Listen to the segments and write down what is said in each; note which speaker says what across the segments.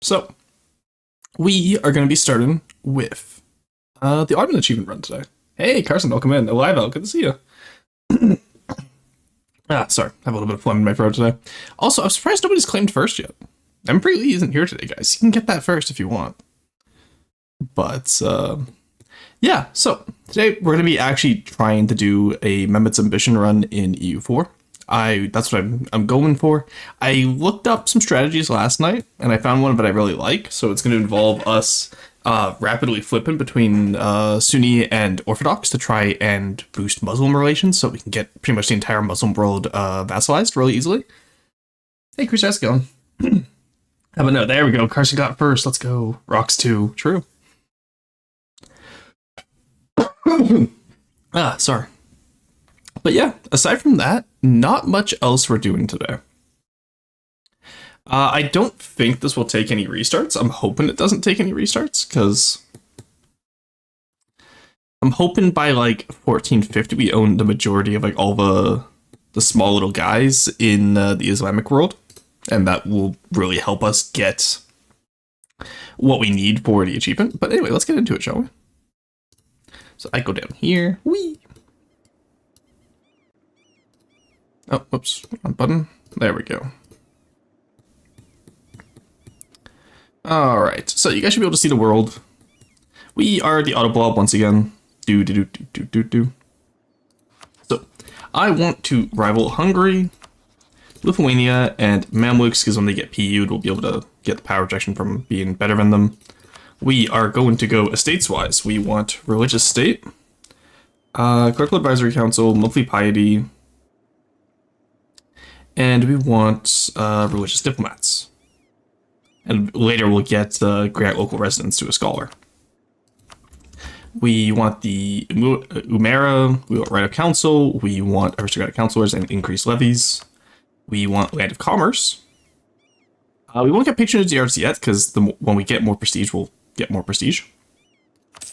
Speaker 1: So, we are going to be starting with the Autumn Achievement run today. Hey, Carson, welcome in. Alive out, good to see you. Sorry, I have a little bit of phlegm in my throat today. Also, I'm surprised nobody's claimed first yet. Emperor Lee isn't here today, guys. You can get that first if you want. But, yeah, so today we're going to be actually trying to do a Mehmet's Ambition run in EU4. That's what I'm going for. I looked up some strategies last night, and I found one that I really like. So it's going to involve us rapidly flipping between Sunni and Orthodox to try and boost Muslim relations, so we can get pretty much the entire Muslim world vassalized really easily. Hey, Chris, how's it going? How about no? There we go. Carson got first. Let's go. Rocks 2. True. Sorry. But yeah, aside from that, not much else we're doing today. I don't think this will take any restarts. I'm hoping it doesn't take any restarts, because I'm hoping by like 1450 we own the majority of like all the small little guys in the Islamic world, and that will really help us get what we need for the achievement. But anyway, let's get into it, shall we? So I go down here. Whee! Oh, whoops, wrong button. There we go. Alright, so you guys should be able to see the world. We are the Autoblob once again. So, I want to rival Hungary, Lithuania, and Mamluks, because when they get PU'd, we'll be able to get the power rejection from being better than them. We are going to go estates-wise. We want Religious State, Clerical Advisory Council, Monthly Piety, and we want religious diplomats. And later we'll get grant local residence to a scholar. We want the Umera, we want right of council, we want aristocratic councilors and increased levies. We want land of commerce. We won't get patronage of the arts yet, because when we get more prestige, we'll get more prestige.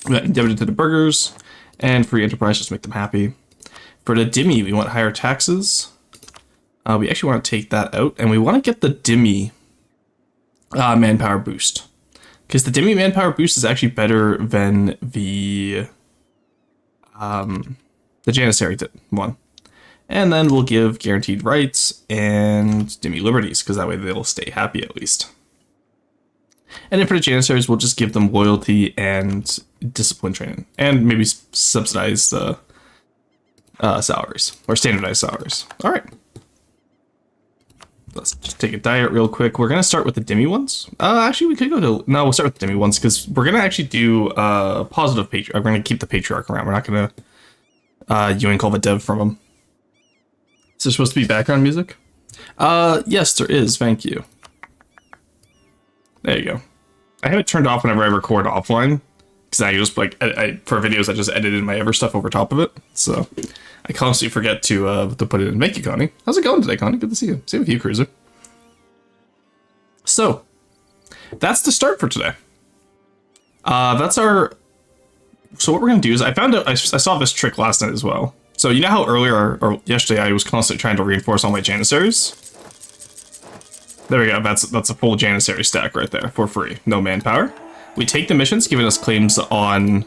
Speaker 1: We got indebted to the burghers, and free enterprise, just make them happy. For the Dhimmi, we want higher taxes. We actually want to take that out, and we want to get the Dhimmi manpower boost. Because the Dhimmi manpower boost is actually better than the Janissary one. And then we'll give guaranteed rights and Dhimmi liberties, because that way they'll stay happy at least. And then for the Janissaries, we'll just give them loyalty and discipline training. And maybe subsidize the salaries, or standardized salaries. Alright. Let's just take a diet real quick. We're going to start with the Dhimmi ones. Actually, we could go to... No, we'll start with the Dhimmi ones, because we're going to actually do positive patriarch. We're going to keep the patriarch around. We're not going to Ewing call the dev from him. Is there supposed to be background music? Yes, there is. Thank you. There you go. I have it turned off whenever I record offline, because I just, like, for videos, I just edited my other stuff over top of it. So... I constantly forget to put it in. Thank you, Connie. How's it going today, Connie? Good to see you. Same with you, Cruiser. So, that's the start for today. That's our... So what we're going to do is, I found out... I saw this trick last night as well. So you know how earlier, or yesterday, I was constantly trying to reinforce all my Janissaries? There we go. That's a full Janissary stack right there, for free. No manpower. We take the missions, giving us claims on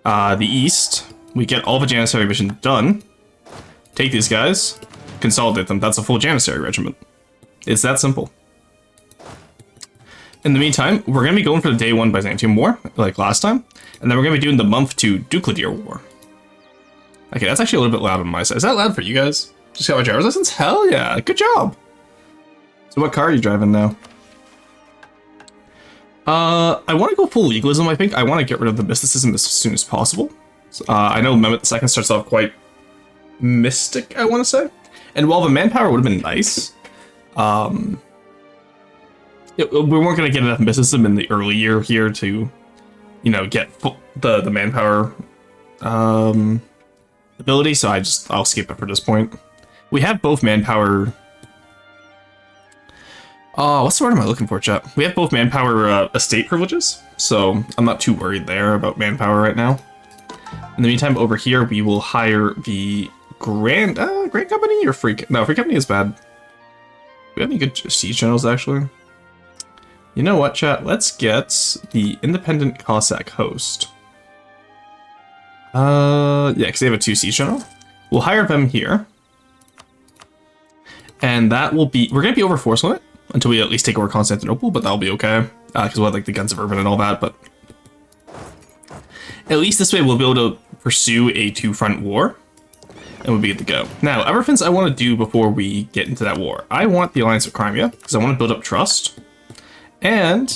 Speaker 1: the east. We get all the Janissary missions done, take these guys, consolidate them. That's a full Janissary regiment. It's that simple. In the meantime, we're going to be going for the Day 1 Byzantium War, like last time, and then we're going to be doing the Month 2 Ducladier War. Okay, that's actually a little bit loud on my side. Is that loud for you guys? Just got my driver's license? Hell yeah, good job! So what car are you driving now? I want to go full legalism, I think. I want to get rid of the mysticism as soon as possible. I know Mehmet II starts off quite mystic, I want to say. And while the manpower would have been nice, we weren't going to get enough mysticism in the early year here to, you know, get the manpower ability, so I'll skip it for this point. We have both manpower... what's the word am I looking for, chat? We have both manpower estate privileges, so I'm not too worried there about manpower right now. In the meantime, over here, we will hire the Grand Company or Free... No, Free Company is bad. Do we have any good siege generals, actually? You know what, chat? Let's get the independent Cossack host. Yeah, because they have a 2 siege general. We'll hire them here. And that will be... We're going to be over force limit until we at least take over Constantinople, but that'll be okay. Because we'll have, like, the guns of Urban and all that, but... At least this way we'll be able to pursue a 2-front war. And we'll be good to go. Now, other things I want to do before we get into that war. I want the alliance with Crimea, because I want to build up trust. And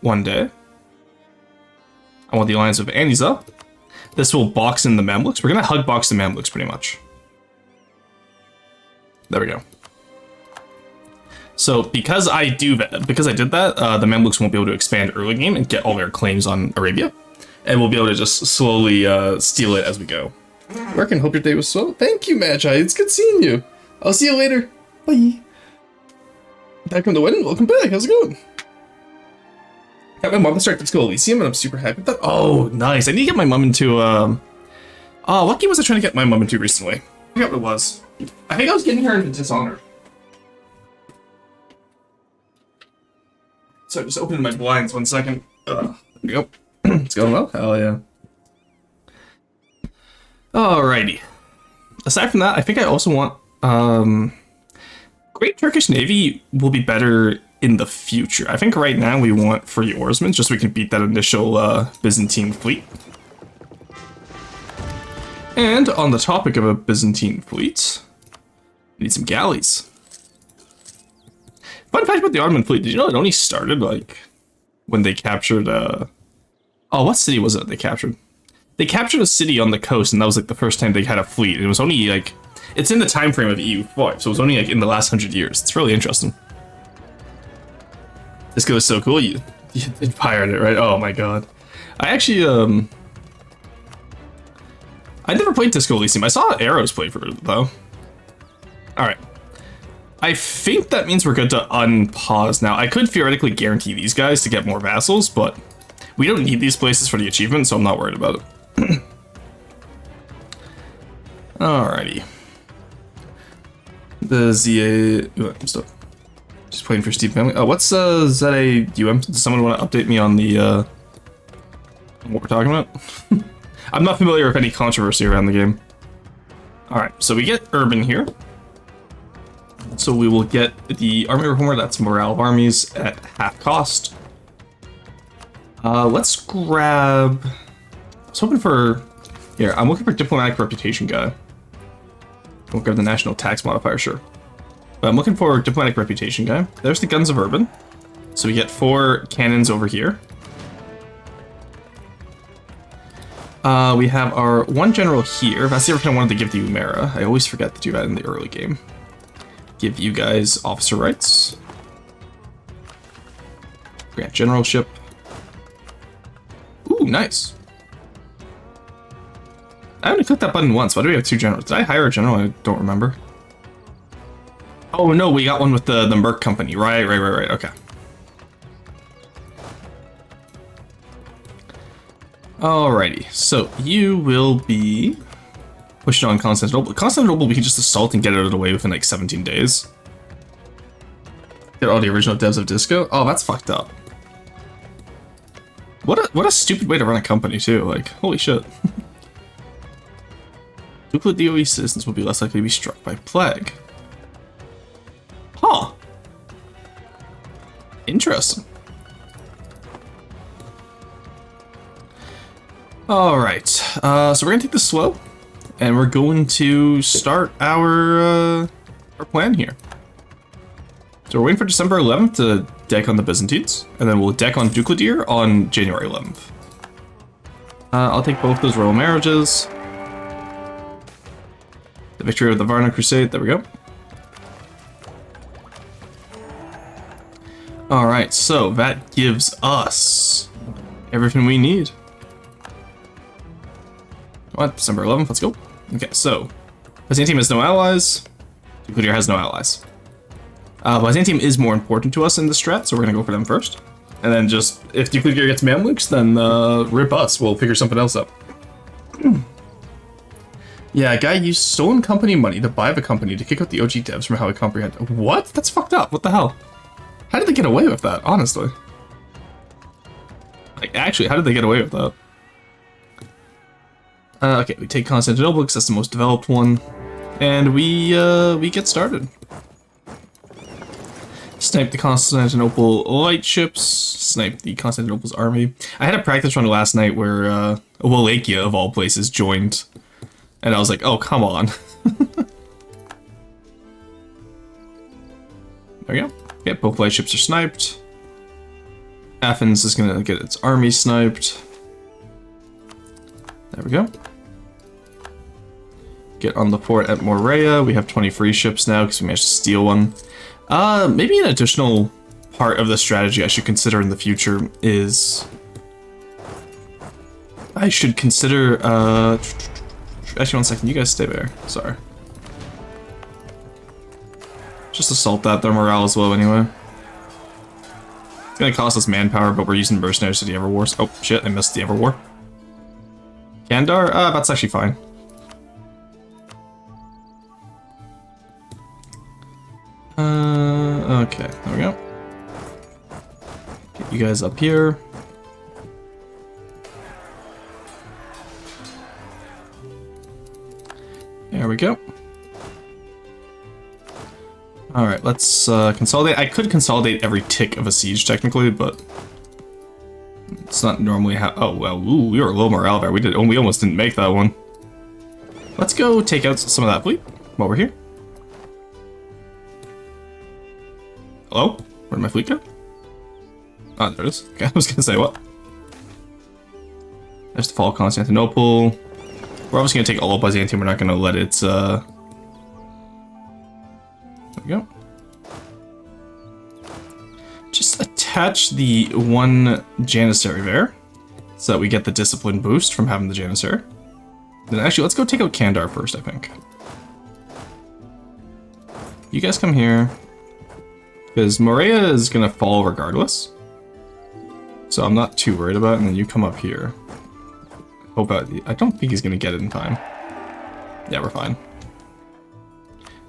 Speaker 1: one day, I want the alliance with Aniza. This will box in the Mamluks. We're going to hug box the Mamluks pretty much. There we go. So because I did that, the Mamluks won't be able to expand early game and get all their claims on Arabia. And we'll be able to just slowly steal it as we go. Work and hope your day was swell. Thank you, Magi. It's good seeing you. I'll see you later. Bye. Back from the wedding. Welcome back. How's it going? Got my mom to start Disco Elysium, and I'm super happy with that. Oh, nice. I need to get my mom into, oh, what game was I trying to get my mom into recently? I forgot what it was. I think I was getting her into Dishonored. So I just opened my blinds 1 second. There we go. It's going well? Hell yeah. Alrighty. Aside from that, I think I also want, Great Turkish Navy will be better in the future. I think right now we want free oarsmen, just so we can beat that initial Byzantine fleet. And on the topic of a Byzantine fleet, we need some galleys. Fun fact about the Ottoman fleet, did you know it only started, like, when they captured, oh, what city was it they captured? They captured a city on the coast, and that was, like, the first time they had a fleet. It was only, like, it's in the time frame of EU5, so it was only, like, in the last 100 years. It's really interesting. This goes so cool, you fired it, right? Oh my god. I actually, I never played Disco Elysium. I saw Arrows play for it, though. Alright. I think that means we're good to unpause now. I could theoretically guarantee these guys to get more vassals, but we don't need these places for the achievement, so I'm not worried about it. Alrighty. The ZA... Stop. Just playing for Steve Family. Oh, what's ZA UM? Does someone want to update me on the what we're talking about? I'm not familiar with any controversy around the game. Alright, so we get Urban here. So we will get the Army Reformer, that's morale of armies, at half cost. Let's grab... I was hoping for... Here, I'm looking for Diplomatic Reputation guy. We'll grab the National Tax Modifier, sure. But I'm looking for Diplomatic Reputation guy. There's the Guns of Urban. So we get 4 cannons over here. We have our 1 general here. That's the other thing I wanted to give to Umera. I always forget to do that in the early game. Give you guys officer rights. Grant generalship. Ooh, nice. I only clicked that button once. Why do we have 2 generals? Did I hire a general? I don't remember. Oh no, we got one with the Merc Company. Right, okay. Alrighty, so you will be pushing on Constantinople. Constantinople, we can just assault and get it out of the way within like 17 days. Get all the original devs of Disco. Oh, that's fucked up. What a stupid way to run a company too. Like, holy shit. Ducal DOE citizens will be less likely to be struck by plague. Huh. Interesting. Alright, so we're gonna take this slow, and we're going to start our plan here. So we're waiting for December 11th to deck on the Byzantines, and then we'll deck on Ducladir on January 11th. I'll take both those royal marriages. The victory of the Varna Crusade, there we go. Alright, so that gives us everything we need. What? December 11th, let's go. Okay, so Byzantium has no allies. Ducladir has no allies. Byzantium is more important to us in the strat, so we're gonna go for them first. And then just, if Ducladir gets Mamluks, then rip us. We'll figure something else up. Yeah, a guy used stolen company money to buy the company to kick out the OG devs from how I comprehend. What? That's fucked up. What the hell? How did they get away with that, honestly? Actually, how did they get away with that? Okay, we take Constantinople because that's the most developed one, and we get started. Snipe the Constantinople light ships. Snipe the Constantinople's army. I had a practice run last night where Wallachia, of all places, joined, and I was like, oh, come on. There we go. Yeah, both light ships are sniped. Athens is gonna get its army sniped. There we go. Get on the fort at Morea. We have 20 free ships now because we managed to steal one. Maybe an additional part of the strategy I should consider in the future is... I should consider, actually, 1 second, you guys stay there. Sorry. Just assault that, their morale is low anyway. It's gonna cost us manpower, but we're using mercenaries to the Everwars. Oh, shit, I missed the Everwar. Kandar? That's actually fine. Okay, there we go. Get you guys up here. There we go. Alright, let's consolidate. I could consolidate every tick of a siege, technically, but it's not normally how. Oh, well, ooh, we were low morale there. We almost didn't make that one. Let's go take out some of that fleet while we're here. Hello? Where'd my fleet go? Oh, there it is. Okay, I was gonna say, what? There's the fall of Constantinople. We're obviously gonna take all of Byzantium. We're not gonna let it, There we go. Just attach the one Janissary there, so that we get the discipline boost from having the Janissary. Then actually, let's go take out Kandar first, I think. You guys come here. Because Morea is going to fall regardless. So I'm not too worried about it, and then you come up here. Hope I don't think he's going to get it in time. Yeah, we're fine.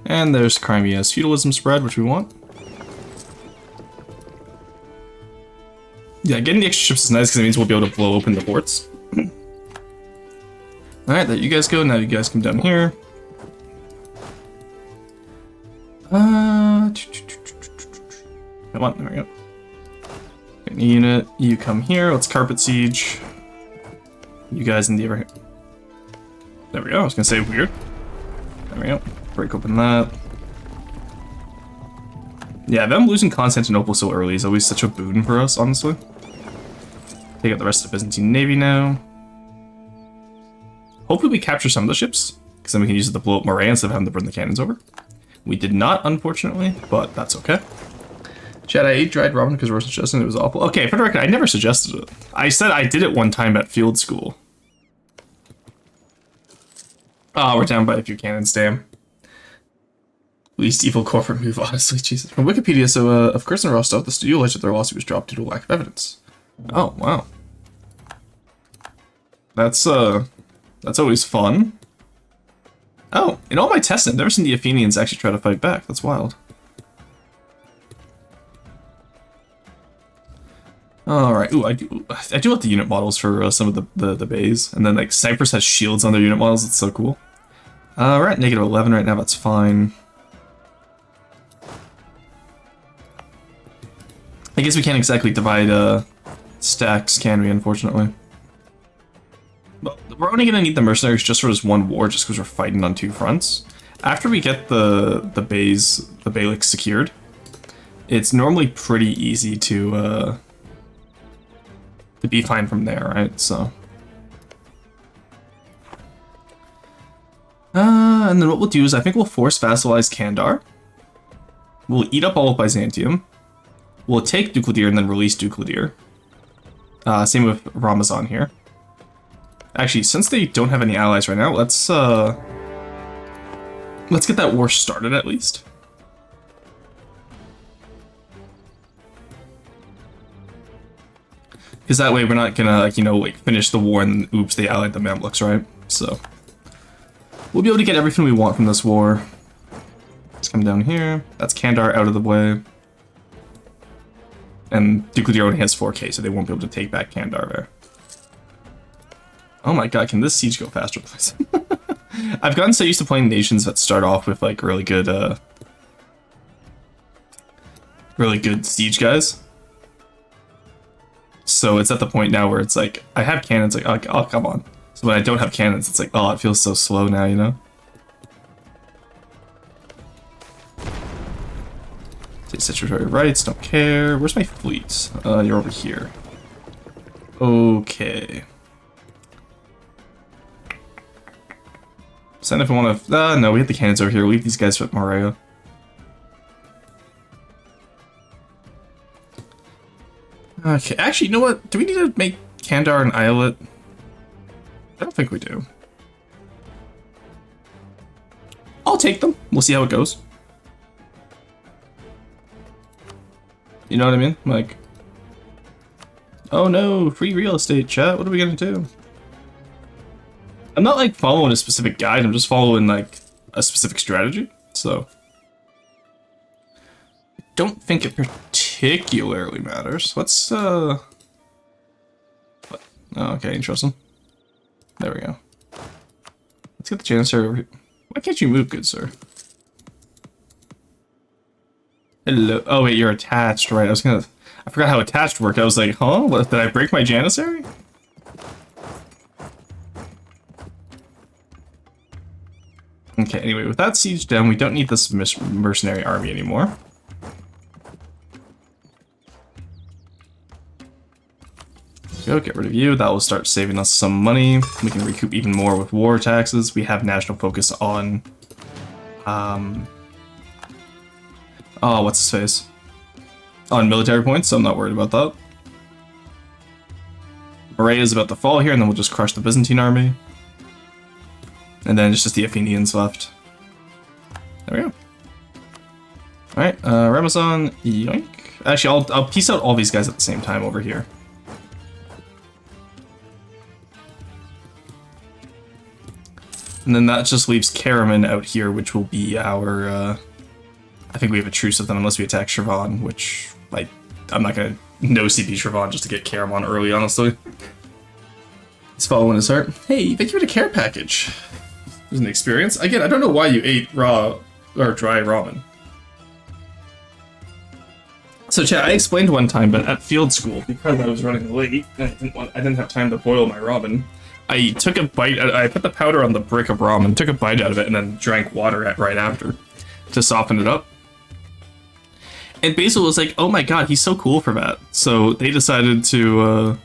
Speaker 1: And there's Crimea's feudalism spread, which we want. Yeah, getting the extra ships is nice because it means we'll be able to blow open the ports. Alright, there you guys go. Now you guys come down here. Come on, there we go. Get a unit, you come here, let's carpet siege. You guys in the overhead. There we go, I was gonna say weird. There we go, break open that. Yeah, them losing Constantinople so early is always such a boon for us, honestly. Take out the rest of the Byzantine Navy now. Hopefully we capture some of the ships, because then we can use it to blow up Morea instead of having to burn the cannons over. We did not, unfortunately, but that's okay. Chad, I ate dried ramen because Rose suggested it was awful. Okay, for the record, I never suggested it. I said I did it one time at field school. Oh, we're down by a few cannons, damn. Least evil corporate move, honestly, Jesus. From Wikipedia, so, of course in Rostov, the studio alleged that their lawsuit was dropped due to lack of evidence. Oh, wow. That's always fun. Oh, in all my tests, I've never seen the Athenians actually try to fight back. That's wild. Alright, ooh, I do like the unit models for some of the bays. And then, like, Cyprus has shields on their unit models. It's so cool. We're at negative 11 right now. That's fine. I guess we can't exactly divide stacks, can we, unfortunately? But we're only going to need the mercenaries just for this one war, just because we're fighting on two fronts. After we get the Beyliks secured, it's normally pretty easy to be fine from there, right? So, and then what we'll do is I think we'll force vassalize Kandar. We'll eat up all of Byzantium. We'll take Ducladir and then release Ducladir. Same with Ramazan here. Actually, since they don't have any allies right now, let's get that war started at least. Because that way we're not gonna, like, you know, like, finish the war and oops, they allied the Mamluks, right? So, we'll be able to get everything we want from this war. Let's come down here. That's Kandar out of the way. And Duke only has 4k, so they won't be able to take back Kandar there. Oh my god, can this siege go faster, please? I've gotten so used to playing nations that start off with like really good siege guys. So it's at the point now where it's like, I have cannons, like, oh, come on. So when I don't have cannons, it's like, oh, it feels so slow now, you know? Take statutory rights, don't care. Where's my fleet? You're over here. Okay. Send if I want to... no, we have the cannons over here. Leave these guys with Morea. Okay, actually, you know what? Do we need to make Kandar an islet? I don't think we do. I'll take them. We'll see how it goes. You know what I mean? Like... Oh no, free real estate, chat. What are we gonna do? I'm not like following a specific guide, I'm just following like a specific strategy, so I don't think it particularly matters. Let's what? Oh, okay, interesting. There we go. Let's get the Janissary over here. Why can't you move, good sir? Hello. Oh wait, you're attached, right? I forgot how attached worked. I was like, huh? What, did I break my Janissary? Okay, anyway, with that siege down, we don't need this mercenary army anymore. Go, get rid of you. That will start saving us some money. We can recoup even more with war taxes. We have national focus on... oh, what's his face? On military points, so I'm not worried about that. Morea is about to fall here, and then we'll just crush the Byzantine army. And then it's just the Athenians left. There we go. Alright, Ramazan, yoink. Actually, I'll piece out all these guys at the same time over here. And then that just leaves Karaman out here, which will be our, I think we have a truce with them unless we attack Shirvan, which, I'm not gonna no-CP Shirvan just to get Karaman early, honestly. He's following his heart. Hey, thank you for the care package. It was an experience. Again, I don't know why you ate raw or dry ramen. So, chat, I explained one time, but at field school, because I was running late, and I didn't have time to boil my ramen. I took a bite. I put the powder on the brick of ramen, took a bite out of it, and then drank water right after to soften it up. And Basil was like, "Oh my god, he's so cool for that." So they decided to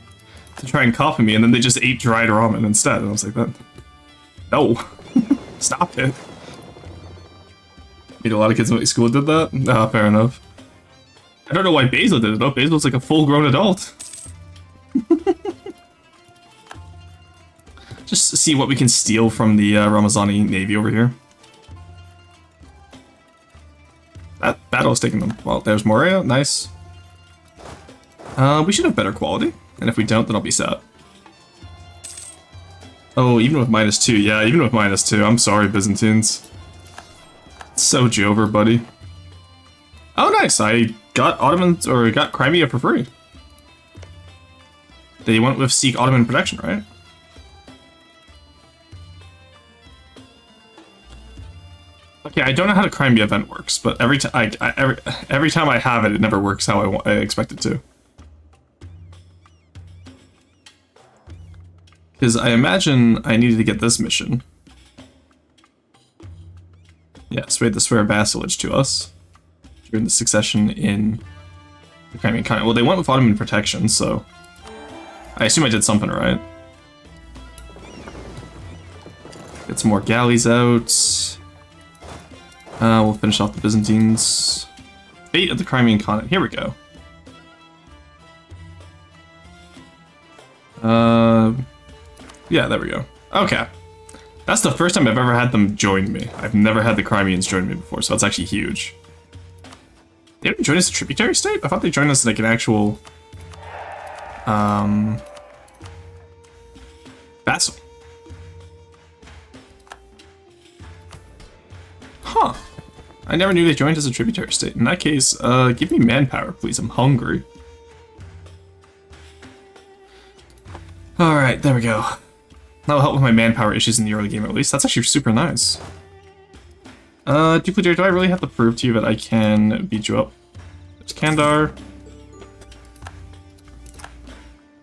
Speaker 1: try and copy me, and then they just ate dried ramen instead. And I was like, "That, no, stop it." I mean, a lot of kids in my school did that. Ah, fair enough. I don't know why Basil did it though. Basil's like a full-grown adult. Just see what we can steal from the Ramazani Navy over here. That battle is taking them. Well, there's Morea. Nice. We should have better quality. And if we don't, then I'll be sad. Oh, even with -2. Yeah, even with -2. I'm sorry, Byzantines. So Jover, buddy. Oh, nice. I got Ottomans, or got Crimea for free. They went with Seek Ottoman Protection, right? Okay, I don't know how the Crimea event works, but every time I have it, it never works how I expect it to. Because I imagine I needed to get this mission. Yes, we had to swear vassalage to us during the succession in the Crimean Continent. Well, they went with Ottoman protection, so I assume I did something right. Get some more galleys out. We'll finish off the Byzantines. Fate of the Crimean Continent. Here we go. Yeah, there we go. Okay. That's the first time I've ever had them join me. I've never had the Crimeans join me before, so that's actually huge. They didn't join us a tributary state? I thought they joined us like an actual... vassal. Huh. I never knew they joined as a tributary state. In that case, give me manpower, please. I'm hungry. Alright, there we go. That'll help with my manpower issues in the early game at least. That's actually super nice. Duplicator, do I really have to prove to you that I can beat you up? There's Kandar.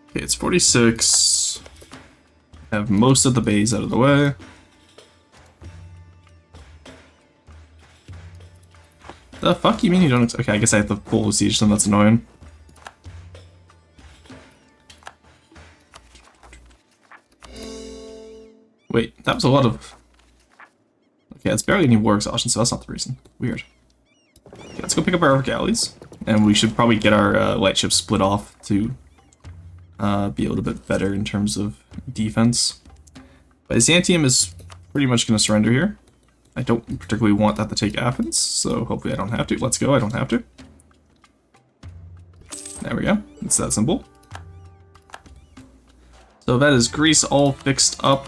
Speaker 1: Okay, it's 46. Have most of the bays out of the way. The fuck you mean you don't? Okay, I guess I have to full siege them. That's annoying. Wait, that was a lot of. Okay, it's barely any war exhaustion, so that's not the reason. Weird. Okay, let's go pick up our galleys, and we should probably get our light ships split off to be a little bit better in terms of defense. But Byzantium is pretty much going to surrender here. I don't particularly want that to take Athens, so hopefully I don't have to. Let's go, I don't have to. There we go, it's that simple. So that is Greece all fixed up.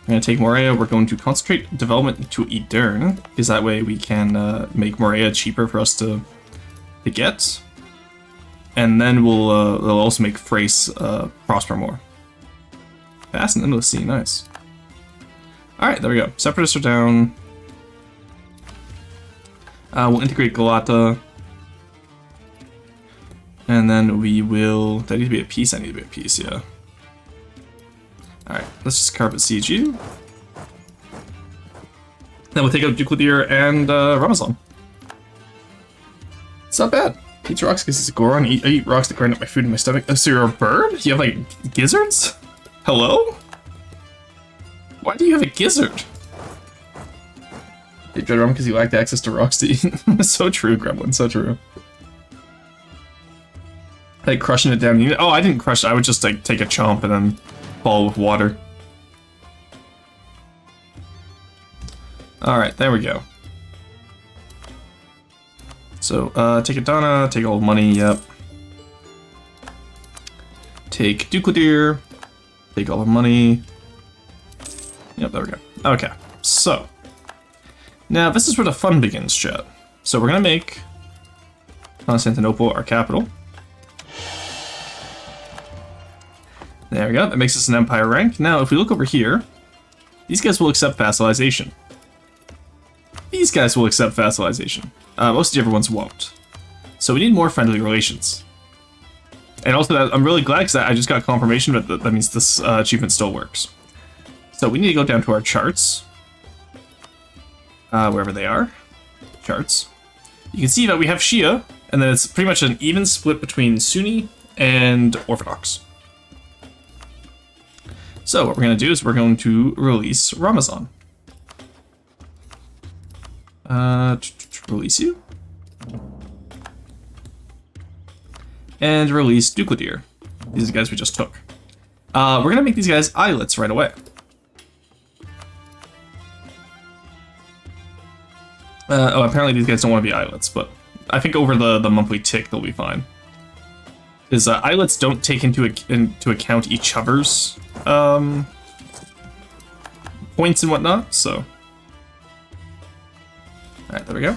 Speaker 1: We're going to take Morea, we're going to concentrate development to Edirne, because that way we can make Morea cheaper for us to get. And then we'll also make Thrace prosper more. Fast and endless sea, nice. Alright, there we go. Separatists are down. We'll integrate Galata. And then we will... Do I need to be at peace? I need to be at peace, yeah. Alright, let's just carpet siege you. Then we'll take out Ducladir and Ramazan. It's not bad. Eat rocks because it's a Goron. I eat rocks that grind up my food in my stomach. Oh, so you're a bird? You have, like, gizzards? Hello? Why do you have a gizzard? They dread rum because you lacked access to rocks to eat. So true, Gremlin, so true. Like, crushing it down. Oh, I didn't crush it. I would just, like, take a chomp and then fall with water. Alright, there we go. So, take Adana, take all the money, yep. Take Ducladir, take all the money. Yep, there we go. Okay, so. Now, this is where the fun begins, chat. So we're gonna make Constantinople our capital. There we go, that makes us an empire rank. Now, if we look over here, these guys will accept vassalization. These guys will accept vassalization. Most of the other ones won't. So we need more friendly relations. And also, I'm really glad because I just got confirmation that that means this achievement still works. So we need to go down to our charts. Wherever they are. Charts. You can see that we have Shia, and then it's pretty much an even split between Sunni and Orthodox. So what we're going to do is we're going to release Ramazan. Release you. And release Ducladir. These are the guys we just took. We're going to make these guys islets right away. Oh, apparently these guys don't want to be islets, but I think over the monthly tick they'll be fine. Because islets don't take into account each other's points and whatnot, so. Alright, there we go.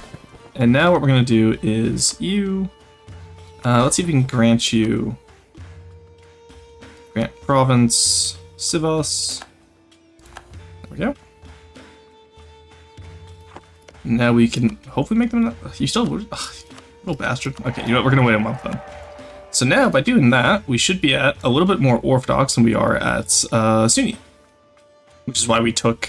Speaker 1: And now what we're going to do is you... let's see if we can grant you... Grant province, Sivas. There we go. Now we can hopefully make them... You still... Ugh, little bastard. Okay, you know what? We're going to wait a month then. So now, by doing that, we should be at a little bit more Orthodox than we are at Sunni. Which is why we took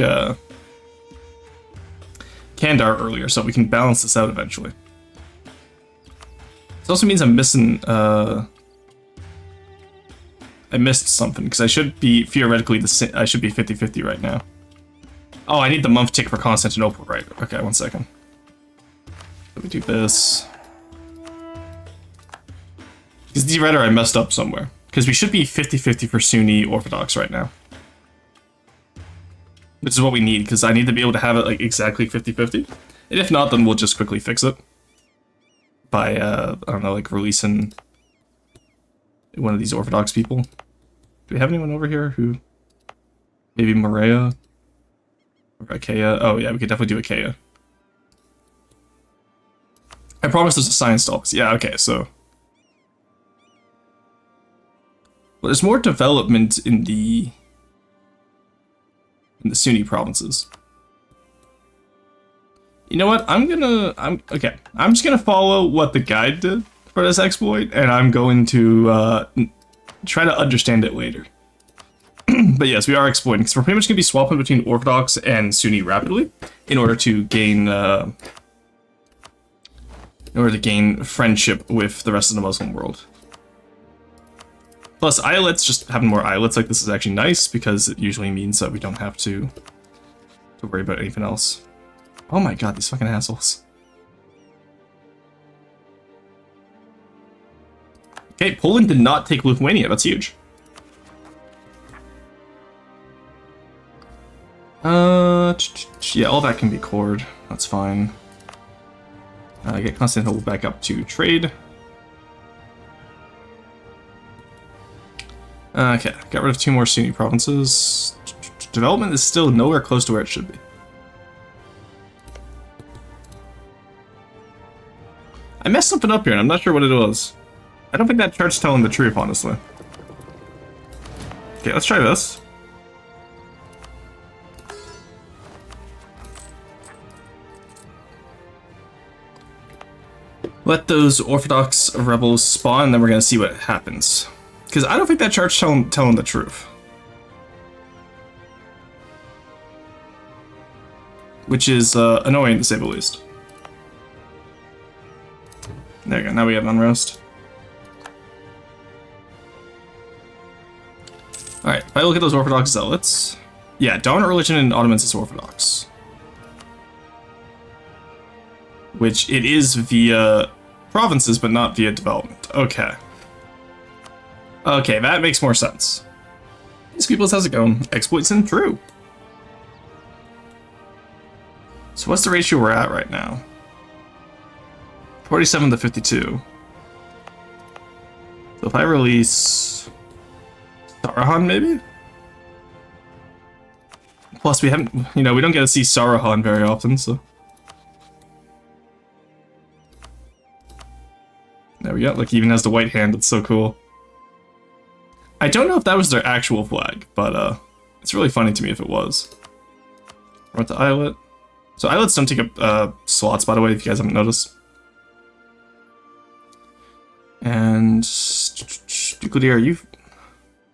Speaker 1: Kandar earlier, so we can balance this out eventually. This also means I'm missing... I missed something, because I should be theoretically I should be 50-50 right now. Oh, I need the month tick for Constantinople, right? Okay, one second. Let me do this. Because D-Redder I messed up somewhere. Because we should be 50-50 for Sunni Orthodox right now. Which is what we need, because I need to be able to have it like exactly 50-50. And if not, then we'll just quickly fix it. By, I don't know, like releasing one of these Orthodox people. Do we have anyone over here who... Maybe Morea? Or Achaia? Oh yeah, we could definitely do Achaia. I promise there's a science stall. Yeah, okay, so... Well, there's more development in the Sunni provinces. You know what? I'm just gonna follow what the guide did for this exploit, and I'm going to try to understand it later. But yes, we are exploiting, because we're pretty much gonna be swapping between Orthodox and Sunni rapidly in order to gain friendship with the rest of the Muslim world. Plus, islets, just having more islets like this is actually nice, because it usually means that we don't have to worry about anything else. Oh my god, these fucking assholes. Okay, Poland did not take Lithuania, that's huge. Yeah, all that can be cored, that's fine. Get Constantinople back up to trade. Okay, got rid of 2 more Sunni provinces. Development is still nowhere close to where it should be. I messed something up here and I'm not sure what it was. I don't think that chart's telling the truth, honestly. Okay, let's try this. Let those Orthodox rebels spawn, and then we're gonna see what happens. Because I don't think that chart's telling the truth. Which is annoying to say the least. There you go, now we have unrest. Alright, if I look at those Orthodox zealots. Yeah, dominant religion in Ottomans is Orthodox. Which it is via provinces, but not via development. Okay. Okay, that makes more sense. These people's, how's it going? Exploits in true. So what's the ratio we're at right now? 47 to 52. So if I release Sarahan, maybe? Plus we haven't, we don't get to see Sarahan very often, so. There we go, like even has the white hand, it's so cool. I don't know if that was their actual flag, but it's really funny to me if it was. We're at the islet. So islets don't take up slots, by the way, if you guys haven't noticed. And Ducladir,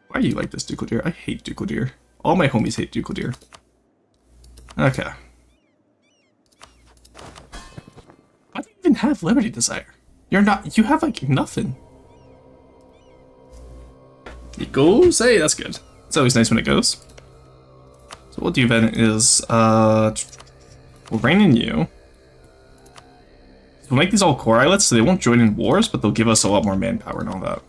Speaker 1: why are you like this, Ducladir? I hate Ducladir. All my homies hate Ducladir. Okay. Why do you even have Liberty Desire? You have like nothing. It goes, hey, that's good. It's always nice when it goes. So what we'll do then is, we'll rein in you. We'll make these all core islets so they won't join in wars, but they'll give us a lot more manpower and all that.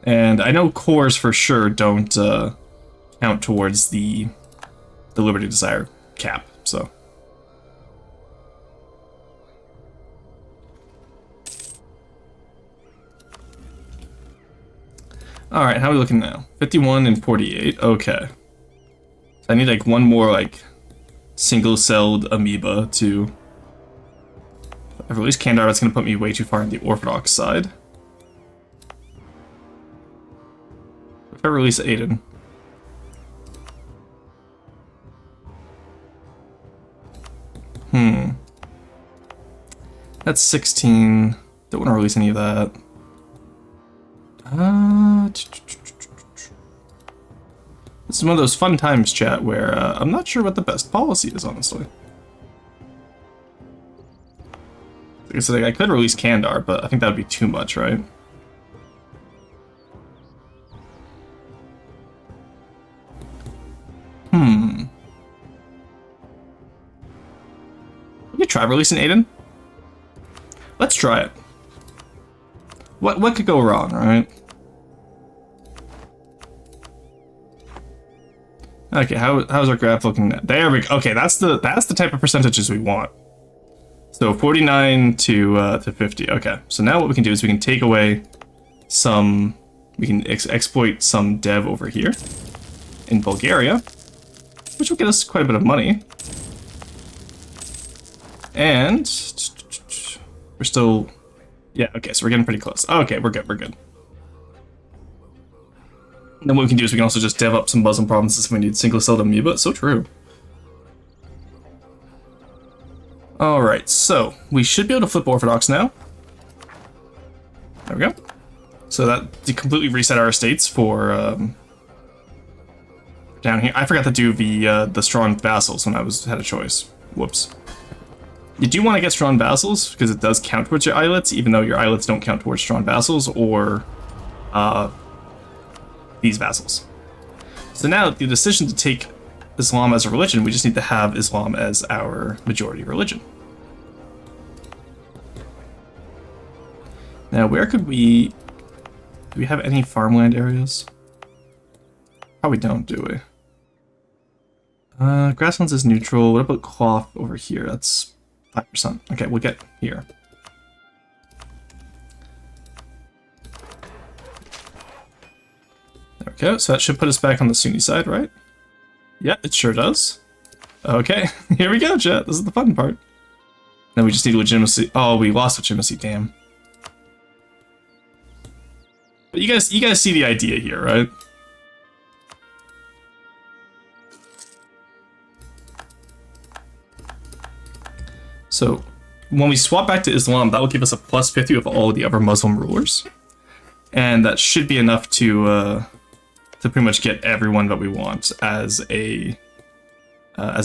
Speaker 1: And I know cores for sure don't count towards the Liberty Desire cap, so. Alright, how are we looking now? 51 and 48, okay. So I need like one more like single-celled amoeba to... If I release Kandar, that's gonna put me way too far on the Orthodox side. If I release Aiden... That's 16. Don't want to release any of that. This is one of those fun times, chat, where I'm not sure what the best policy is, honestly. Like I said, I could release Kandar, but I think that would be too much, right? We could try releasing Aiden. Let's try it. What could go wrong, right? Okay, how's our graph looking at? There we go. Okay, that's the type of percentages we want. So 49 to 50. Okay, so now what we can do is we can take away some, we can exploit some dev over here in Bulgaria, which will get us quite a bit of money. And we're still Yeah, okay, so we're getting pretty close. Okay, we're good, we're good. And then what we can do is we can also just dev up some Muslim provinces if we need single-celled amoeba. So true. Alright, so we should be able to flip Orthodox now. There we go. So that completely reset our estates for down here. I forgot to do the strong vassals when I had a choice. Whoops. You do want to get strong vassals because it does count towards your islets, even though your islets don't count towards strong vassals or these vassals. So now the decision to take Islam as a religion, we just need to have Islam as our majority religion. Now, where could we... Do we have any farmland areas? Probably don't, do we? Grasslands is neutral. What about cloth over here? That's 5%. Okay, we'll get here. There we go. So that should put us back on the Sunni side, right? Yeah, it sure does. Okay, here we go, chat. This is the fun part. Then we just need legitimacy. Oh, we lost legitimacy, damn. But you guys see the idea here, right? So when we swap back to Islam, that will give us a plus 50 of all the other Muslim rulers, and that should be enough to pretty much get everyone that we want as a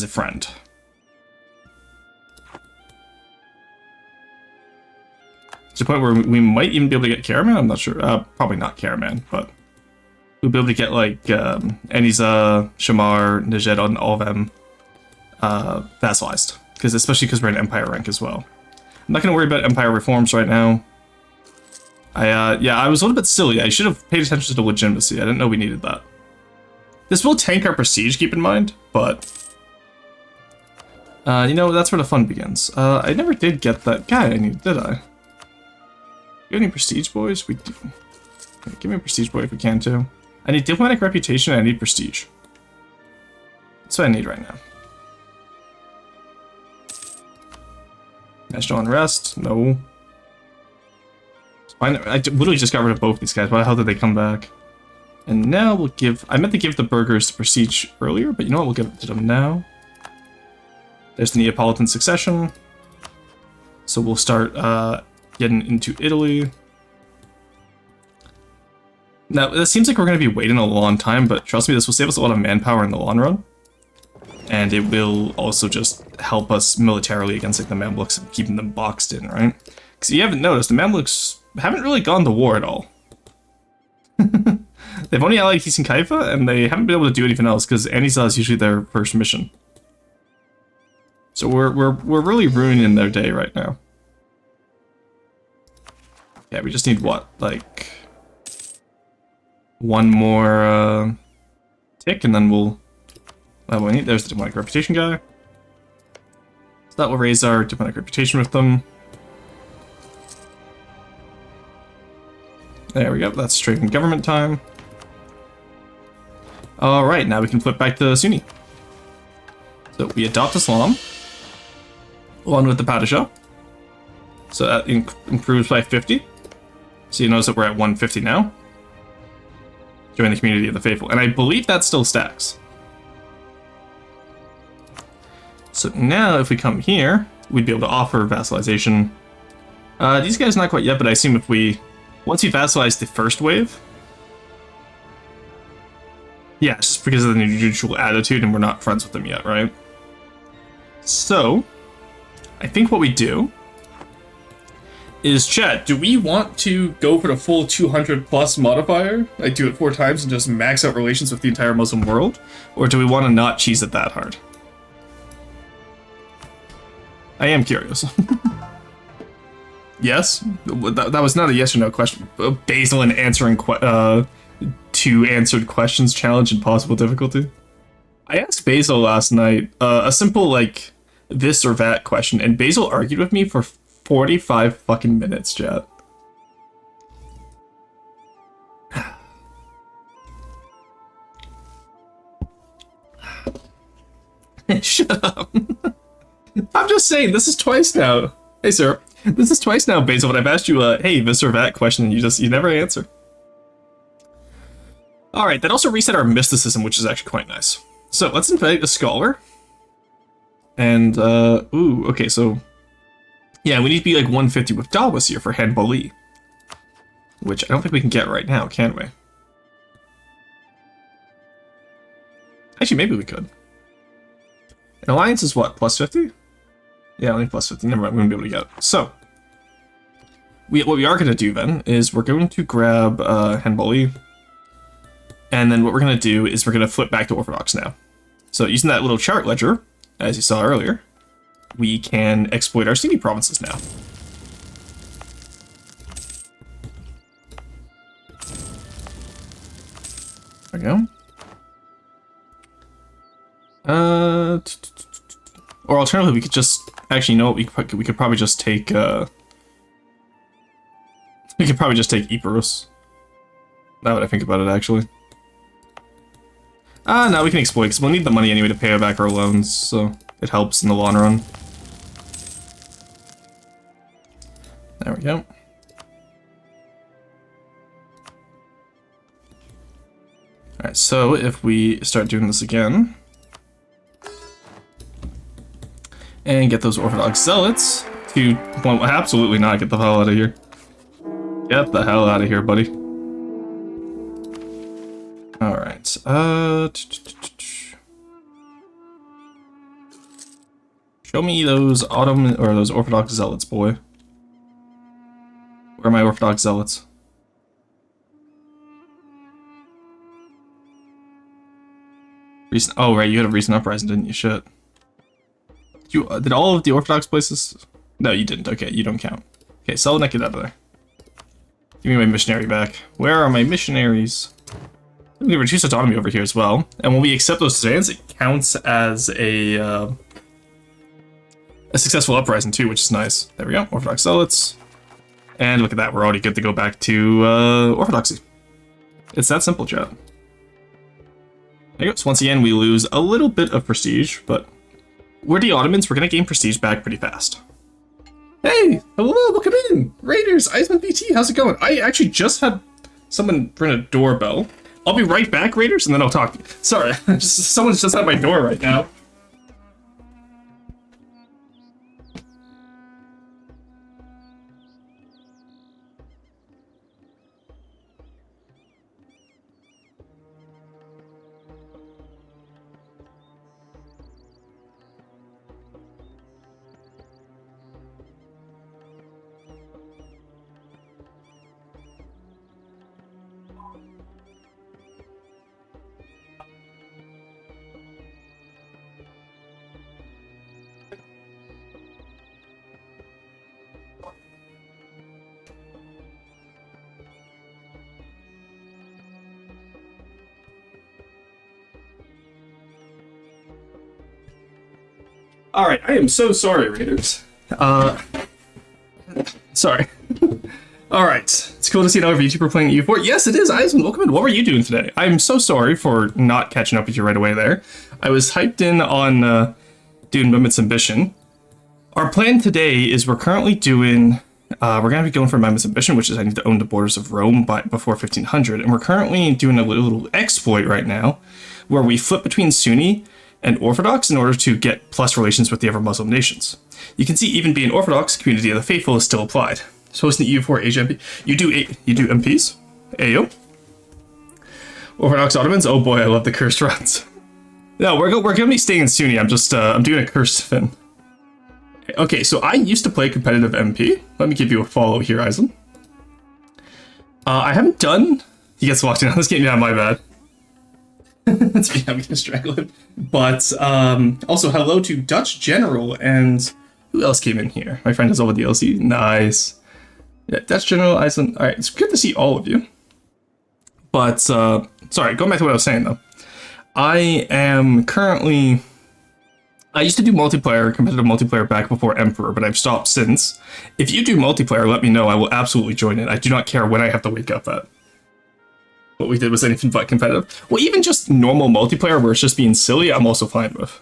Speaker 1: friend. To the point where we might even be able to get Karaman. I'm not sure. Probably not Karaman, but we'll be able to get like Eniza, Shamar, Najd, and all of them vassalized. Especially because we're in Empire rank as well. I'm not going to worry about Empire reforms right now. Yeah, I was a little bit silly. I should have paid attention to the legitimacy. I didn't know we needed that. This will tank our prestige, keep in mind, but... you know, that's where the fun begins. I never did get that guy I needed, did I? You got any prestige boys? We do. Okay, give me a prestige boy if we can, too. I need diplomatic reputation and I need prestige. That's what I need right now. National unrest? No. I literally just got rid of both these guys. Why the hell did they come back? And now we'll give... I meant to give the burghers prestige earlier, but you know what? We'll give it to them now. There's the Neapolitan succession. So we'll start getting into Italy. Now, it seems like we're going to be waiting a long time, but trust me, this will save us a lot of manpower in the long run. And it will also just help us militarily against like the Mamluks and keeping them boxed in, right? Because you haven't noticed, the Mamluks haven't really gone to war at all. They've only allied Kisin Kaifa, and they haven't been able to do anything else because Aniza is usually their first mission. So we're really ruining their day right now. Yeah, we just need what, like one more tick, and then we'll. There's the diplomatic reputation guy. So that will raise our diplomatic reputation with them. There we go. That's straight from government time. All right, now we can flip back to Sunni. So we adopt Islam, along with the Padishah. So that improves by 50. So you notice that we're at 150 now. Join the community of the faithful, and I believe that still stacks. So now if we come here, we'd be able to offer vassalization. These guys not quite yet, but I assume if once we vassalize the first wave, yeah, just because of the neutral attitude and we're not friends with them yet, right? So, I think what we do is, chat, do we want to go for the full 200 plus modifier? Like do it 4 times and just max out relations with the entire Muslim world? Or do we want to not cheese it that hard? I am curious. Yes? That was not a yes or no question. Basil and answering 2 answered questions challenge impossible difficulty. I asked Basil last night a simple like this or that question, and Basil argued with me for 45 fucking minutes, chat. Shut up. I'm just saying, this is twice now. Hey, sir. This is twice now, Basil, when I've asked you a hey, this or that question, and you never answer. Alright, that also reset our mysticism, which is actually quite nice. So let's invite a scholar. And ooh, okay, so yeah, we need to be like 150 with Dalwas here for Hanbali. Which I don't think we can get right now, can we? Actually, maybe we could. An alliance is what, plus 50? Yeah, only plus 50. Never mind, we won't be able to get it. So, what we are going to do then is we're going to grab Hanbali. And then what we're going to do is we're going to flip back to Orthodox now. So using that little chart ledger, as you saw earlier, we can exploit our Sunni provinces now. There we go. Or alternatively, we could just actually, you know what, we could probably just take Eperos. Now that I think about it, actually. No, we can exploit, because we'll need the money anyway to pay back our loans, so it helps in the long run. There we go. Alright, so if we start doing this again, and get those Orthodox Zealots to, well, absolutely not, get the hell out of here. Get the hell out of here, buddy. Alright, show me those Ottoman, or those Orthodox Zealots, boy. Where are my Orthodox Zealots? Recent, oh right, you had a recent uprising, didn't you? Shit. Did all of the Orthodox places? No, you didn't. Okay, you don't count. Okay, Selenik, get out of there. Give me my missionary back. Where are my missionaries? We reduce autonomy over here as well, and when we accept those demands, it counts as a successful uprising too, which is nice. There we go, Orthodox Zealots, and look at that, we're already good to go back to Orthodoxy. It's that simple, chat. There you go. So once again, we lose a little bit of prestige, but we're the Ottomans. We're gonna gain prestige back pretty fast. Hey, hello, welcome in, Raiders, Iceman VT. How's it going? I actually just had someone ring a doorbell. I'll be right back, Raiders, and then I'll talk to you. Sorry, someone's just at my door right now. Alright, I am so sorry, Raiders. Sorry. Alright, it's cool to see another VTuber playing EU4. Yes, it is, Eisman, welcome in. What were you doing today? I'm so sorry for not catching up with you right away there. I was hyped in on doing Mehmet's Ambition. Our plan today is we're currently doing, we're going to be going for Mehmet's Ambition, which is I need to own the borders of Rome before 1500, and we're currently doing a little exploit right now, where we flip between Sunni and Orthodox in order to get plus relations with the other Muslim nations. You can see even being Orthodox, community of the faithful is still applied. So it's the EU4 Asia MP. You do MPs? Ayo. Orthodox Ottomans? Oh boy, I love the cursed runs. No, we're gonna be staying in Sunni. I'm just I'm doing a cursed fin. Okay, so I used to play competitive MP. Let me give you a follow here, Eisen. I haven't done. He gets locked in on this game. Yeah, my bad. That's me having to strangle him. But also hello to Dutch General, and who else came in here? My friend has all the DLC. Nice. Yeah, Dutch General, Iceland. Alright, it's good to see all of you. But sorry, going back to what I was saying though. I am currently, I used to do multiplayer, competitive multiplayer back before Emperor, but I've stopped since. If you do multiplayer, let me know. I will absolutely join it. I do not care when I have to wake up at. What we did was anything but competitive. Well, even just normal multiplayer where it's just being silly, I'm also fine with.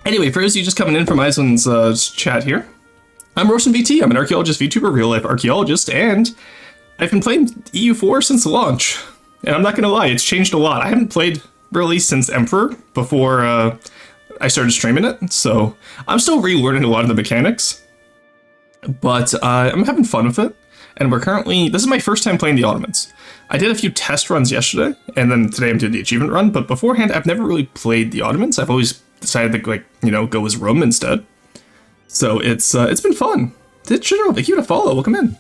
Speaker 1: Anyway, for those of you just coming in from Iceland's chat here, I'm Roshan VT. I'm an Archaeologist Vtuber, real-life archaeologist, and I've been playing EU4 since launch. And I'm not gonna lie, it's changed a lot. I haven't played really since Emperor before I started streaming it, so I'm still relearning a lot of the mechanics. But I'm having fun with it, and this is my first time playing the Ottomans. I did a few test runs yesterday, and then today I'm doing the achievement run, but beforehand I've never really played the Ottomans. I've always decided to, go as Rome instead. So it's been fun. General, thank you to follow. Welcome in.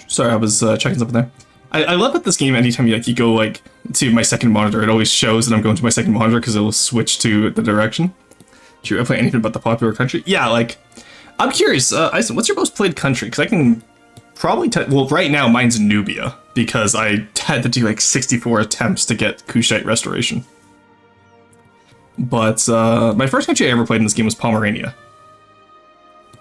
Speaker 1: Sorry, I was checking something there. I love that this game, anytime you go to my second monitor, it always shows that I'm going to my second monitor because it'll switch to the direction. Do you play anything but the popular country? Yeah, I'm curious, Iceland, what's your most played country? Because I can probably well, right now mine's Nubia, because I had to do 64 attempts to get Kushite restoration. But my first country I ever played in this game was Pomerania.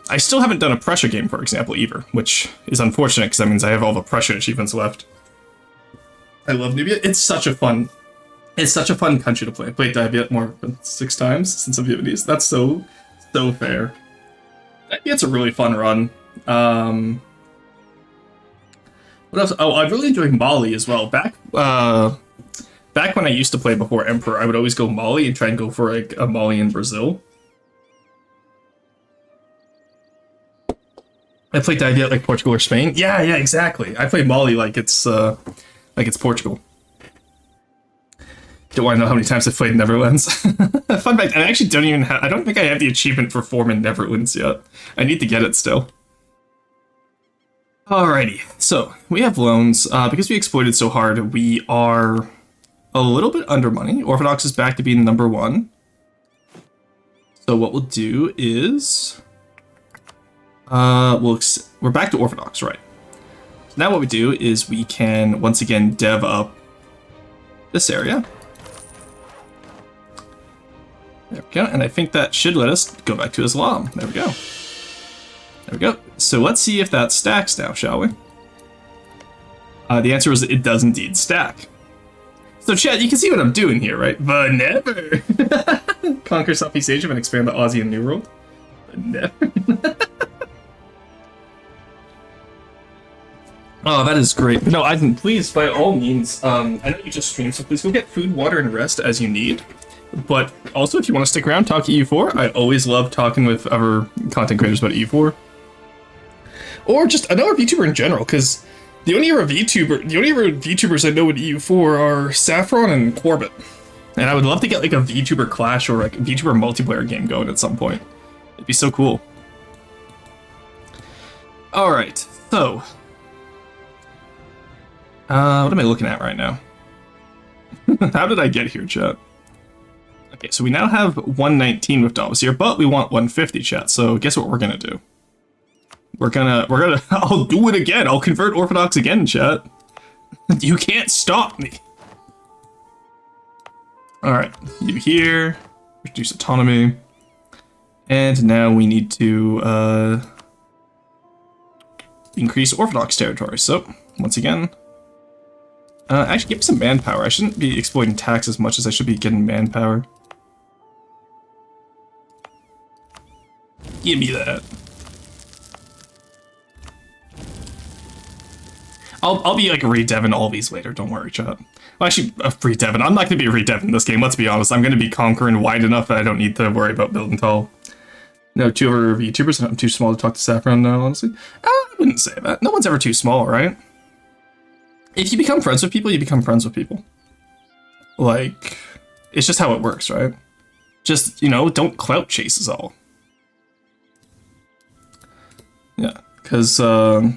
Speaker 1: I still haven't done a Prussia game, for example, either, which is unfortunate because that means I have all the Prussian achievements left. I love Nubia. It's such a fun country to play. I played Diviet more than 6 times since I'm Vietnamese. That's so fair. It's a really fun run. What else? Oh, I really enjoyed Mali as well. Back when I used to play before Emperor, I would always go Mali and try and go for a Mali in Brazil. I played Diviet like Portugal or Spain. Yeah, exactly. I played Mali like it's Portugal. Don't want to know how many times I've played Netherlands. Fun fact, I actually I don't think I have the achievement for forming Netherlands yet. I need to get it still. Alrighty, so we have loans. Because we exploited so hard, we are a little bit under money. Orthodox is back to being number 1. So what we'll do is... we're back to Orthodox, right? So now what we do is we can, once again, dev up this area. There we go, and I think that should let us go back to Islam. There we go. There we go. So let's see if that stacks now, shall we? The answer is it does indeed stack. So chat, you can see what I'm doing here, right? But never! Conquer Southeast Asia and expand the Aussie and New World. But never. Oh, that is great. No, Ivan, please, by all means, I know you just streamed, so please go get food, water, and rest as you need. But also, if you want to stick around, talk EU4. I always love talking with other content creators about EU4. Or just another VTuber in general, because the only other VTubers I know in EU4 are Saffron and Corbett. And I would love to get a VTuber clash or a VTuber multiplayer game going at some point. It'd be so cool. Alright, so... what am I looking at right now? How did I get here, chat? Okay, so we now have 119 with dollars here, but we want 150, chat. So guess what we're gonna do? We're gonna, I'll do it again. I'll convert Orthodox again, chat. You can't stop me. All right, you here, reduce autonomy. And now we need to increase Orthodox territory. So once again, actually give me some manpower. I shouldn't be exploiting tax as much as I should be getting manpower. Give me that. I'll be redevin all these later, don't worry, chat. Well, actually, redevin. I'm not going to be redevin this game, let's be honest. I'm going to be conquering wide enough that I don't need to worry about building tall. No, 2 other VTubers, and I'm too small to talk to Saffron now, honestly. I wouldn't say that. No one's ever too small, right? If you become friends with people, you become friends with people. It's just how it works, right? Just, don't clout chase is all. Yeah, because, oh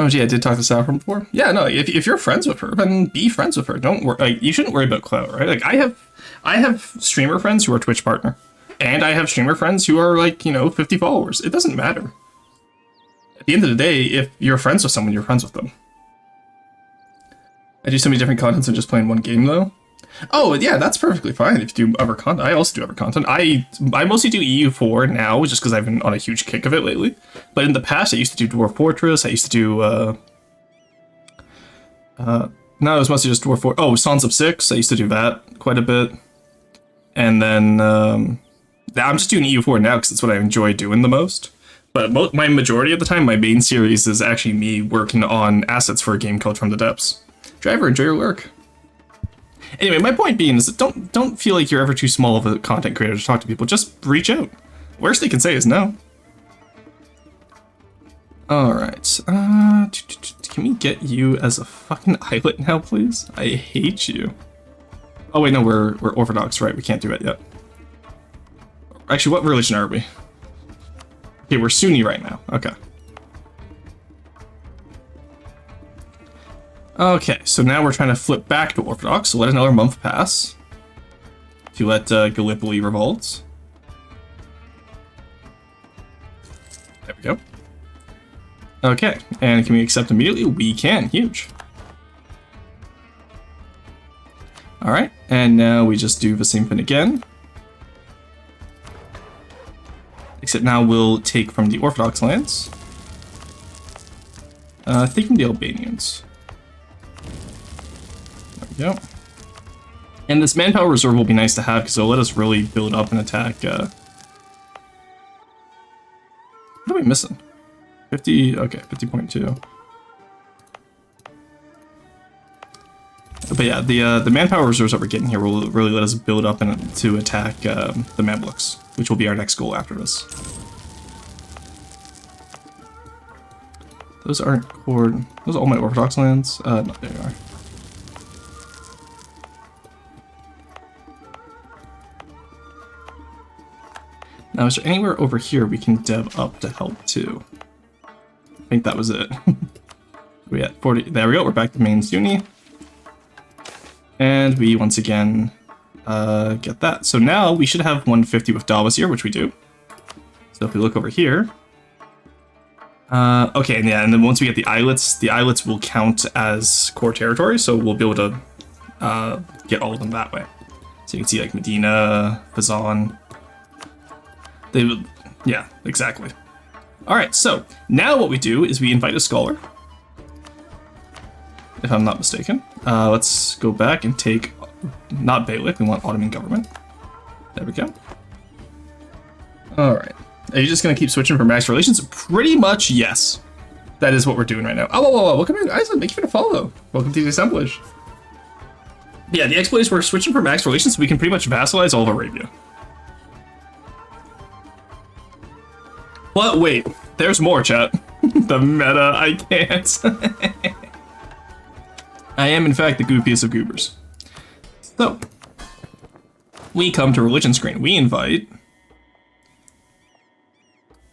Speaker 1: gee, I did talk to Saffron before. Yeah, no, if you're friends with her, then be friends with her. Don't worry, you shouldn't worry about clout, right? I have streamer friends who are Twitch partner, and I have streamer friends who are 50 followers. It doesn't matter. At the end of the day, if you're friends with someone, you're friends with them. I do so many different contents than just playing one game, though. Oh, yeah, that's perfectly fine if you do other content. I also do other content. I mostly do EU4 now, just because I've been on a huge kick of it lately. But in the past, I used to do Dwarf Fortress. I used to do No, it was mostly just Dwarf 4. Oh, Sons of 6. I used to do that quite a bit. And then I'm just doing EU4 now because it's what I enjoy doing the most. But my majority of the time, my main series is actually me working on assets for a game called From the Depths. Driver, enjoy your work. Anyway, my point being is that don't feel like you're ever too small of a content creator to talk to people. Just reach out. Worst they can say is no. Alright. Can we get you as a fucking islet now, please? I hate you. Oh wait, no, we're Orthodox, right? We can't do it yet. Actually, what religion are we? Okay, we're Sunni right now. Okay. Okay, so now we're trying to flip back to Orthodox, so let another month pass. To let Gallipoli revolt. There we go. Okay, and can we accept immediately? We can, huge. Alright, and now we just do the same thing again. Except now we'll take from the Orthodox lands. Take from the Albanians. There we go. And this manpower reserve will be nice to have because it'll let us really build up and attack. What are we missing? 50, okay, 50.2. But yeah, the manpower reserves that we're getting here will really let us build up and to attack the Mamluks, which will be our next goal after this. Those aren't cord. Those are all my Orthodox lands. No, there you are. Now, is there anywhere over here we can dev up to help too? I think that was it. We at 40. There we go. We're back to main Sunni. And we once again get that. So now we should have 150 with Davos here, which we do. So if we look over here. Okay, and yeah, and then once we get the islets will count as core territory, so we'll be able to get all of them that way. So you can see like Medina, Fazan. They would, yeah, exactly. All right, so now what we do is we invite a scholar. If I'm not mistaken. Let's go back and take, not Beylik, we want Ottoman government. There we go. All right. Are you just gonna keep switching for max relations? Pretty much, yes. That is what we're doing right now. Oh, whoa, welcome in, guys. Thank you for the follow. Welcome to the assemblage. Yeah, the exploit is we're switching for max relations so we can pretty much vassalize all of Arabia. But wait, there's more, chat. The meta, I can't. I am, in fact, the goopiest of goobers. So, we come to religion screen. We invite.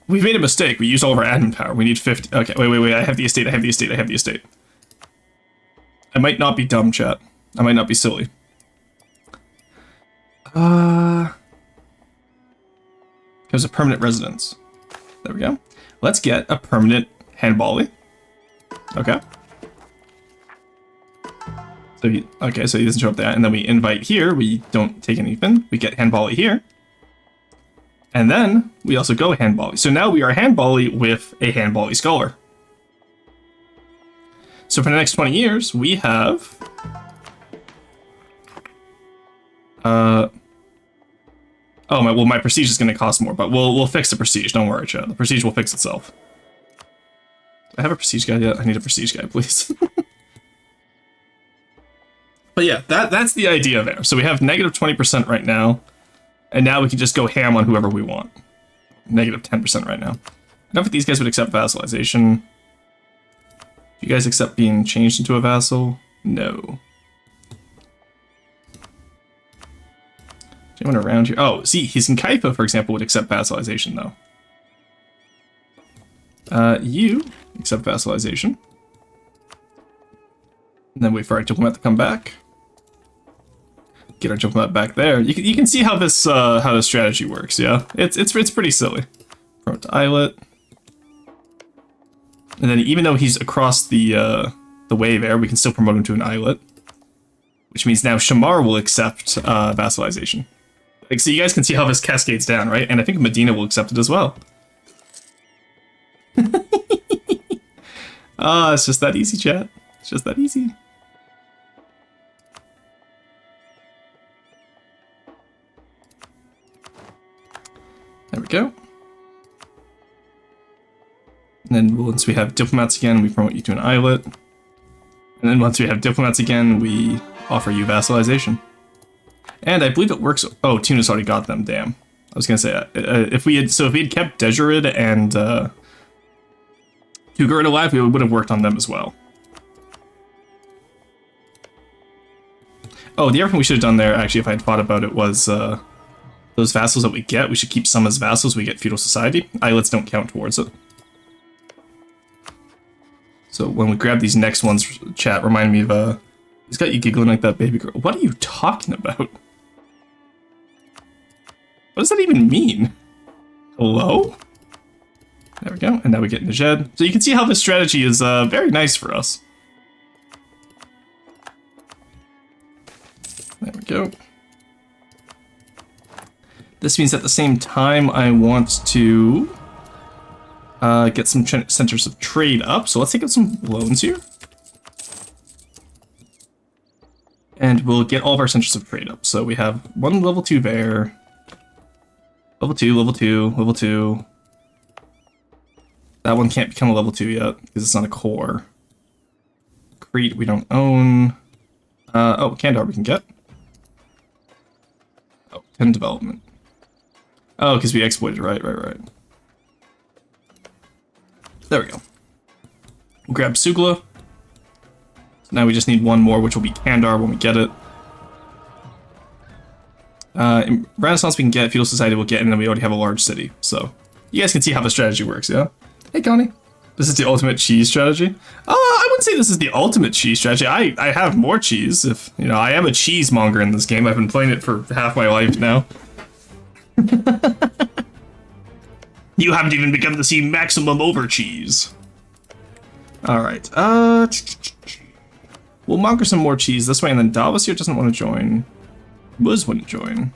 Speaker 1: We've made a mistake. We used all of our admin power. We need 50. Okay, wait. I have the estate. I have the estate. I might not be dumb, chat. I might not be silly. There's a permanent residence. There we go. Let's get a permanent handballi. Okay. So he doesn't show up there, and then we invite here. We don't take anything. We get handballi here. And then we also go handballi. So now we are handballi with a handballi scholar. So for the next 20 years, we have my prestige is going to cost more, but we'll fix the prestige. Don't worry, chat. The prestige will fix itself. Do I have a prestige guy yet? I need a prestige guy, please. But yeah, that's the idea there. So we have negative 20% right now, and now we can just go ham on whoever we want. Negative 10% right now. I don't think these guys would accept vassalization. Do you guys accept being changed into a vassal? No. Is anyone around here? Oh, see, he's in Kaifa, for example, would accept vassalization, though. You accept vassalization. And then wait for our diplomat to come back. Get our diplomat back there. You can see how this strategy works. Yeah, it's pretty silly. Promote to Islet, and then even though he's across the way there, we can still promote him to an Islet, which means now Shamar will accept vassalization. Like, so you guys can see how this cascades down, right? And I think Medina will accept it as well. It's just that easy, chat. It's just that easy. go. And then once we have diplomats again, we promote you to an islet. And then once we have diplomats again, we offer you vassalization. And I believe it works. Oh, Tunis already got them. Damn. I was gonna say if we had kept Dejurid and Tugurid alive, we would have worked on them as well. Oh, the other thing we should have done there, actually, if I had thought about it, was those vassals that we get. We should keep some as vassals. We get feudal society. Islets don't count towards it. So when we grab these next ones, chat, remind me of he's got you giggling like that baby girl. What are you talking about? What does that even mean? Hello? There we go, and now we get Najed. So you can see how this strategy is very nice for us. There we go. This means at the same time I want to get some centers of trade up. So let's take out some loans here. And we'll get all of our centers of trade up. So we have one level 2 there. Level 2, level 2, level 2. That one can't become a level 2 yet, because it's not a core. Crete we don't own. Oh, Kandahar we can get. Oh, 10 development. Oh, because we exploited, right. There we go. We'll grab Sugla. So now we just need one more, which will be Kandahar when we get it. In Renaissance we can get, Feudal Society we'll get, and then we already have a large city. So you guys can see how the strategy works, yeah? Hey, Connie. This is the ultimate cheese strategy? I wouldn't say this is the ultimate cheese strategy. I have more cheese. If you know, I am a cheesemonger in this game. I've been playing it for half my life now. You haven't even begun to see maximum over cheese. Alright, we'll monger some more cheese this way, and then Davos here doesn't want to join. Buzz wouldn't join.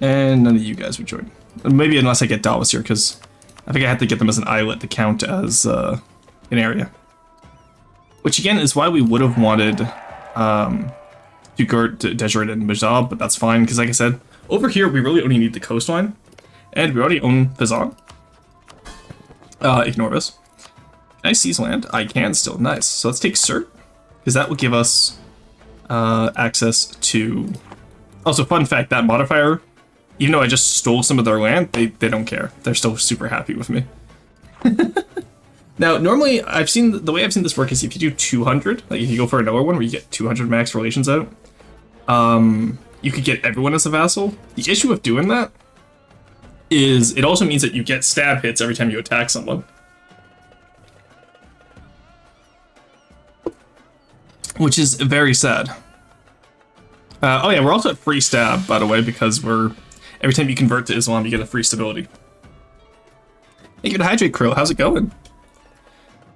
Speaker 1: And none of you guys would join. Maybe unless I get Davos here, because I think I have to get them as an islet to count as an area. Which again is why we would have wanted Dugert, Dejurid, and Majab, but that's fine, because like I said, over here we really only need the coastline, and we already own Pizan. Ignore this. Can I seize land? I can still. Nice. So let's take Cert, because that will give us access to... Also, fun fact, that modifier, even though I just stole some of their land, they don't care. They're still super happy with me. Now, normally, the way I've seen this work is if you do 200, like if you go for another one where you get 200 max relations out, you could get everyone as a vassal. The issue with doing that is it also means that you get stab hits every time you attack someone. Which is very sad. Oh yeah, we're also at free stab, by the way, because every time you convert to Islam, you get a free stability. Hey, good hydrate, Krill. How's it going?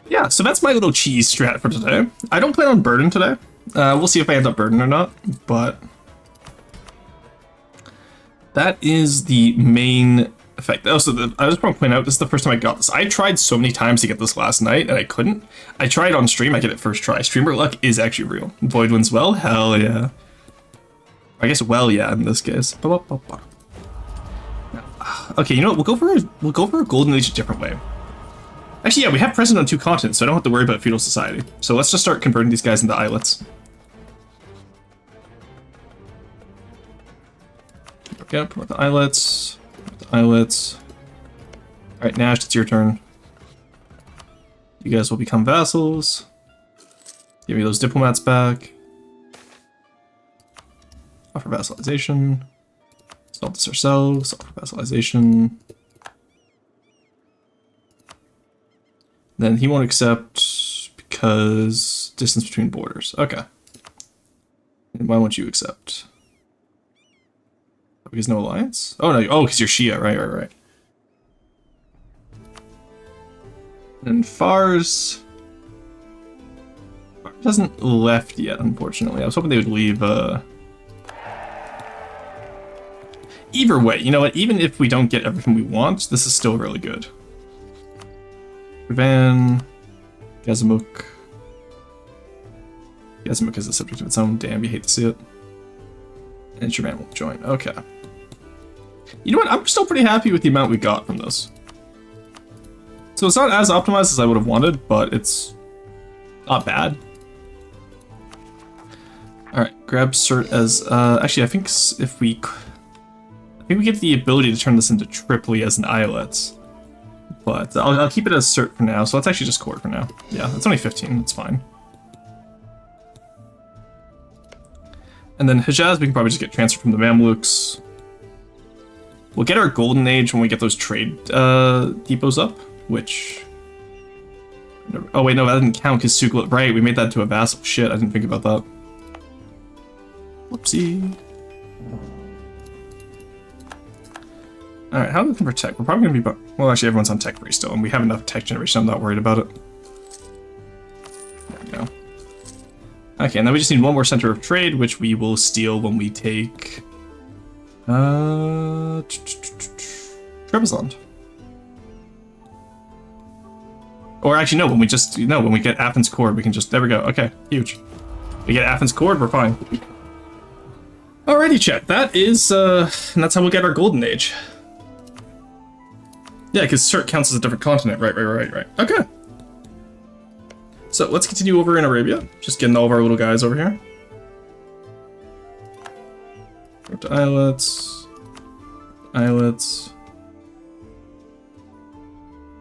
Speaker 1: Yeah, so that's my little cheese strat for today. I don't plan on burden today. We'll see if I end up burden or not, but that is the main effect. Oh, so I just want to point out, this is the first time I got this. I tried so many times to get this last night, and I couldn't. I tried on stream, I get it first try. Streamer luck is actually real. Void wins well? Hell yeah. I guess well yeah in this case. Okay, you know what? We'll go for a golden age a different way. Actually, yeah, we have present on 2 continents, so I don't have to worry about feudal society. So let's just start converting these guys into islets. Okay, promote the islets. Alright, Nash, it's your turn. You guys will become vassals. Give me those diplomats back. Offer vassalization. Solve this ourselves. Offer vassalization. Then he won't accept because distance between borders. Okay. And why won't you accept? Because no alliance? Oh no, oh, because you're Shia, right. And Fars hasn't left yet, unfortunately. I was hoping they would leave, Either way, you know what, even if we don't get everything we want, this is still really good. Van, Gazamuk. Gazamuk is a subject of its own. Damn, you hate to see it. And Jerman will join. Okay. You know what? I'm still pretty happy with the amount we got from this. So it's not as optimized as I would have wanted, but it's not bad. Alright, grab cert as, actually I think if we, I think we get the ability to turn this into Tripoli as an islet. But I'll keep it as cert for now, so let's actually just court for now. Yeah, it's only 15, it's fine. And then Hijaz, we can probably just get transferred from the Mamluks. We'll get our golden age when we get those trade depots up, which... Oh wait, no, that didn't count because Sukla... Right, we made that into a vassal. Shit, I didn't think about that. Whoopsie. Alright, how are we looking for tech? We're probably going to be... Well, actually, everyone's on tech 3 still, and we have enough tech generation, I'm not worried about it. There we go. Okay, and then we just need one more center of trade, which we will steal when we take... Trebizond. Or actually, no, when we just... No, when we get Athens Cord, we can just... There we go. Okay, huge. We get Athens Cord, we're fine. Alrighty, chat. That is, and that's how we'll get our Golden Age. Yeah, because Cert counts as a different continent. Right. Okay. So, let's continue over in Arabia. Just getting all of our little guys over here. Go to islets. Islets.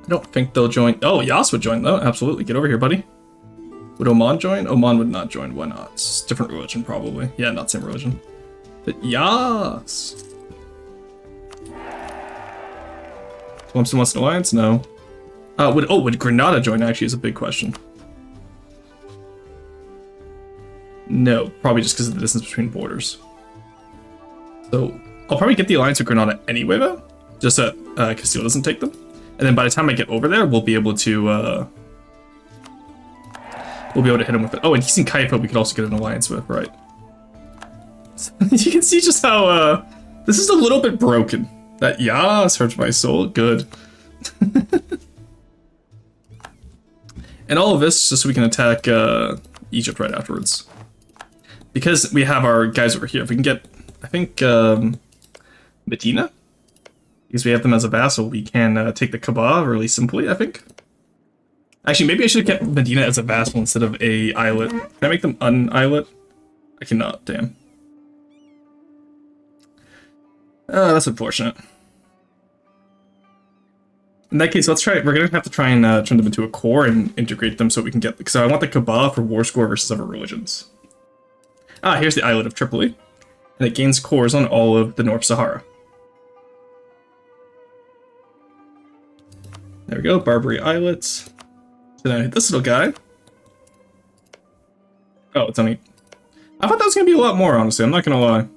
Speaker 1: I don't think they'll join. Oh, Yas would join, though. Absolutely. Get over here, buddy. Would Oman join? Oman would not join. Why not? It's different religion, probably. Yeah, not same religion. But Yas! Tlemcen wants an alliance? No. Would Granada join, actually, is a big question. No, probably just because of the distance between borders. So, I'll probably get the alliance with Granada anyway, though. Just that Castile doesn't take them. And then by the time I get over there, we'll be able to, hit him with it. Oh, and he's in Kaifa, we could also get an alliance with, right? You can see just how, this is a little bit broken. That Yas hurts my soul. Good. And all of this just so we can attack Egypt right afterwards. Because we have our guys over here. If we can get, I think, Medina? Because we have them as a vassal, we can take the Kaaba really simply, I think. Actually, maybe I should have kept Medina as a vassal instead of a islet. Can I make them un-islet? I cannot, damn. That's unfortunate. In that case, let's try. We're gonna have to try and turn them into a core and integrate them so we can get. Because I want the Kaaba for war score versus other religions. Ah, here's the islet of Tripoli, and it gains cores on all of the North Sahara. There we go, Barbary islets. So now I hit this little guy. Oh, it's only. I thought that was gonna be a lot more. Honestly, I'm not gonna lie.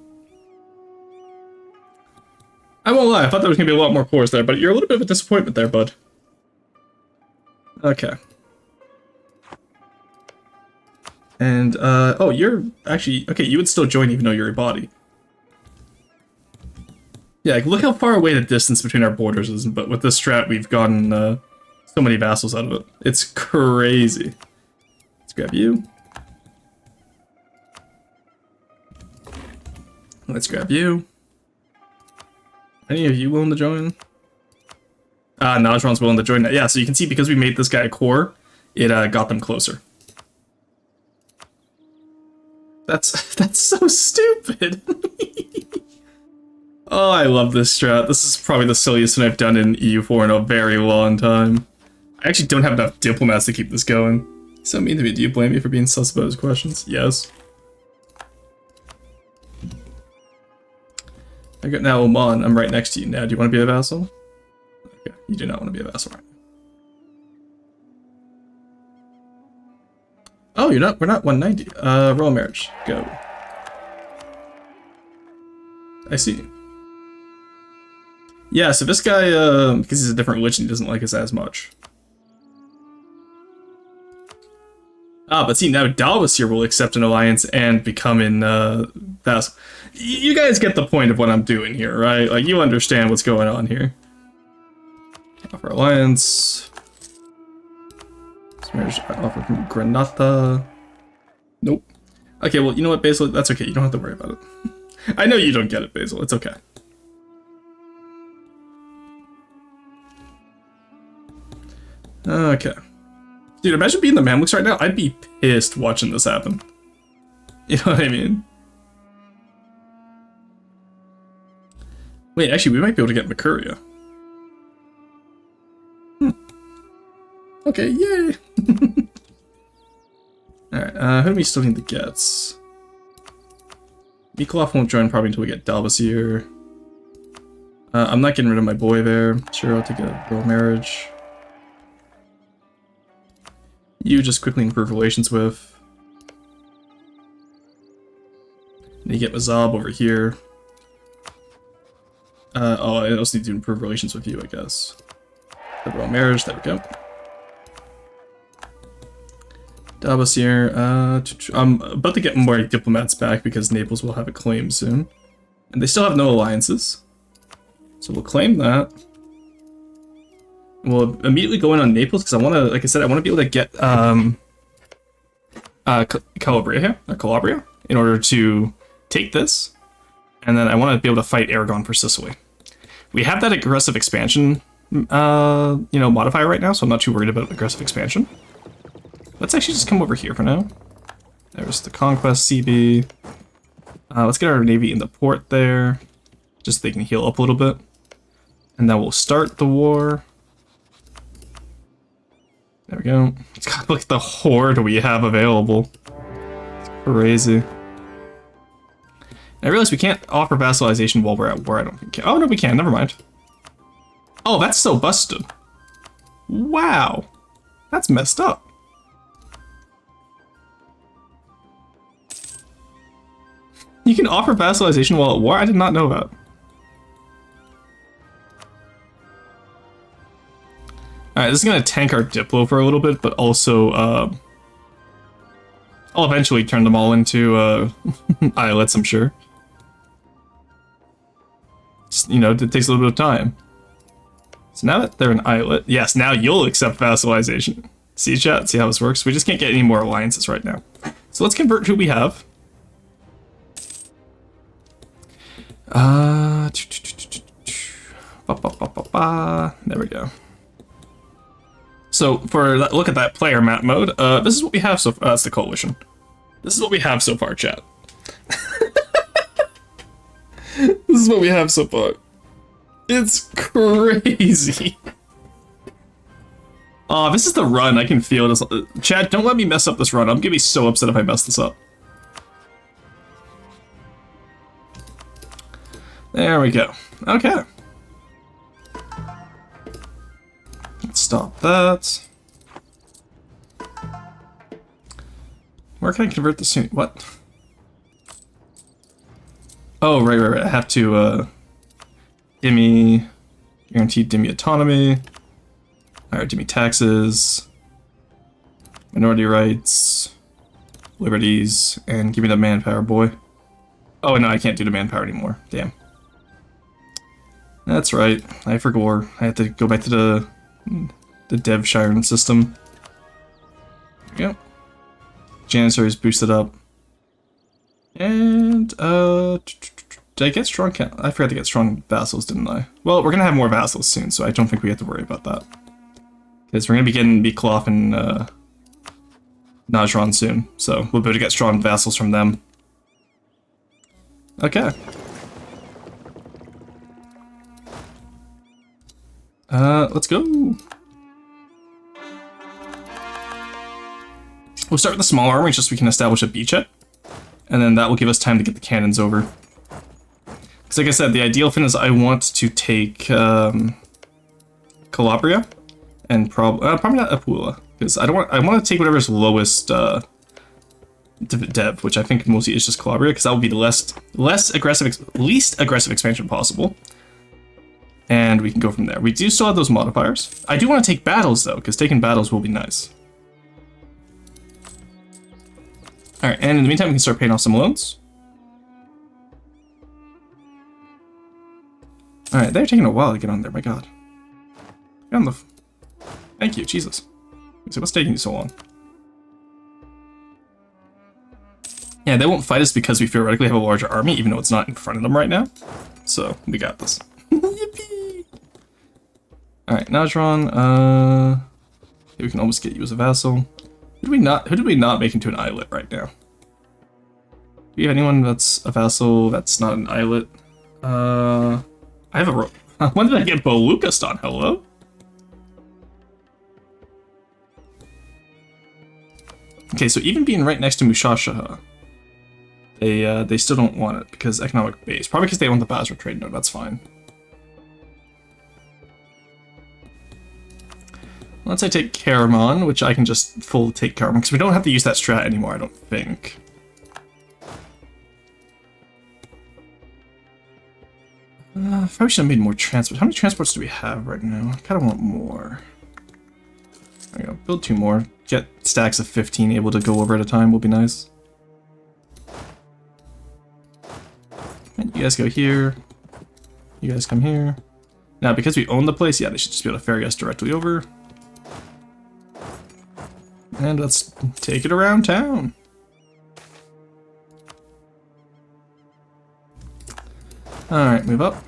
Speaker 1: I won't lie, I thought there was going to be a lot more cores there, but you're a little bit of a disappointment there, bud. Okay. And, oh, you're actually... Okay, you would still join even though you're a body. Yeah, like, look how far away the distance between our borders is, but with this strat, we've gotten, so many vassals out of it. It's crazy. Let's grab you. Let's grab you. Any of you willing to join? Najran's willing to join that. Yeah, so you can see because we made this guy a core, it got them closer. That's so stupid. Oh, I love this strat. This is probably the silliest thing I've done in EU4 in a very long time. I actually don't have enough diplomats to keep this going. So mean to me. Do you blame me for being sus about his questions? Yes. I got now Oman. I'm right next to you now. Do you want to be a vassal? Okay, you do not want to be a vassal right now. Oh, you're not. We're not 190. Royal marriage. Go. I see. Yeah. So this guy, because he's a different religion, he doesn't like us as much. Ah, but see, now Dallas here will accept an alliance and become in vassal. You guys get the point of what I'm doing here, right? Like, you understand what's going on here. Offer alliance. Marriage offer from Granada. Nope. Okay, well, you know what, Basil? That's okay. You don't have to worry about it. I know you don't get it, Basil. It's okay. Okay. Dude, imagine being the Mamluks right now. I'd be pissed watching this happen. You know what I mean? Wait, actually, we might be able to get Mercuria. Okay, yay! Alright, who do we still need to get? Mikolov won't join probably until we get Dalbasir. I'm not getting rid of my boy there. Sure, I'll take a royal marriage. You just quickly improve relations with. And you get Mazab over here. Oh, I also need to improve relations with you, I guess. The royal marriage, there we go. Dalbasir, I'm about to get more diplomats back because Naples will have a claim soon. And they still have no alliances. So we'll claim that. We'll immediately go in on Naples because I want to, like I said, I want to be able to get Calabria in order to take this. And then I want to be able to fight Aragon for Sicily. We have that aggressive expansion, modifier right now, so I'm not too worried about aggressive expansion. Let's actually just come over here for now. There's the Conquest CB. Let's get our navy in the port there, just so they can heal up a little bit. And then we'll start the war. There we go. God, look at the horde we have available. It's crazy. I realize we can't offer vassalization while we're at war. I don't think we can. Oh, no, we can. Never mind. Oh, that's so busted. Wow. That's messed up. You can offer vassalization while at war? I did not know that. Alright, this is going to tank our Diplo for a little bit, but also, I'll eventually turn them all into, islets, I'm sure. Just, it takes a little bit of time. So now that they're an islet, yes, now you'll accept vassalization. See, chat? See how this works? We just can't get any more alliances right now. So let's convert who we have. There we go. So for that, look at that player map mode. This is what we have so far. That's the coalition. This is what we have so far, chat. This is what we have so far. It's crazy. Oh, this is the run. I can feel this. Chat, don't let me mess up this run. I'm gonna be so upset if I mess this up. There we go. Okay. Let's stop that. Where can I convert this soon? What? Oh, right. I have to, guaranteed Dimmy autonomy. Alright, Dimmy taxes. Minority rights. Liberties. And give me the manpower, boy. Oh, no, I can't do the manpower anymore. Damn. That's right. I forgot. I have to go back to the Dev Shiren system. There we go. Janissaries boosted up. And, did I get strong I forgot to get strong vassals, didn't I? Well, we're gonna have more vassals soon, so I don't think we have to worry about that. Because we're gonna be getting Mikolov and, Najran soon, so we'll be able to get strong vassals from them. Okay. Let's go. We'll start with the small army just so we can establish a beachhead. And then that will give us time to get the cannons over. Because like I said, the ideal thing is I want to take Calabria and probably not Apula. Because I want to take whatever's lowest dev, which I think mostly is just Calabria, because that will be the least aggressive expansion possible. And we can go from there. We do still have those modifiers. I do want to take battles, though, because taking battles will be nice. Alright, and in the meantime, we can start paying off some loans. Alright, they're taking a while to get on there, my god. Get on the... Thank you, Jesus. So what's taking you so long? Yeah, they won't fight us because we theoretically have a larger army, even though it's not in front of them right now. So, we got this. Yippee! Alright, Najran, We can almost get you as a vassal. Who did we not make into an islet right now? Do you have anyone that's a vassal that's not an islet? I have a when did I get Bolukastan? Hello? Okay, so even being right next to Mushashaha, they still don't want it because economic base. Probably because they want the Basra trade node. That's fine. Once I take Karaman, which I can just full take Karaman, because we don't have to use that strat anymore, I don't think. Probably should have made more transports. How many transports do we have right now? I kind of want more. There we go. Build 2 more. Get stacks of 15 able to go over at a time will be nice. And you guys go here. You guys come here. Now, because we own the place, yeah, they should just be able to ferry us directly over. And let's take it around town. Alright, move up.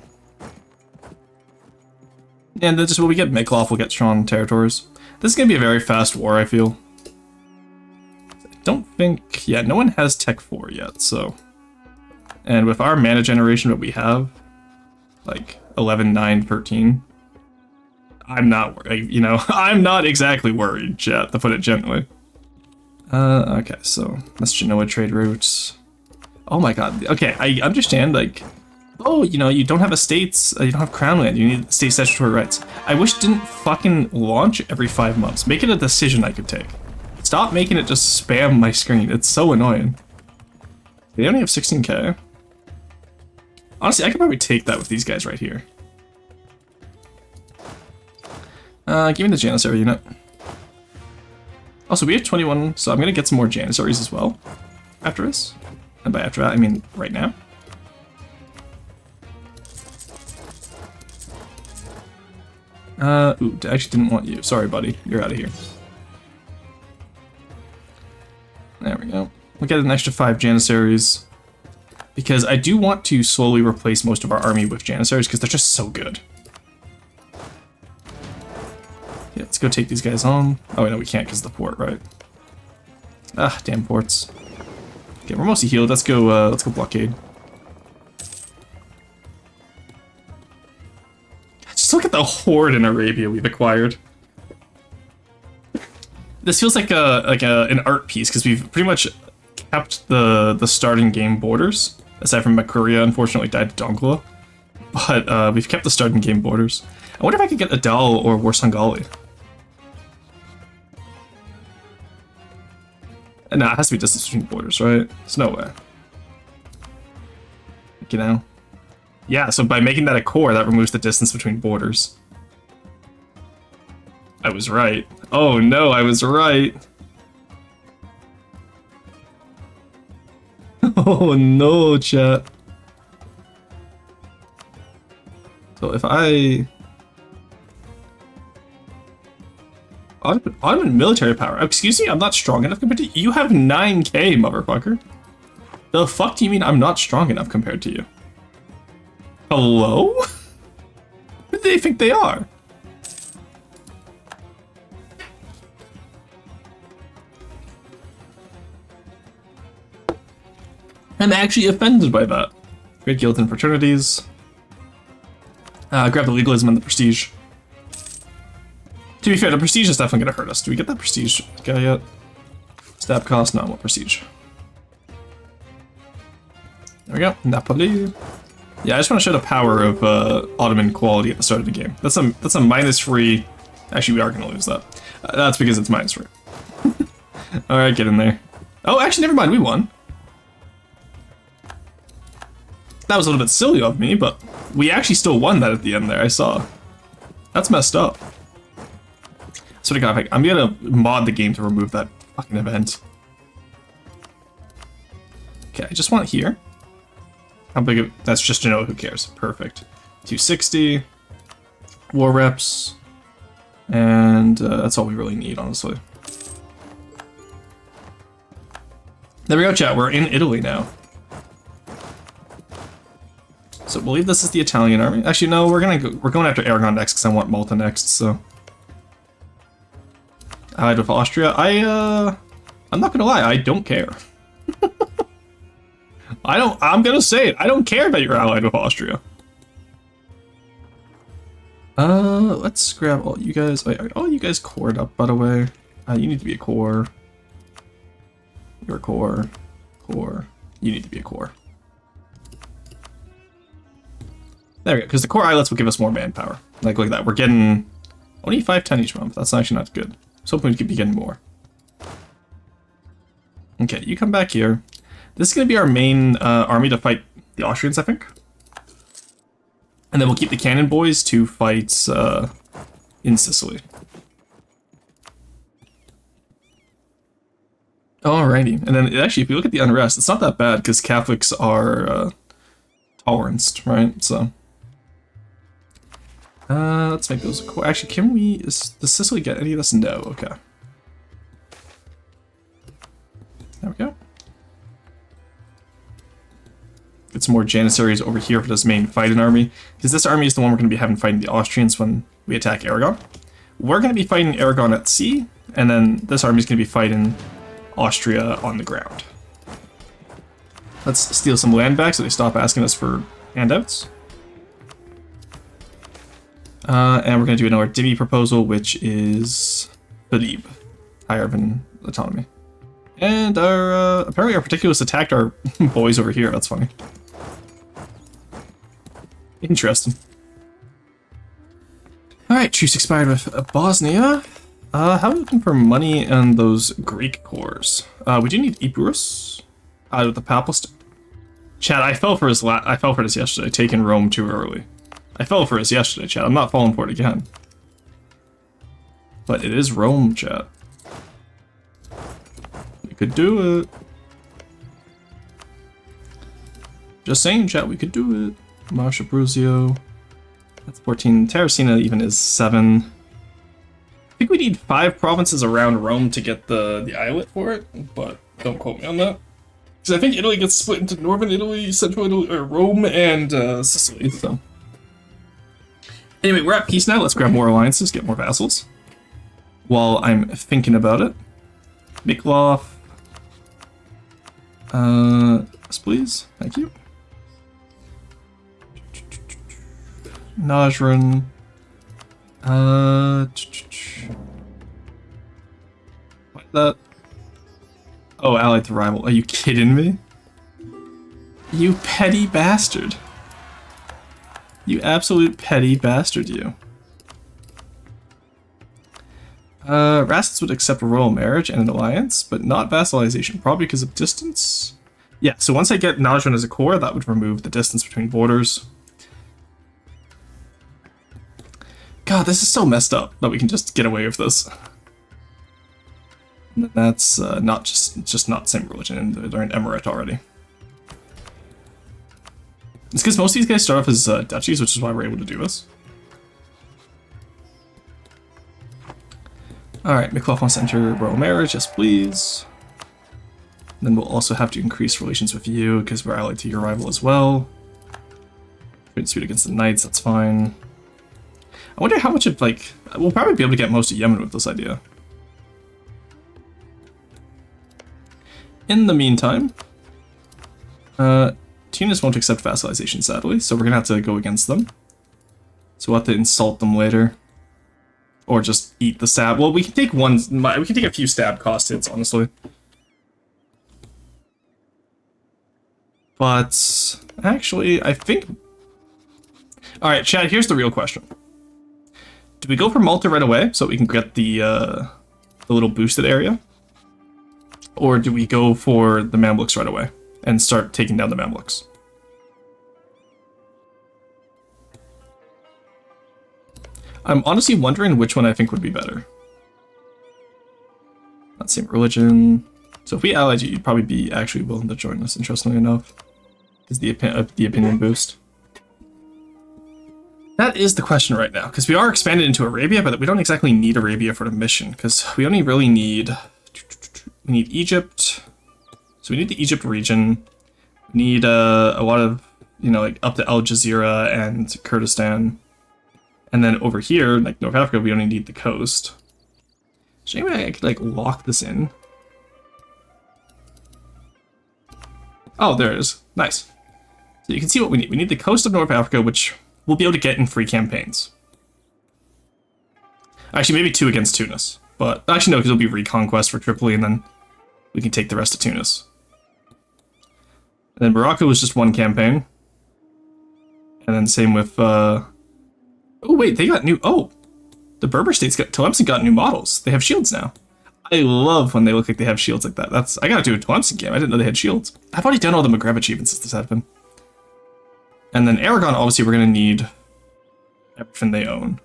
Speaker 1: And then just when we get Miklov, we'll get strong territories. This is going to be a very fast war, I feel. I don't think... Yeah, no one has Tech 4 yet, so... And with our mana generation that we have, like 11, 9, 13, I'm not worried, you know, I'm not exactly worried, chat, to put it gently. Okay, so that's Genoa trade routes. Oh my god, okay, I understand, like, oh, you know, you don't have estates, you don't have crown land, you need state statutory rights. I wish it didn't fucking launch every 5 months. Make it a decision I could take. Stop making it just spam my screen, it's so annoying. They only have 16k. Honestly, I could probably take that with these guys right here. Give me the Janissary unit. Also, we have 21, so I'm gonna get some more Janissaries as well after this. And by after that, I mean right now. Ooh, I actually didn't want you. Sorry, buddy. You're out of here. There we go. We'll get an extra 5 Janissaries. Because I do want to slowly replace most of our army with Janissaries because they're just so good. Yeah, let's go take these guys on. Oh, wait, no, we can't because of the port, right? Ah, damn ports. Okay, we're mostly healed. Let's go blockade. Just look at the horde in Arabia we've acquired. This feels like an art piece because we've pretty much kept the starting game borders. Aside from Makuria, unfortunately died to Dongola. But we've kept the starting game borders. I wonder if I could get Adal or Warsangali. Nah, it has to be distance between borders, right? There's no way. You know? Yeah, so by making that a core, that removes the distance between borders. I was right. Oh no, I was right. Oh no, chat. So if Ottoman military power. Excuse me, I'm not strong enough compared to you. You have 9k, motherfucker. The fuck do you mean I'm not strong enough compared to you? Hello? Who do they think they are? I'm actually offended by that. Great guilds and fraternities. Grab the legalism and the prestige. To be fair, the prestige is definitely going to hurt us. Do we get that prestige guy yet? Stab cost? No, what prestige? There we go. Napoli. Yeah, I just want to show the power of Ottoman quality at the start of the game. That's a minus free. Actually, we are going to lose that. That's because it's minus free. All right, get in there. Oh, actually, never mind. We won. That was a little bit silly of me, but we actually still won that at the end there, I saw. That's messed up. So I'm gonna mod the game to remove that fucking event. Okay, I just want it here. How big of... That's just Genoa, who cares? Perfect. 260. War reps. And that's all we really need, honestly. There we go, chat. We're in Italy now. So I believe this is the Italian army. Actually, no, we're going after Aragon next because I want Malta next, so. Allied with Austria. I'm not gonna lie, I don't care. I'm gonna say it. I don't care that you're allied with Austria. Let's grab all you guys. Wait, are all you guys cored up, by the way? You need to be a core. You're a core. Core. You need to be a core. There we go, because the core islets will give us more manpower. Like, look at that. We're getting only 510 each month. That's actually not good. So hoping we could be getting more. Okay, you come back here. This is going to be our main army to fight the Austrians, I think. And then we'll keep the cannon boys to fight in Sicily. Alrighty. And then actually, if you look at the unrest, it's not that bad because Catholics are toleranced, right? So let's make those. Actually, can we? Does Sicily get any of this? No. Okay. There we go. Get some more Janissaries over here for this main fighting army, because this army is the one we're going to be having fighting the Austrians when we attack Aragon. We're going to be fighting Aragon at sea, and then this army is going to be fighting Austria on the ground. Let's steal some land back so they stop asking us for handouts. And we're going to do another Dimi proposal, which is Philippe, high urban autonomy. And our apparently our particulars attacked our boys over here. That's funny. Interesting. Alright, truce expired with Bosnia. How are we looking for money on those Greek cores? We do need Epirus. With the Papal Chad, I fell for this yesterday, taking Rome too early. I fell for this yesterday, Chad. I'm not falling for it again. But it is Rome, Chad. We could do it. Just saying, Chad, we could do it. Marsh Abruzio. That's 14. Terracina even is 7. I think we need 5 provinces around Rome to get the islet for it, but don't quote me on that. Because I think Italy gets split into Northern Italy, Central Italy, or Rome, and Sicily, so. Anyway, we're at peace now. Let's grab more alliances, get more vassals. While I'm thinking about it. Miklov. Yes, please. Thank you. Najran. What that? Oh, allied to rival. Are you kidding me? You petty bastard. You absolute petty bastard, you. Rastans would accept a royal marriage and an alliance, but not vassalization, probably because of distance. Yeah, so once I get Najran as a core, that would remove the distance between borders. God, this is so messed up that we can just get away with this. That's not just not the same religion, and they're an emirate already. It's because most of these guys start off as duchies, which is why we're able to do this. Alright, Miklov wants to enter royal marriage, yes please. Then we'll also have to increase relations with you, because we're allied to your rival as well. Trade dispute against the knights, that's fine. I wonder how much of, like, we'll probably be able to get most of Yemen with this idea. In the meantime, Tunis won't accept vassalization, sadly, so we're gonna have to go against them. So we'll have to insult them later. Or just eat the stab. Well, we can take a few stab cost hits, honestly. But, actually, I think... Alright, Chad, here's the real question. Do we go for Malta right away, so we can get the little boosted area? Or do we go for the Mamluks right away, and start taking down the Mamluks? I'm honestly wondering which one I think would be better. Not same religion. So if we allied you, you'd probably be actually willing to join us, interestingly enough. Is the opinion boost. That is the question right now, because we are expanded into Arabia, but we don't exactly need Arabia for the mission, because we only really need... We need Egypt. So we need the Egypt region. We need a lot of, you know, like up to Al Jazeera and Kurdistan. And then over here, like North Africa, we only need the coast. So maybe I could like lock this in. Oh, there it is. Nice. So you can see what we need. We need the coast of North Africa, which we'll be able to get in free campaigns. Actually, maybe 2 against Tunis. But actually, no, because it'll be reconquest for Tripoli, and then we can take the rest of Tunis. And then Morocco was just 1 campaign. And then same with, oh wait, they got new, oh! The Berber states Tlemcen got new models. They have shields now. I love when they look like they have shields like that. I gotta do a Tlemcen game. I didn't know they had shields. I've already done all the Maghreb achievements since this happened. And then Aragon, obviously, we're gonna need everything they own.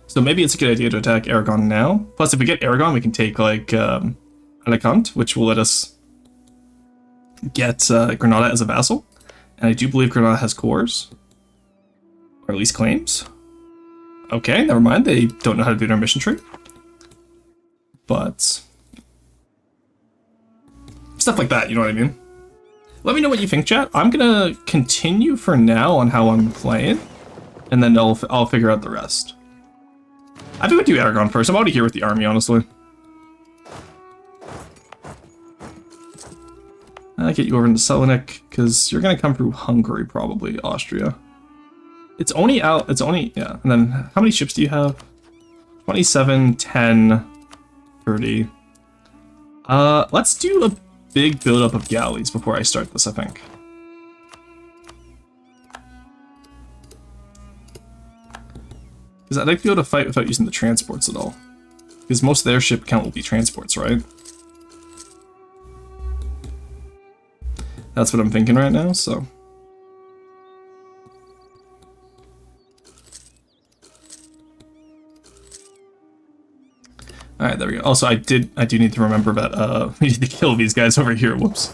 Speaker 1: So maybe it's a good idea to attack Aragon now. Plus, if we get Aragon, we can take, like, Alicante, which will let us get Granada as a vassal. And I do believe Granada has cores. Or at least claims. Okay, never mind. They don't know how to do their mission tree. But stuff like that, you know what I mean? Let me know what you think, chat. I'm gonna continue for now on how I'm playing, and then I'll figure out the rest. I think we'll do Aragon first. I'm already here with the army, honestly. I'll get you over into Salonik, because you're gonna come through Hungary, probably, Austria. It's only, yeah. And then, how many ships do you have? 27, 10, 30. Let's do a big buildup of galleys before I start this, I think. Because I'd like to be able to fight without using the transports at all. Because most of their ship count will be transports, right? That's what I'm thinking right now, so. Alright, there we go. Also, I do need to remember that we need to kill these guys over here. Whoops.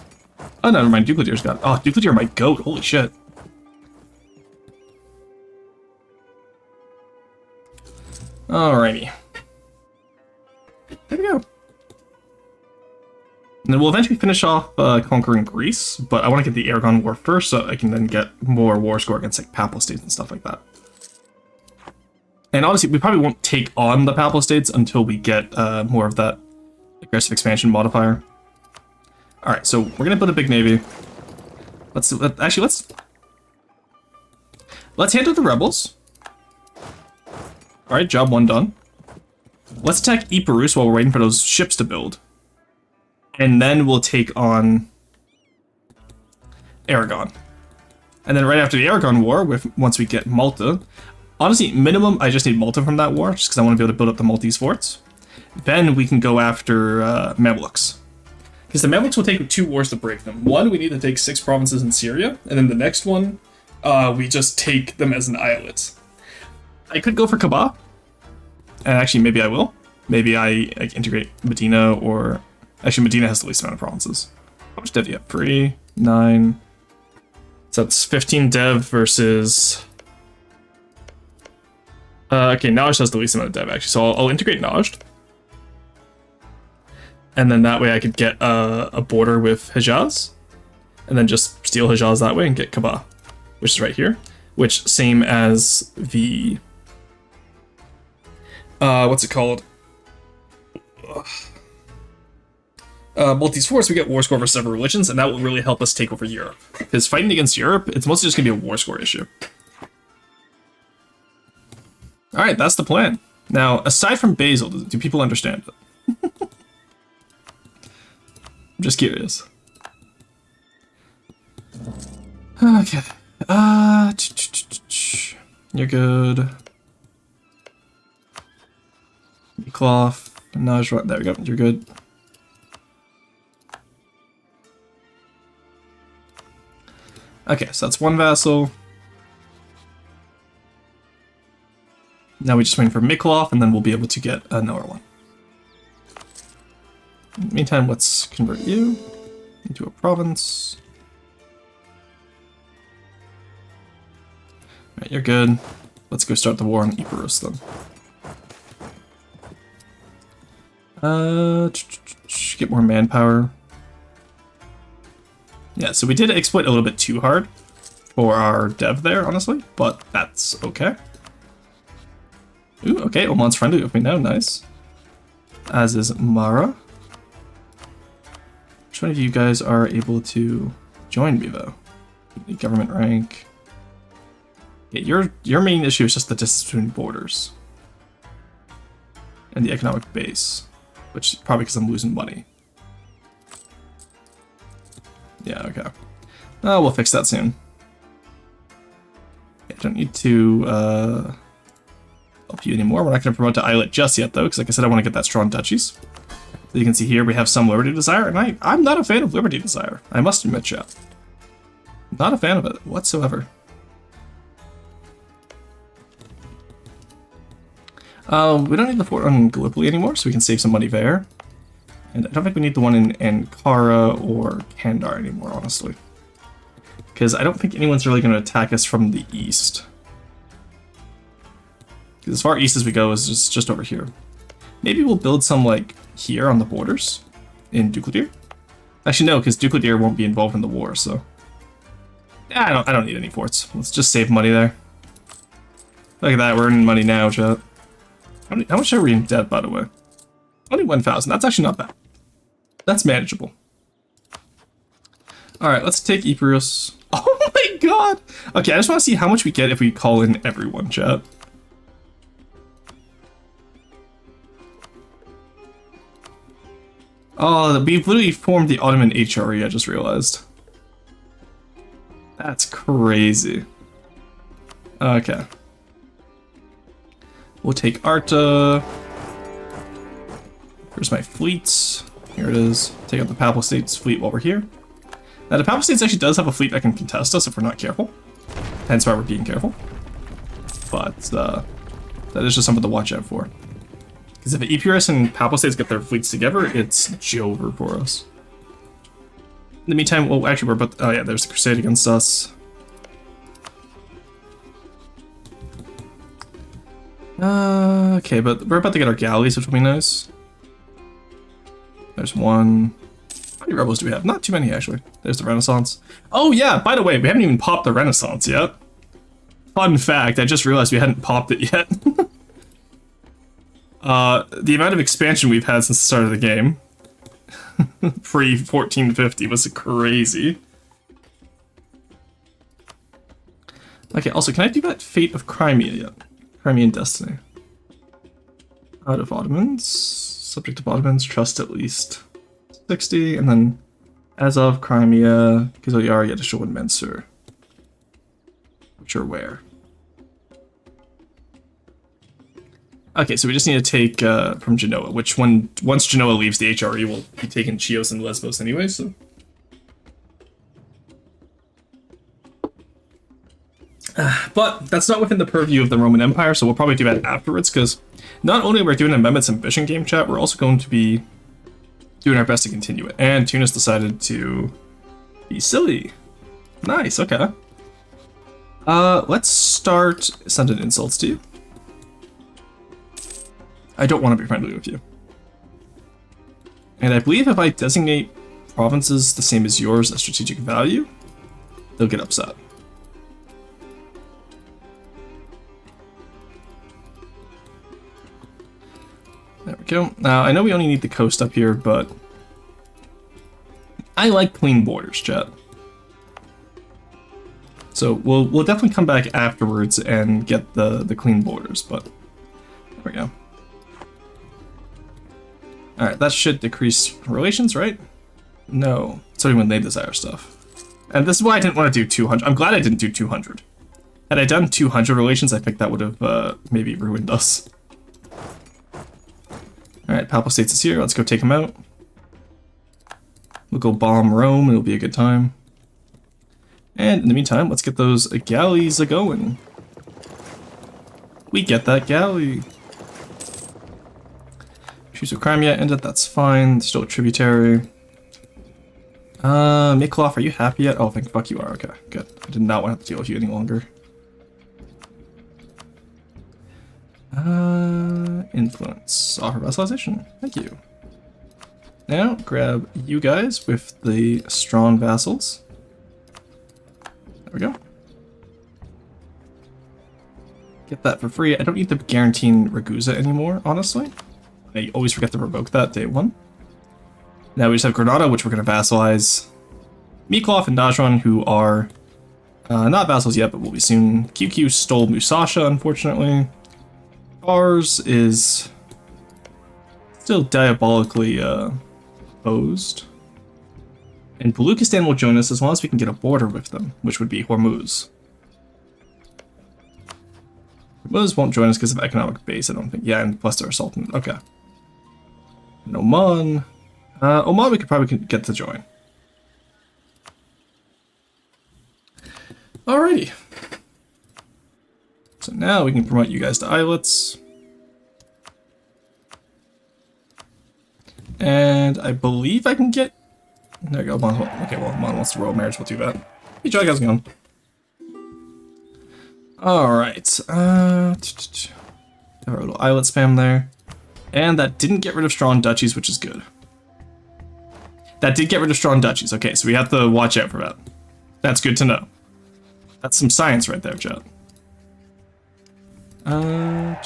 Speaker 1: Oh, never mind. Ducladier's got. Oh, Ducladier my goat. Holy shit. Alrighty. There we go. And then we'll eventually finish off conquering Greece, but I want to get the Aragon War first so I can then get more war score against like Papal States and stuff like that. And honestly, we probably won't take on the Papal States until we get more of that aggressive expansion modifier. Alright, so we're gonna build a big navy. Let's handle the rebels. Alright, job 1 done. Let's attack Epirus while we're waiting for those ships to build. And then we'll take on Aragon. And then right after the Aragon War, once we get Malta, honestly, minimum, I just need Malta from that war, just because I want to be able to build up the Maltese forts. Then we can go after Mamluks. Because the Mamluks will take 2 wars to break them. One, we need to take 6 provinces in Syria, and then the next one, we just take them as an islet. I could go for Kabah, and actually maybe I will. Maybe I integrate Medina, or... Actually, Medina has the least amount of provinces. How much dev do you have? 3, 9... So that's 15 dev versus... okay, Najd has the least amount of dev, actually, so I'll integrate Najd. And then that way I could get a border with Hejaz. And then just steal Hejaz that way and get Kabah, which is right here. Which, same as the... what's it called? Maltese Force, we get war score for several religions, and that will really help us take over Europe. Because fighting against Europe, it's mostly just going to be a war score issue. Alright, that's the plan. Now, aside from Basil, do people understand it? I'm just curious. Okay. You're good. Cloth. Najd, there we go. You're good. Okay, so that's 1 vassal. Now we just wait for Miklov, and then we'll be able to get another one. In the meantime, let's convert you into a province. Alright, you're good. Let's go start the war on Epirus then. Get more manpower. Yeah, so we did exploit a little bit too hard for our dev there, honestly, but that's okay. Ooh, okay, Oman's friendly with me now, nice. as is Mara. Which one of you guys are able to join me, though? The government rank. Yeah, your main issue is just the distance between borders. And the economic base. Which is probably because I'm losing money. Yeah, okay. Oh, we'll fix that soon. Yeah, I don't need to help you anymore. We're not going to promote to Islet just yet, though, because like I said, I want to get that strong duchies. So you can see here we have some Liberty Desire, and I'm not a fan of Liberty Desire. I must admit, chat. Not a fan of it whatsoever. We don't need the fort on Gallipoli anymore, so we can save some money there. And I don't think we need the one in Ankara or Kandar anymore, honestly. Because I don't think anyone's really going to attack us from the east. Because as far east as we go is just over here. Maybe we'll build some, like, here on the borders in Dukladir. Actually, no, because Dukladir won't be involved in the war, so... Yeah, I don't need any forts. Let's just save money there. Look at that, we're earning money now, chat. How much are we in debt, by the way? Only 1,000. That's actually not bad. That's manageable. Alright, let's take Epirus. Oh my god! Okay, I just want to see how much we get if we call in everyone, chat. Oh, we've literally formed the Ottoman HRE, I just realized. That's crazy. Okay. We'll take Arta. Here's my fleets. Here it is. Take out the Papal States fleet while we're here. Now, the Papal States actually does have a fleet that can contest us if we're not careful. Hence why we're being careful. But that is just something to watch out for. Because if Epirus and Papal States get their fleets together, it's over for us. In the meantime, well, actually, we're about... Oh, yeah, there's the Crusade against us. Okay, but we're about to get our galleys, which will be nice. There's one. How many rebels do we have? Not too many, actually. There's the Renaissance. Oh, yeah, by the way, we haven't even popped the Renaissance yet. Fun fact, I just realized we hadn't popped it yet. The amount of expansion we've had since the start of the game, pre-1450, was crazy. Okay, also, can I do that Fate of Crimea yet? Crimean Destiny. Out of Ottomans. Subject of Ottomans, trust at least 60, and then as of Crimea, Kizlyar, Yedishul, and Mansur. Which are where? Okay, so we just need to take from Genoa, which once Genoa leaves the HRE, we'll be taking Chios and Lesbos anyway, so... But that's not within the purview of the Roman Empire, so we'll probably do that afterwards, because not only are we doing a Mehmet's ambition game chat, we're also going to be doing our best to continue it. And Tunis decided to be silly. Nice, okay. Let's start sending insults to you. I don't want to be friendly with you. And I believe if I designate provinces the same as yours as strategic value, they'll get upset. There we go. Now, I know we only need the coast up here, but I like clean borders, chat. So we'll definitely come back afterwards and get the clean borders, but there we go. Alright, that should decrease relations, right? No. It's only when they desire stuff. And this is why I didn't want to do 200. I'm glad I didn't do 200. Had I done 200 relations, I think that would have maybe ruined us. Alright, Papal States is here. Let's go take them out. We'll go bomb Rome. It'll be a good time. And in the meantime, let's get those galleys a-going. We get that galley. Choose of Crimea ended. That's fine. Still a tributary. Mikolov, are you happy yet? Oh, thank fuck you are. Okay, good. I did not want to deal with you any longer. Influence. Offer vassalization. Thank you. Now, grab you guys with the strong vassals. There we go. Get that for free. I don't need the guaranteeing Ragusa anymore, honestly. I always forget to revoke that, day 1. Now we just have Granada, which we're going to vassalize. Miklov and Dajron, who are not vassals yet, but will be soon. QQ stole Musasha, unfortunately. Ours is still diabolically opposed. And Baluchistan will join us as long as we can get a border with them, which would be Hormuz. Hormuz won't join us because of economic base, I don't think. Yeah, and plus they're a sultan. Okay. And Oman. Oman we could probably get to join. Alrighty. So now we can promote you guys to islets. And I believe I can get... There we go. Okay, well, Mon wants to royal marriage. We'll do that. Hey, Jack, how's it going? Alright. Have our little islet spam there. And that didn't get rid of strong duchies, which is good. That did get rid of strong duchies. Okay, so we have to watch out for that. That's good to know. That's some science right there, chat. Well,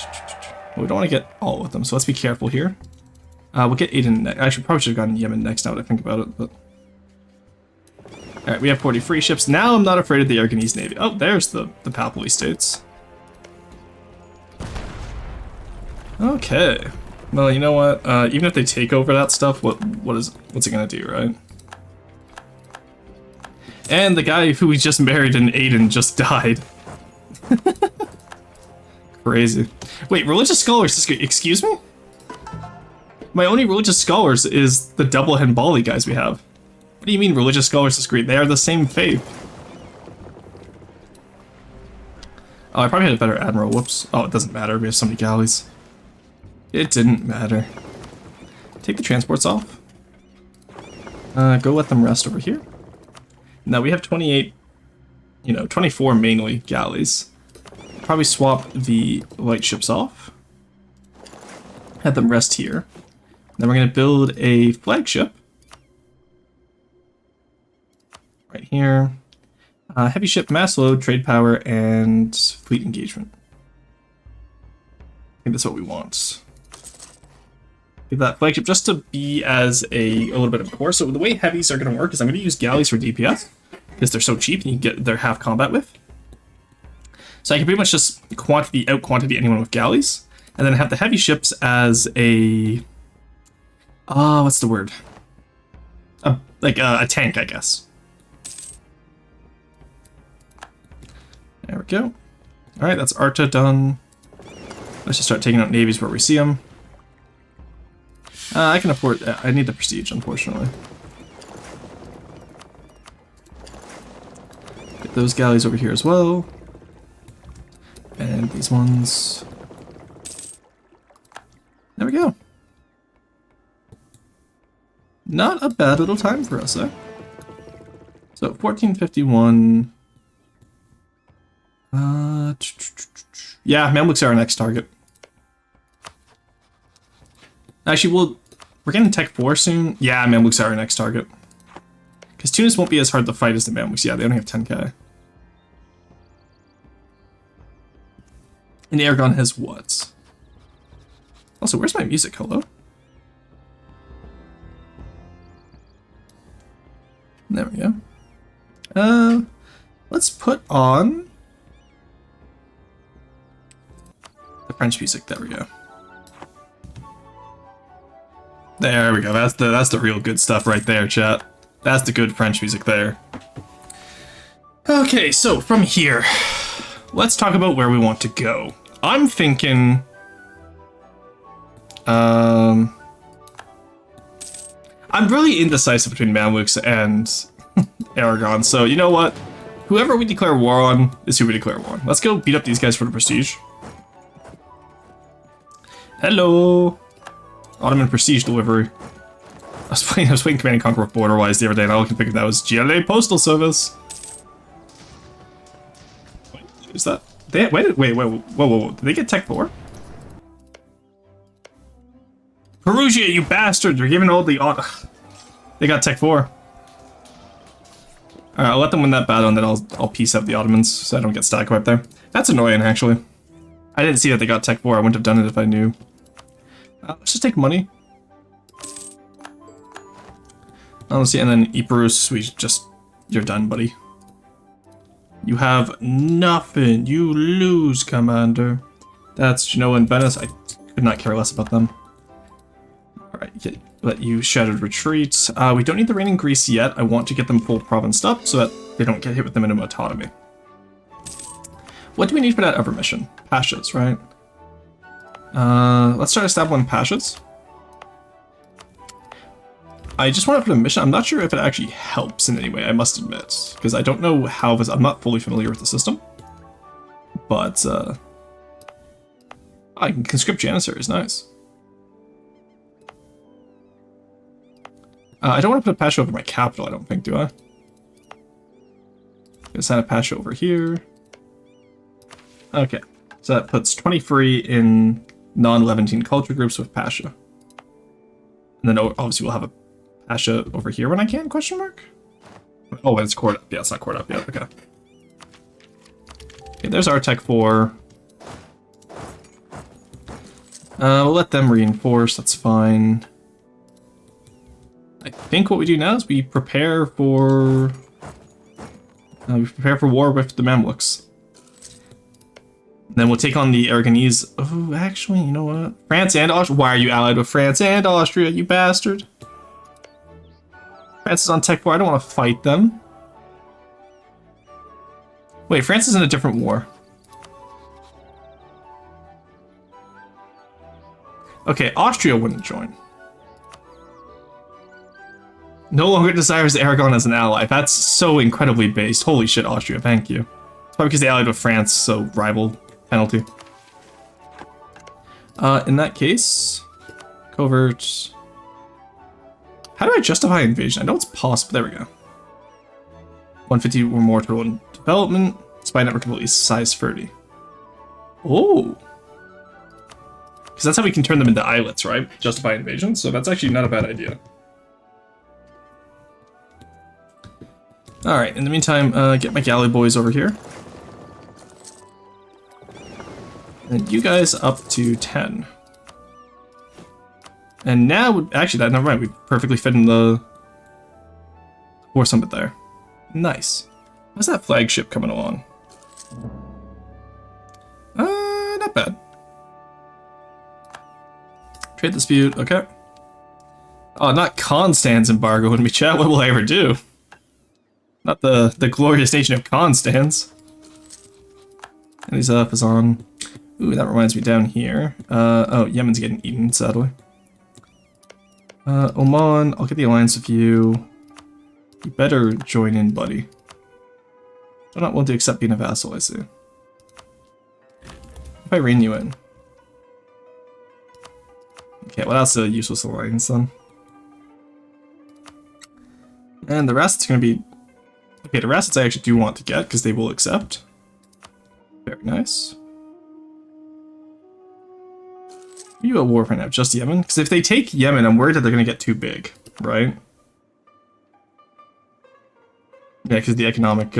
Speaker 1: we don't want to get all of them, so let's be careful here. We'll get Aden next. Actually, probably should have gotten Yemen next now that I think about it, but... Alright, we have 40 free ships. Now I'm not afraid of the Aragonese Navy. Oh, there's the Papal States. Okay. Well, you know what? Even if they take over that stuff, what's it gonna do, right? And the guy who we just married in Aden just died. Crazy. Wait, religious scholars, excuse me? My only religious scholars is the double Hanbali guys we have. What do you mean religious scholars disagree? They are the same faith. Oh, I probably had a better admiral. Whoops. Oh, it doesn't matter. We have so many galleys. It didn't matter. Take the transports off. Go let them rest over here. Now we have 28, 24 mainly galleys. Probably swap the light ships off. Have them rest here. Then we're going to build a flagship. Right here. Heavy ship, mass load, trade power, and fleet engagement. I think that's what we want. Give that flagship just to be as a little bit of a core. So the way heavies are going to work is I'm going to use galleys for DPS. Because they're so cheap and you can get their half combat with. So I can pretty much just out-quantity anyone with galleys. And then have the heavy ships as a... what's the word? Like a tank, I guess. There we go. Alright, that's Arta done. Let's just start taking out navies where we see them. I can afford... I need the prestige, unfortunately. Get those galleys over here as well. And these ones. There we go. Not a bad little time for us, eh? So, 1451. Yeah, Mamluks are our next target. Actually, we're getting Tech 4 soon. Yeah, Mamluks are our next target. Because Tunis won't be as hard to fight as the Mamluks. Yeah, they only have 10k. And Aragon has what? Also, where's my music? Hello? There we go. Let's put on the French music. There we go. There we go. That's the real good stuff right there, chat. That's the good French music there. Okay, so from here, let's talk about where we want to go. I'm thinking... I'm really indecisive between Mamluks and Aragon, so you know what? Whoever we declare war on is who we declare war on. Let's go beat up these guys for the prestige. Hello! Ottoman prestige delivery. I was playing Command & Conquer with Borderwise the other day, and all I can think of that was GLA Postal Service. Wait, is that... Wait, whoa. Did they get Tech 4? Perugia, you bastard! You're giving all the... They got Tech 4. Alright, I'll let them win that battle, and then I'll piece up the Ottomans, so I don't get stack wiped there. That's annoying, actually. I didn't see that they got Tech 4. I wouldn't have done it if I knew. Let's just take money. Let's see, and then Iparus, you're done, buddy. You have nothing. You lose, Commander. That's Genoa and Venice. I could not care less about them. Alright, let you Shattered Retreat. We don't need the reigning Greece yet. I want to get them full provinced up so that they don't get hit with the minimum autonomy. What do we need for that other mission? Pashas, right? Let's start establishing Pashas. I just want to put a mission. I'm not sure if it actually helps in any way, I must admit. Because I don't know how this... I'm not fully familiar with the system. But, I can conscript Janissaries, nice. I don't want to put a Pasha over my capital, I don't think, do I? Gonna sign a Pasha over here. Okay, so that puts 20 free in non-Levantine culture groups with Pasha. And then obviously we'll have a Pasha over here when I can, question mark? Oh, it's cored up. Yeah, it's not cored up yet, okay. Okay, there's our Tech 4. We'll let them reinforce, that's fine. I think what we do now is we prepare for... war with the Mamluks. Then we'll take on the Aragonese. Oh, actually, you know what? France and Austria. Why are you allied with France and Austria, you bastard? France is on Tech 4. I don't want to fight them. Wait, France is in a different war. Okay, Austria wouldn't join. No longer desires Aragon as an ally. That's so incredibly based. Holy shit, Austria, thank you. It's probably because they allied with France, so rival penalty. In that case, covert. How do I justify invasion? I know it's possible. There we go. 150 or more total in development. Spy network of at least size 30. Oh. Because that's how we can turn them into islets, right? Justify invasion. So that's actually not a bad idea. Alright, in the meantime, get my galley boys over here. And you guys up to 10. And now, actually, never mind, we perfectly fit in the War Summit there. Nice. How's that flagship coming along? Not bad. Trade dispute, okay. Oh, not Constans embargo when we chat, what will I ever do? Not the glorious nation of Constans. And he's up is on. Ooh, that reminds me down here. Oh, Yemen's getting eaten, sadly. Oman, I'll get the alliance with you. You better join in, buddy. I'm not willing to accept being a vassal, I see. If I rein you in. Okay, well that's a useless alliance then. And the rest is going to be... Okay, the rest I actually do want to get, because they will accept. Very nice. Are you at war right now? Just Yemen? Because if they take Yemen, I'm worried that they're going to get too big, right? Yeah, because the economic...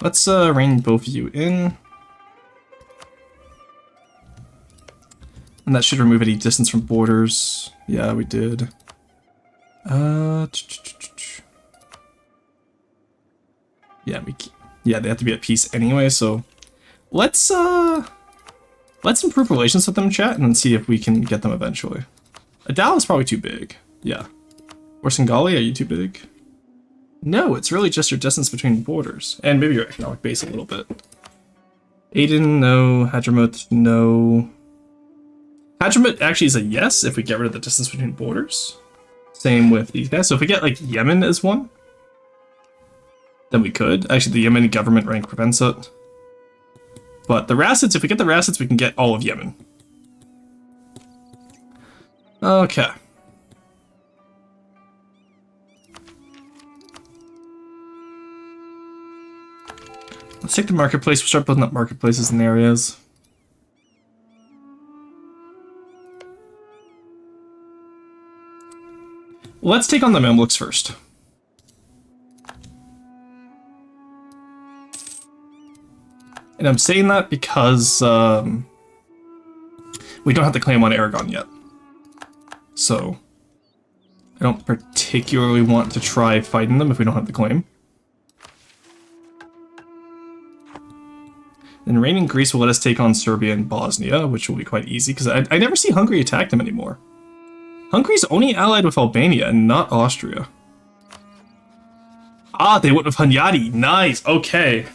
Speaker 1: Let's rein both of you in. And that should remove any distance from borders. Yeah, we did. Yeah, they have to be at peace anyway, so let's improve relations with them, chat, and then see if we can get them eventually. Adal is probably too big. Yeah. Or Singali, are you too big? No, it's really just your distance between borders. And maybe your economic base a little bit. Aden, no. Hadramut, no. Hadramut actually is a yes if we get rid of the distance between borders. Same with these guys. So if we get like Yemen as one, then we could. Actually, the Yemeni government rank prevents it. But the Rassids, if we get the Rassids, we can get all of Yemen. Okay. Let's take the marketplace. We'll start building up marketplaces in areas. Let's take on the Mamluks first. And I'm saying that because we don't have the claim on Aragon yet. So I don't particularly want to try fighting them if we don't have the claim. Then reigning Greece will let us take on Serbia and Bosnia, which will be quite easy, because I never see Hungary attack them anymore. Hungary's only allied with Albania and not Austria. Ah, they went with Hunyadi. Nice. Okay.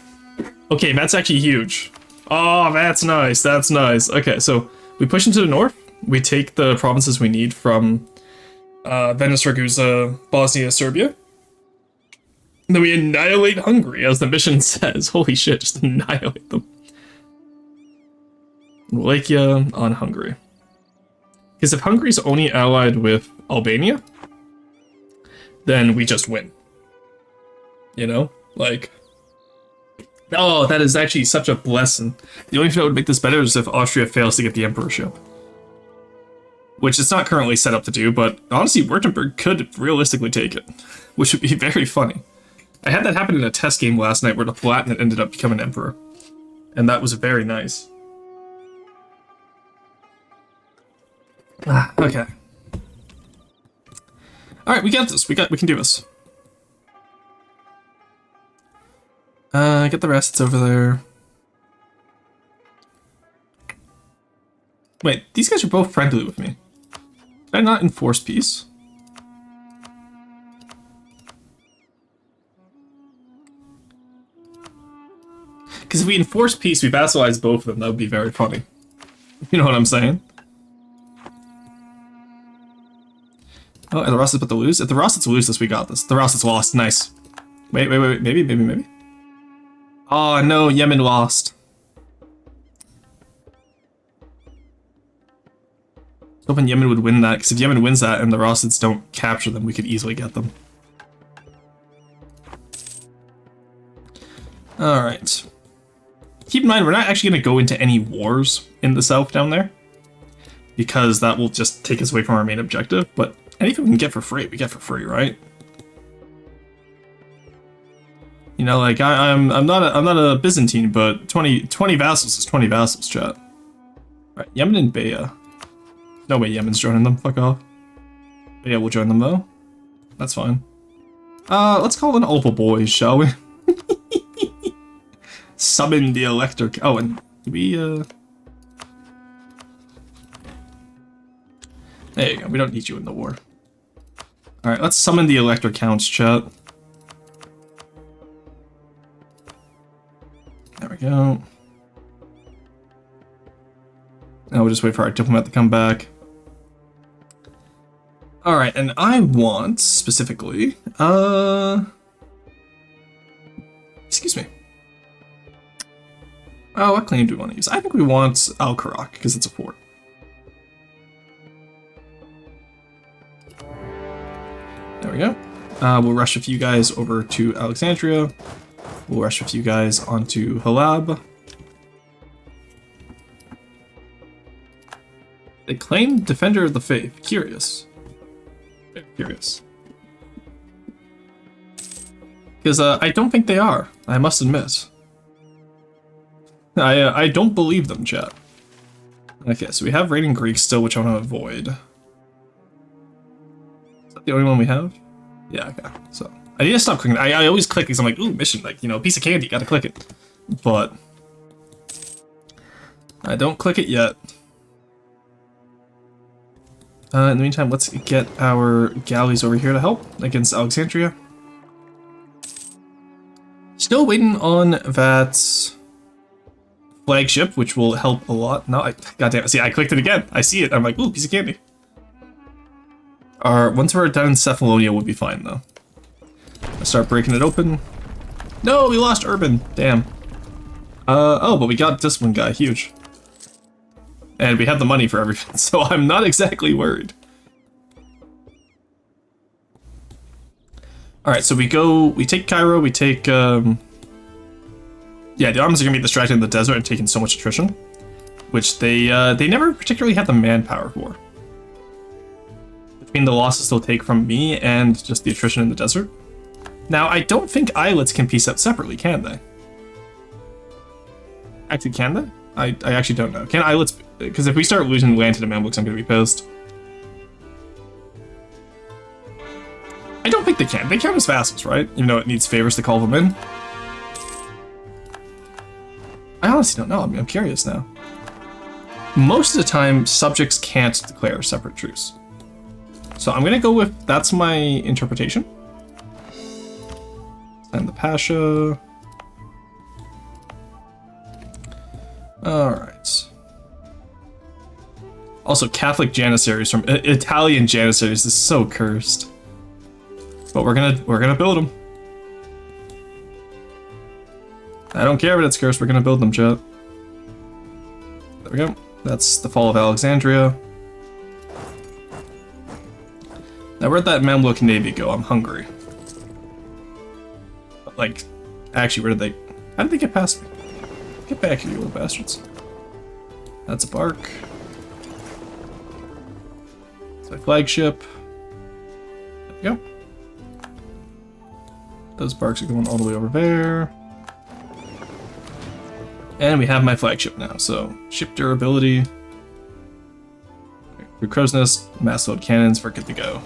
Speaker 1: Okay, that's actually huge. Oh, that's nice. That's nice. Okay, so we push into the north. We take the provinces we need from Venice, Ragusa, Bosnia, Serbia. And then we annihilate Hungary, as the mission says. Holy shit, just annihilate them. Wallachia on Hungary. Because if Hungary's only allied with Albania, then we just win. You know? Like... Oh, that is actually such a blessing. The only thing that would make this better is if Austria fails to get the emperorship. Which it's not currently set up to do, but honestly, Württemberg could realistically take it. Which would be very funny. I had that happen in a test game last night where the Palatinate ended up becoming emperor. And that was very nice. Okay. Alright, we got this. We can do this. Get the rest over there. Wait, these guys are both friendly with me. Did I not enforce peace? Because if we enforce peace, we vassalize both of them. That would be very funny. You know what I'm saying? Oh, and the Rossets about to lose? If the Rossets lose this, we got this. The Rossets lost. Nice. Wait. Maybe. Oh, no. Yemen lost. Hoping Yemen would win that, because if Yemen wins that and the Rossets don't capture them, we could easily get them. Alright. Keep in mind, we're not actually going to go into any wars in the south down there, because that will just take us away from our main objective, but anything we can get for free, we get for free, right? You know, like, I'm not a Byzantine, but 20 vassals is 20 vassals, chat. Alright, Yemen and Baya. No way Yemen's joining them, fuck off. But yeah, we'll join them though. That's fine. Let's call in all the boys, shall we? Summon the electric. Oh, and we, there you go, we don't need you in the war. Alright, let's summon the electric counts, chat. There we go. Now we'll just wait for our diplomat to come back. Alright, and I want, specifically, excuse me. Oh, what claim do we want to use? I think we want Al-Karak, because it's a fort. There we go. We'll rush a few guys over to Alexandria. We'll rush a few guys onto Halab. They claim Defender of the Faith. Curious. Very curious. Because I don't think they are, I must admit. I don't believe them, chat. Okay, so we have Reigning Greek still, which I want to avoid. Is that the only one we have? Yeah, okay. So I need to stop clicking. I always click because I'm like, ooh, mission, like, you know, piece of candy, gotta click it. But I don't click it yet. In the meantime, let's get our galleys over here to help against Alexandria. Still waiting on that flagship, which will help a lot. No, goddamn, see, I clicked it again. I see it. I'm like, ooh, piece of candy. Once we're done in Cephalonia, we'll be fine, though. Let's start breaking it open. No, we lost Urban. Damn. Oh, but we got this one guy. Huge. And we have the money for everything, so I'm not exactly worried. Alright, so we take Cairo, we take, yeah, the Ottomans are gonna be distracted in the desert and taking so much attrition, which they never particularly had the manpower for. Between the losses they'll take from me and just the attrition in the desert. Now, I don't think islets can piece up separately, can they? Actually, can they? I actually don't know. Can islets... Because if we start losing land to the Mamluks, I'm going to be pissed. I don't think they can. They count as vassals, right? Even though it needs favors to call them in. I honestly don't know. I'm curious now. Most of the time, subjects can't declare separate truce. So I'm going to go with... That's my interpretation. And the Pasha... Alright. Also, Catholic Janissaries from Italian Janissaries is so cursed. But we're gonna build them. I don't care if it's cursed, we're gonna build them, chat. There we go. That's the fall of Alexandria. Now where'd that Mamluk Navy go? I'm hungry. But, like, actually, where did they... How did they get past me? Get back here, you little bastards. That's a bark. It's my flagship. There we go. Those barks are going all the way over there. And we have my flagship now, so ship durability. Through Crow's Nest, mass load cannons, we're good to go.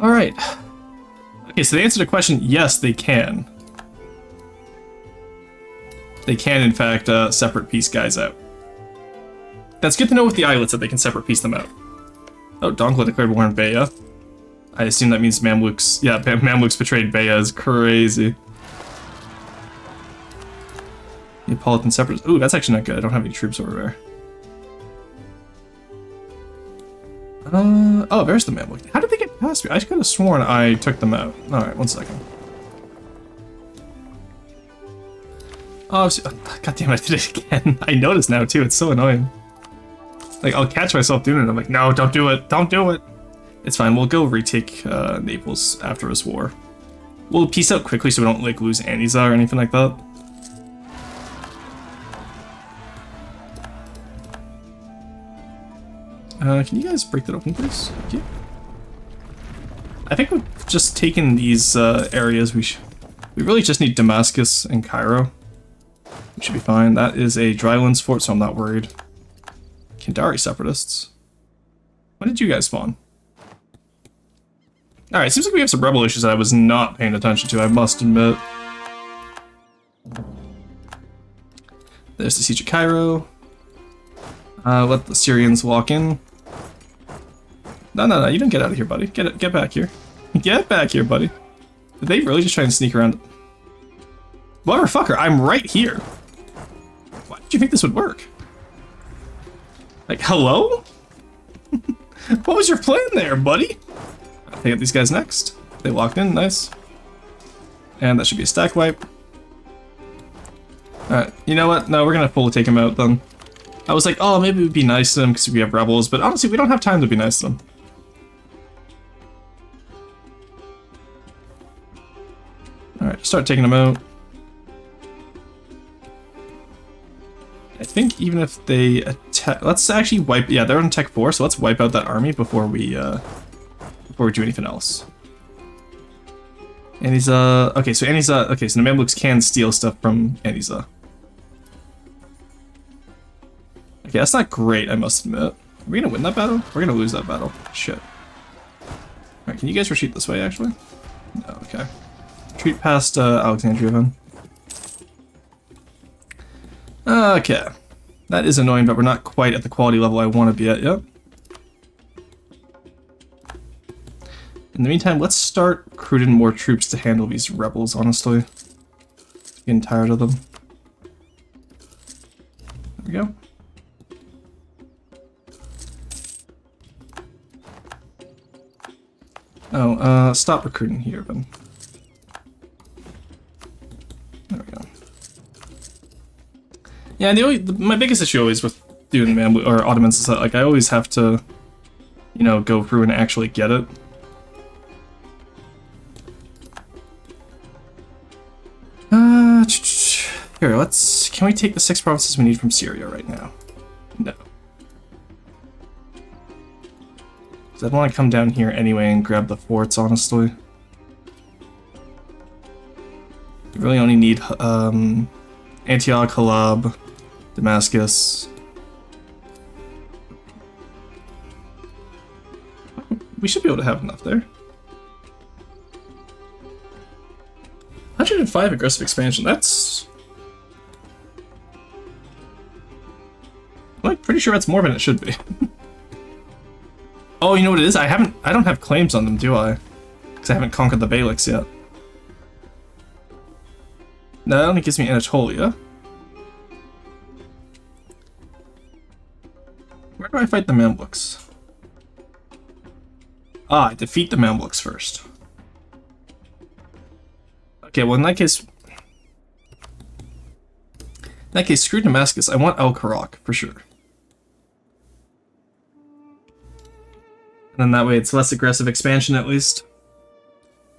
Speaker 1: Alright. Okay, so the answer to the question, yes, they can. They can, in fact, separate piece guys out. That's good to know with the islets that they can separate piece them out. Oh, Donkla declared war on Baya. I assume that means Mamluks... Yeah, Mamluks betrayed Baya is crazy. Neapolitan separatists... Ooh, that's actually not good. I don't have any troops over there. Oh, there's the Mamluk. How did they get past me? I could have sworn I took them out. Alright, 1 second. Oh, god damn it, I did it again. I noticed now, too. It's so annoying. Like, I'll catch myself doing it. I'm like, no, don't do it. Don't do it. It's fine. We'll go retake Naples after this war. We'll peace out quickly so we don't, like, lose Aniza or anything like that. Can you guys break that open, please? Thank you. I think we've just taken these areas. We really just need Damascus and Cairo. We should be fine. That is a drylands fort, so I'm not worried. Kandari separatists. When did you guys spawn? Alright, seems like we have some rebel issues that I was not paying attention to, I must admit. There's the siege of Cairo. Let the Syrians walk in. No, you don't get out of here, buddy. Get back here. Get back here, buddy. Did they really just try and sneak around? Motherfucker, I'm right here. Why did you think this would work? Like, hello? What was your plan there, buddy? I'll take out these guys next. They walked in, nice. And that should be a stack wipe. Alright, you know what? No, we're gonna fully take them out then. I was like, oh, maybe we'd be nice to them because we have rebels, but honestly, we don't have time to be nice to them. Alright, start taking them out. I think even if they attack, let's actually wipe. Yeah, they're on Tech 4, so let's wipe out that army before we do anything else. Aniza. Okay, so Aniza. Okay, so the Mamluks can steal stuff from Aniza. Okay, that's not great, I must admit. Are we gonna win that battle? We're gonna lose that battle. Shit. Alright, can you guys retreat this way, actually? No, okay. Retreat past Alexandria, then. Okay. That is annoying, but we're not quite at the quality level I want to be at yet. In the meantime, let's start recruiting more troops to handle these rebels, honestly. Getting tired of them. There we go. Oh, stop recruiting here, then. There we go. Yeah, my biggest issue always with doing Mamluk or Ottomans is that, like, I always have to, you know, go through and actually get it. Here, can we take the 6 provinces we need from Syria right now? No. Because I don't want to come down here anyway and grab the forts, honestly. We really only need Antioch, Halab, Damascus. We should be able to have enough there. 105 aggressive expansion, that's... I'm like pretty sure that's more than it should be. Oh, you know what it is? I don't have claims on them, do I? Because I haven't conquered the Beyliks yet. No, that only gives me Anatolia. Where do I fight the Mamluks? Ah, I defeat the Mamluks first. Okay, well in that case, screw Damascus. I want El Karak for sure. And then that way it's less aggressive expansion at least.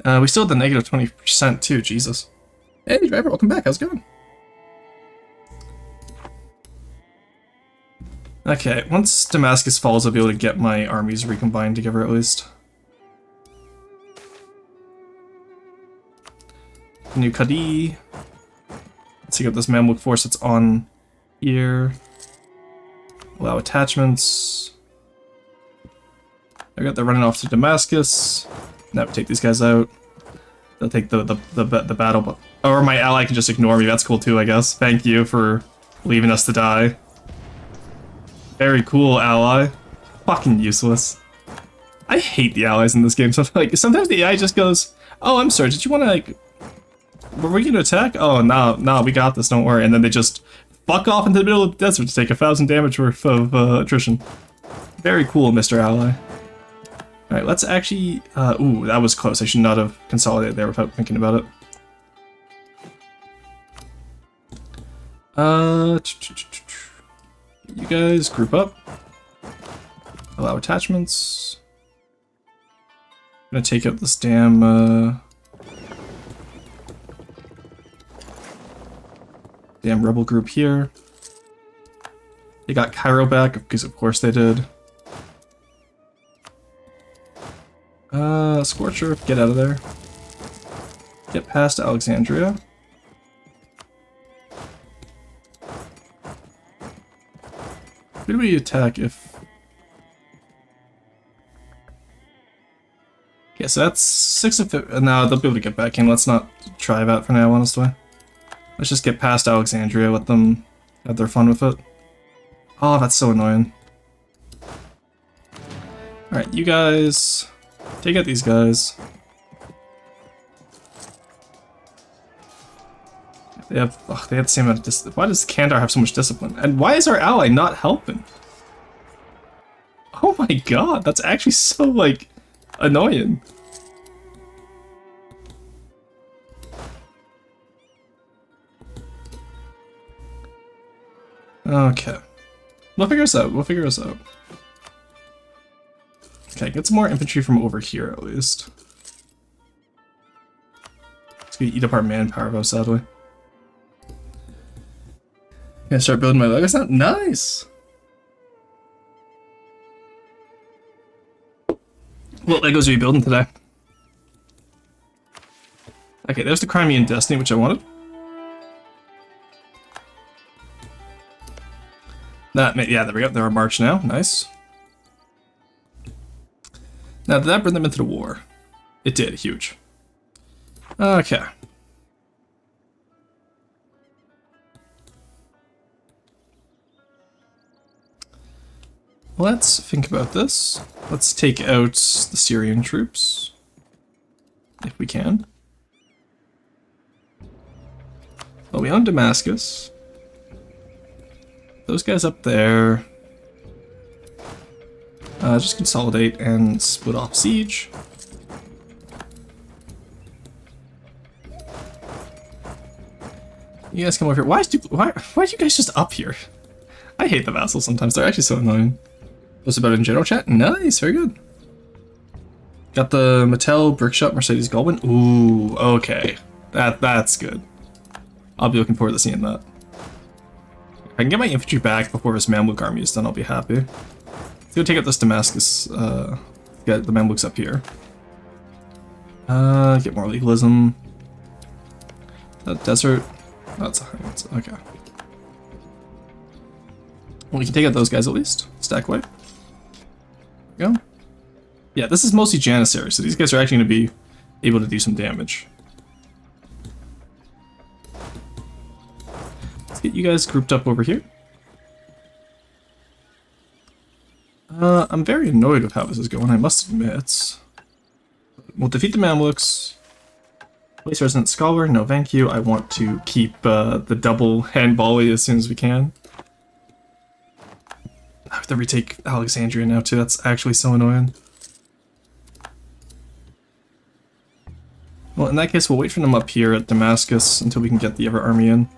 Speaker 1: We still have the negative 20% too, Jesus. Hey driver, welcome back, how's it going? Okay, once Damascus falls, I'll be able to get my armies recombined together at least. New Kadi. Let's take out this Mamluk force that's on here. Allow attachments. I got that running off to Damascus. Now we take these guys out. They'll take the battle, but or my ally can just ignore me. That's cool too, I guess. Thank you for leaving us to die. Very cool, ally. Fucking useless. I hate the allies in this game. So like sometimes the AI just goes, "Oh, I'm sorry. Did you want to like? Were we gonna attack? Oh no, we got this. Don't worry." And then they just fuck off into the middle of the desert to take 1,000 damage worth of attrition. Very cool, Mr. Ally. All right, let's actually. Ooh, that was close. I should not have consolidated there without thinking about it. You guys group up. Allow attachments. I'm gonna take out this damn rebel group here. They got Cairo back because of course they did. Scorcher, get out of there. Get past Alexandria. Who do we attack if... Okay, so that's 6 of it. No, they'll be able to get back in. Let's not try that for now, honestly. Let's just get past Alexandria, let them have their fun with it. Oh, that's so annoying. Alright, you guys... Take out these guys. They have the same amount of discipline. Why does Kandar have so much discipline? And why is our ally not helping? Oh my god, that's actually so, like, annoying. Okay. We'll figure this out, Okay, get some more infantry from over here, at least. It's gonna eat up our manpower, though, sadly. Gonna start building my Legos now? Nice! What Legos are you building today? Okay, there's the Crimean Destiny, which I wanted. Yeah, there we go. They're on march now. Nice. Now, did that bring them into the war? It did. Huge. Okay. Let's think about this. Let's take out the Syrian troops, if we can. Well, we own Damascus. Those guys up there. Just consolidate and split off siege. You guys come over here. Why are you guys just up here? I hate the vassals sometimes. They're actually so annoying. What's about it in general chat? Nice, very good. Got the Mattel Brickshop Mercedes Goldwyn. Ooh, okay. That's good. I'll be looking forward to seeing that. If I can get my infantry back before this Mamluk army is done, I'll be happy. Let's go take out this Damascus. Get the Mamluks up here. Get more legalism. Desert. That's okay. Well, we can take out those guys at least. Stack away. There we go. Yeah, this is mostly Janissary, so these guys are actually going to be able to do some damage. Let's get you guys grouped up over here. I'm very annoyed with how this is going, I must admit. We'll defeat the Mamluks. Place Resident Scholar, no thank you. I want to keep the double hand volley as soon as we can. I have to retake Alexandria now too, that's actually so annoying. Well, in that case, we'll wait for them up here at Damascus until we can get the other army in.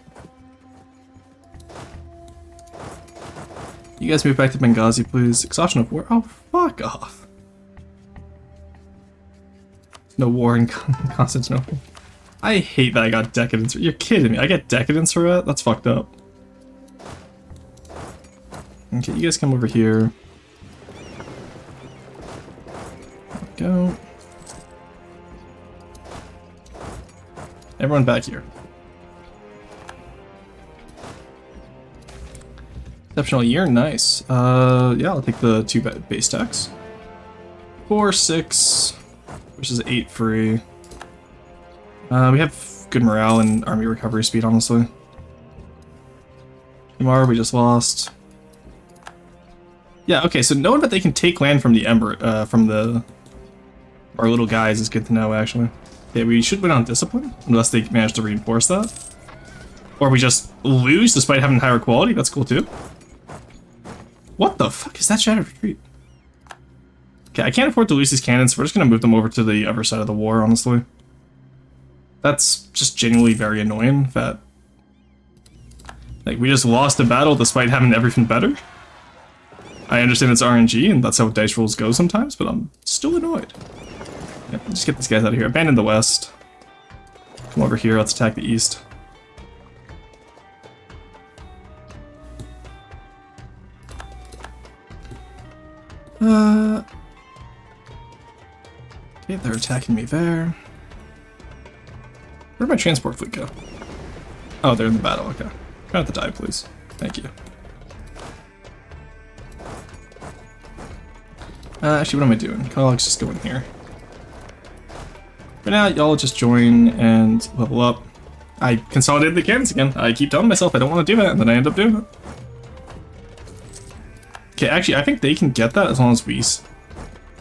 Speaker 1: You guys move back to Benghazi, please. Exhaustion of war. Oh, fuck off. No war in Constantinople. I hate that I got Decadence. You're kidding me. I get Decadence for that? That's fucked up. Okay, you guys come over here. There we go. Everyone back here. Exceptional year, nice. Yeah, I'll take the 2 base tax. 4, 6, which is 8 free. We have good morale and army recovery speed, honestly. Imar, we just lost. Yeah, okay, so knowing that they can take land from the Ember, from our little guys is good to know, actually. Okay, we should win on discipline, unless they manage to reinforce that. Or we just lose despite having higher quality, that's cool too. What the fuck is that Shattered Retreat? Okay, I can't afford to lose these cannons, so we're just gonna move them over to the other side of the war, honestly. That's just genuinely very annoying, that... Like, we just lost a battle despite having everything better. I understand it's RNG, and that's how dice rolls go sometimes, but I'm still annoyed. Yeah, just get these guys out of here. Abandon the west. Come over here, let's attack the east. Okay, they're attacking me there. Where'd my transport fleet go? Oh, they're in the battle, okay. Try not to die, please. Thank you. Actually, what am I doing? Let's just go in here. For now, y'all just join and level up. I consolidated the cannons again. I keep telling myself I don't want to do that, and then I end up doing it. Okay, actually, I think they can get that as long as we... So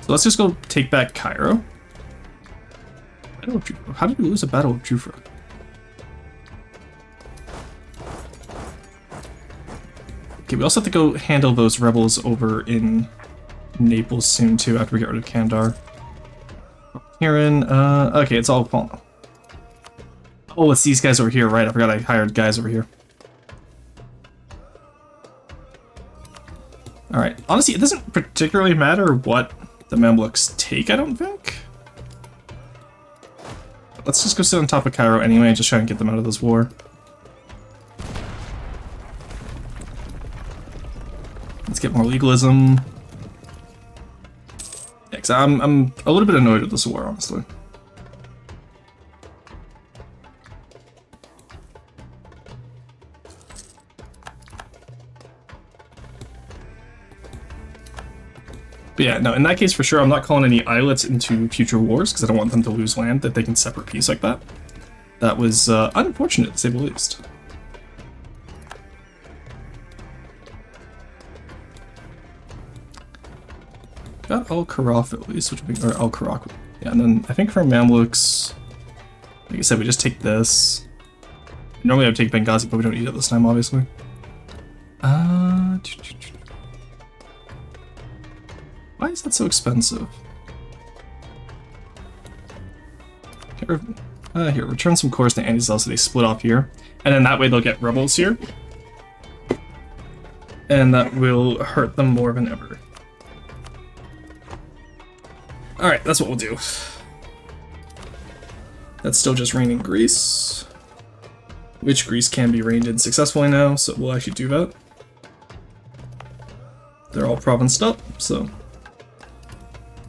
Speaker 1: let's just go take back Cairo. How did we lose a battle of Jufra? Okay, we also have to go handle those rebels over in Naples soon, too, after we get rid of Kandar. Kieran, okay, it's all fallen. Oh, it's these guys over here, right? I forgot I hired guys over here. Alright, honestly, it doesn't particularly matter what the Mamluks take, I don't think. Let's just go sit on top of Cairo anyway and just try and get them out of this war. Let's get more legalism. Yeah, cause I'm a little bit annoyed with this war, honestly. But yeah, no, in that case for sure, I'm not calling any islets into future wars because I don't want them to lose land that they can separate peace like that. That was unfortunate, to say the least. Got Al-Kharaf at least, which would be, or Al-Kharak. Yeah, and then I think for Mamluks, like I said, we just take this. Normally I would take Benghazi, but we don't need it this time, obviously. Why is that so expensive? Here, return some cores to Anti-Cell so they split off here. And then that way they'll get rebels here. And that will hurt them more than ever. Alright, that's what we'll do. That's still just raining Greece. Which Greece can be reigned in successfully now, so we'll actually do that. They're all provinced up, so...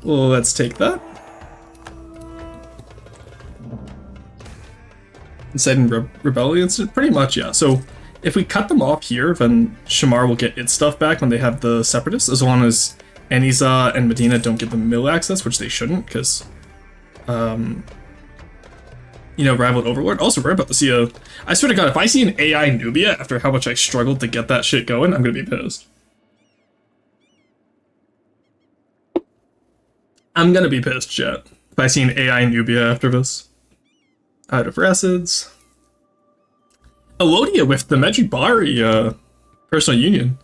Speaker 1: Well, let's take that. Inciting rebellions? Pretty much, yeah. So if we cut them off here, then Shamar will get its stuff back when they have the Separatists, as long as Eniza and Medina don't give them mill access, which they shouldn't, because, you know, rivaled Overlord. Also, we're about to see a... I swear to God, if I see an AI Nubia after how much I struggled to get that shit going, I'm gonna be pissed. I'm gonna be pissed, chat, if I see an AI Nubia after this. Out of Racids. Elodia with the Medjugorje personal union.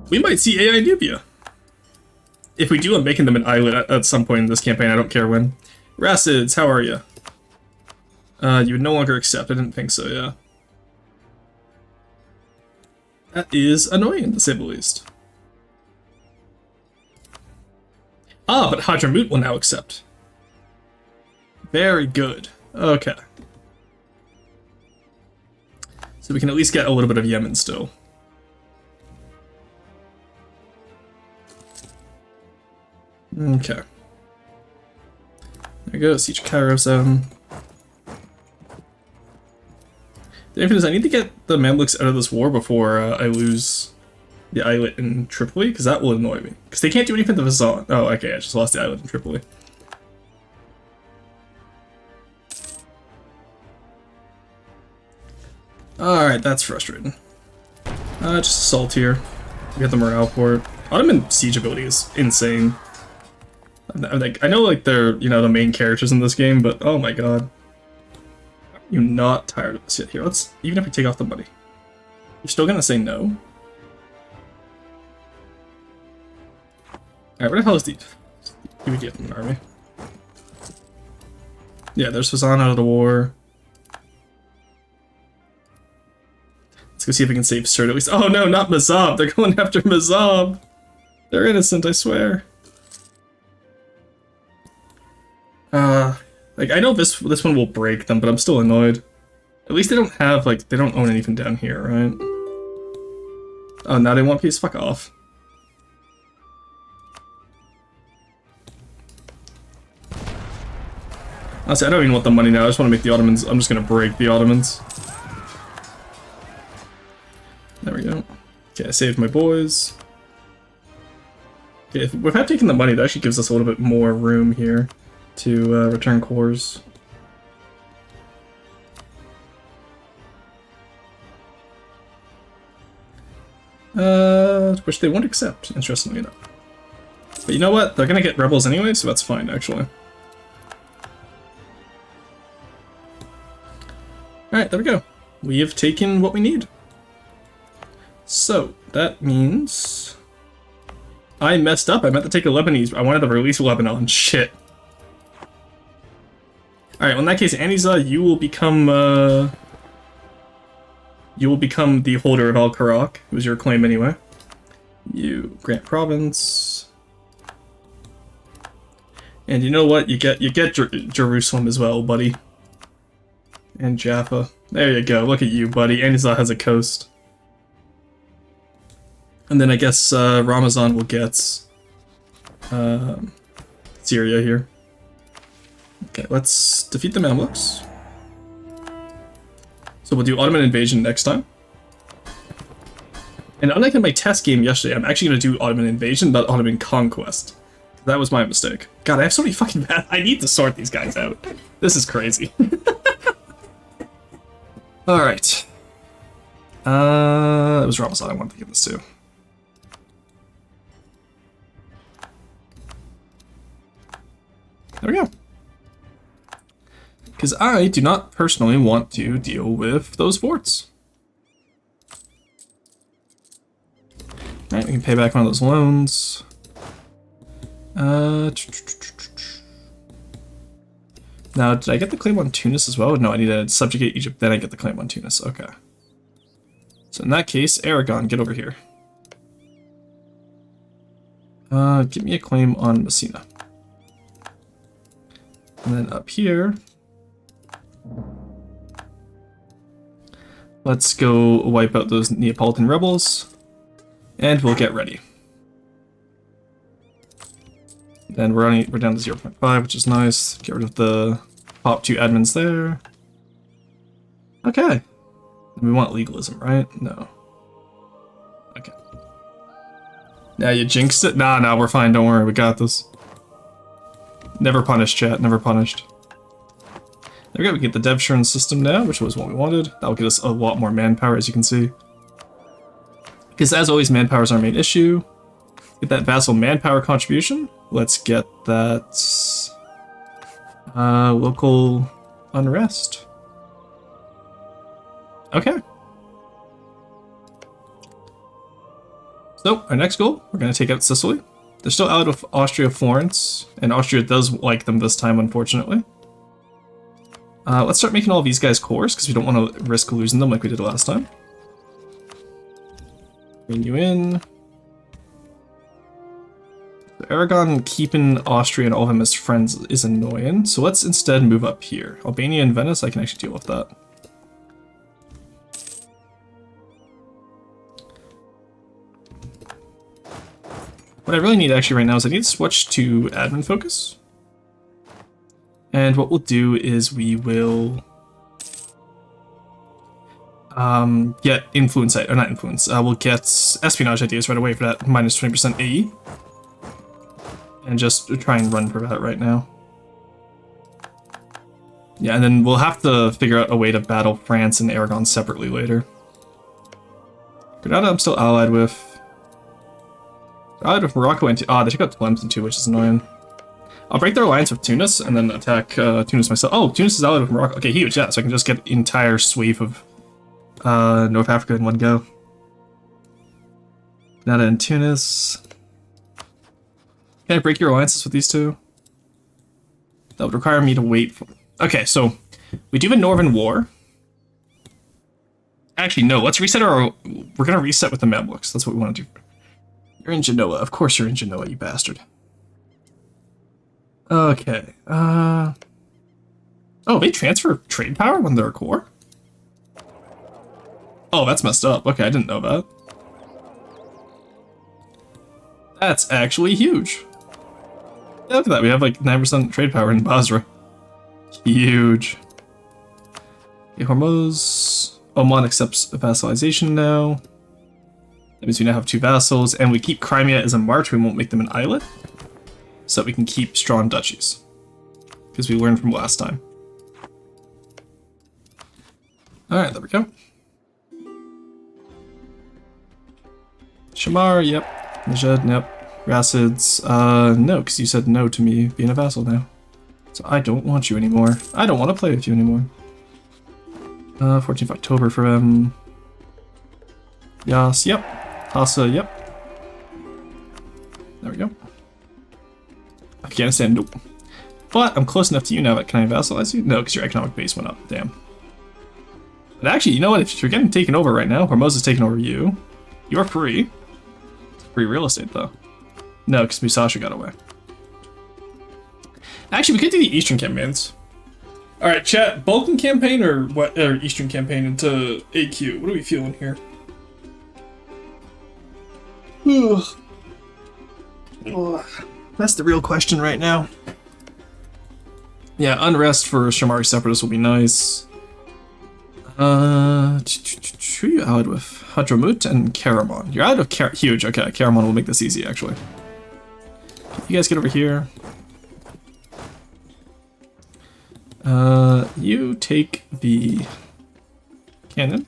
Speaker 1: We might see AI Nubia. If we do, I'm making them an islet at some point in this campaign. I don't care when. Racids, how are you? You would no longer accept. I didn't think so, yeah. That is annoying, to say the least. Ah, but Hadramut will now accept. Very good. Okay. So we can at least get a little bit of Yemen still. Okay. There we go, Siege Cairo Zone. The difference is I need to get the Mamluks out of this war before I lose the islet in Tripoli, because that will annoy me. Because they can't do anything to Vazan. Oh, okay, I just lost the islet in Tripoli. Alright, that's frustrating. Just assault here. Get the morale for it. Ottoman siege ability is insane. I know, like, they're, you know, the main characters in this game, but oh my god. You're not tired of this yet. Here, let's, even if we take off the money, you're still gonna say no? Alright, where the hell is the an army? Yeah, there's Fazan out of the war. Let's go see if we can save Surt at least. Oh no, not Mazab! They're going after Mazab! They're innocent, I swear. Like, I know this one will break them, but I'm still annoyed. At least they don't have, like, they don't own anything down here, right? Oh, now they want peace? Fuck off. Honestly, I don't even want the money now, I just want to make the Ottomans, I'm just gonna break the Ottomans. There we go. Okay, I saved my boys. Okay, without taking the money, that actually gives us a little bit more room here to return cores. Which they won't accept, interestingly enough. But you know what? They're gonna get rebels anyway, so that's fine, actually. Alright, there we go. We have taken what we need. So, that means... I messed up. I meant to take a Lebanese. I wanted to release Lebanon. Shit. Alright, well in that case, Aniza, you will become the holder of Al-Karak. It was your claim anyway. You grant province. And you know what? You get Jerusalem as well, buddy. And Jaffa. There you go. Look at you, buddy. Aniza has a coast. And then I guess Ramazan will get Syria here. Okay, let's defeat the Mamluks. So we'll do Ottoman invasion next time. And unlike in my test game yesterday, I'm actually going to do Ottoman invasion, not Ottoman conquest. That was my mistake. God, I have so many fucking bad... I need to sort these guys out. This is crazy. Alright. It was Ramazan I wanted to give this to. There we go. Because I do not personally want to deal with those forts. Alright, we can pay back one of those loans. Now, did I get the claim on Tunis as well? No, I need to subjugate Egypt, then I get the claim on Tunis. Okay. So in that case, Aragon, get over here. Give me a claim on Messina. And then up here, let's go wipe out those Neapolitan rebels, and we'll get ready. Then we're down to 0.5, which is nice. Get rid of the top 2 admins there. Okay. We want legalism, right? No. Okay. Now you jinxed it? Nah, we're fine. Don't worry. We got this. Never punished, chat. Never punished. There we go. We get the dev churn system now, which was what we wanted. That will get us a lot more manpower, as you can see. Because as always, manpower is our main issue. Get that vassal manpower contribution. Let's get that local unrest. Okay. So, our next goal, we're going to take out Sicily. They're still out of Austria, Florence, and Austria does like them this time, unfortunately. Let's start making all these guys cores, because we don't want to risk losing them like we did last time. Bring you in. So Aragon keeping Austria and all of them as friends is annoying, so let's instead move up here. Albania and Venice, I can actually deal with that. What I really need actually right now is I need to switch to admin focus. And what we'll do is we will get influence, or not influence, we'll get espionage ideas right away for that minus 20% AE. And just try and run for that right now. Yeah, and then we'll have to figure out a way to battle France and Aragon separately later. Granada I'm still allied with. Allied with Morocco and... they took out Tlemcen too, which is annoying. I'll break their alliance with Tunis and then attack Tunis myself. Oh, Tunis is allied with Morocco. Okay, huge, yeah, so I can just get the entire sweep of North Africa in one go. Granada and Tunis. Can I break your alliances with these two? That would require me to wait for... Okay, so we do have a Northern War. Actually, no, let's reset our... We're going to reset with the Mamluks. That's what we want to do. You're in Genoa. Of course you're in Genoa, you bastard. Okay. Oh, they transfer trade power when they're a core? Oh, that's messed up. Okay, I didn't know that. That's actually huge. Yeah, look at that. We have like 9% trade power in Basra. Huge. Okay, Hormuz. Oman accepts vassalization now. That means we now have 2 vassals, and we keep Crimea as a march. We won't make them an islet, so that we can keep strong duchies, because we learned from last time. Alright, there we go. Shamar, yep. Najed, yep. Racids, no, because you said no to me being a vassal now. So I don't want you anymore. I don't want to play with you anymore. 14th of October for him. Yas, yep. Hassa, yep. There we go. Afghanistan, nope. But I'm close enough to you now that can I vassalize you? No, because your economic base went up. Damn. But actually, you know what? If you're getting taken over right now, Hormuz is taking over you. You're free. It's free real estate, though. No, because Musashi got away. Actually, we could do the Eastern campaigns. Alright, chat. Balkan campaign or what? Or Eastern campaign into AQ? What are we feeling here? That's the real question right now. Yeah, unrest for Shamari separatists will be nice. Who are you allied with? Hadramut and Karaman. You're allied with huge. Okay, Karaman will make this easy, actually. You guys get over here. You take the cannon.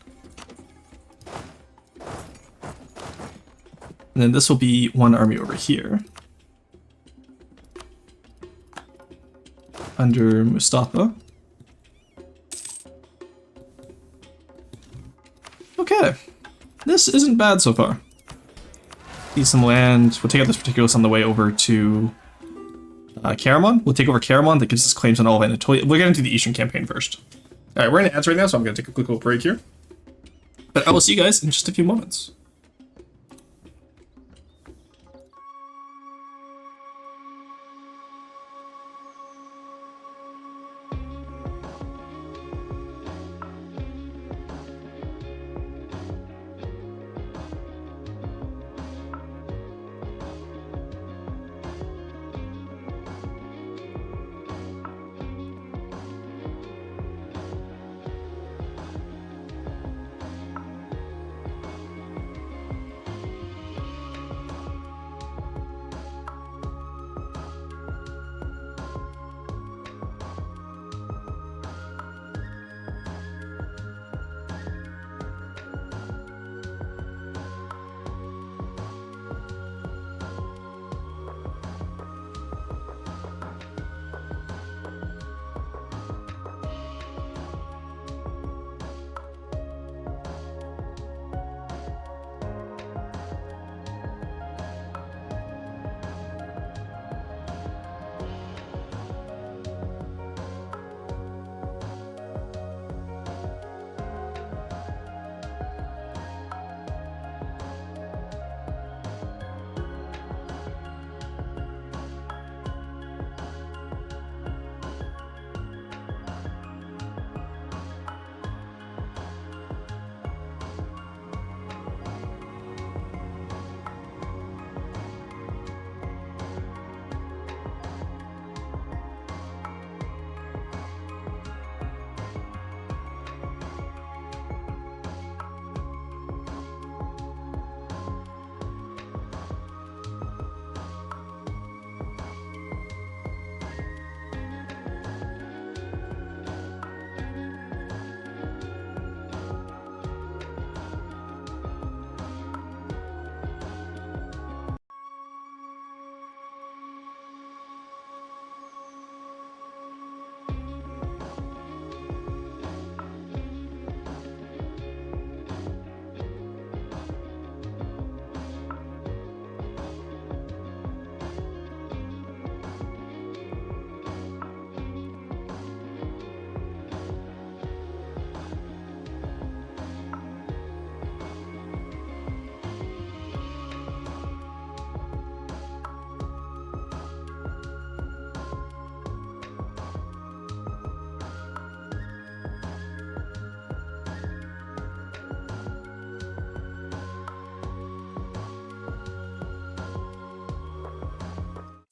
Speaker 1: And then this will be one army over here. Under Mustafa. Okay. This isn't bad so far. See some land. We'll take out this particular on the way over to Karaman. We'll take over Karaman. That gives us claims on all of Anatolia. We're going to do the Eastern campaign first. Alright, we're in ads right now, so I'm going to take a quick little break here. But I will see you guys in just a few moments.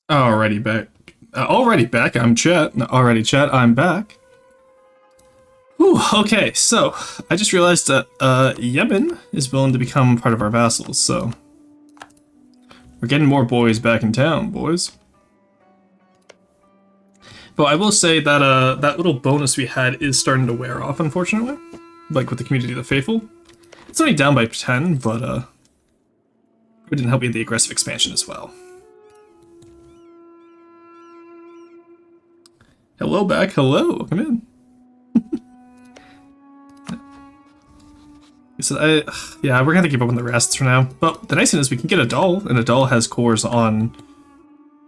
Speaker 1: Alrighty back. Already back. I'm Chet. No, already Chet. I'm back. Whew, okay, so I just realized that Yemen is willing to become part of our vassals, so we're getting more boys back in town, boys. But I will say that that little bonus we had is starting to wear off, unfortunately. Like with the Community of the Faithful. It's only down by 10, but it didn't help me in the aggressive expansion as well. Hello back, hello, come in. Yeah, we're gonna keep up on the rests for now. But the nice thing is we can get a doll, and a doll has cores on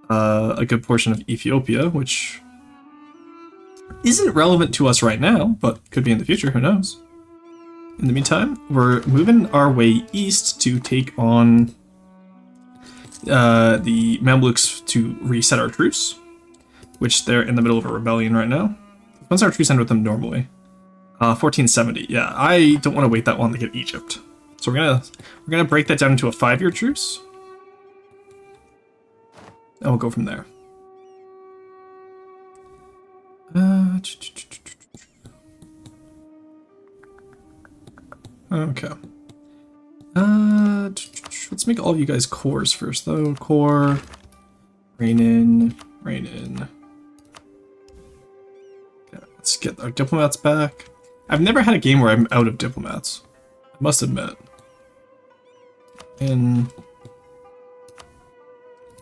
Speaker 1: a good portion of Ethiopia, which isn't relevant to us right now, but could be in the future, who knows. In the meantime, we're moving our way east to take on the Mamluks to reset our truce, which they're in the middle of a rebellion right now. When's our truce end with them normally? 1470. Yeah, I don't want to wait that long to get Egypt, so we're gonna break that down into a 5-year truce, and we'll go from there. Okay. Let's make all of you guys cores first, though. Core. Rein in. Rein in. Okay, let's get our diplomats back. I've never had a game where I'm out of diplomats. I must admit. And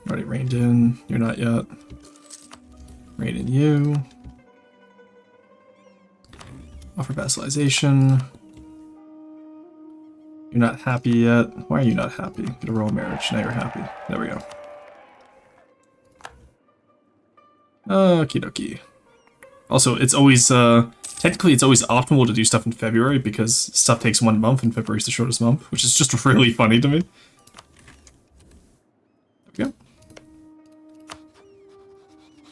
Speaker 1: already reined in. You're not yet. Rein in you. Offer vassalization. You're not happy yet. Why are you not happy? Get a royal marriage. Now you're happy. There we go. Okie dokie. Also, it's always, technically it's always optimal to do stuff in February because stuff takes 1 month and February is the shortest month, which is just really funny to me. There we go.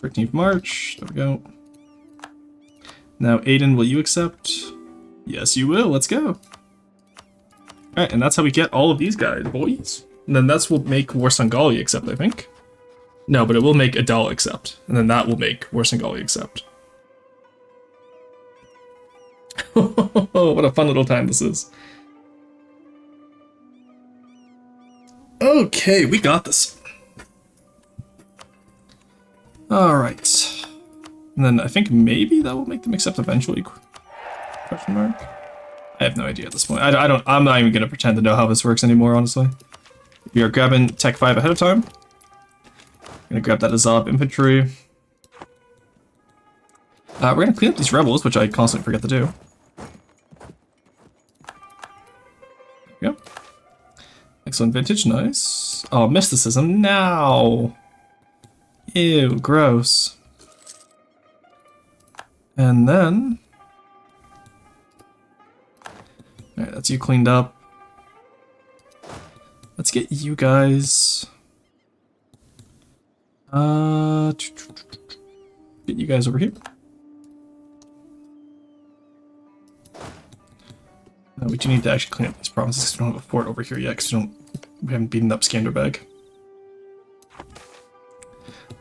Speaker 1: 13th March. There we go. Now, Aiden, will you accept? Yes, you will. Let's go. Alright, and that's how we get all of these guys, boys. And then that's what make Warsangali accept, I think. No, but it will make Adal accept. And then that will make Warsangali accept. What a fun little time this is. Okay, we got this. Alright. And then I think maybe that will make them accept eventually? Question mark? I have no idea at this point. I'm not even gonna pretend to know how this works anymore, honestly. We are grabbing Tech 5 ahead of time. Gonna grab that Azov infantry. We're gonna clean up these rebels, which I constantly forget to do. Yep. Excellent vintage, nice. Oh, mysticism now. Ew, gross. And then... Alright, that's you cleaned up. Let's get you guys... get you guys over here. We do need to actually clean up these provinces because we don't have a fort over here yet because we haven't beaten up Skanderbeg.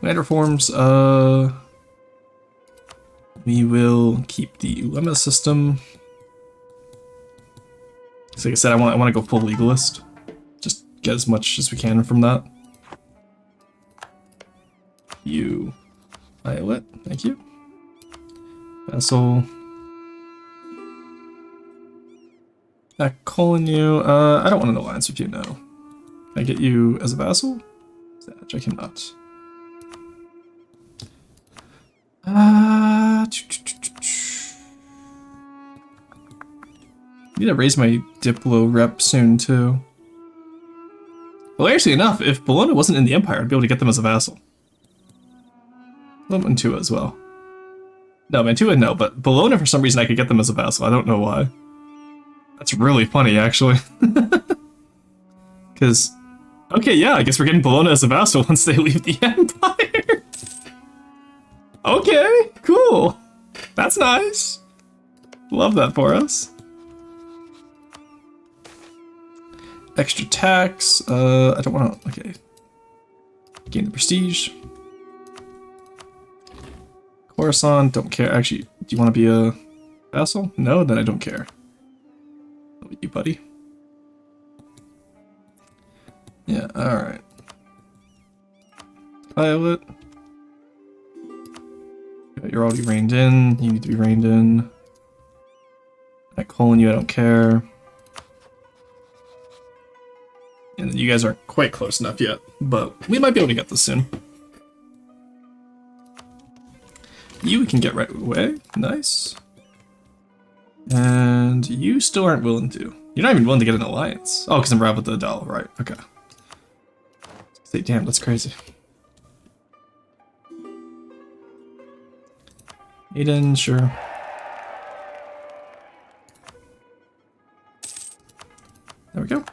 Speaker 1: Land reforms, we will keep the Ulema system. So like I said, I want to go full legalist. Just get as much as we can from that. You, Violet, thank you. Vassal. Calling you. I don't want an alliance with you now. Can I get you as a vassal? I cannot. Need to raise my Diplo rep soon too. Hilariously enough, if Bologna wasn't in the Empire, I'd be able to get them as a vassal. Well, Mantua as well. No, Mantua no, but Bologna for some reason I could get them as a vassal. I don't know why. That's really funny, actually. Because, okay, yeah, I guess we're getting Bologna as a vassal once they leave the Empire. Okay, cool. That's nice. Love that for us. Extra tax. I don't want to. Okay. Gain the prestige. Coruscant, don't care. Actually, do you want to be a vassal? No, then I don't care. What about you, buddy? Yeah, alright. Pilot. You're already reined in. You need to be reined in. I calling you, I don't care. And then you guys aren't quite close enough yet, but we might be able to get this soon. You can get right away. Nice. And you still aren't willing to. You're not even willing to get an alliance. Oh, because I'm right with the doll. Right, okay. Say, damn, that's crazy. Aiden, sure. There we go.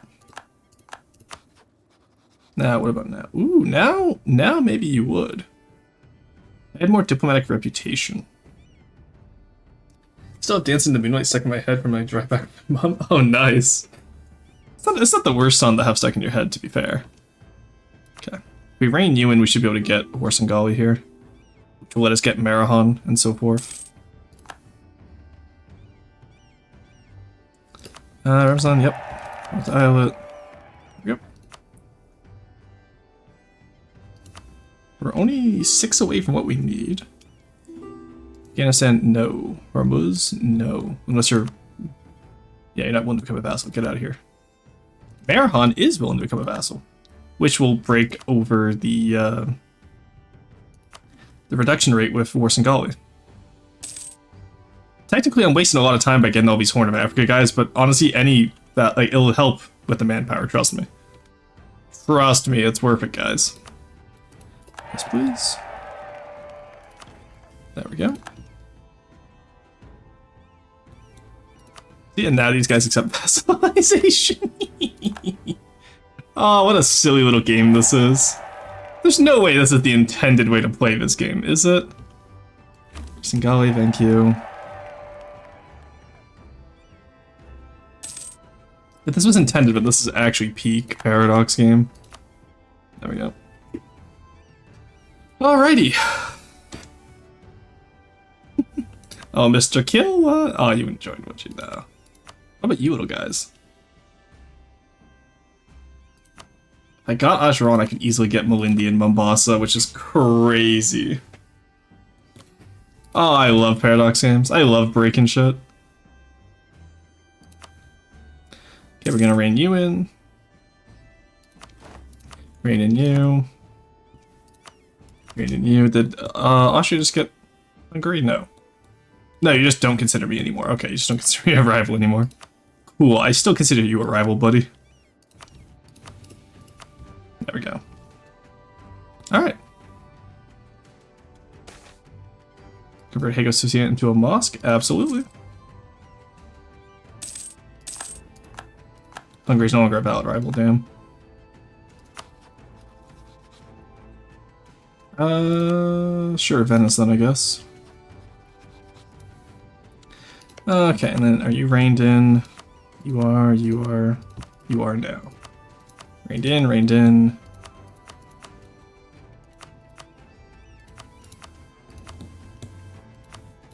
Speaker 1: Now, what about now? Ooh, now maybe you would. I had more diplomatic reputation. Still dancing to Moonlight stuck in my head from my drive back with my mom. Oh, nice. It's not the worst song to have stuck in your head, to be fair. Okay. If we rein you in, we should be able to get Horse and Golly here. Which will let us get Marahan and so forth. Ramazan, yep. With Islet. Yep. We're only 6 away from what we need. Afghanistan, no. Hormuz, no. Unless you're... Yeah, you're not willing to become a vassal. Get out of here. Marahan is willing to become a vassal. Which will break over the reduction rate with Warsangali. Technically, I'm wasting a lot of time by getting all these Horn of Africa guys, but honestly, it'll help with the manpower, trust me. Trust me, it's worth it, guys. Yes, please. There we go. See, and now these guys accept vassalization. Oh, what a silly little game this is. There's no way this is the intended way to play this game, is it? Singali, thank you. If this was intended, but this is actually peak Paradox game. There we go. Alrighty. Oh, Mr. Kill? Oh, you enjoyed what you know. How about you little guys? If I got Acheron, I could easily get Malindi and Mombasa, which is crazy. Oh, I love Paradox games. I love breaking shit. Okay, we're gonna rein you in. Rein in you. Rein in you. Did Austria just get Hungary? No. No, you just don't consider me anymore. Okay, you just don't consider me a rival anymore. Cool, I still consider you a rival, buddy. There we go. Alright. Convert Hago Societe into a mosque? Absolutely. Hungary's no longer a valid rival, damn. Sure, Venice then, I guess. Okay, and then are you reined in? You are now. Reined in, reined in.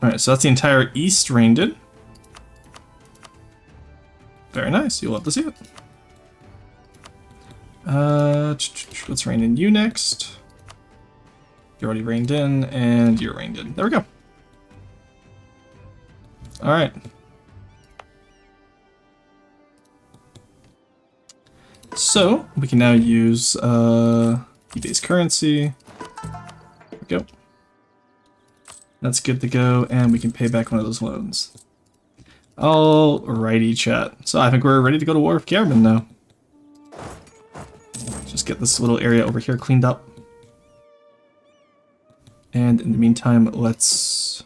Speaker 1: Alright, so that's the entire east reined in. Very nice, you'll love to see it. Let's rein in you next. You're already reined in, and you're reined in. There we go. Alright. So, we can now use base currency. There we go. That's good to go, and we can pay back one of those loans. Alrighty, chat. So I think we're ready to go to war with Gehrman now. Just get this little area over here cleaned up. And in the meantime, let's...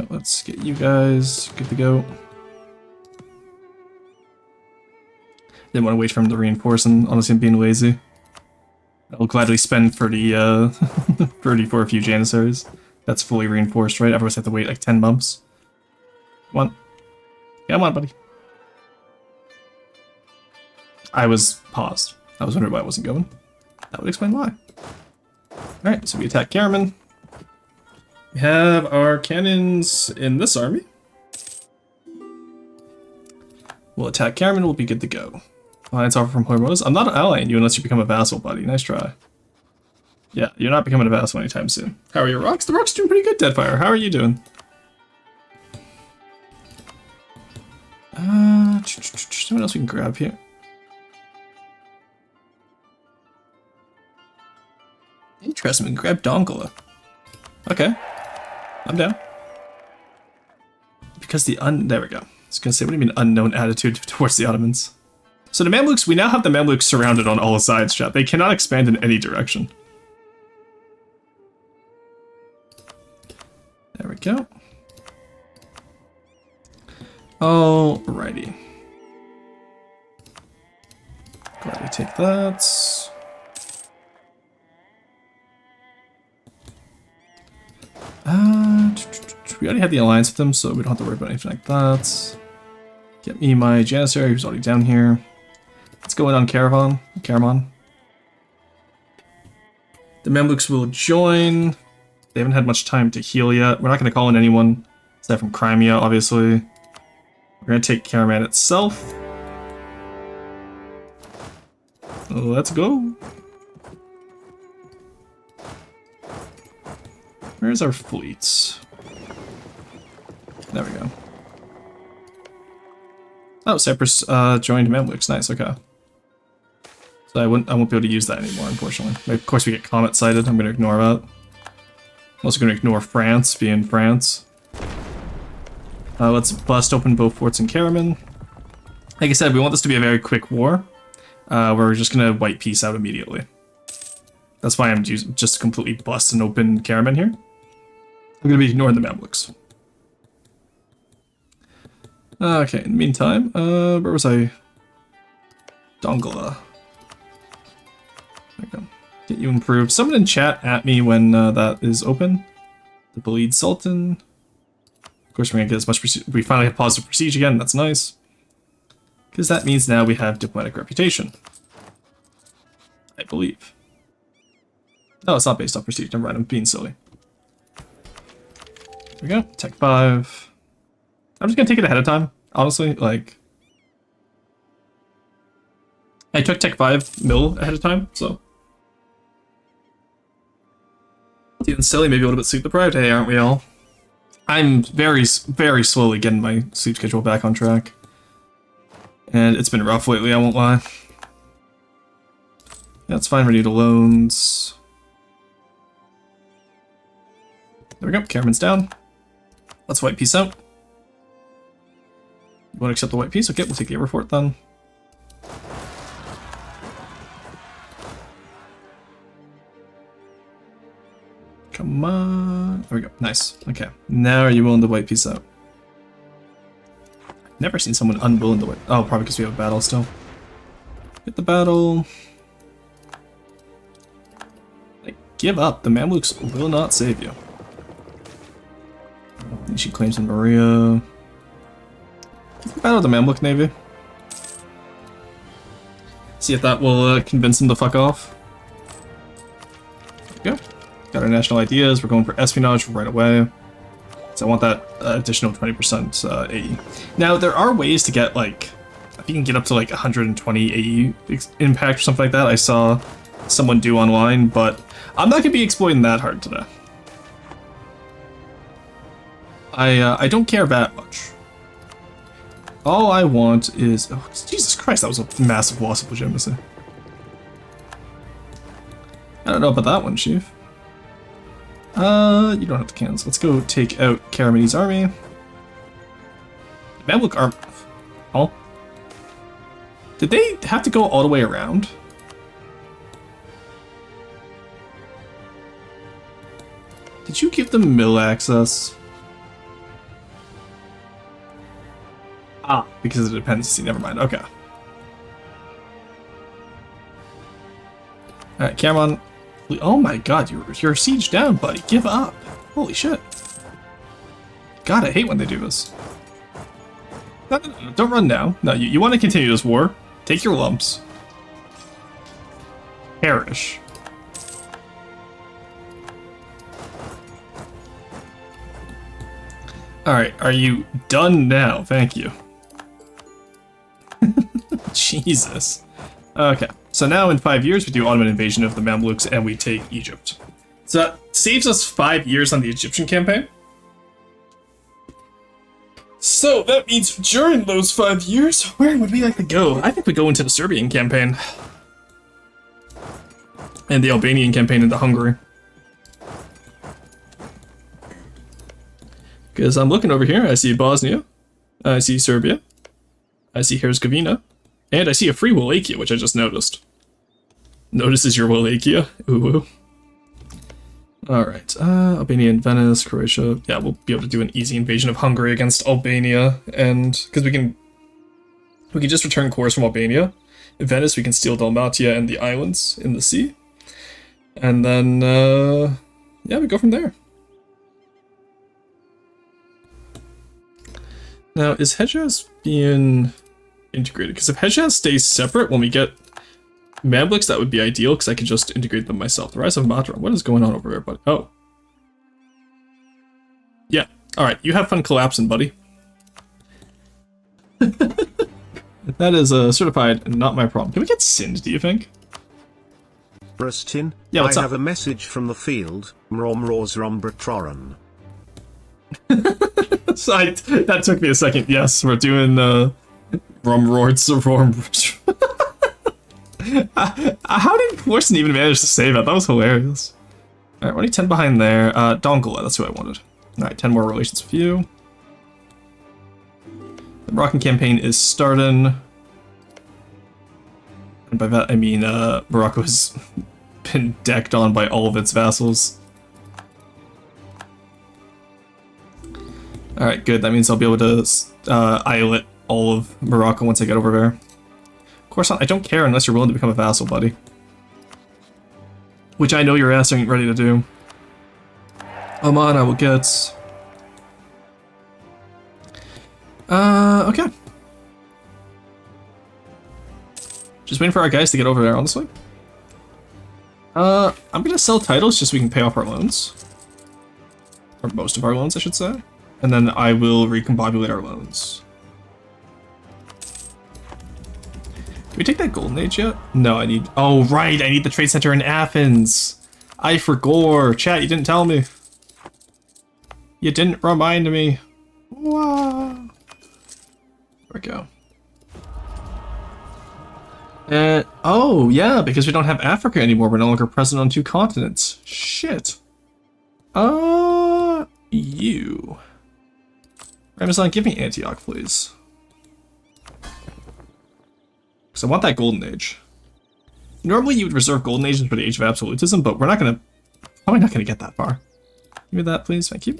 Speaker 1: let's get you guys good to go. Didn't want to wait for him to reinforce, and honestly I'm being lazy. I'll gladly spend 30, 30 for a few Janissaries. That's fully reinforced, right? Otherwise I have to wait like 10 months. Come on. Come on, buddy. I was paused. I was wondering why I wasn't going. That would explain why. Alright, so we attack Karaman. We have our cannons in this army. We'll attack Karaman, we'll be good to go. Alliance offer from Hormuz. I'm not allying you unless you become a vassal, buddy. Nice try. Yeah, you're not becoming a vassal anytime soon. How are your rocks? The rocks doing pretty good, Deadfire. How are you doing? What else we can grab here? Interesting, we can grab Dongola. Okay. I'm down. Because there we go. I was gonna say, what do you mean unknown attitude towards the Ottomans? So the Mamluks, we now have the Mamluks surrounded on all sides, chat. They cannot expand in any direction. There we go. Alrighty. Gladly take that. We already had the alliance with them, so we don't have to worry about anything like that. Get me my Janissary, who's already down here. Let's go in on Caravan. The Mamluks will join. They haven't had much time to heal yet. We're not going to call in anyone, aside from Crimea, obviously. We're going to take Caraman itself. Let's go. Where's our fleets? There we go. Oh, Cyprus joined Mamluks. Nice, okay. So I won't be able to use that anymore, unfortunately. Of course, we get Comet sighted. I'm going to ignore that. I'm also going to ignore France, being France. Let's bust open both forts in Karaman. Like I said, we want this to be a very quick war. We're just going to white peace out immediately. That's why I'm just completely bust and open Karaman here. I'm going to be ignoring the Mamluks. Okay, in the meantime, where was I? Dongola. There we go. Get you improved. Someone in chat at me when that is open. The Bleed Sultan. Of course, we're going to get as much we finally have positive prestige again. That's nice. Because that means now we have diplomatic reputation. I believe. No, it's not based off prestige. Never mind, I'm being silly. There we go. Tech 5. I'm just going to take it ahead of time, honestly. Like, I took Tech 5 mill ahead of time, so. Feeling silly, maybe a little bit sleep deprived. Hey, aren't we all? I'm very, very slowly getting my sleep schedule back on track. And it's been rough lately, I won't lie. Yeah, it's fine, ready to loans. There we go, Caraman's down. Let's white peace out. You want to accept the white peace? Okay, we'll take the Everfort then. Come on. There we go. Nice. Okay. Now are you willing to white peace out? I've never seen someone unwilling to white. Oh, probably because we have a battle still. Get the battle. Like, give up. The Mamluks will not save you. And she claims in Maria. Battle the Mamluk Navy. See if that will convince them to fuck off. There we go. Got our national ideas. We're going for espionage right away. So I want that additional 20% AE. Now, there are ways to get, like, if you can get up to, like, 120 AE impact or something like that. I saw someone do online, but I'm not going to be exploiting that hard today. I don't care that much. All I want is... Oh, Jesus Christ, that was a massive loss of legitimacy. I don't know about that one, Chief. You don't have to cancel. Let's go take out Karamani's army. Mamluk army... Oh? Did they have to go all the way around? Did you give them mill access? Ah, because of the dependency. Never mind. Okay. Alright, Cameron. Oh my god, you're siege down, buddy. Give up. Holy shit. God, I hate when they do this. No, don't run now. No, you want to continue this war. Take your lumps. Perish. Alright, are you done now? Thank you. Jesus. Okay, so now in 5 years we do Ottoman invasion of the Mamluks and we take Egypt. So that saves us 5 years on the Egyptian campaign. So that means during those 5 years, where would we like to go? I think we go into the Serbian campaign. And the Albanian campaign into Hungary. Because I'm looking over here, I see Bosnia, I see Serbia, I see Herzegovina, and I see a free Wallachia, which I just noticed. Notices your Wallachia? Ooh. Alright, Albania and Venice, Croatia. Yeah, we'll be able to do an easy invasion of Hungary against Albania, and because we can just return cores from Albania. In Venice, we can steal Dalmatia and the islands in the sea. And then, yeah, we go from there. Now, is Hejaz being integrated? Because if Hejaz stays separate when we get Mamluks, that would be ideal, because I could just integrate them myself. The Rise of Matra. What is going on over there, buddy? Oh. Yeah. Alright, you have fun collapsing, buddy. That is certified, not my problem. Can we get Sind, do you think?
Speaker 2: Rustin,
Speaker 1: yeah, what's
Speaker 2: I
Speaker 1: up?
Speaker 2: have a message from the field. Mromrosrombratroran.
Speaker 1: So that took me a second. Yes, we're doing Rumroards. How did Forsen even manage to save it? That was hilarious. Alright, we're only 10 behind there. Dongola, that's who I wanted. Alright, 10 more relations with you. The Moroccan campaign is starting. And by that I mean Morocco has been decked on by all of its vassals. Alright, good. That means I'll be able to islet all of Morocco once I get over there. Of course not. I don't care unless you're willing to become a vassal, buddy. Which I know your ass ain't ready to do. Oman, I will get... okay. Just waiting for our guys to get over there, honestly. I'm gonna sell titles just so we can pay off our loans. Or most of our loans, I should say. And then I will recombobulate our loans. Can we take that Golden Age yet? No, I need... Oh, right! I need the trade center in Athens! I forgot! Chat, you didn't tell me. You didn't remind me. Wow. There we go. Oh, yeah, because we don't have Africa anymore. We're no longer present on 2 continents. Shit. You. Amazon, give me Antioch, please. Because I want that Golden Age. Normally you would reserve Golden Ages for the Age of Absolutism, but we're not gonna... Probably not gonna get that far. Give me that, please. Thank you.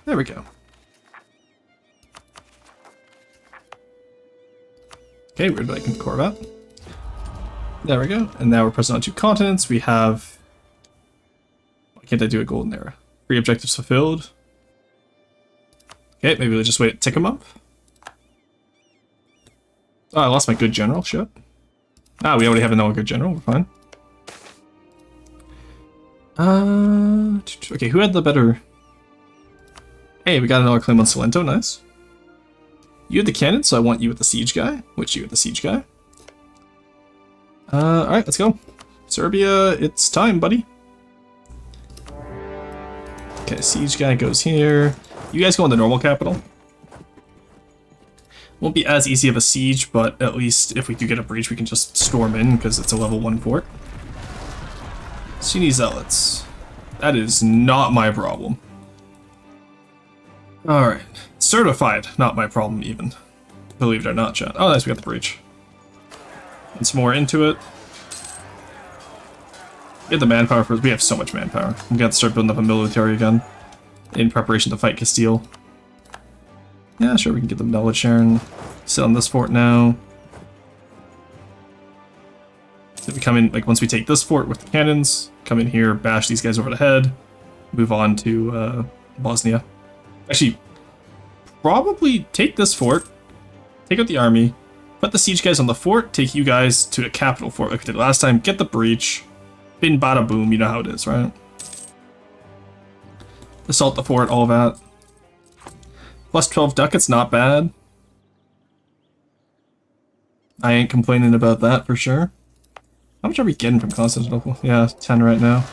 Speaker 1: There we go. Okay, where did I can Corvette? There we go. And now we're present on 2 continents. We have... Why can't I do a Golden Era? 3 objectives fulfilled. Okay, maybe we'll just wait to tick them up. Oh, I lost my good general, shit. Ah, we already have another good general, we're fine. Okay, who had the better... Hey, we got another claim on Salento, nice. You had the cannon, so I want you with the siege guy, which you with the siege guy. Alright, let's go. Serbia, it's time, buddy. Okay, siege guy goes here. You guys go in the normal capital. Won't be as easy of a siege, but at least if we do get a breach, we can just storm in because it's a level 1 fort. Sunni Zealots. That is not my problem. Alright. Certified, not my problem even. Believe it or not, chat. Oh, nice, we got the breach. And some more into it. We have the manpower for... We have so much manpower. We got to start building up a military again. In preparation to fight Castile. Yeah, sure, we can get them knowledge sharing. Sit on this fort now. Then we come in, like, once we take this fort with the cannons, come in here, bash these guys over the head, move on to Bosnia. Actually, probably take this fort, take out the army, Put the siege guys on the fort, take you guys to the capital fort like we did last time, get the breach. Bin bada boom, you know how it is, right? Assault the fort, all that. Plus 12 ducats, not bad. I ain't complaining about that for sure. How much are we getting from Constantinople? Yeah, 10 right now.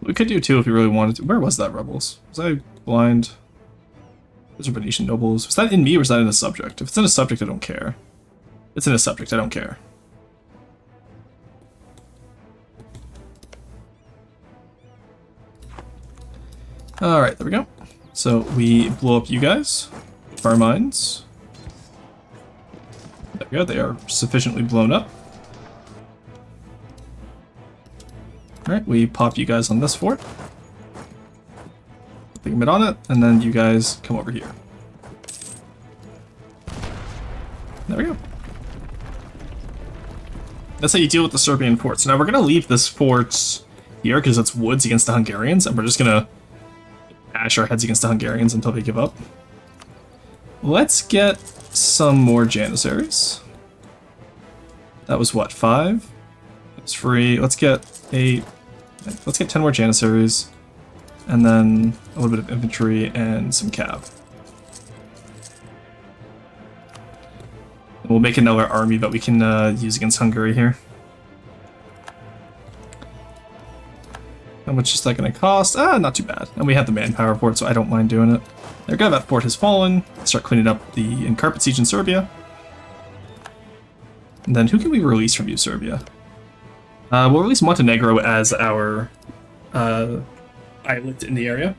Speaker 1: We could do 2 if we really wanted to. Where was that, rebels? Was I blind? Those are Venetian nobles. Was that in me or was that in a subject? If it's in a subject, I don't care. If it's in a subject, I don't care. Alright, there we go. So we blow up you guys. Fire mines. There we go, they are sufficiently blown up. Alright, we pop you guys on this fort. Put the on it, and then you guys come over here. There we go. That's how you deal with the Serbian forts. Now we're gonna leave this fort here because it's woods against the Hungarians, and we're just gonna bash our heads against the Hungarians until they give up. Let's get some more Janissaries. That was what, 5? It's free. Let's get 8. Let's get 10 more Janissaries, and then a little bit of infantry and some cav. And we'll make another army that we can use against Hungary here. How much is that going to cost? Ah, not too bad. And we have the manpower for it, so I don't mind doing it. There we go, that fort has fallen. Start cleaning up the Carpet Siege in Serbia. And then who can we release from you, Serbia? We'll release Montenegro as our islet in the area.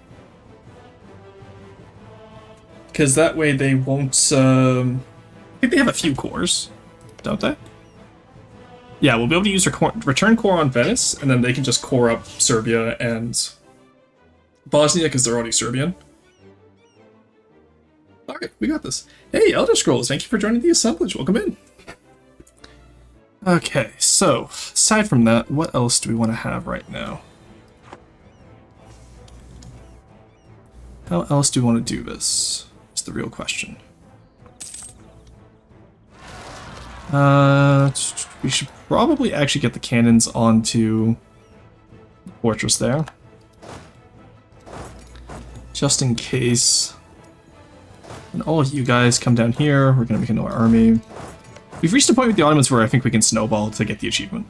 Speaker 1: Because that way they won't... I think they have a few cores, don't they? Yeah, we'll be able to use return core on Venice, and then they can just core up Serbia and Bosnia because they're already Serbian. Alright, we got this. Hey, Elder Scrolls, thank you for joining the assemblage. Welcome in. Okay, so, aside from that, what else do we want to have right now? How else do we want to do this? Is the real question. We should probably actually get the cannons onto the fortress there. Just in case. And all of you guys come down here, we're gonna make another army. We've reached a point with the Ottomans where I think we can snowball to get the achievement.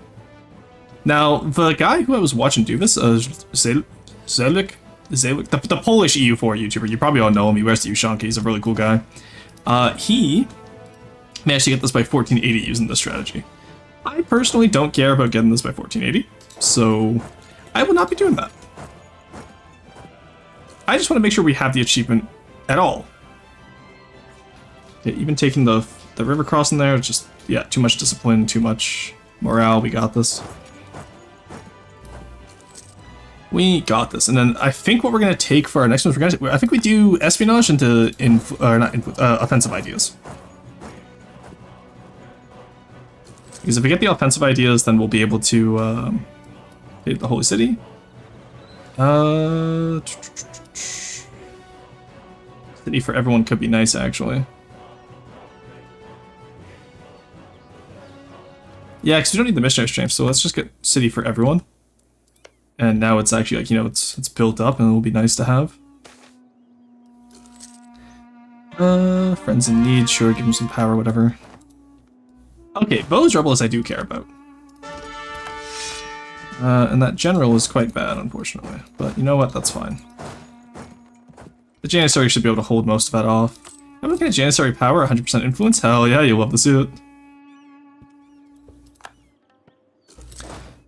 Speaker 1: Now, the guy who I was watching do this, Zelik, the Polish EU4 YouTuber, you probably all know him, he wears the Ushanka, he's a really cool guy. He managed to get this by 1480 using this strategy. I personally don't care about getting this by 1480, so I will not be doing that. I just want to make sure we have the achievement at all. Okay, even taking the river crossing there, just, yeah, too much discipline, too much morale, we got this. We got this, and then I think what we're going to take for our next one, I think we do espionage into, offensive ideas. Because if we get the offensive ideas, then we'll be able to hit the Holy City. City for everyone could be nice, actually. Yeah, because we don't need the missionary strength, so let's just get city for everyone. And now it's actually like, you know, it's built up and it will be nice to have. Friends in need, sure, give them some power, whatever. Okay, those rebels I do care about. And that general is quite bad, unfortunately. But you know what, that's fine. The Janissary should be able to hold most of that off. I'm looking at Janissary power, 100% influence. Hell yeah, you'll love to see it.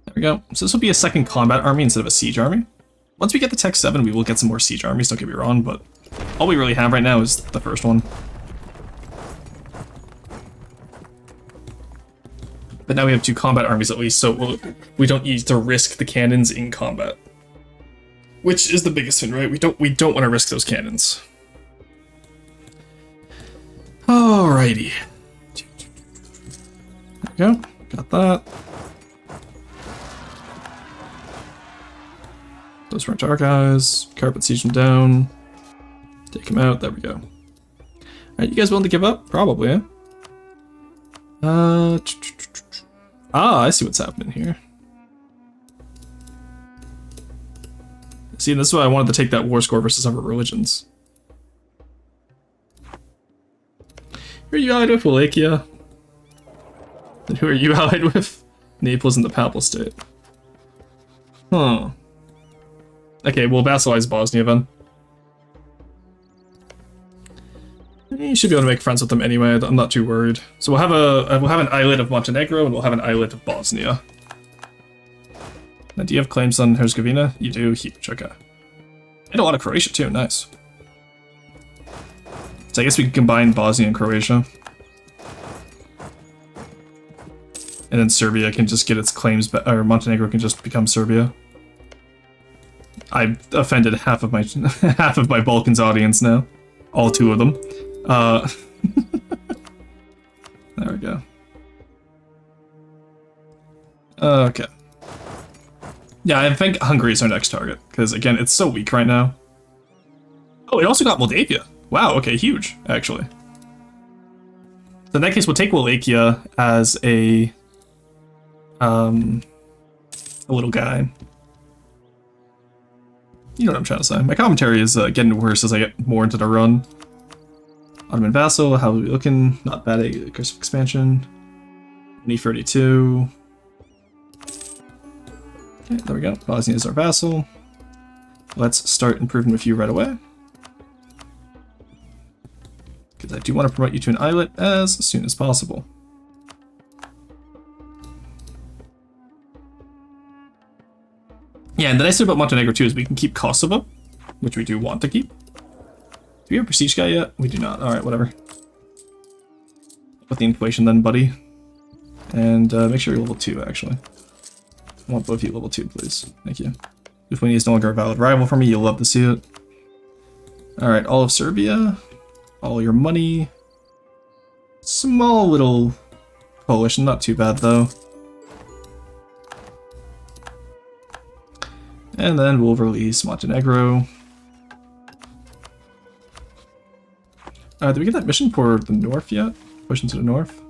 Speaker 1: There we go. So this will be a second combat army instead of a siege army. Once we get the Tech 7, we will get some more siege armies, don't get me wrong, but all we really have right now is the first one. But now we have 2 combat armies at least, so we don't need to risk the cannons in combat. Which is the biggest thing, right? We don't want to risk those cannons. Alrighty. There we go. Got that. Those French our guys. Carpet siege them down. Take them out. There we go. Are you guys willing to give up? Probably, eh? I see what's happening here. See, this is why I wanted to take that war score versus other religions. Who are you allied with? Wallachia. And who are you allied with? Naples and the Papal State. Huh. Okay, we'll vassalize Bosnia then. You should be able to make friends with them anyway. I'm not too worried. So we'll have an islet of Montenegro and we'll have an islet of Bosnia. Now, do you have claims on Herzegovina? You do. Huge. Okay. And a lot of Croatia too. Nice. So I guess we can combine Bosnia and Croatia. And then Serbia can just get its claims, or Montenegro can just become Serbia. I've offended half of my half of my Balkans audience now. All two of them. There we go. Okay. Yeah, I think Hungary is our next target, because again, it's so weak right now. Oh, it also got Moldavia. Wow, okay, huge, actually. So in that case, we'll take Wallachia as a little guy. You know what I'm trying to say. My commentary is getting worse as I get more into the run. Ottoman vassal, how are we looking? Not bad, aggressive expansion. 2032. Okay, there we go. Bosnia is our vassal. Let's start improving with you right away. Because I do want to promote you to an islet as soon as possible. Yeah, and the nice thing about Montenegro too is we can keep Kosovo, which we do want to keep. Do we have a prestige guy yet? We do not. Alright, whatever. With the inflation then, buddy. And make sure you're level 2, actually. I want both of you level 2, please. Thank you. Lithuania is no longer a valid rival for me. You'll love to see it. Alright, all of Serbia. All your money. Small little coalition, not too bad though. And then we'll release Montenegro. Did we get that mission for the north yet? Pushing to the north.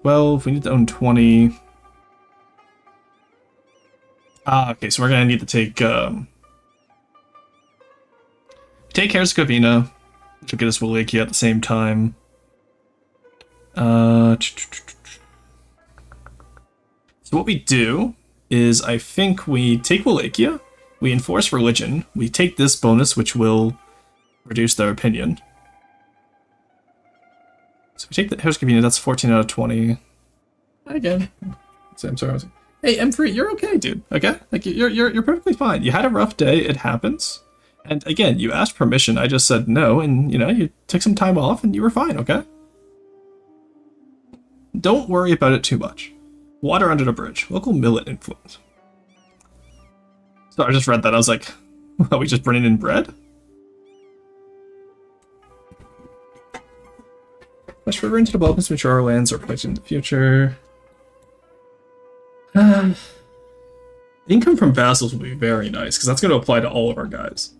Speaker 1: 12, we need to own 20. Okay, so we're gonna need to take Herzegovina, which will get us Wallachia at the same time. So what we do is I think we take Wallachia, we enforce religion, we take this bonus, which will reduce their opinion. So we take the Herzegovina, that's 14 out of 20. Again. I'm sorry. Hey, M3, you're okay, dude. Okay? Like, you're perfectly fine. You had a rough day, it happens. And again, you asked permission, I just said no, and, you know, you took some time off, and you were fine, okay? Don't worry about it too much. Water under the bridge. Local millet influence. So I just read that, I was like, are we just bringing in bread? Push further into developments, mature our lands, or place in the future. Income from vassals will be very nice, because that's going to apply to all of our guys.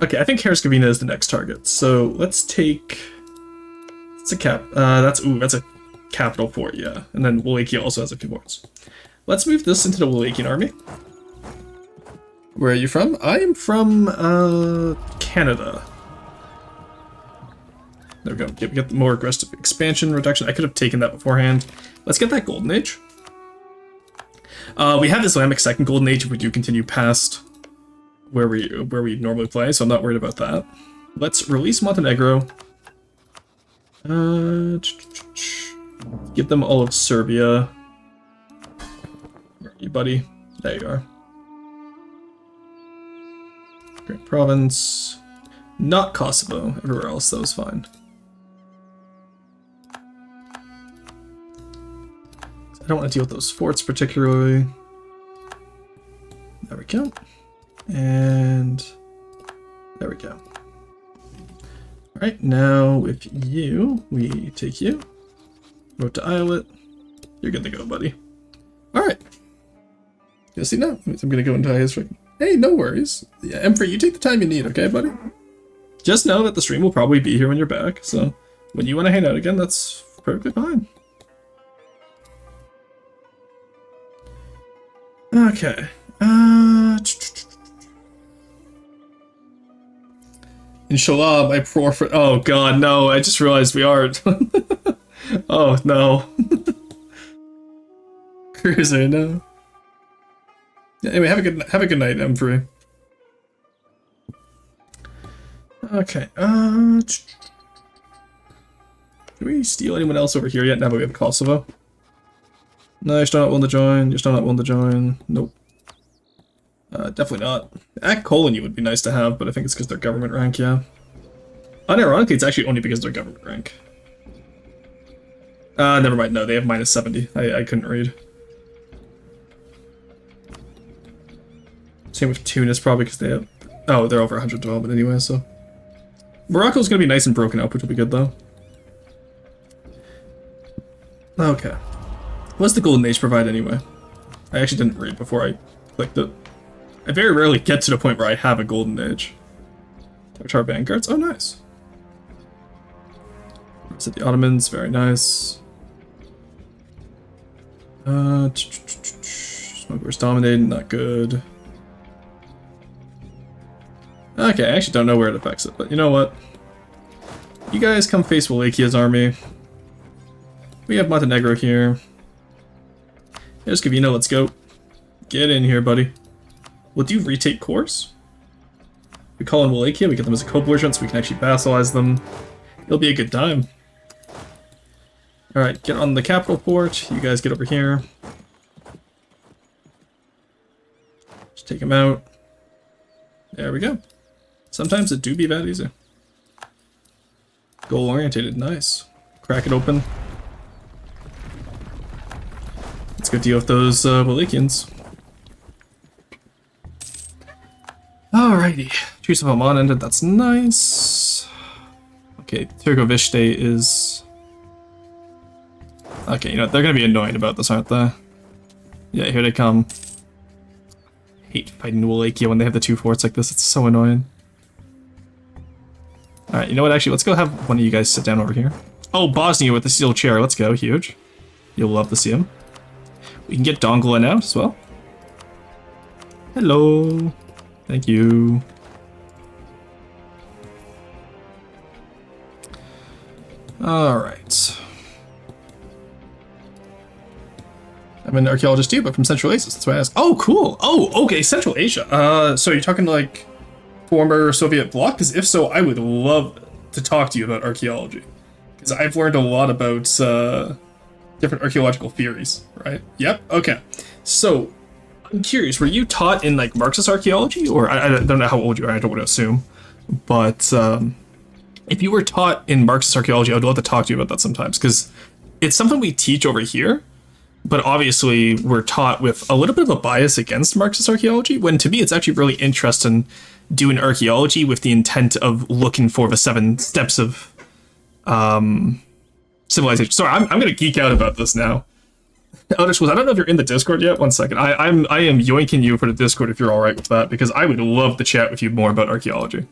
Speaker 1: Okay, I think Herzegovina is the next target, so let's take... It's a that's a capital fort, yeah. And then Wallachia also has a few forts. Let's move this into the Wallachian army. Where are you from? I am from, Canada. There we go. Yeah, we get the more aggressive expansion reduction. I could have taken that beforehand. Let's get that Golden Age. We have Islamic Second Golden Age if we do continue past where we normally play, so I'm not worried about that. Let's release Montenegro. Give them all of Serbia. Where are you, buddy? There you are. Great province. Not Kosovo. Everywhere else, that was fine. I don't want to deal with those forts particularly. There we go. And there we go. Alright, now with you, we take you. Vote to Islet. You're good to go, buddy. Alright. You see now? I'm gonna go into history. Hey, no worries. Yeah, Emperor, you take the time you need, okay, buddy? Just know that the stream will probably be here when you're back, so when you want to hang out again, that's perfectly fine. Okay. Inshallah, my poor friend. Oh god, no, I just realized we are. Oh no. Cruiser, no. Yeah, anyway, have a good night, Emperor. Okay, did we steal anyone else over here yet? Now that we have Kosovo? No, you're still not willing to join. You're still not willing to join. Nope. Definitely not. Act colon you would be nice to have, but I think it's because they're government rank, yeah. Unironically, it's actually only because they're government rank. Never mind, no, they have minus 70. I couldn't read. Same with Tunis, probably because they have... Oh, they're over 100 development anyway, so... Morocco's gonna be nice and broken up, which will be good, though. Okay. What's the Golden Age provide, anyway? I actually didn't read before I clicked it. I very rarely get to the point where I have a Golden Age. Tartar Vanguards? Oh, nice. Is it the Ottomans? Very nice. Smugglers dominated, not good. Okay, I actually don't know where it affects it, but you know what? You guys come face Walachia's army. We have Montenegro here. Here's Cavino, let's go. Get in here, buddy. We'll do retake course. We call in Wallachia, we get them as a co-belligerent so we can actually vassalize them. It'll be a good time. Alright, get on the capital port. You guys get over here. Just take him out. There we go. Sometimes it do be that easy. Goal orientated, nice. Crack it open. Let's go deal with those Wallachians. Alrighty. Truce of Oman ended, that's nice. Okay, Turgovishte is... Okay, you know, they're gonna be annoyed about this, aren't they? Yeah, here they come. Hate fighting Wallachia when they have the two forts like this, it's so annoying. Alright, you know what, actually, let's go have one of you guys sit down over here. Oh, Bosnia with the steel chair, let's go, huge. You'll love to see him. We can get Dongola now as well. Hello. Thank you. Alright. I'm an archaeologist too, but from Central Asia, that's why I asked. Oh, cool. Oh, okay, Central Asia. So you're talking like former Soviet bloc? Because if so, I would love to talk to you about archaeology. Because I've learned a lot about different archaeological theories, right? Yep, okay. So, I'm curious, were you taught in like Marxist archaeology? Or I don't know how old you are, I don't want to assume. But if you were taught in Marxist archaeology, I would love to talk to you about that sometimes. Because it's something we teach over here. But obviously, we're taught with a little bit of a bias against Marxist archaeology, when to me it's actually really interesting doing archaeology with the intent of looking for the 7 steps of civilization. Sorry, I'm going to geek out about this now. Elder Schools, I don't know if you're in the Discord yet. One second. I am yoinking you for the Discord if you're alright with that, because I would love to chat with you more about archaeology.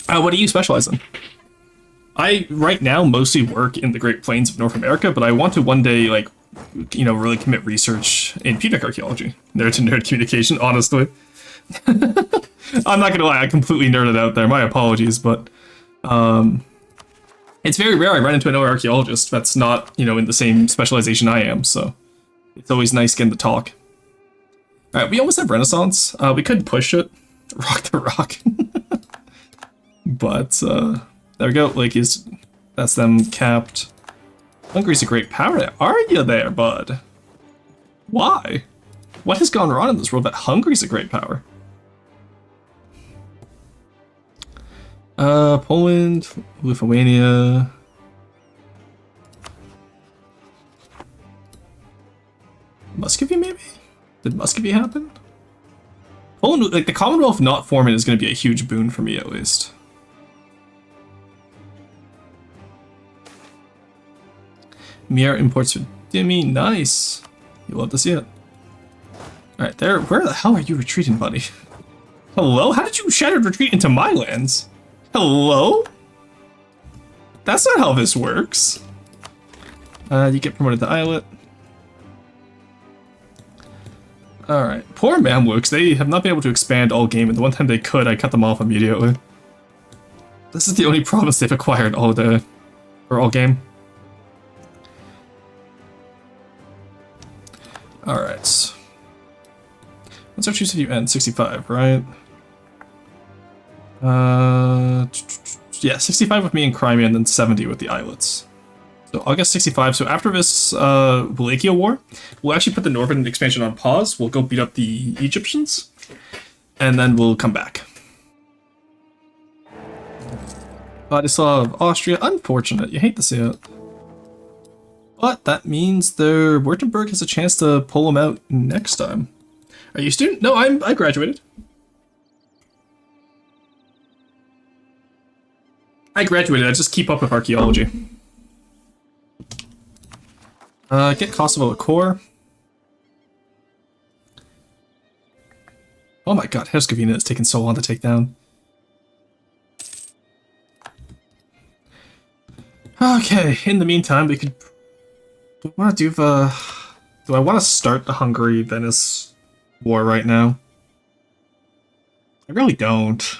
Speaker 1: What do you specialize in? I, right now, mostly work in the Great Plains of North America, but I want to one day, like, you know, really commit research in Punic archaeology. Nerd to nerd communication, honestly. I'm not gonna lie, I completely nerded out there. My apologies, but it's very rare I run into another archaeologist that's not, you know, in the same specialization I am, so it's always nice getting to talk. Alright, we almost have Renaissance. We could push it. Rock the rock. But, there we go, like, that's them capped. Hungary's a great power. Are you there, bud? Why? What has gone wrong in this world that Hungary's a great power? Poland, Lithuania. Muscovy, maybe? Did Muscovy happen? Poland, like, the Commonwealth not forming is going to be a huge boon for me, at least. Mir imports for Demi, nice. You love to see it. Alright, there. Where the hell are you retreating, buddy? Hello? How did you shattered retreat into my lands? Hello? That's not how this works. You get promoted to Islet. Alright. Poor Mamluks. They have not been able to expand all game, and the one time they could, I cut them off immediately. This is the only province they've acquired all game. Alright. What's our choose if you end? 65, right? Yeah, 65 with me and Crimea, and then 70 with the islets. So August 65. So after this Wallachia war, we'll actually put the Northern expansion on pause. We'll go beat up the Egyptians, and then we'll come back. Vladislav, Austria, unfortunate. You hate to see it. But that means the Württemberg has a chance to pull them out next time. Are you a student? No, I graduated. I graduated, I just keep up with archaeology. Get Kosovo a core. Oh my god, Herzegovina is taking so long to take down. Okay, in the meantime, we could... Do I want to do the... Do I want to start the Hungary-Venice war right now? I really don't.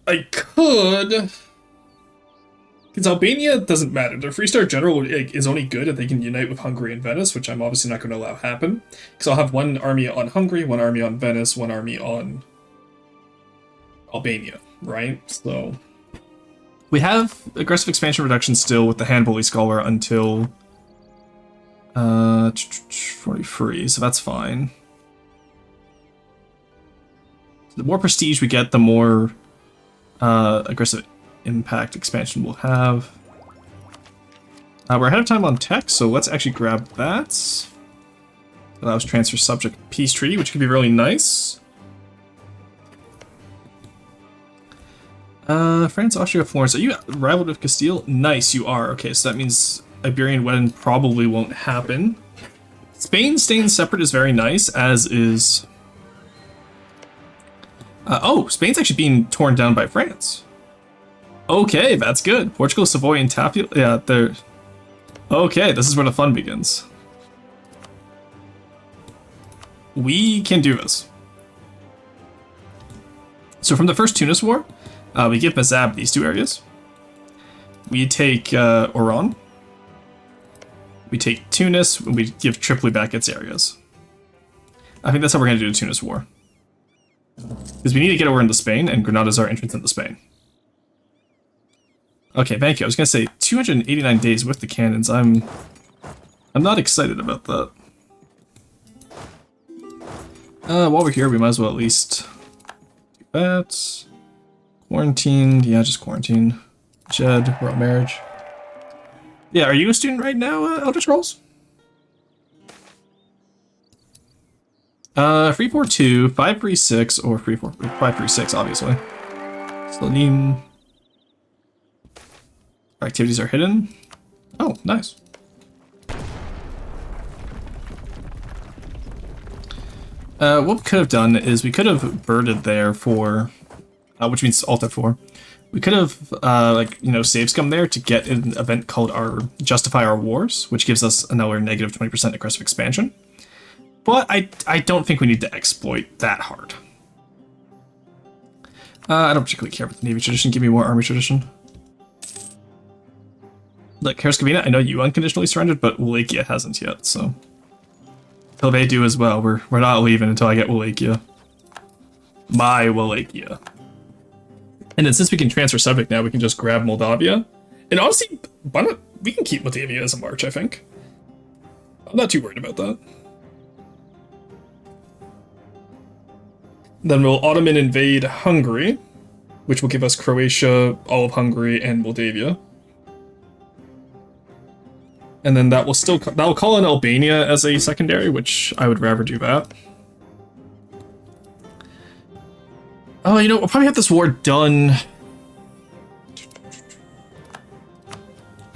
Speaker 1: I could... Because Albania doesn't matter. Their Freestar General is only good if they can unite with Hungary and Venice, which I'm obviously not going to allow happen. Because I'll have one army on Hungary, one army on Venice, one army on Albania, right? So we have aggressive expansion reduction still with the hand bully scholar until 43, so that's fine. The more prestige we get, the more aggressive impact expansion we'll have. We're ahead of time on tech, so let's actually grab that. Allows transfer subject peace treaty, which could be really nice. France, Austria, Florence. Are you rivaled with Castile? Nice, you are. Okay, so that means Iberian wedding probably won't happen. Spain staying separate is very nice, as is... oh, Spain's actually being torn down by France. Okay, that's good. Portugal, Savoy, and Tapia. Yeah, they're... Okay, this is where the fun begins. We can do this. So from the first Tunis War, we give Mazab these two areas. We take Oran. We take Tunis, and we give Tripoli back its areas. I think that's how we're going to do the Tunis War. Because we need to get over into Spain, and Granada's our entrance into Spain. Okay, thank you. I was going to say 289 days with the cannons. I'm not excited about that. While we're here, we might as well at least do that. Quarantine. Yeah, just quarantine. Jed, royal marriage. Yeah, are you a student right now, Elder Scrolls? 342, 536, or 536, obviously. Salim. Our activities are hidden. Oh, nice. What we could have done is we could have birded there for, which means alted for. We could have, like, you know, save scum there to get an event called our Justify Our Wars, which gives us another negative 20% aggressive expansion. But I don't think we need to exploit that hard. I don't particularly care about the Navy tradition. Give me more Army tradition. Look, Herzegovina, I know you unconditionally surrendered, but Wallachia hasn't yet, so... Till they do as well, we're not leaving until I get Wallachia. My Wallachia. And then since we can transfer subject now, we can just grab Moldavia. And honestly, why not? We can keep Moldavia as a march, I think. I'm not too worried about that. Then we'll Ottoman invade Hungary, which will give us Croatia, all of Hungary, and Moldavia. And then that will call in Albania as a secondary, which I would rather do that. Oh, you know, we'll probably have this war done.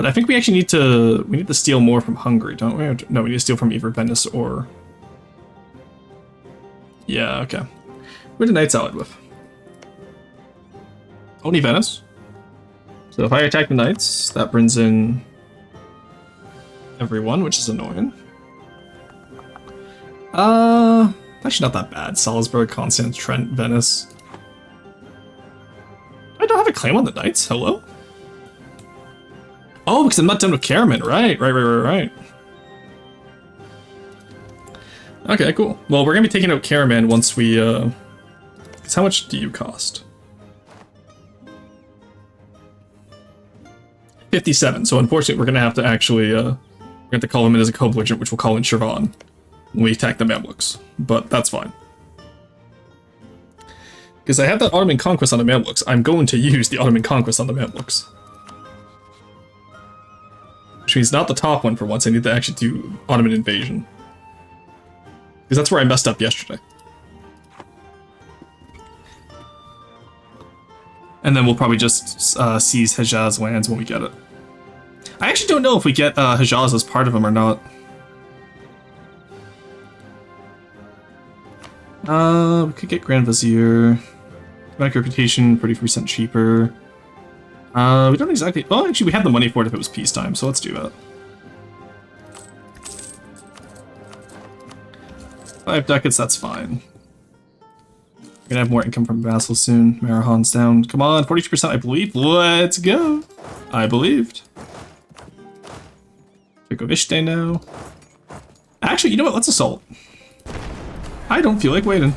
Speaker 1: But I think we actually need to steal more from Hungary, don't we? No, we need to steal from either Venice or... Yeah, okay. Where did Knights allied with? Only Venice. So if I attack the Knights, that brings in everyone, which is annoying. Actually not that bad. Salzburg, Constance, Trent, Venice. I don't have a claim on the Knights. Hello? Oh, because I'm not done with Karaman. Right. Okay, cool. Well, we're gonna be taking out Karaman once we, because how much do you cost? 57, so unfortunately we're gonna have to actually, we're gonna have to call him in as a co-belligerent, which we'll call in Shirvan when we attack the Mamluks, but that's fine. Because I have that Ottoman conquest on the Mamluks, I'm going to use the Ottoman conquest on the Mamluks. Which means not the top one for once, I need to actually do Ottoman invasion. Because that's where I messed up yesterday. And then we'll probably just seize Hejaz lands when we get it. I actually don't know if we get Hejaz as part of them or not. We could get Grand Vizier. Diplomatic reputation, 30% cheaper. We don't exactly... Well, actually, we have the money for it if it was peacetime, so let's do that. 5 ducats, that's fine. We're gonna have more income from vassals soon. Marahan's down. Come on, 42%, I believe. Let's go. I believed. Vikovishte now. Actually, you know what? Let's assault. I don't feel like waiting.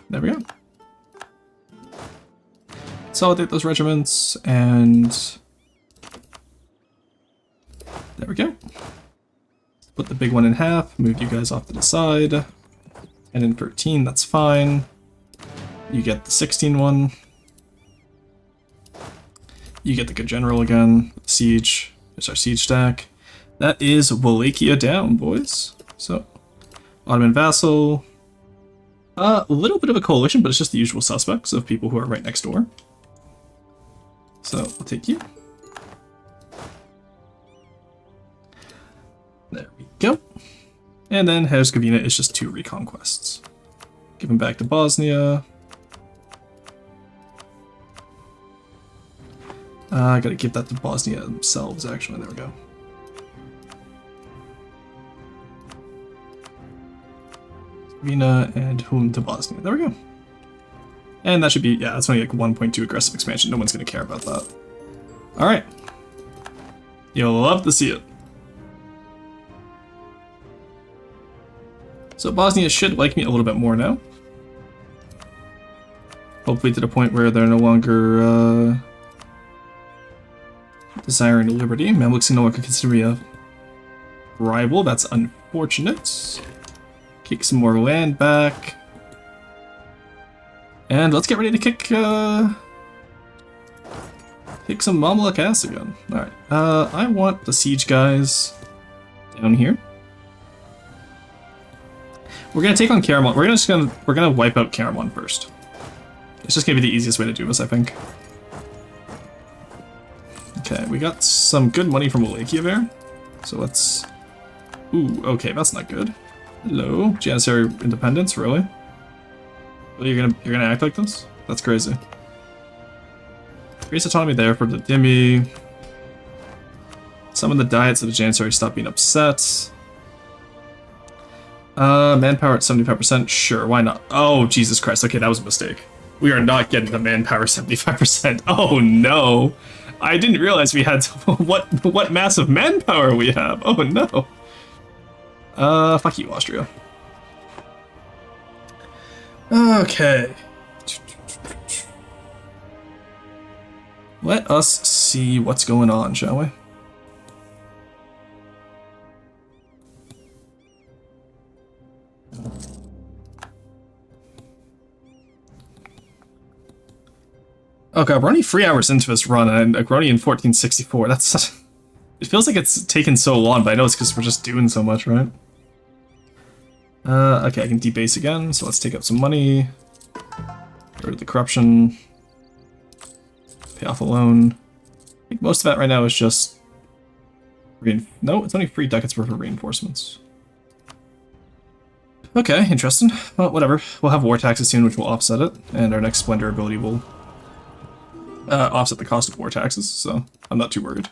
Speaker 1: There we go. Consolidate those regiments, and there we go. Put the big one in half, move you guys off to the side, and in 13, that's fine. You get the 16 one. You get the good general again. Siege. There's our siege stack. That is Wallachia down, boys. So, Ottoman vassal. A little bit of a coalition, but it's just the usual suspects of people who are right next door. So, I'll take you. There we go. And then Herzegovina is just 2 reconquests. Give them back to Bosnia. I gotta give that to Bosnia themselves, actually. There we go. Herzegovina and Hum to Bosnia. There we go. And that should be, yeah, that's only like 1.2 aggressive expansion. No one's gonna care about that. Alright. You'll love to see it. So Bosnia should like me a little bit more now. Hopefully to the point where they're no longer desiring liberty. Mamluks no longer consider me a rival. That's unfortunate. Kick some more land back. And let's get ready to kick some Mamluk ass again. Alright. I want the siege guys down here. We're gonna take on Karaman. We're gonna wipe out Karaman first. It's just gonna be the easiest way to do this, I think. Okay, we got some good money from Wallachia there. So let's... Ooh, okay, that's not good. Hello, Janissary independence, really? Well, you're gonna act like this? That's crazy. Greece autonomy there for the Dhimmi. Some of the diets of the Janissary stop being upset. Manpower at 75%, sure, why not? Oh, Jesus Christ, okay, that was a mistake. We are not getting the manpower 75%. Oh no! I didn't realize we had what massive manpower we have. Oh no. Fuck you, Austria. Okay. Let us see what's going on, shall we? Okay, we're only 3 hours into this run, and we're only in 1464. That's... It feels like it's taken so long, but I know it's because we're just doing so much, right? Okay, I can debase again, so let's take up some money. Get rid of the corruption. Pay off a loan. I think most of that right now is just... No, it's only 3 ducats worth of reinforcements. Okay, interesting. Well, whatever. We'll have war taxes soon, which will offset it, and our next Splendor ability will offset the cost of war taxes, so I'm not too worried.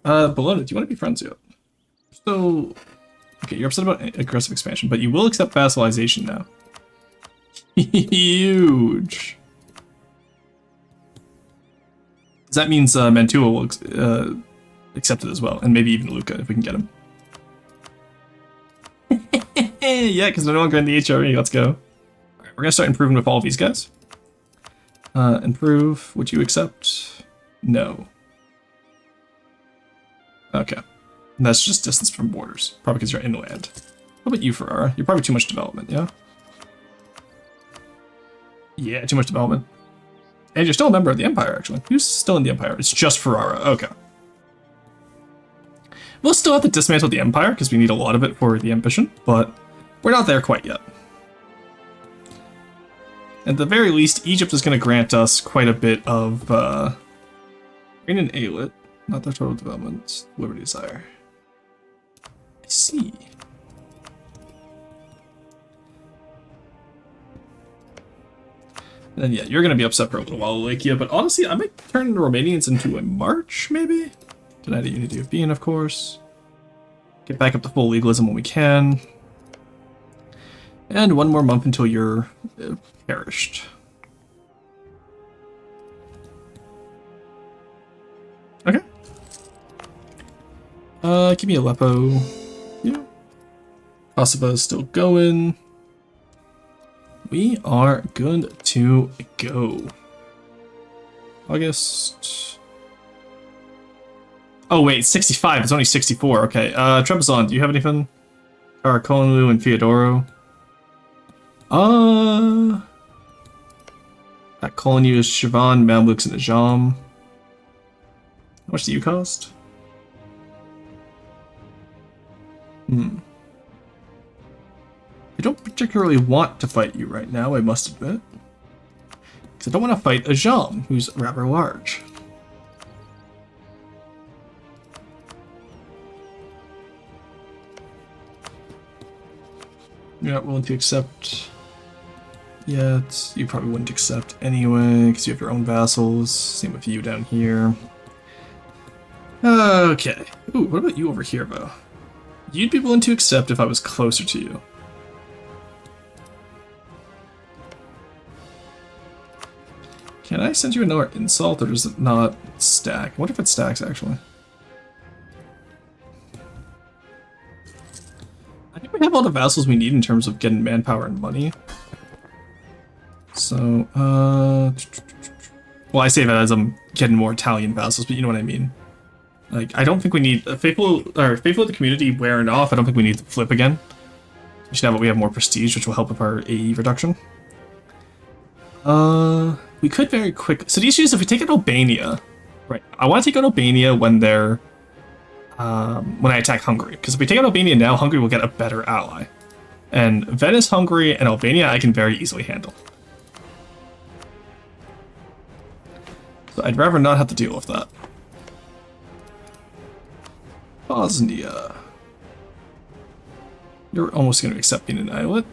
Speaker 1: Bologna, do you want to be friends yet? So, okay, you're upset about aggressive expansion, but you will accept vassalization now. Huge. That means Mantua will accept it as well, and maybe even Lucca if we can get him. Yeah, because no longer in the HRE. Let's go. Alright, we're gonna start improving with all of these guys. Improve. Would you accept? No. Okay. And that's just distance from borders. Probably because you're inland. How about you, Ferrara? You're probably too much development, yeah? Yeah, too much development. And you're still a member of the Empire, actually. Who's still in the Empire? It's just Ferrara. Okay. We'll still have to dismantle the Empire, because we need a lot of it for the ambition, but we're not there quite yet. At the very least, Egypt is going to grant us quite a bit of Reign and Aelit, not their total development, Liberty Desire. I see. And then, yeah, you're going to be upset for a little while, Lakia, but honestly, I might turn the Romanians into a march, maybe? Deny the unity of being, of course. Get back up to full legalism when we can. And 1 more month until you're perished. Okay. Give me Aleppo. Yeah. Kosovo is still going. We are good to go. August. Oh wait, 65. It's only 64. Okay. Trebizond, do you have anything? Karakolonu and Theodoro. That colony is Shivan, Mamluks, and Ajam. How much do you cost? I don't particularly want to fight you right now, I must admit. Because I don't want to fight Ajam, who's rather large. You're not willing to accept yet. You probably wouldn't accept anyway, because you have your own vassals. Same with you down here. Okay. Ooh, what about you over here, though? You'd be willing to accept if I was closer to you. Can I send you another insult, or does it not stack? I wonder if it stacks, actually. I think we have all the vassals we need in terms of getting manpower and money. So, well, I say that as I'm getting more Italian vassals, but you know what I mean. Like, I don't think we need faithful of the community wearing off. I don't think we need to flip again. Now that we have more prestige, which will help with our AE reduction. We could very quickly. So the issue is if we take out Albania, right? I want to take out Albania when they're when I attack Hungary, because if we take out Albania now, Hungary will get a better ally, and Venice, Hungary, and Albania I can very easily handle. So I'd rather not have to deal with that. Bosnia. You're almost going to accept being an islet.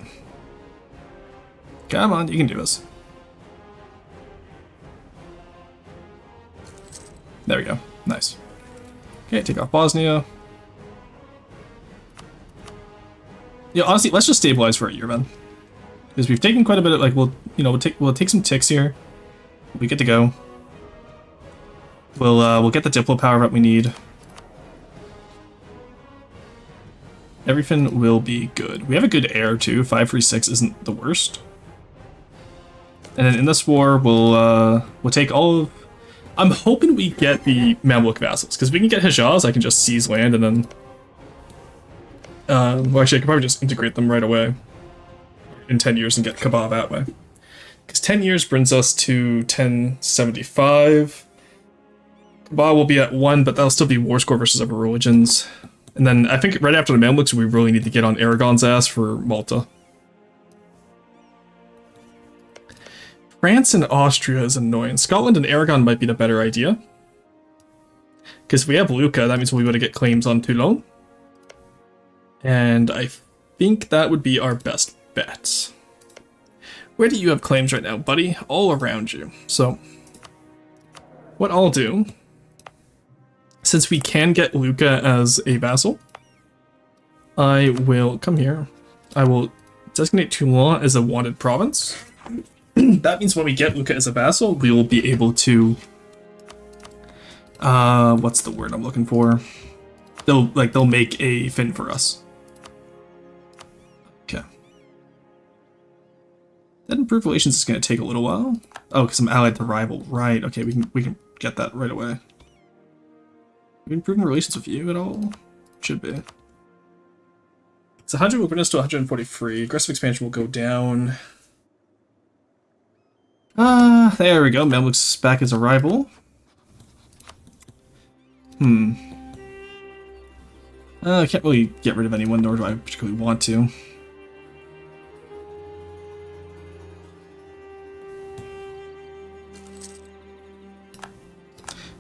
Speaker 1: Come on, you can do this. There we go. Nice. Okay, take off Bosnia. Yeah, honestly, let's just stabilize for a year, man. Because we've taken quite a bit of, like, we'll take some ticks here. We get to go. We'll get the Diplo power that we need. Everything will be good. We have a good heir too. 536 isn't the worst. And then in this war, we'll take all of. I'm hoping we get the Mamluk vassals, because if we can get Hijaz, I can just seize land and then. Well, actually, I could probably just integrate them right away in 10 years and get Kabah that way. Because 10 years brings us to 1075. Kabah will be at 1, but that'll still be war score versus other religions. And then I think right after the Mamluks, we really need to get on Aragon's ass for Malta. France and Austria is annoying. Scotland and Aragon might be the better idea. Because if we have Lucca, that means we'll be able to get claims on Toulon. And I think that would be our best bet. Where do you have claims right now, buddy? All around you. So, what I'll do, since we can get Lucca as a vassal, I will come here. I will designate Toulon as a wanted province. That means when we get Lucca as a vassal, we will be able to... what's the word I'm looking for? They'll make a fin for us. Okay. That improved relations is going to take a little while. Oh, because I'm allied to rival. Right. Okay, we can get that right away. Are we improving relations with you at all? Should be. It's 100 will bring us to 143. Aggressive expansion will go down. There we go. Mamluk's back as a rival. I can't really get rid of anyone, nor do I particularly want to.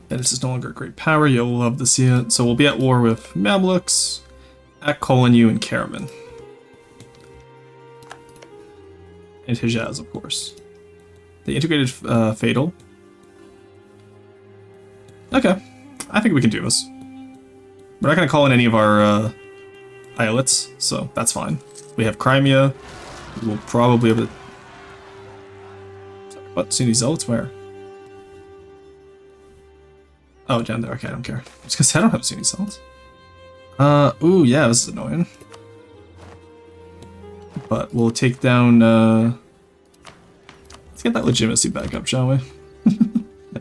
Speaker 1: Venice is no longer a great power. You'll love to see it. So we'll be at war with Mamluks, at Kolinu, and Karaman. And Hijaz, of course. They integrated Fatal. Okay. I think we can do this. We're not going to call in any of our islets, so that's fine. We have Crimea. We'll probably have it. What? Sunni Zealots? Where? Oh, down there. Okay, I don't care. I was going to say I don't have Sunni Zealots. Ooh, yeah, this is annoying. But we'll take down, let's get that legitimacy back up, shall we?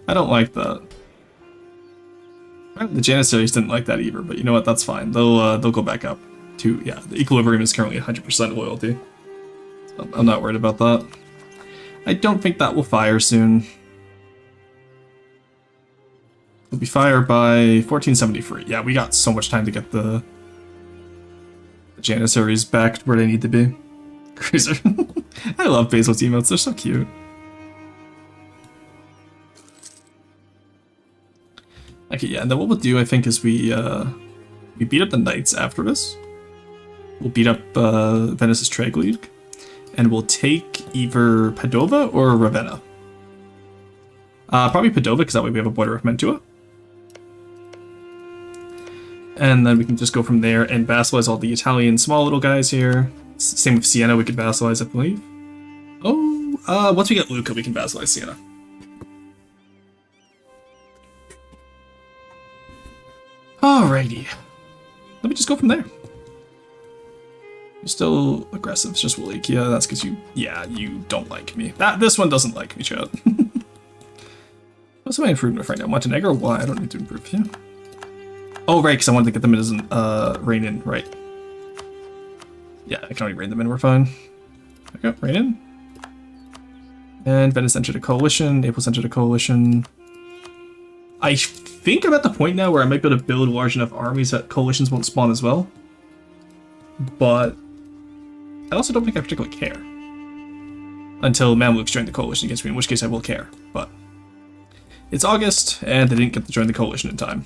Speaker 1: I don't like that. The Janissaries didn't like that either, but you know what? That's fine. They'll go back up to, yeah, the equilibrium is currently 100% loyalty. So I'm not worried about that. I don't think that will fire soon. It'll be fired by 1473. Yeah, we got so much time to get the Janissaries back where they need to be. Cruiser. I love Basil's emotes, they're so cute. Okay, yeah, and then what we'll do, I think, is we beat up the Knights after this. We'll beat up Venice's Trade League, and we'll take either Padova or Ravenna. Probably Padova, because that way we have a border with Mantua. And then we can just go from there and vassalize all the Italian small little guys here. Same with Siena, we could vassalize, I believe. Oh, once we get Lucca, we can vassalize Siena. Alrighty. Let me just go from there. You're still aggressive, it's just Wallachia. That's because you don't like me. This one doesn't like me, Chad. What's my improvement right now? Montenegro? Why? I don't need to improve you. Oh, right, because I wanted to get them in as an reign in, right. Yeah, I can already reign them in, we're fine. Okay, reign in. And Venice entered a coalition, Naples entered a coalition. I think I'm at the point now where I might be able to build large enough armies that coalitions won't spawn as well. But I also don't think I particularly care. Until Mamluks join the coalition against me, in which case I will care. But it's August, and they didn't get to join the coalition in time.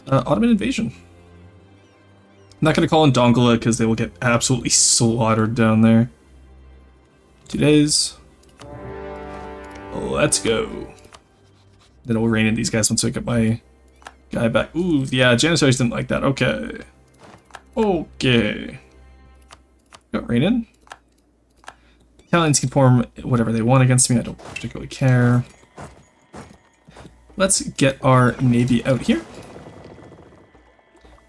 Speaker 1: Ottoman invasion. I'm not going to call in Dongola because they will get absolutely slaughtered down there. 2 days. Let's go. Then we'll rein in these guys once I get my guy back. Ooh, yeah, Janissaries didn't like that. Okay. Okay. Got rein in. Italians can form whatever they want against me. I don't particularly care. Let's get our navy out here.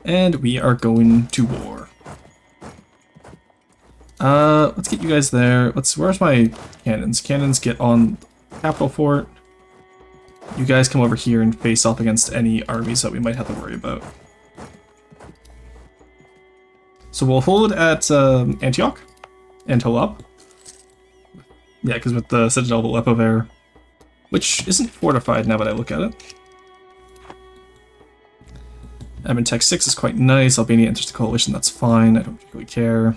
Speaker 1: And we are going to war. Let's get you guys there. Where's my cannons? Cannons get on Capital Fort. You guys come over here and face off against any armies that we might have to worry about. So we'll hold at Antioch and Halab. Yeah, because with the Citadel of Aleppo there, which isn't fortified now that I look at it. Tech 6 is quite nice. Albania enters the coalition, that's fine. I don't particularly care.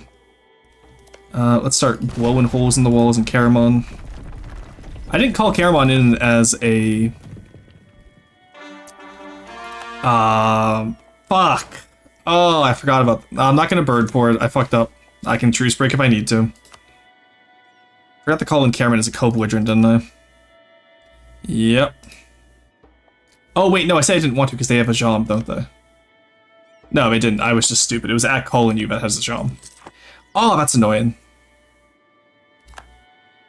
Speaker 1: Let's start blowing holes in the walls in Karaman. I didn't call Caramon in as a... Fuck. Oh, I forgot about... I'm not gonna bird for it. I fucked up. I can truce break if I need to. Forgot to call in Cameron as a co-belligerent, didn't I? Yep. Oh, wait, no, I said I didn't want to because they have a Jom, don't they? No, they didn't. I was just stupid. It was at calling you that has a Jom. Oh, that's annoying.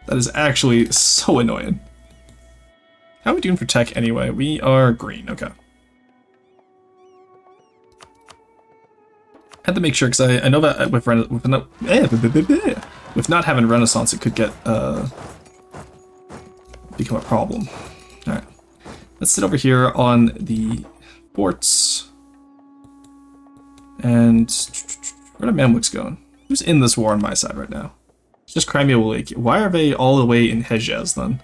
Speaker 1: That is actually so annoying. How are we doing for tech anyway? We are green, okay. Had to make sure, because I know that with not having Renaissance, it could get, become a problem. Alright. Let's sit over here on the forts. And where are Mamluks going? Who's in this war on my side right now? It's just Crimea Lake. Why are they all the way in Hejaz then?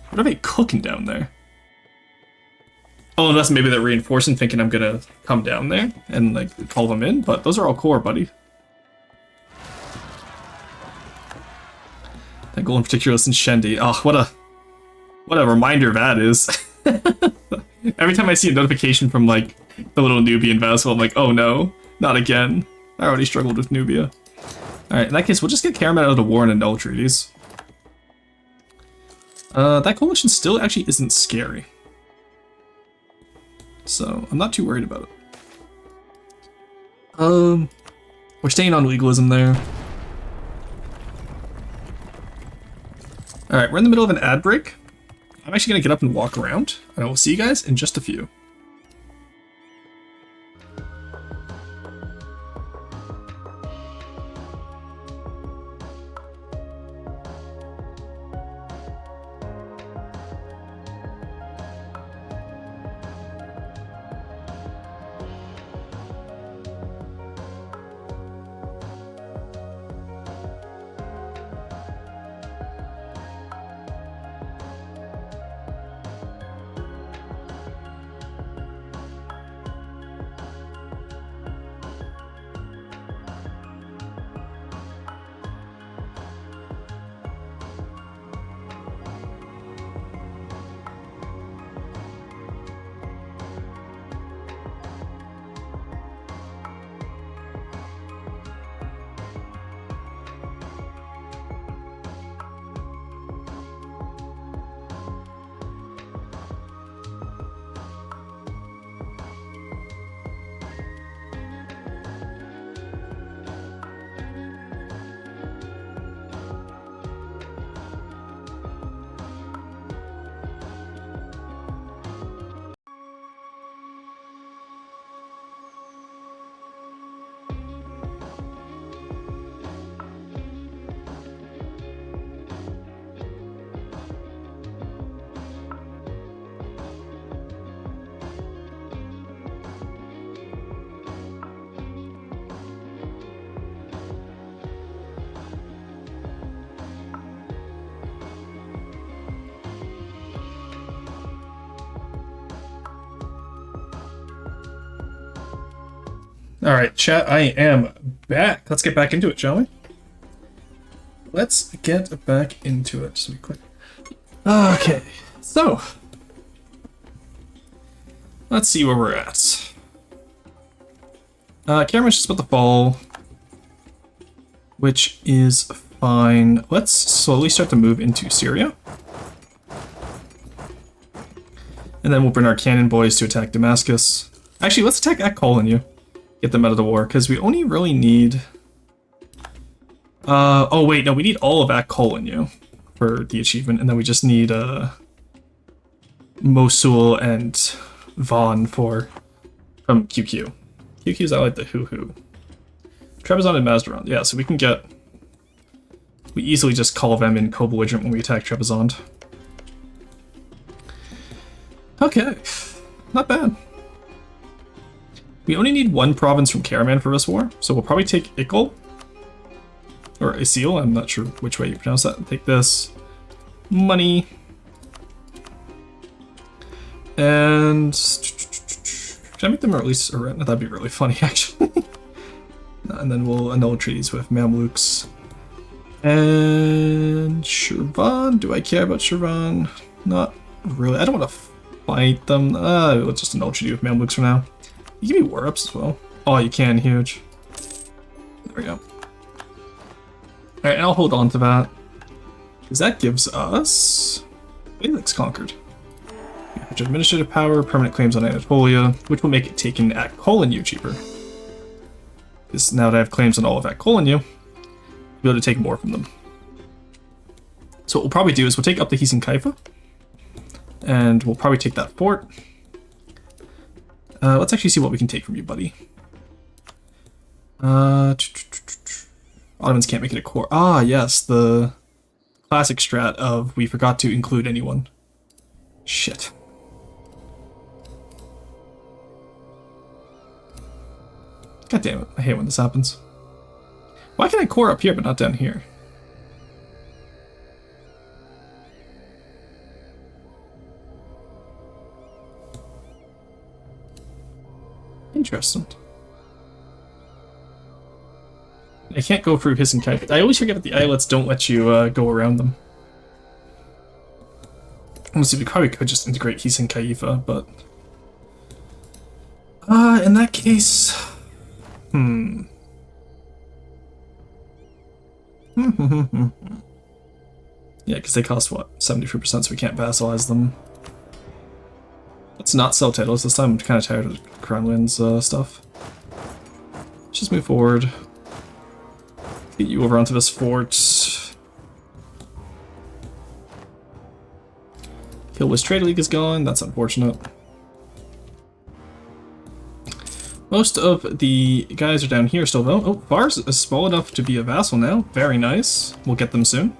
Speaker 1: What are they cooking down there? Oh, unless maybe they're reinforcing, thinking I'm gonna come down there and like call them in, but those are all core, buddy. That goal in particular is in Shendi. Oh, what a reminder that is. Every time I see a notification from like the little Nubian vessel, I'm like, oh no, not again. I already struggled with Nubia. Alright, in that case, we'll just get Karaman out of the war and annul treaties. That coalition still actually isn't scary. So, I'm not too worried about it. We're staying on legalism there. Alright, we're in the middle of an ad break. I'm actually going to get up and walk around, and I will see you guys in just a few. Alright, chat, I am back. Let's get back into it, shall we? Let's get back into it. Just be quick. Okay, so let's see where we're at. Camera's just about to fall, which is fine. Let's slowly start to move into Syria. And then we'll bring our cannon boys to attack Damascus. Actually, let's attack Ak-Kol-In-You. Get them out of the war, because we only really need... oh wait, no, we need all of Ak-Kol-In-You for the achievement, and then we just need, Mosul and Van for... from QQ. QQ's allied to Hoo-Hoo. Trebizond and Mazdaran, yeah, so we can get... We easily just call them in co-belligerent when we attack Trebizond. Okay, not bad. We only need one province from Karaman for this war, so we'll probably take Ikol. Or Isil, I'm not sure which way you pronounce that. Take this. Money. And... Should I make them or at least... Or, that'd be really funny, actually. And then we'll annul treaties with Mamluks. And Shirvan, do I care about Shirvan? Not really. I don't want to fight them. Let's just indulge you with Mamluks for now. You give me war ups as well. Oh, you can, huge. There we go. Alright, I'll hold on to that. Because that gives us Felix conquered. Administrative power, permanent claims on Anatolia, which will make it taking Akkolinu cheaper. Because now that I have claims on all of Akkolinu, I'll be able to take more from them. So what we'll probably do is we'll take up the Hisin Kaifa, and we'll probably take that fort. Let's actually see what we can take from you, buddy. Ottomans can't make it a core. Ah, yes, the classic strat of we forgot to include anyone. Shit. God damn it, I hate when this happens. Why can I core up here but not down here? Interesting. I can't go through Hiss and Kite. I always forget that the islets don't let you go around them. Honestly, we probably could just integrate Hiss and Kaifa, but... in that case... Yeah, because they cost, what, 73%, so we can't vassalize them. Let's not sell titles this time. I'm kind of tired of Crownlands stuff. Let's just move forward. Get you over onto this fort. Killwiz Trade League is gone. That's unfortunate. Most of the guys are down here still, though. Oh, Vars is small enough to be a vassal now. Very nice. We'll get them soon.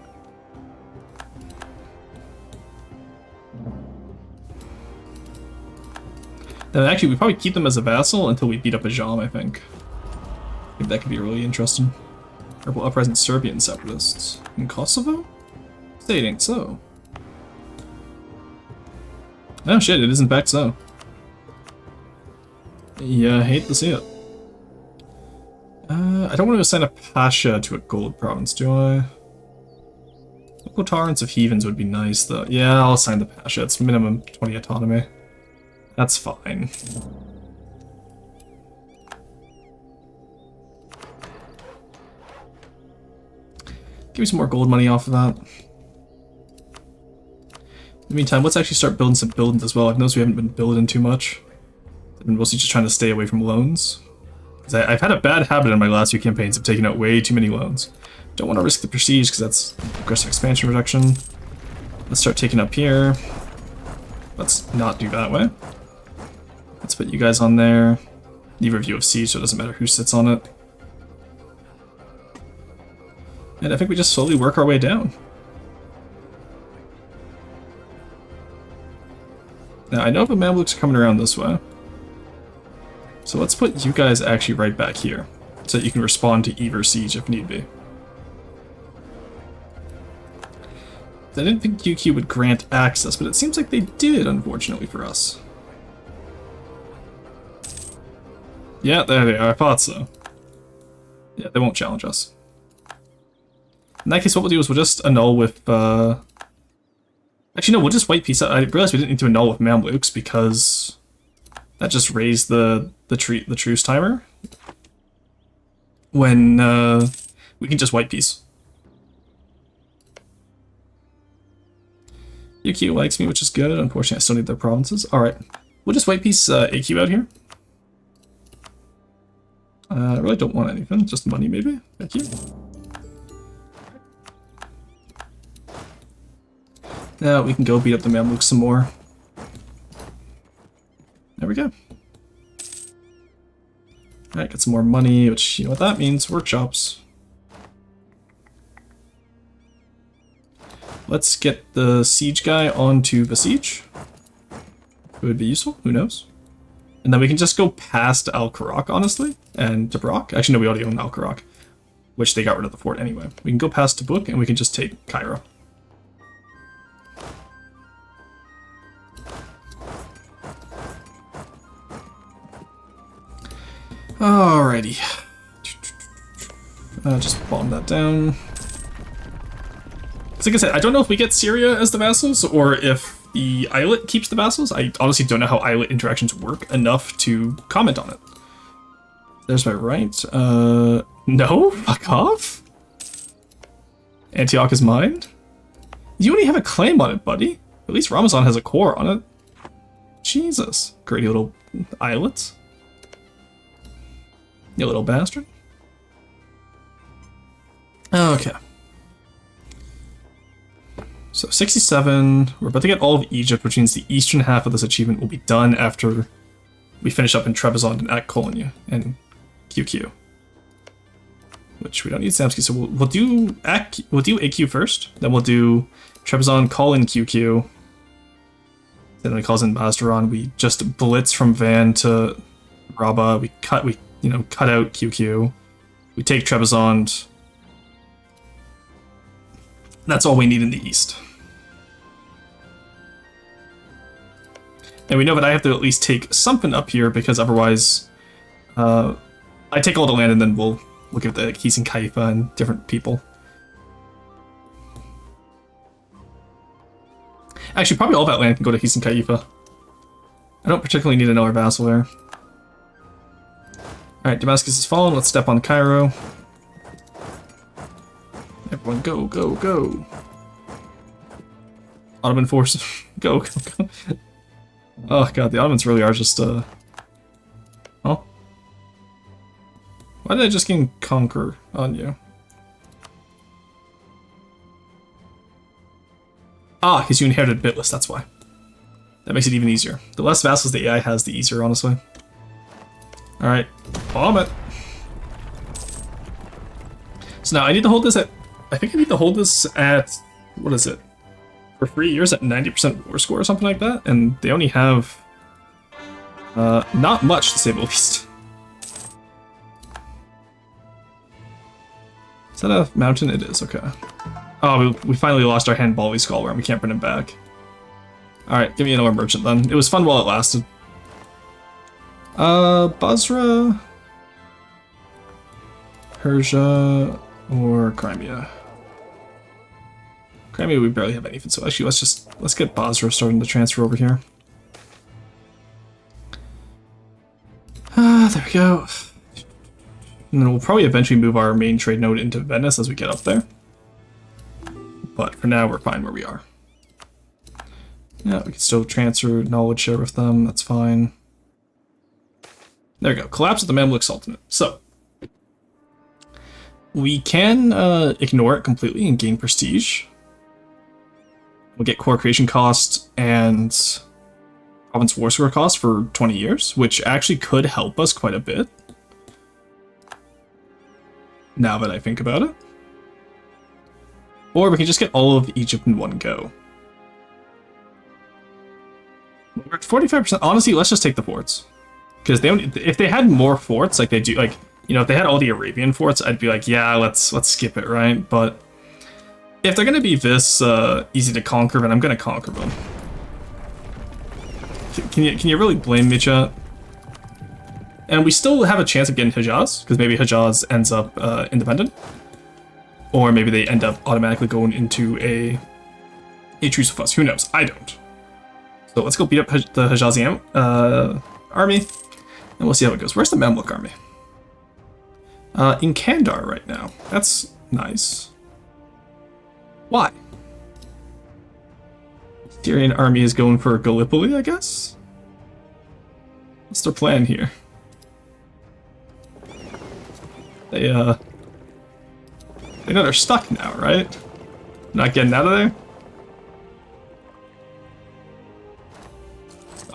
Speaker 1: And actually, we probably keep them as a vassal until we beat up Ajam, I think. I think that could be really interesting. Rebel uprising Serbian separatists. In Kosovo? Say it ain't so. Oh shit, it is in fact so. Yeah, I hate to see it. I don't want to assign a Pasha to a gold province, do I? Local tolerance of heathens would be nice, though. Yeah, I'll assign the Pasha. It's minimum 20 autonomy. That's fine. Give me some more gold money off of that. In the meantime, let's actually start building some buildings as well. I've noticed we haven't been building too much. I've been mostly just trying to stay away from loans. Because I've had a bad habit in my last few campaigns of taking out way too many loans. Don't want to risk the prestige because that's aggressive expansion reduction. Let's start taking up here. Let's not do that way. Let's put you guys on there. Leave review of siege so it doesn't matter who sits on it. And I think we just slowly work our way down. Now, I know the Mamluks are coming around this way. So let's put you guys actually right back here, so that you can respond to Eber Siege if need be. I didn't think UQ would grant access, but it seems like they did, unfortunately for us. Yeah, there they are, I thought so. Yeah, they won't challenge us. In that case, what we'll do is we'll just annul with, Actually, no, we'll just white peace out. I realized we didn't need to annul with Mamluks because that just raised the truce timer. When, we can just white peace. UQ likes me, which is good. Unfortunately, I still need their provinces. Alright, we'll just white peace AQ out here. I really don't want anything, just money maybe. Thank you. Now we can go beat up the Mamluks some more. There we go. Alright, get some more money, which, you know what that means, workshops. Let's get the siege guy onto the siege. It would be useful, who knows? And then we can just go past Al-Karak, honestly, and Tobruk. Actually, no, we already own Al-Karak, which they got rid of the fort anyway. We can go past Tobruk, and we can just take Cairo. Alrighty. Just bomb that down. like I said, I don't know if we get Syria as the vassals or if the islet keeps the vassals. I honestly don't know how islet interactions work enough to comment on it. There's my right. No? Fuck off? Antioch is mine? You only have a claim on it, buddy. At least Ramazan has a core on it. Jesus. Greedy little islets. You little bastard. Okay. So 67, we're about to get all of Egypt, which means the eastern half of this achievement will be done after we finish up in Trebizond and Akkolinu and QQ. Which we don't need Samsky, so we'll do AQ first, then we'll do Trebizond, call in QQ, then we calls in Mazdaran, we just blitz from Van to Rabba, we cut out QQ, we take Trebizond. That's all we need in the east. And we know that I have to at least take something up here because otherwise I take all the land and then we'll give the keys in Kaifa and different people. Actually, probably all that land can go to His and Kaifa. I don't particularly need another vassal there. Alright, Damascus is fallen. Let's step on Cairo. Everyone go, go, go. Ottoman forces. Go, go, go. Oh god, the Ottomans really are just, Oh. Why did I just gain Conquer on you? Ah, because you inherited Bitless, that's why. That makes it even easier. The less vassals the AI has, the easier, honestly. Alright, bomb it. So now I need to hold this at... I think I need to hold this at... What is it? For 3 years at 90% war score or something like that, and they only have... not much, to say the least. Is that a mountain? It is, okay. Oh, we finally lost our Handbali Scholar and we can't bring him back. Alright, give me another merchant then. It was fun while it lasted. Basra... Persia... or Crimea. Crimea we barely have anything, so actually let's get Basra starting to transfer over here. There we go. And then we'll probably eventually move our main trade node into Venice as we get up there. But for now, we're fine where we are. Yeah, we can still transfer knowledge share with them, that's fine. There we go, collapse of the Mamluk Sultanate. So, we can ignore it completely and gain prestige. We'll get core creation cost and province war score cost for 20 years, which actually could help us quite a bit. Now that I think about it. Or we can just get all of Egypt in one go. We're at 45%. Honestly, let's just take the forts. Because if they had more forts, like they do, like, you know, if they had all the Arabian forts, I'd be like, yeah, let's skip it, right? But if they're gonna be this easy to conquer, then I'm gonna conquer them. Can you really blame me, chat? And we still have a chance of getting Hejaz, because maybe Hejaz ends up independent. Or maybe they end up automatically going into a truce with us. Who knows? I don't. So let's go beat up the Hijazi army, and we'll see how it goes. Where's the Mamluk army? In Kandar right now. That's nice. Why? Syrian army is going for Gallipoli, I guess? What's their plan here? They know they're stuck now, right? Not getting out of there?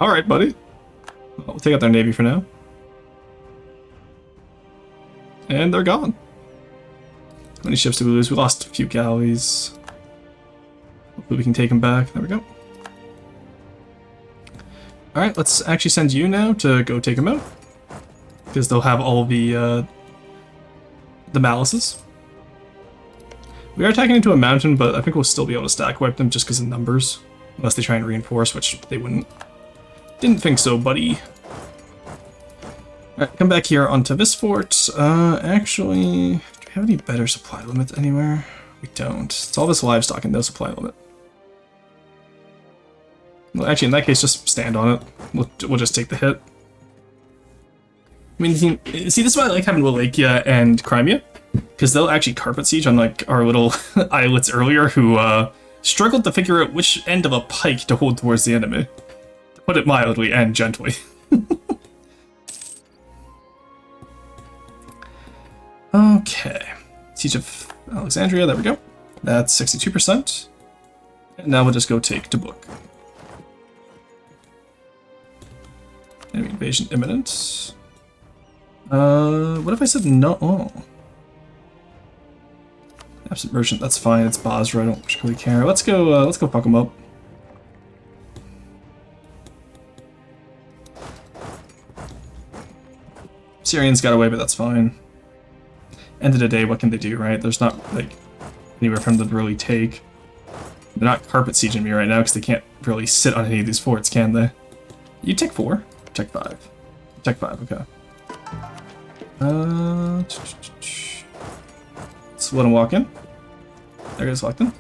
Speaker 1: Alright, buddy. Well, we'll take out their navy for now. And they're gone. How many ships did we lose? We lost a few galleys. Hopefully we can take them back. There we go. Alright, let's actually send you now to go take them out. Because they'll have all the malices. We are attacking into a mountain, but I think we'll still be able to stack wipe them just because of numbers. Unless they try and reinforce, which they wouldn't. Didn't think so, buddy. Alright, come back here onto this fort. Actually, do we have any better supply limits anywhere? We don't. It's all this livestock and no supply limit. Well, actually, in that case, just stand on it. We'll just take the hit. I mean, see, this is why I like having Wallachia and Crimea, because they'll actually carpet siege on like our little islets earlier, who struggled to figure out which end of a pike to hold towards the enemy. To put it mildly and gently. Okay. Siege of Alexandria, there we go. That's 62%. And now we'll just go take Tabuk. Enemy invasion imminent. What if I said no? Oh. Absent merchant, that's fine. It's Basra, I don't particularly care. Let's go fuck them up. Syrians got away, but that's fine. End of the day, what can they do, right? There's not, like, anywhere for them to really take. They're not carpet sieging me right now, because they can't really sit on any of these forts, can they? You take 4? Take 5. Take 5, okay. Let's let him walk in. There goes walked in.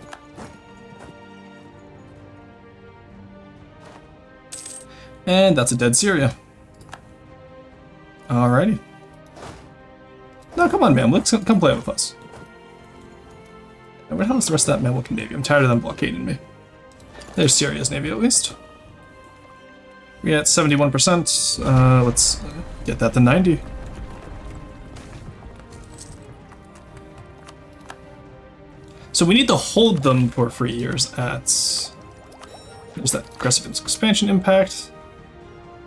Speaker 1: And that's a dead Syria. Alrighty. No, come on, man. Let's come play with us. And where the hell is the rest of that Mamluk Navy? I'm tired of them blockading me. There's Syria's Navy, at least. We at 71%. Let's get that to 90. So we need to hold them for 3 years at... There's that aggressive expansion impact.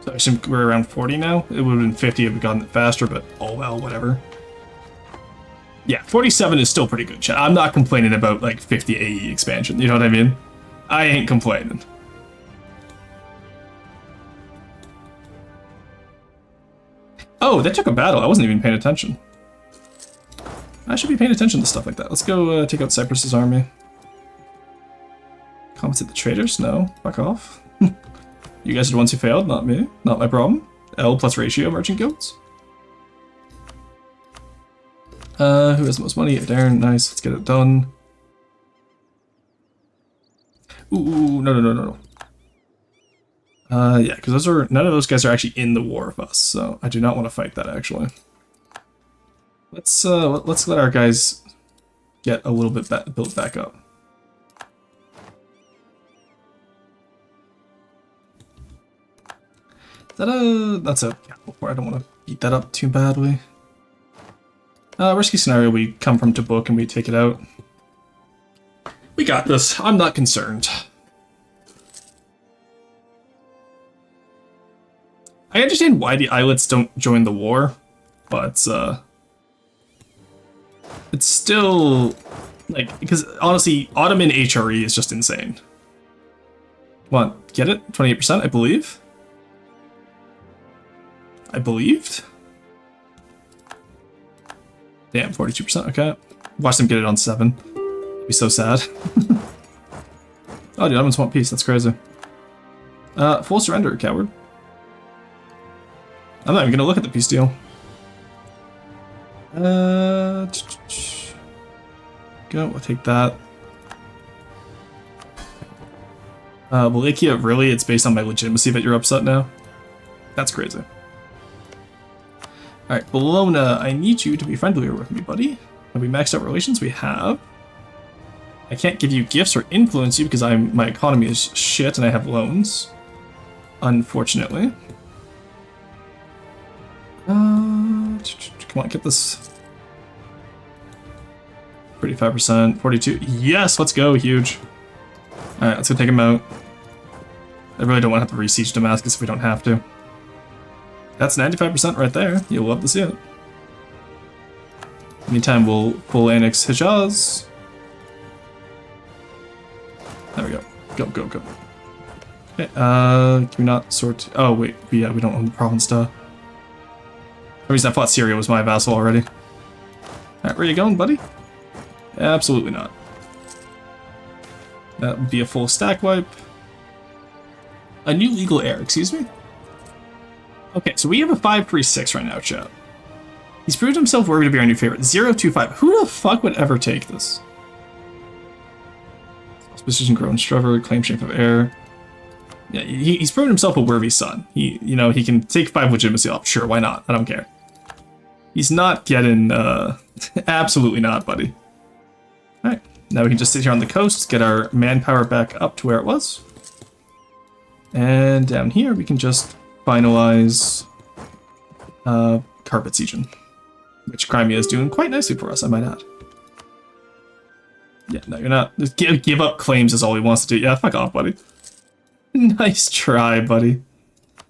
Speaker 1: So I assume we're around 40 now. It would have been 50 if we gotten it faster, but oh well, whatever. Yeah, 47 is still pretty good. I'm not complaining about like 50 AE expansion, you know what I mean? I ain't complaining. Oh, they took a battle. I wasn't even paying attention. I should be paying attention to stuff like that. Let's go take out Cyprus's army. Compensate the traitors? No. Fuck off. You guys are the ones who failed, not me. Not my problem. L plus ratio merchant guilds. Who has the most money? Darren, nice. Let's get it done. Ooh, no. Yeah, because those are none of those guys are actually in the war with us, so I do not want to fight that actually. Let's let our guys get a little bit built back up. Is that that's a capital port. I don't want to beat that up too badly. Risky scenario, we come from Tabuk and we take it out. We got this. I'm not concerned. I understand why the islets don't join the war, but it's still like, because honestly, Ottoman HRE is just insane. Come on, get it? 28%, I believe. I believed. Damn, 42%. Okay, watch them get it on 7. It'd be so sad. Oh, the Ottomans want peace. That's crazy. Full surrender, coward. I'm not even gonna look at the peace deal. Go, we'll take that. Wallachia, really? It's based on my legitimacy that you're upset now? That's crazy. Alright, Bologna, I need you to be friendlier with me, buddy. Have we maxed out relations? We have. I can't give you gifts or influence you because my economy is shit and I have loans. Unfortunately. Come on, get this. 35%, 42. Yes, let's go, huge. Alright, let's go take him out. I really don't want to have to re-siege Damascus if we don't have to. That's 95% right there. You'll love to see it. Meantime, we'll full annex Hijaz. There we go. Go. Okay, can we not sort... Oh, wait. Yeah, we don't own the province, duh. For reason I thought Syria was my vassal already. Alright, where you going, buddy? Absolutely not. That would be a full stack wipe. A new legal heir, excuse me? Okay, so we have a 536 right now, chat. He's proved himself worthy to be our new favorite. 025. Who the fuck would ever take this? Position grown Struvor, claim strength of air. Yeah, he's proven himself a worthy son. He can take 5 legitimacy off. Sure, why not? I don't care. He's not getting, absolutely not, buddy. Alright, now we can just sit here on the coast, get our manpower back up to where it was. And down here, we can just finalize Carpet Siegen, which Crimea is doing quite nicely for us, I might add. Yeah, no, you're not. Just give up claims is all he wants to do. Yeah, fuck off, buddy. Nice try, buddy.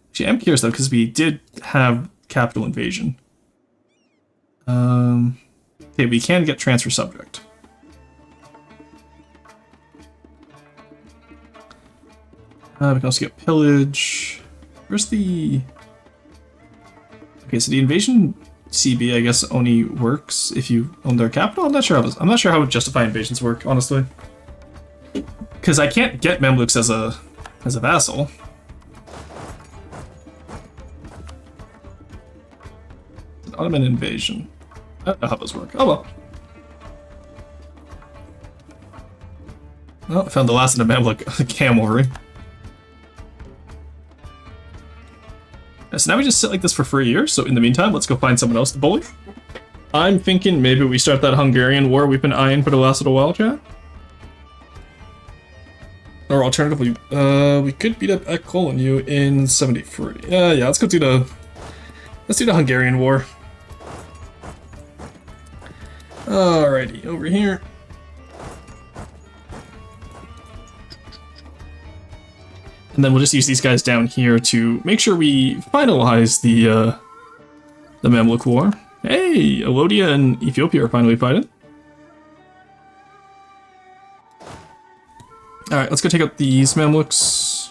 Speaker 1: Actually, I'm curious, though, because we did have capital invasion. Okay, we can get transfer subject. We can also get pillage. Where's the... Okay, so the invasion CB, I guess, only works if you own their capital. I'm not sure how justify invasions work, honestly. Because I can't get Mamluks as a vassal. An Ottoman invasion. I don't know how those work. Oh well. Well, I found the last of the Mamluk camelry. So now we just sit like this for 3 years, so in the meantime, let's go find someone else to bully. I'm thinking maybe we start that Hungarian war we've been eyeing for the last little while, chat. Or alternatively, we could beat up Ekol and you in 73. Yeah, let's do the Hungarian war. Alrighty, over here. And then we'll just use these guys down here to make sure we finalize the Mamluk War. Hey, Elodia and Ethiopia are finally fighting. Alright, let's go take out these Mamluks.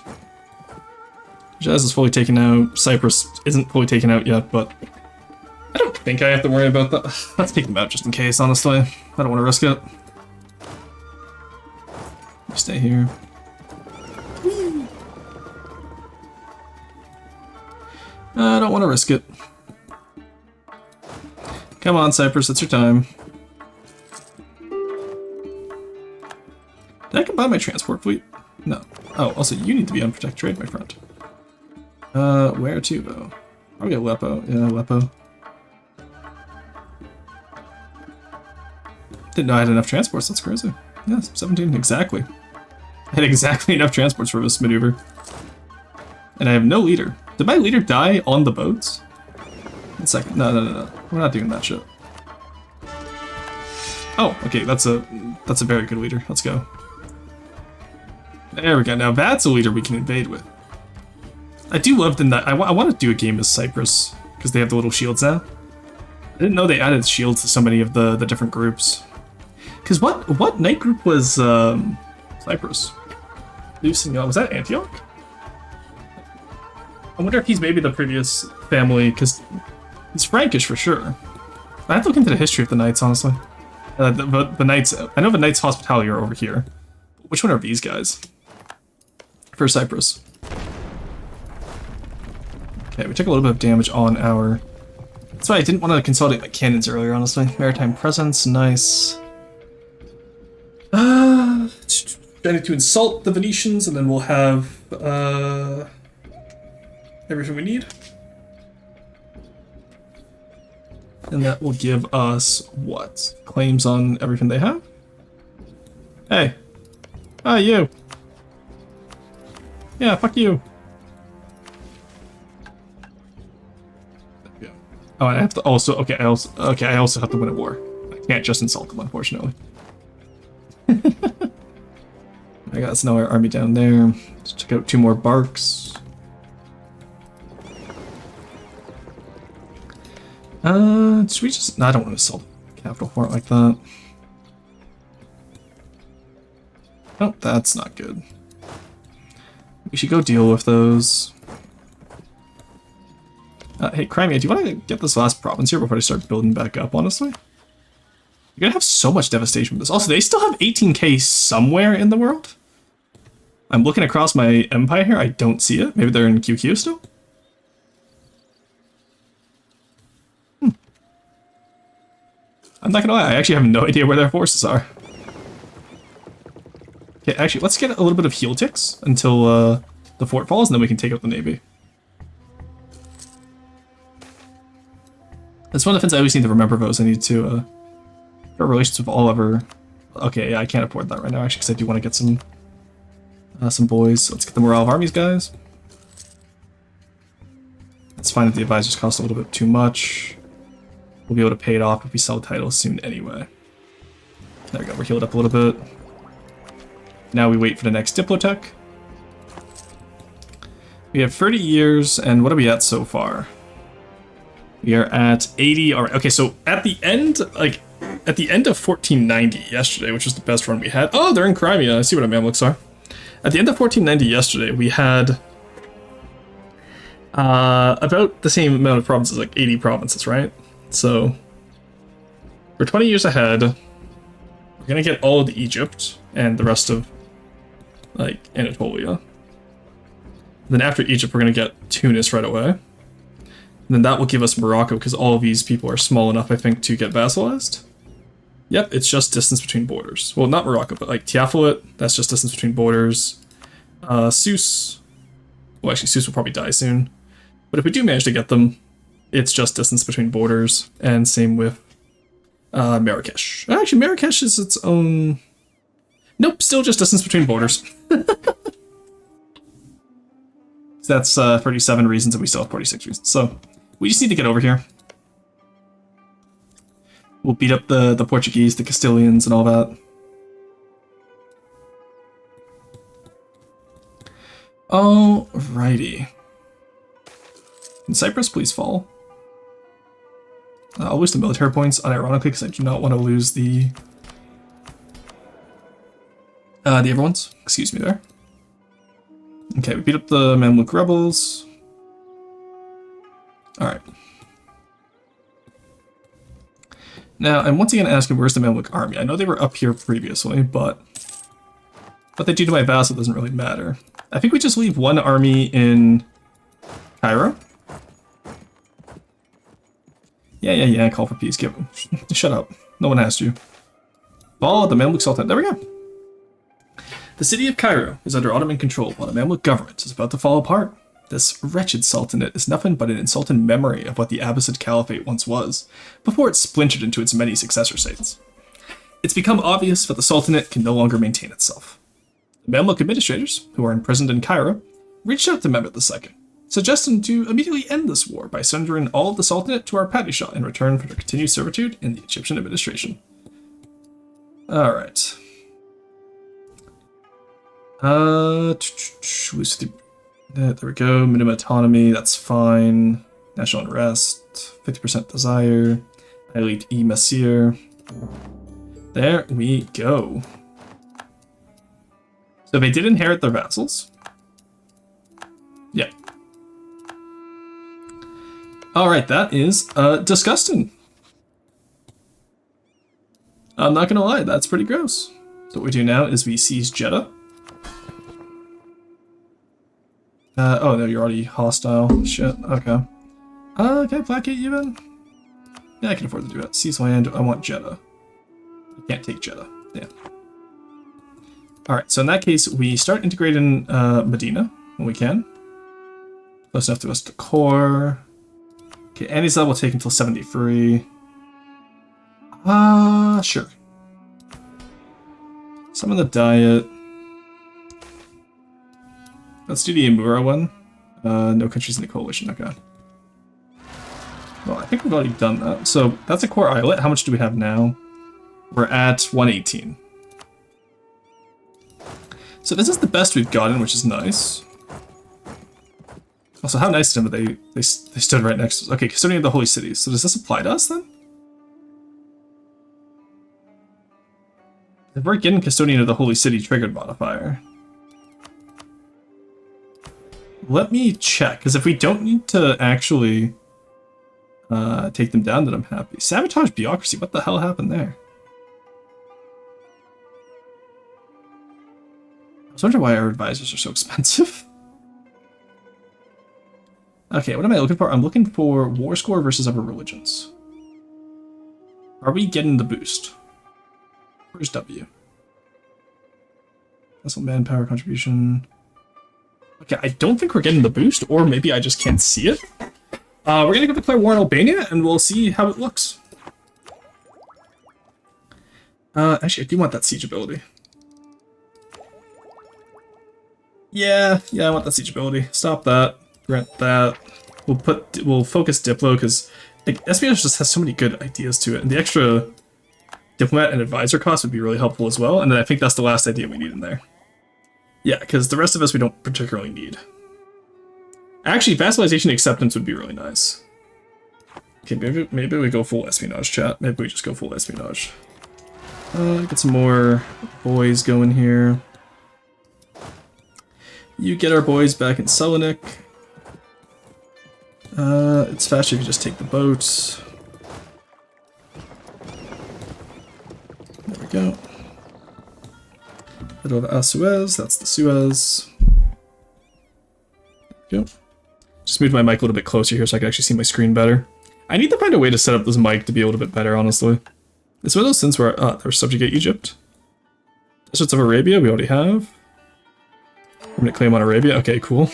Speaker 1: Jazz is fully taken out. Cyprus isn't fully taken out yet, but I don't think I have to worry about that. Let's take them out just in case, honestly. I don't want to risk it. You stay here. I don't want to risk it. Come on, Cyprus, it's your time. Did I combine my transport fleet? No. Oh, also, you need to be on protect trade, my friend. Where to, though? Probably Aleppo. Yeah, Aleppo. Didn't know I had enough transports, that's crazy. Yeah, 17, exactly. I had exactly enough transports for this maneuver. And I have no leader. Did my leader die on the boats? 1 second. No. We're not doing that shit. Oh, okay, that's a very good leader. Let's go. There we go. Now that's a leader we can invade with. I do love the... I want to do a game as Cyprus, because they have the little shields now. I didn't know they added shields to so many of the different groups. Because what knight group was Cyprus? Lucignol, was that Antioch? I wonder if he's maybe the previous family, because he's Frankish for sure. I have to look into the history of the knights, honestly. The knights, I know the knights hospitality are over here. Which one are these guys? For Cyprus. Okay, we took a little bit of damage on our... That's why I didn't want to consolidate my cannons earlier, honestly. Maritime presence, nice. Trying to insult the Venetians, and then we'll have everything we need. And that will give us what? Claims on everything they have? Hey. Ah, you. Yeah, fuck you. Oh, I have to also... Okay, I also have to win a war. I can't just insult them, unfortunately. I got snow army down there. Let's check out 2 more barks. Should we just... No, I don't want to assault capital fort like that. Oh, that's not good. We should go deal with those. Hey, Crimea, do you want to get this last province here before I start building back up, honestly? You're gonna have so much devastation with this. Also, they still have 18k somewhere in the world? I'm looking across my empire here, I don't see it. Maybe they're in QQ still? I'm not gonna lie, I actually have no idea where their forces are. Okay, actually, let's get a little bit of heal ticks until the fort falls, and then we can take out the navy. That's one of the things I always need to remember, though, is I need to have relations with all of our... Okay, yeah, I can't afford that right now, actually, because I do want to get some boys. Let's get the morale of armies, guys. It's fine if the advisors cost a little bit too much. We'll be able to pay it off if we sell titles soon anyway. There we go, we're healed up a little bit. Now we wait for the next Diplotech. We have 30 years, and what are we at so far? We are at 80. All right. Okay, so at the end, like at the end of 1490 yesterday, which was the best run we had. Oh, they're in Crimea. I see what our Mamluks are. At the end of 1490 yesterday, we had about the same amount of provinces, like 80 provinces, right? So we're 20 years ahead. We're gonna get all of Egypt and the rest of like Anatolia. And then after Egypt, we're gonna get Tunis right away. And then that will give us Morocco, because all of these people are small enough, I think, to get vassalized. Yep, it's just distance between borders. Well, not Morocco, but like Tiafilet, that's just distance between borders. Sousse, well, actually, Sousse will probably die soon. But if we do manage to get them, it's just distance between borders. And same with Marrakesh. Actually, Marrakesh is its own... Nope, still just distance between borders. That's 37 reasons, and we still have 46 reasons. So we just need to get over here. We'll beat up the Portuguese, the Castilians, and all that. Alrighty. Can Cyprus please fall? I'll lose the military points, unironically, because I do not want to lose the other ones. Excuse me there. Okay, we beat up the Mamluk rebels. Alright. Now, I'm once again asking, where's the Mamluk army? I know they were up here previously, but what they do to my vassal doesn't really matter. I think we just leave one army in Cairo. Yeah, call for peace. Give shut up. No one asked you. Follow the Mamluk Sultan. There we go. The city of Cairo is under Ottoman control while the Mamluk government is about to fall apart. This wretched sultanate is nothing but an insulting memory of what the Abbasid Caliphate once was, before it splintered into its many successor states. It's become obvious that the sultanate can no longer maintain itself. The Mamluk administrators, who are imprisoned in Cairo, reached out to Mehmet II, suggesting to immediately end this war by surrendering all of the sultanate to our Padishah in return for their continued servitude in the Egyptian administration. Alright. There we go. Minimum autonomy, that's fine. National unrest, 50% desire. Elite E Messir. There we go. So they did inherit their vassals. Yeah. Alright, that is disgusting. I'm not gonna lie, that's pretty gross. So what we do now is we seize Jeddah. Oh no, you're already hostile. Shit, okay. Can I placate you then? Yeah, I can afford to do that. Seize land, I want Jeddah. You can't take Jeddah, yeah. Alright, so in that case, we start integrating Medina when we can. Close enough to us to core. Okay, Andy's level will take until 73. Sure. Some of the diet. Let's do the Amura one. No countries in the coalition, okay. Well, I think we've already done that. So that's a core islet. How much do we have now? We're at 118. So this is the best we've gotten, which is nice. Also, how nice of them that they stood right next to us. Okay, custodian of the holy cities. So does this apply to us then? If we're getting custodian of the holy city triggered modifier. Let me check, because if we don't need to actually take them down, then I'm happy. Sabotage bureaucracy, what the hell happened there? I was wondering why our advisors are so expensive. Okay, what am I looking for? I'm looking for war score versus other religions. Are we getting the boost? Where's W? Vessel manpower contribution. Okay, I don't think we're getting the boost, or maybe I just can't see it. We're gonna go declare war in Albania, and we'll see how it looks. Actually, I do want that siege ability. Yeah, I want that siege ability. Stop that. Grant that. We'll focus Diplo because like, espionage just has so many good ideas to it, and the extra diplomat and advisor cost would be really helpful as well. And then I think that's the last idea we need in there. Yeah, because the rest of us we don't particularly need. Actually, vassalization acceptance would be really nice. Okay, maybe we go full espionage, chat. Maybe we just go full espionage. Get some more boys going here. You get our boys back in Selenik. It's faster if you just take the boats. There we go. Head over to Suez, that's the Suez. There we go. Just moved my mic a little bit closer here so I can actually see my screen better. I need to find a way to set up this mic to be a little bit better, honestly. It's one of those things where, they're subjugate Egypt. Deserts of Arabia, we already have. Permanent claim on Arabia, okay, cool.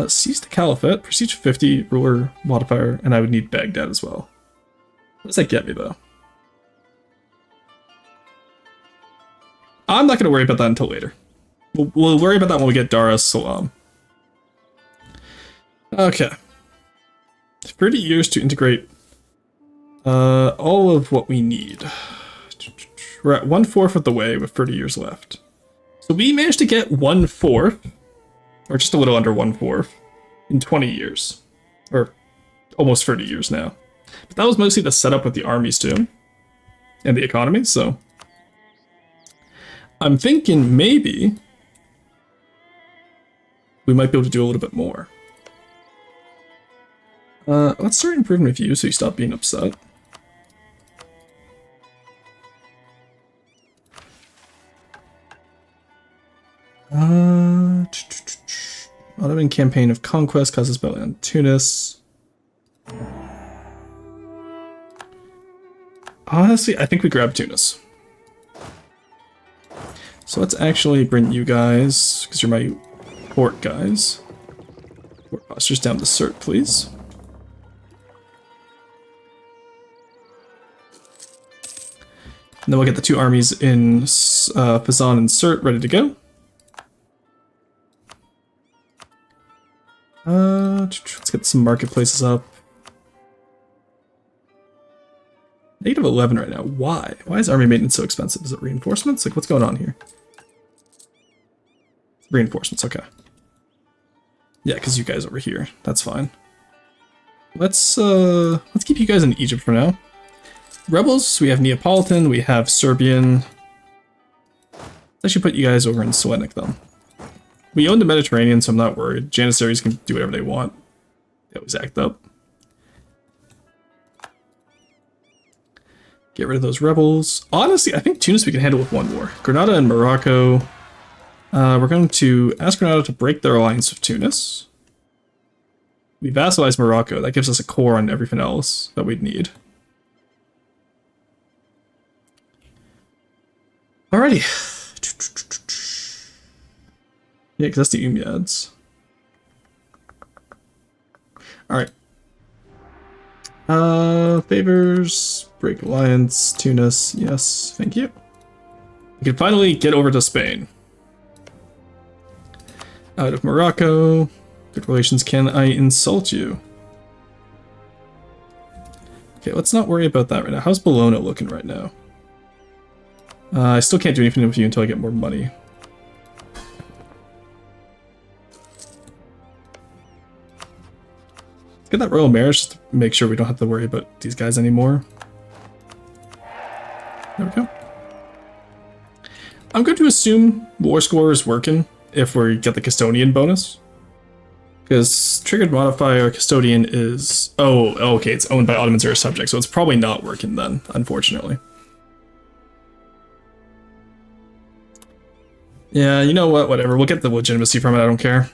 Speaker 1: Seize the Caliphate, Prestige 50, ruler modifier, and I would need Baghdad as well. What does that get me, though? I'm not going to worry about that until later. We'll worry about that when we get Dar es Salaam. Okay. 30 years to integrate all of what we need. We're at 1/4 of the way with 30 years left. So we managed to get 1/4, or just a little under 1/4, in 20 years. Or almost 30 years now. But that was mostly the setup with the armies too. And the economy, so... I'm thinking maybe we might be able to do a little bit more. Let's start improving with you so you stop being upset. Ottoman campaign of conquest causes belly on Tunis. Honestly, I think we grab Tunis. So let's actually bring you guys, because you're my port guys. Port busters down to Sirte, please. And then we'll get the two armies in Fezzan and Sirte ready to go. Let's get some marketplaces up. -11 right now. Why? Why is army maintenance so expensive? Is it reinforcements? Like, what's going on here? Reinforcements, okay. Yeah, because you guys over here. That's fine. Let's keep you guys in Egypt for now. Rebels, we have Neapolitan, we have Serbian. Let's actually put you guys over in Selenik, though. We own the Mediterranean, so I'm not worried. Janissaries can do whatever they want. They always act up. Get rid of those rebels. Honestly, I think Tunis we can handle with one war. Granada and Morocco. We're going to ask Granada to break their alliance with Tunis. We vassalize Morocco. That gives us a core on everything else that we'd need. Alrighty. Yeah, because that's the Umayyads. Alright. Favors, break alliance, Tunis, yes, thank you. We can finally get over to Spain. Out of Morocco. Good relations, can I insult you? Okay, let's not worry about that right now. How's Bologna looking right now? I still can't do anything with you until I get more money. Get that royal marriage just to make sure we don't have to worry about these guys anymore. There we go. I'm going to assume War Score is working if we get the Custodian bonus. Because triggered modifier Custodian is... Oh, okay, it's owned by Ottomans or a subject, so it's probably not working then, unfortunately. Yeah, you know what, whatever, we'll get the legitimacy from it, I don't care.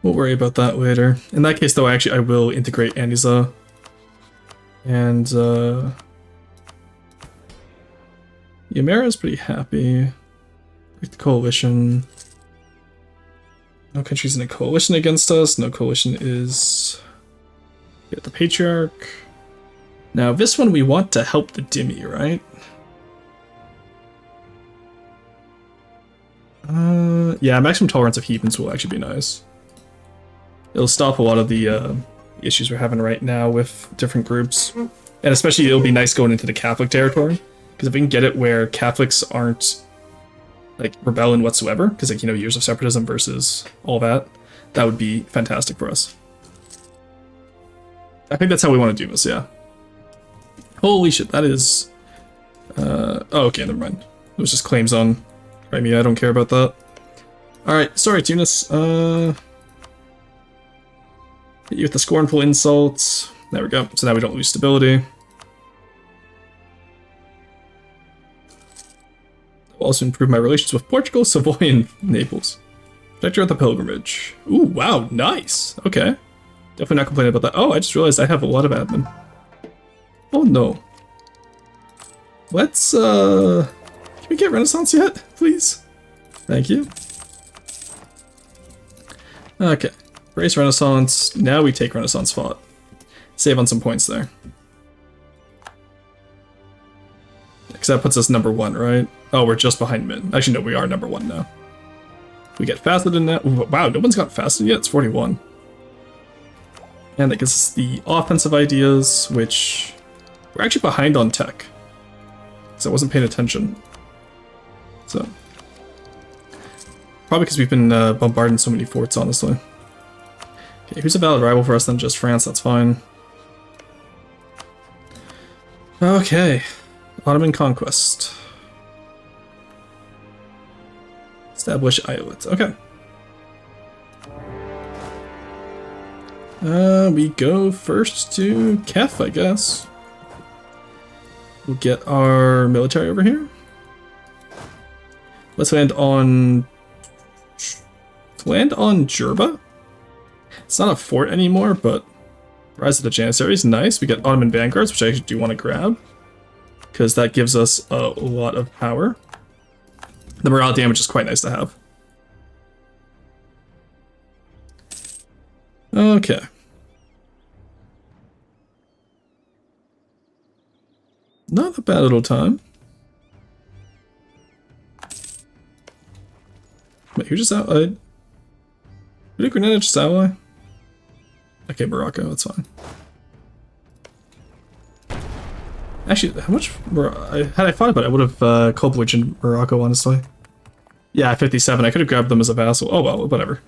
Speaker 1: We'll worry about that later. In that case, though, I will integrate Aniza. And, Yamera's pretty happy. Like the coalition. No countries in a coalition against us. No coalition is... We got the Patriarch. Now this one we want to help the Dhimmi, right? Yeah, maximum tolerance of heathens will actually be nice. It'll stop a lot of the issues we're having right now with different groups. And especially it'll be nice going into the Catholic territory. Because if we can get it where Catholics aren't like rebelling whatsoever, because like, you know, years of separatism versus all that, that would be fantastic for us. I think that's how we want to do this, yeah. Holy shit, that is... oh, okay, never mind. It was just claims on Crimea, I don't care about that. Alright, sorry, Tunis. Hit you with the scornful insults. There we go. So now we don't lose stability. I'll also improve my relations with Portugal, Savoy, and Naples. Protector of the pilgrimage. Ooh, wow, nice. Okay. Definitely not complaining about that. Oh, I just realized I have a lot of admin. Oh no. Let's, can we get Renaissance yet, please? Thank you. Okay. Race Renaissance. Now we take Renaissance fought. Save on some points there. Because that puts us number 1, right? Oh, we're just behind Min. Actually, no, we are number 1 now. We get fasted in that. Wow, no one's got fasted yet. It's 41. And that gives us the offensive ideas, which we're actually behind on tech. Because I wasn't paying attention. So. Probably because we've been bombarding so many forts, honestly. Okay, who's a valid rival for us then? Just France, that's fine. Okay. Ottoman conquest. Establish Iowit. Okay. We go first to Kef, I guess. We'll get our military over here. Let's land on... Jerba? It's not a fort anymore, but Rise of the Janissaries, nice. We get Ottoman vanguards, which I actually do want to grab, because that gives us a lot of power. The morale damage is quite nice to have. Okay. Not a bad little time. Wait, who just allied? Who did Grenada just ally? Okay, Morocco, that's fine. Actually, how much... had I thought about it, I would have Colbridge in Morocco, honestly. Yeah, 57. I could have grabbed them as a vassal. Oh, well, whatever.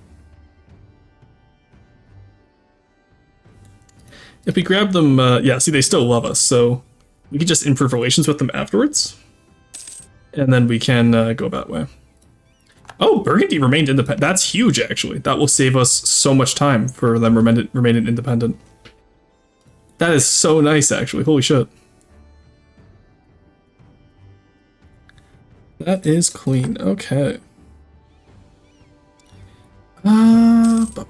Speaker 1: If we grab them... yeah, see, they still love us, so we can just improve relations with them afterwards. And then we can go that way. Oh, Burgundy remained independent. That's huge, actually. That will save us so much time for them remaining independent. That is so nice, actually. Holy shit. That is clean. Okay. Monopoly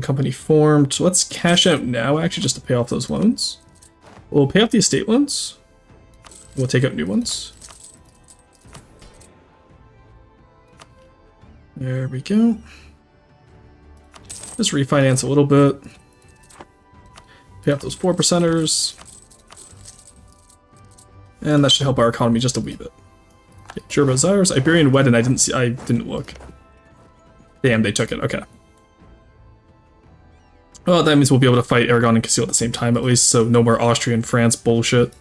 Speaker 1: company formed. So let's cash out now, actually, just to pay off those loans. We'll pay off the estate loans. We'll take out new ones. There we go. Just refinance a little bit. Pay off those 4%ers. And that should help our economy just a wee bit. Okay, Gerba Zires, Iberian Wedden, I didn't look. Damn, they took it, okay. Well, that means we'll be able to fight Aragon and Castile at the same time at least, so no more Austria and France bullshit.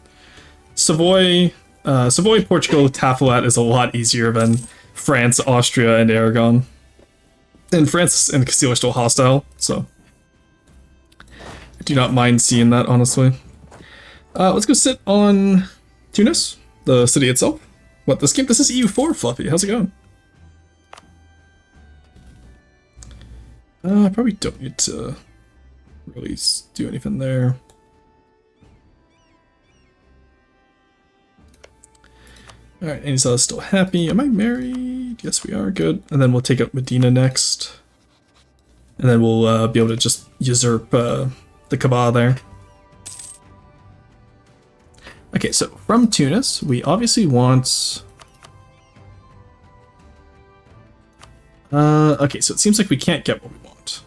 Speaker 1: Savoy, Portugal, Tafilat is a lot easier than France, Austria, and Aragon. And France and Castile are still hostile, so I do not mind seeing that, honestly. Let's go sit on Tunis, the city itself. What, this game? This is EU4, Fluffy. How's it going? I probably don't need to really do anything there. Alright, Anisa's still happy. Am I married? Yes, we are. Good. And then we'll take out Medina next. And then we'll be able to just usurp the Kaaba there. Okay, so from Tunis, we obviously want... okay, so it seems like we can't get what we want. So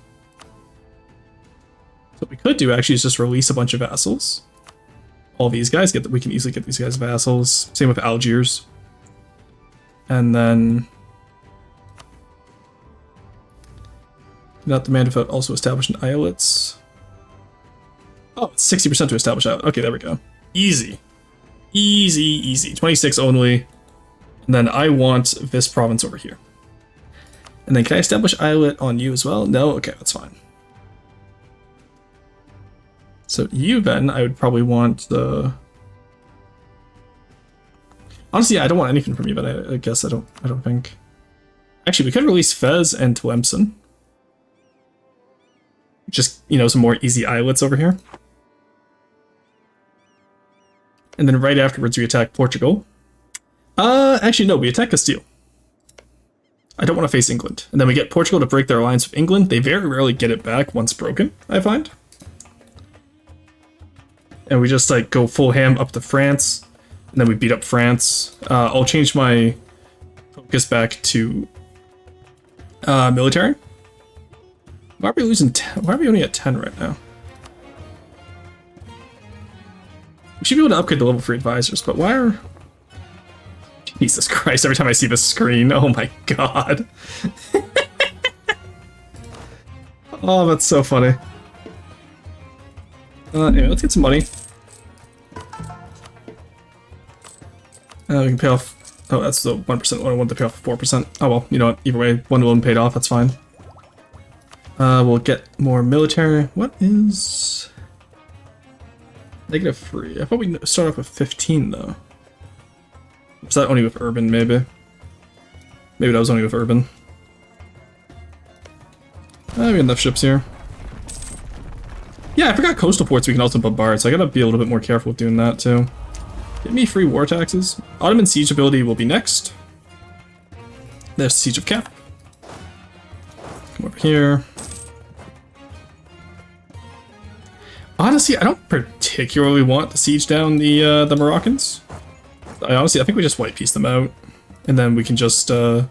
Speaker 1: what we could do actually is just release a bunch of vassals. All these guys, we can easily get these guys vassals. Same with Algiers. And then... not demand if it also establish an islets. Oh, it's 60% to establish out. Okay, there we go. Easy. Easy, easy. 26 only. And then I want this province over here. And then can I establish islet on you as well? No? Okay, that's fine. So you then, I would probably want the... honestly, yeah, I don't want anything from you, but I guess I don't think... actually, we could release Fez and Tlemcen. Just, you know, some more easy islets over here. And then right afterwards, we attack Portugal. Actually, no, we attack Castile. I don't want to face England. And then we get Portugal to break their alliance with England. They very rarely get it back once broken, I find. And we just, like, go full ham up to France. And then we beat up France. I'll change my focus back to military. Why are we losing 10? Why are we only at 10 right now? We should be able to upgrade the level 3 advisors, but why are... Jesus Christ, every time I see this screen, oh my god. Oh, that's so funny. Anyway, let's get some money. We can pay off... oh, that's the 1% one. I want to pay off 4%. Oh well, you know what, either way, one loan paid off, that's fine. We'll get more military. What is... -3? I thought we start off with 15 though. Was that only with urban, maybe? Maybe that was only with urban. We have enough ships here. Yeah, I forgot coastal ports we can also bombard, so I gotta be a little bit more careful with doing that too. Give me free war taxes. Ottoman siege ability will be next. There's Siege of Cap. Come over here. Honestly, I don't particularly want to siege down the Moroccans. I think we just white piece them out, and then we can just. Do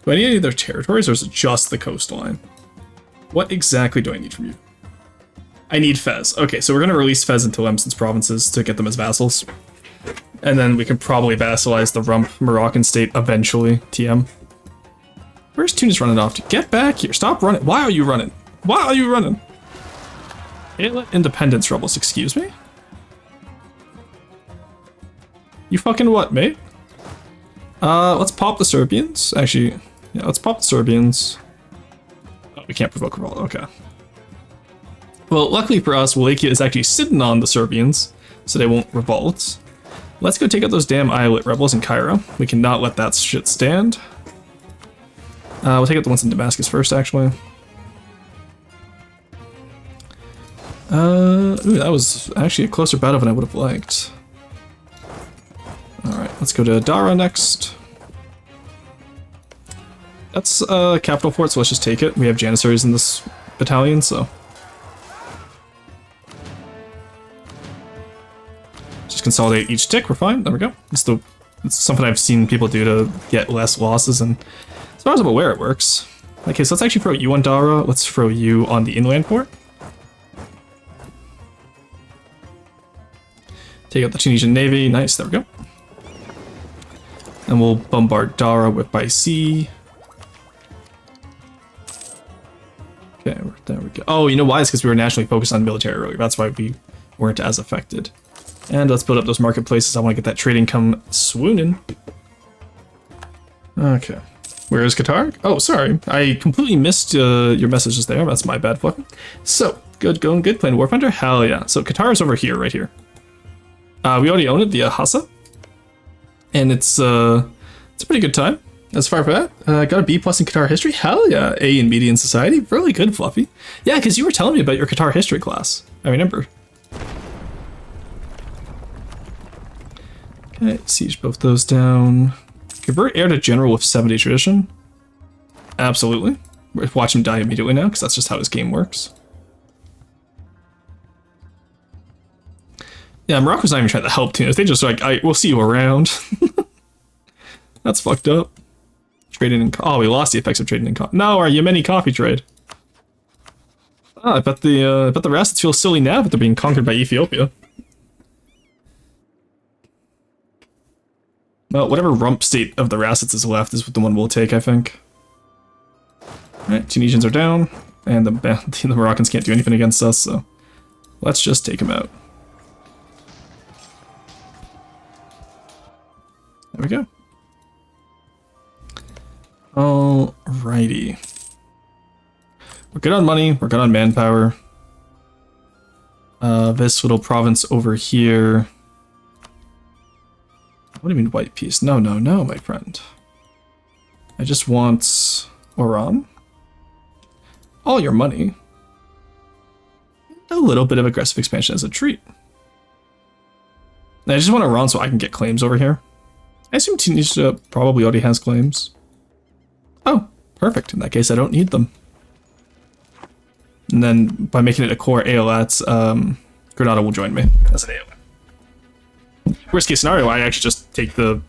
Speaker 1: I need any of their territories, or is it just the coastline? What exactly do I need from you? I need Fez. Okay, so we're gonna release Fez and Tlemcen's provinces to get them as vassals, and then we can probably vassalize the rump Moroccan state eventually. TM. Where's Tunis running off to? Get back here! Stop running! Why are you running? Why are you running? Independence rebels, excuse me? You fucking what, mate? Let's pop the Serbians. Actually, yeah, let's pop the Serbians. Oh, we can't provoke revolt, okay. Well, luckily for us, Wallachia is actually sitting on the Serbians, so they won't revolt. Let's go take out those damn Islet rebels in Cairo. We cannot let that shit stand. We'll take out the ones in Damascus first, actually. Ooh, that was actually a closer battle than I would have liked. Alright, let's go to Dara next. That's capital fort, so let's just take it. We have Janissaries in this battalion, so... just consolidate each tick, we're fine. There we go. It's something I've seen people do to get less losses, and as far as I'm aware, it works. Okay, so let's actually throw you on Dara. Let's throw you on the inland port. Take out the Tunisian Navy. Nice, there we go. And we'll bombard Dara by sea. Okay, there we go. Oh, you know why? It's because we were nationally focused on military earlier. That's why we weren't as affected. And let's build up those marketplaces. I want to get that trade income swooning. Okay. Where is Qatar? Oh, sorry. I completely missed your messages there. That's my bad, fucking. So, good going, good. Playing War Thunder? Hell yeah. So Qatar is over here, right here. We already own it via Hassa. And it's a pretty good time. As far as that, got a B+ in Qatar history? Hell yeah. A in media and society? Really good, Fluffy. Yeah, because you were telling me about your Qatar history class. I remember. Okay, siege both those down. Convert heir to general with 70 tradition. Absolutely. Watch him die immediately now, because that's just how his game works. Yeah, Morocco's not even trying to help Tunis. They just like, we'll see you around. That's fucked up. Trading in oh, we lost the effects of trading in coffee. No, our Yemeni coffee trade. Ah, I bet the Rassets feel silly now that they're being conquered by Ethiopia. Well, whatever rump state of the Rassets is left is the one we'll take, I think. Alright, Tunisians are down, and the Moroccans can't do anything against us, so let's just take them out. There we go. Alrighty. We're good on money, we're good on manpower. This little province over here. What do you mean white peace? No, no, no, my friend. I just want Oran. All your money. A little bit of aggressive expansion as a treat. I just want Oran so I can get claims over here. I assume Tunisia probably already has claims. Oh, perfect. In that case, I don't need them. And then by making it a core ALAT, Granada will join me as an ALAT. Worst case scenario, I actually just take the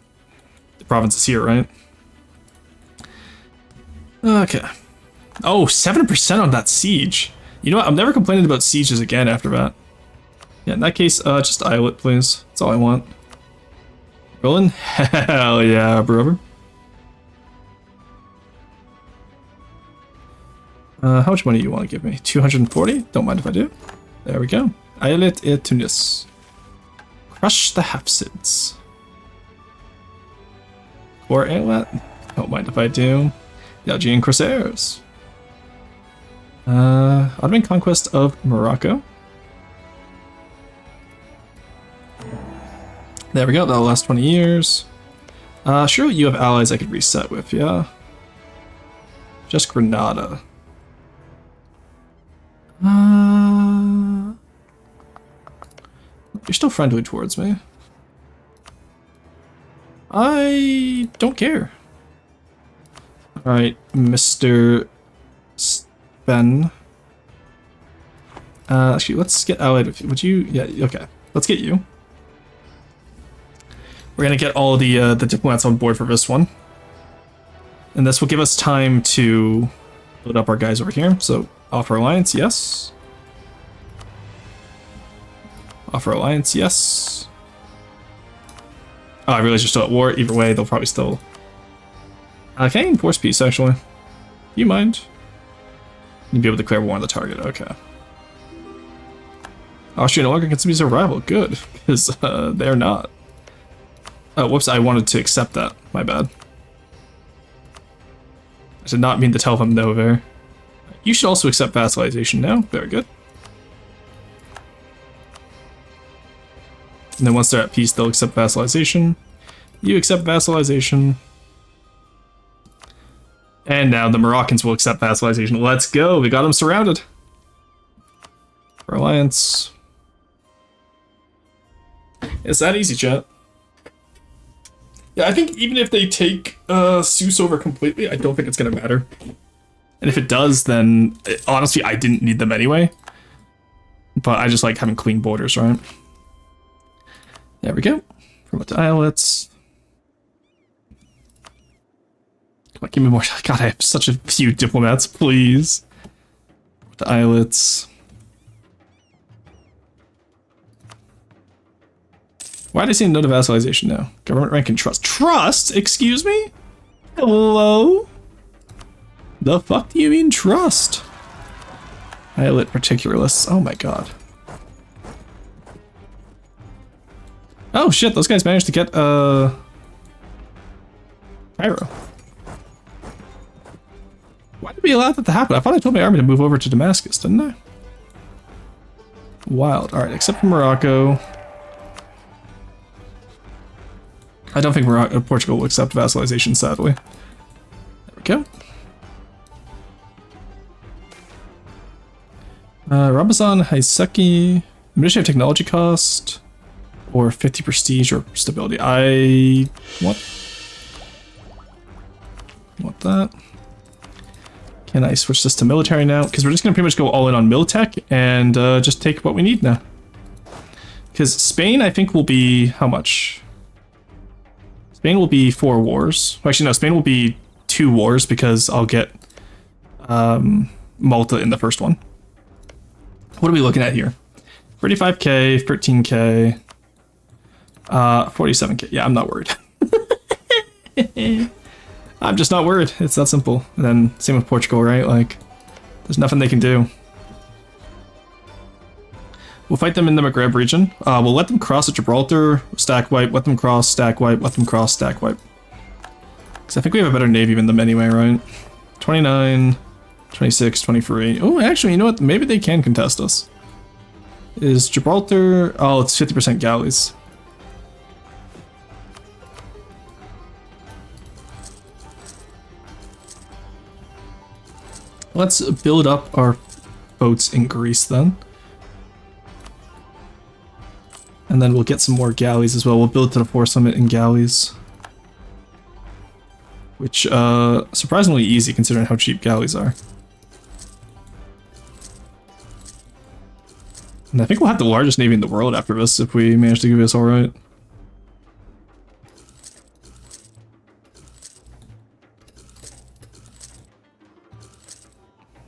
Speaker 1: provinces here, right? Okay. Oh, 7% on that siege. You know what? I'm never complaining about sieges again after that. Yeah, in that case, just islet, please. That's all I want. Rolling? Hell yeah, brother. How much money do you want to give me? 240? Don't mind if I do. There we go. Islet et Tunis. Crush the Hafsids. Or Eilat. Don't mind if I do. The Algerian Corsairs. Ottoman conquest of Morocco. There we go, that'll last 20 years. Sure, you have allies I could reset with, yeah. Just Granada. You're still friendly towards me. I don't care. Alright, Mr. Sven. Actually, let's get allied with you. Would you? Yeah, okay. Let's get you. We're gonna get all the diplomats on board for this one. And this will give us time to build up our guys over here. So, offer alliance, yes. Offer alliance, yes. Oh, I realize you're still at war. Either way, they'll probably still... can I enforce peace, actually? Do you mind? You'd be able to declare war on the target, okay. Austria no longer considers a rival, good, because they're not. Oh, whoops, I wanted to accept that, my bad. I did not mean to tell them no there. You should also accept vassalization now, very good. And then once they're at peace, they'll accept vassalization. You accept vassalization. And now the Moroccans will accept vassalization. Let's go, we got them surrounded. For alliance. It's that easy, chat. Yeah, I think even if they take Seuss over completely, I don't think it's going to matter. And if it does, then honestly, I didn't need them anyway. But I just like having clean borders, right? There we go. Promote to islets. Come on, give me more. God, I have such a few diplomats, please. The islets. Why did I say no to vassalization now? Government rank and trust. Trust? Excuse me? Hello? The fuck do you mean trust? Islet particularists. Oh my god. Oh shit, those guys managed to get, Cairo. Why did we allow that to happen? I thought I told my army to move over to Damascus, didn't I? Wild. Alright, except for Morocco. I don't think Portugal will accept vassalization, sadly. There we go. Ramazan, Haiseki, administrative technology cost, or 50 prestige or stability. I want that. Can I switch this to military now? Because we're just gonna pretty much go all in on militech and just take what we need now. Because Spain, I think, will be how much? Spain will be 4 wars. Well, actually, no, Spain will be 2 wars because I'll get Malta in the first one. What are we looking at here? 35k, 13k, 47k. Yeah, I'm not worried. I'm just not worried. It's that simple. And then same with Portugal, right? Like, there's nothing they can do. We'll fight them in the Maghreb region. We'll let them cross at Gibraltar, stack wipe, let them cross, stack wipe, let them cross, stack wipe. Because I think we have a better navy than them anyway, right? 29, 26, 23. Oh, actually, you know what? Maybe they can contest us. Is Gibraltar... Oh, it's 50% galleys. Let's build up our boats in Greece then. And then we'll get some more galleys as well. We'll build to the force limit in galleys. Which, surprisingly easy considering how cheap galleys are. And I think we'll have the largest navy in the world after this if we manage to do this alright.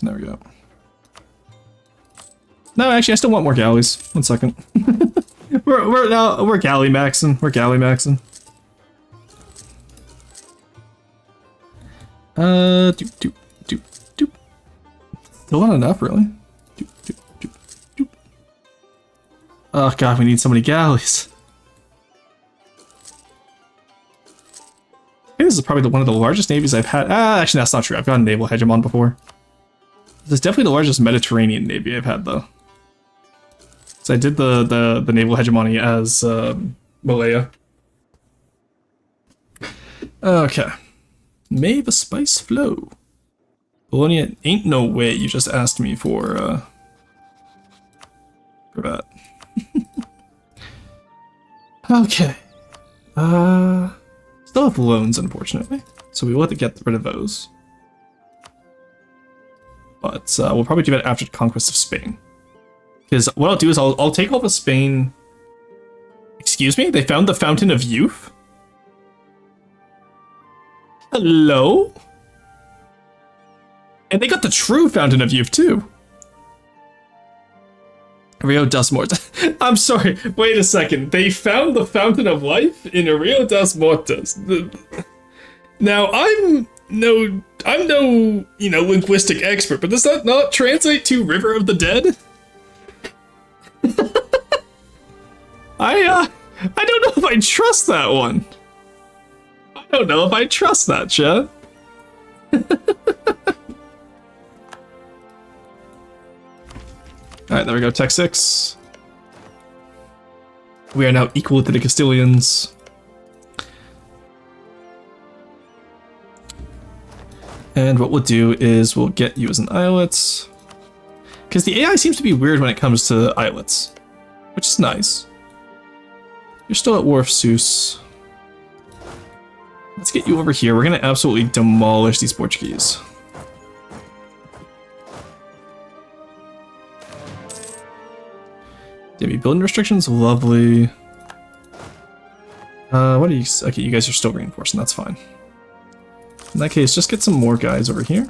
Speaker 1: There we go. No, actually, I still want more galleys. 1 second. we're galley maxing. We're galley maxing. Doop. Still not enough, really. Doop. Oh god, we need so many galleys. I think this is probably one of the largest navies I've had. Actually, that's not true. I've got a naval hegemon before. This is definitely the largest Mediterranean navy I've had, though. So I did the naval hegemony as Malaya. Okay. May the spice flow. Bologna, ain't no way you just asked me for that. Okay. Still have loans, unfortunately. So we will have to get rid of those. But we'll probably do that after the conquest of Spain. Because what I'll do is I'll take all the Spain... Excuse me? They found the Fountain of Youth? Hello? And they got the true Fountain of Youth, too. Rio das Mortas. I'm sorry, wait a second. They found the Fountain of Life in Rio das Mortas. Now, I'm no, linguistic expert, but does that not translate to River of the Dead? I don't know if I trust that one. I don't know if I trust that, chat. Alright, there we go, Tech 6. We are now equal to the Castilians. And what we'll do is we'll get you as an islet. Because the AI seems to be weird when it comes to islets. Which is nice. You're still at War of Zeus. Let's get you over here. We're going to absolutely demolish these Portuguese. Maybe building restrictions? Lovely. What are you... Okay, you guys are still reinforcing. That's fine. In that case, just get some more guys over here.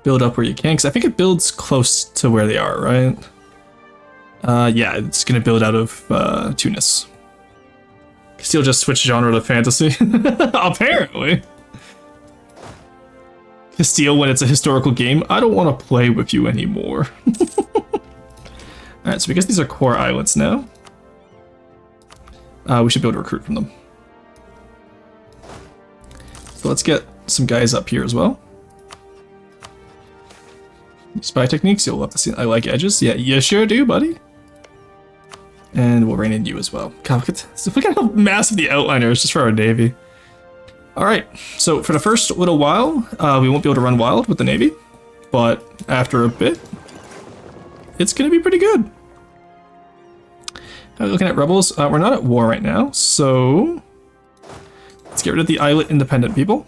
Speaker 1: Build up where you can, because I think it builds close to where they are, right? Yeah, it's going to build out of Tunis. Castile just switched genre to fantasy. Apparently. Castile, when it's a historical game, I don't want to play with you anymore. Alright, so because these are core islets now, we should be able to recruit from them. So let's get some guys up here as well. Spy techniques, you'll love to see. I like edges. Yeah, you sure do, buddy. And we'll rein in you as well. God, look at how massive the outliner is just for our navy. Alright, so for the first little while, we won't be able to run wild with the navy. But after a bit, it's going to be pretty good. How are we looking at rebels? We're not at war right now, so let's get rid of the islet independent people.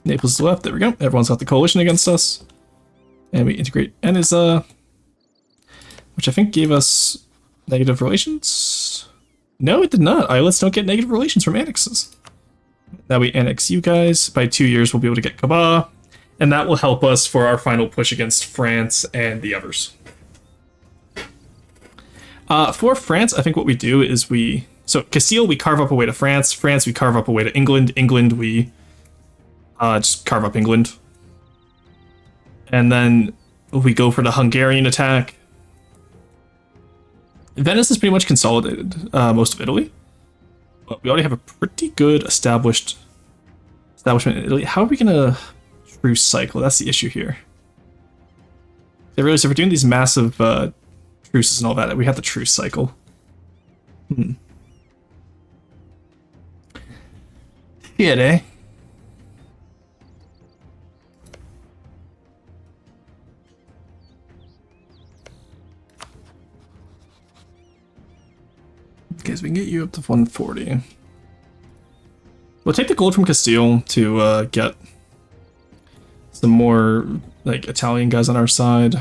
Speaker 1: Naples is left. There we go. Everyone's got the coalition against us. And we integrate Eniza, which I think gave us negative relations. No, it did not. Islets don't get negative relations from annexes. Now we annex you guys. By 2 years, we'll be able to get Kaba. And that will help us for our final push against France and the others. For France, I think what we do is so Castile, we carve up a way to France. France, we carve up a way to England. England, we just carve up England. And then we go for the Hungarian attack. Venice is pretty much consolidated, most of Italy. But we already have a pretty good establishment in Italy. How are we going to truce cycle? That's the issue here. I realize if we're doing these massive truces and all that, we have the truce cycle. Yeah, eh? Okay, so we can get you up to 140. We'll take the gold from Castile to get some more like Italian guys on our side.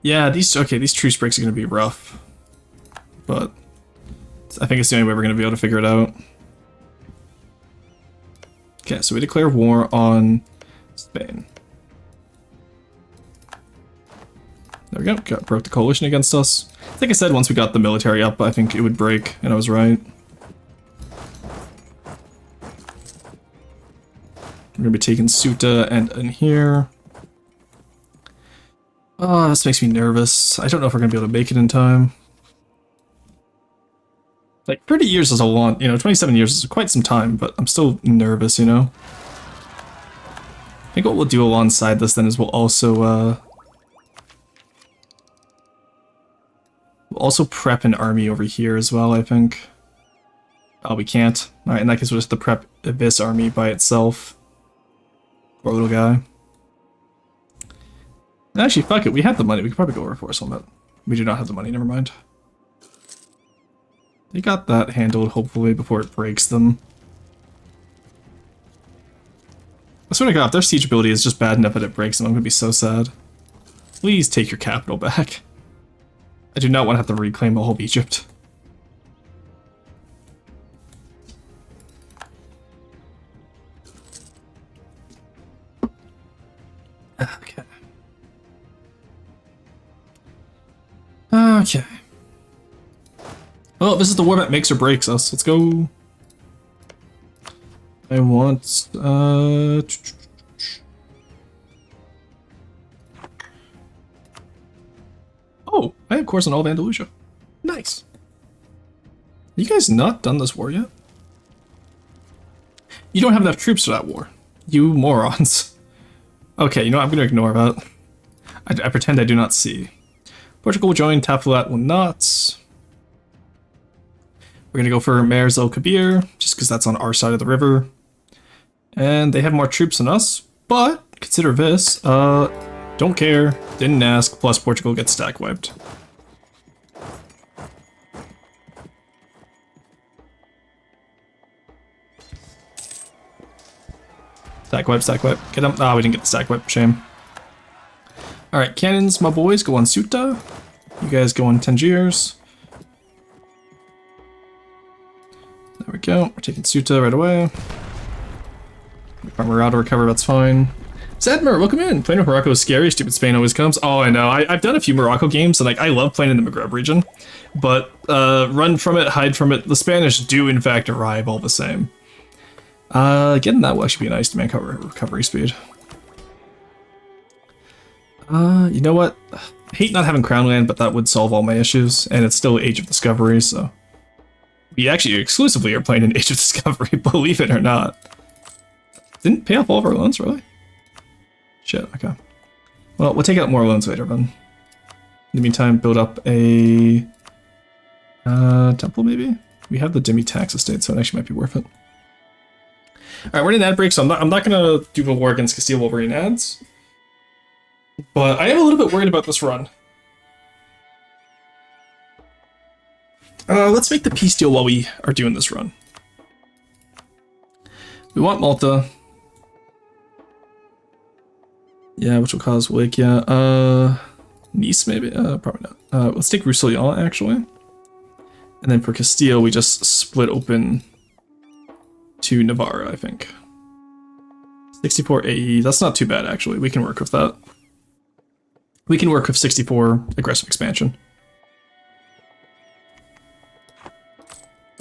Speaker 1: Yeah, these truce breaks are gonna be rough, but I think it's the only way we're gonna be able to figure it out. Okay, so we declare war on Spain. There we go. Broke the coalition against us. Like I said, once we got the military up, I think it would break, and I was right. We're gonna be taking Ceuta and in here. Oh, this makes me nervous. I don't know if we're gonna be able to make it in time. Like, 30 years is a lot, 27 years is quite some time, but I'm still nervous, I think what we'll do alongside this then is we'll also prep an army over here as well, I think. Oh, we can't. Alright, in that case we'll just prep Abyss army by itself. Poor little guy. Actually, fuck it, we have the money. We could probably go over for some, but we do not have the money, never mind. They got that handled, hopefully, before it breaks them. I swear to God, if their siege ability is just bad enough that it breaks them, I'm gonna be so sad. Please take your capital back. I do not want to have to reclaim all of Egypt. Okay. Okay. Well, this is the war that makes or breaks us. Let's go. I want, oh, I have course on all of Andalusia. Nice. You guys not done this war yet? You don't have enough troops for that war. You morons. Okay, I'm gonna ignore that. I pretend I do not see. Portugal will join, Tafilat will not. We're gonna go for Mers El Kabir, just because that's on our side of the river. And they have more troops than us, but consider this. Don't care, didn't ask, plus Portugal gets stack wiped. Stack wipe, stack wipe. Get them. Ah, we didn't get the stack wipe. Shame. Alright, cannons, my boys, go on Ceuta. You guys go on Tangiers. There we go. We're taking Ceuta right away. Armor out to recover, that's fine. Zadmer, welcome in. Playing with Morocco is scary. Stupid Spain always comes. Oh, I know. I've done a few Morocco games, and I love playing in the Maghreb region. But run from it, hide from it. The Spanish do, in fact, arrive all the same. Getting that will actually be nice to make recovery speed. You know what? I hate not having Crown Land, but that would solve all my issues, and it's still Age of Discovery, so... We actually exclusively are playing in Age of Discovery, believe it or not. Didn't pay off all of our loans, really? Shit, okay. Well, we'll take out more loans later, then. In the meantime, build up a... temple, maybe? We have the Demi-Tax estate, so it actually might be worth it. Alright, we're in an ad break, so I'm not gonna do a war against Castile while we're in ads. But I am a little bit worried about this run. Let's make the peace deal while we are doing this run. We want Malta. Yeah, which will cause Wallachia. Nice, maybe? Probably not. Let's take Roussillon, actually. And then for Castile, we just split open to Navarra, I think. 64 AE, that's not too bad, actually. We can work with that. We can work with 64 aggressive expansion.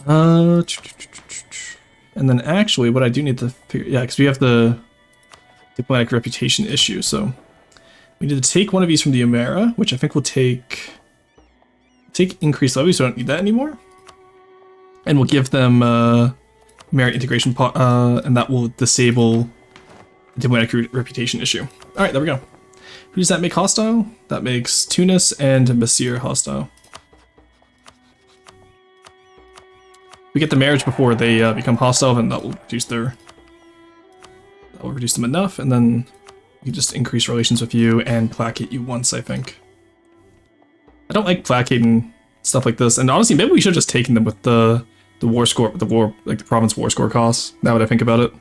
Speaker 1: And then actually, what I do need to figure... Yeah, because we have the diplomatic reputation issue, so... We need to take one of these from the Umera, which I think will take increased levy, so I don't need that anymore. And we'll give them merit integration, and that will disable the diplomatic reputation issue. Alright, there we go. Who does that make hostile? That makes Tunis and Masir hostile. We get the marriage before they become hostile, and that will reduce their... That will reduce them enough, and then we can just increase relations with you and placate you once, I think. I don't like placating stuff like this, and honestly, maybe we should have just taken them with the war score, like the province war score costs, now that I think about it.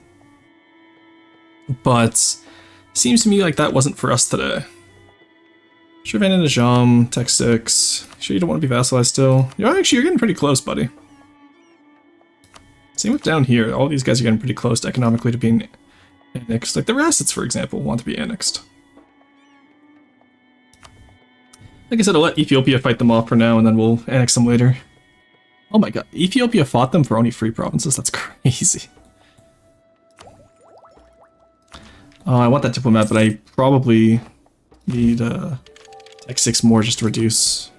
Speaker 1: But seems to me like that wasn't for us today. Chauvin and Najam, Tech 6. Sure you don't want to be vassalized still? Actually, you're getting pretty close, buddy. Same with down here. All these guys are getting pretty close economically to being annexed. Like the Rassets, for example, want to be annexed. Like I said, I'll let Ethiopia fight them off for now, and then we'll annex them later. Oh my god, Ethiopia fought them for only 3 provinces? That's crazy. I want that diplomat, but I probably need like 6 more just to reduce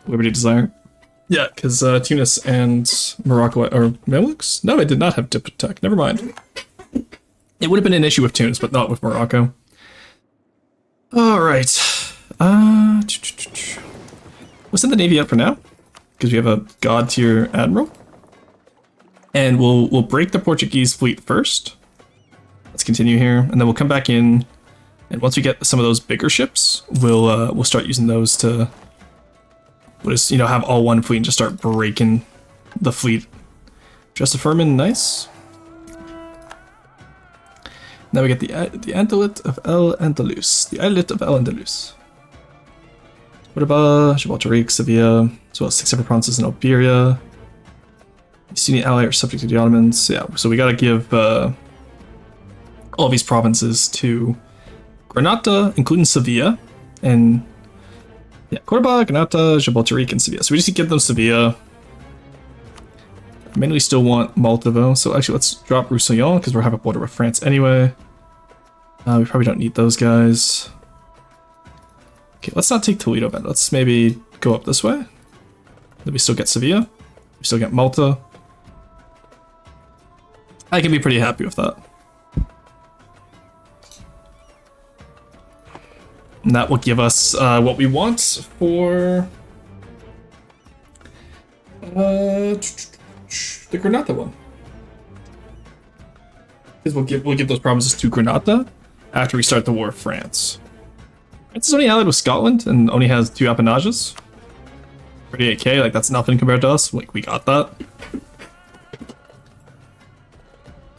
Speaker 1: Liberty Desire. Yeah, because Tunis and Morocco are Mamluks? No, I did not have dip tech. Never mind. It would have been an issue with Tunis, but not with Morocco. Alright. We'll send the Navy out for now, because we have a god tier admiral. And we'll break the Portuguese fleet first. Let's continue here, and then we'll come back in, and once we get some of those bigger ships, we'll start using those to, we'll just, have all one fleet and just start breaking the fleet. Just a Furman, nice. Now we get the Antelit of El Andalus. The Islet of El Andalus. What about Gibraltar, Sevilla, as well as 6 separate provinces in Iberia. The Sunni ally are subject to the Ottomans. Yeah, so we gotta give all these provinces to Granada, including Sevilla, and yeah, Cordoba, Granada, Gibraltar, and Sevilla. So we just give them Sevilla. I mainly still want Malta though, so actually let's drop Roussillon because we'll have a border with France anyway. We probably don't need those guys. Okay, let's not take Toledo, but let's maybe go up this way. Then we still get Sevilla. We still get Malta. I can be pretty happy with that. And that will give us what we want for the Granada one. Because we'll give those provinces to Granada after we start the war with France. France is only allied with Scotland and only has 2 appanages. 38k, like that's nothing compared to us. Like we got that.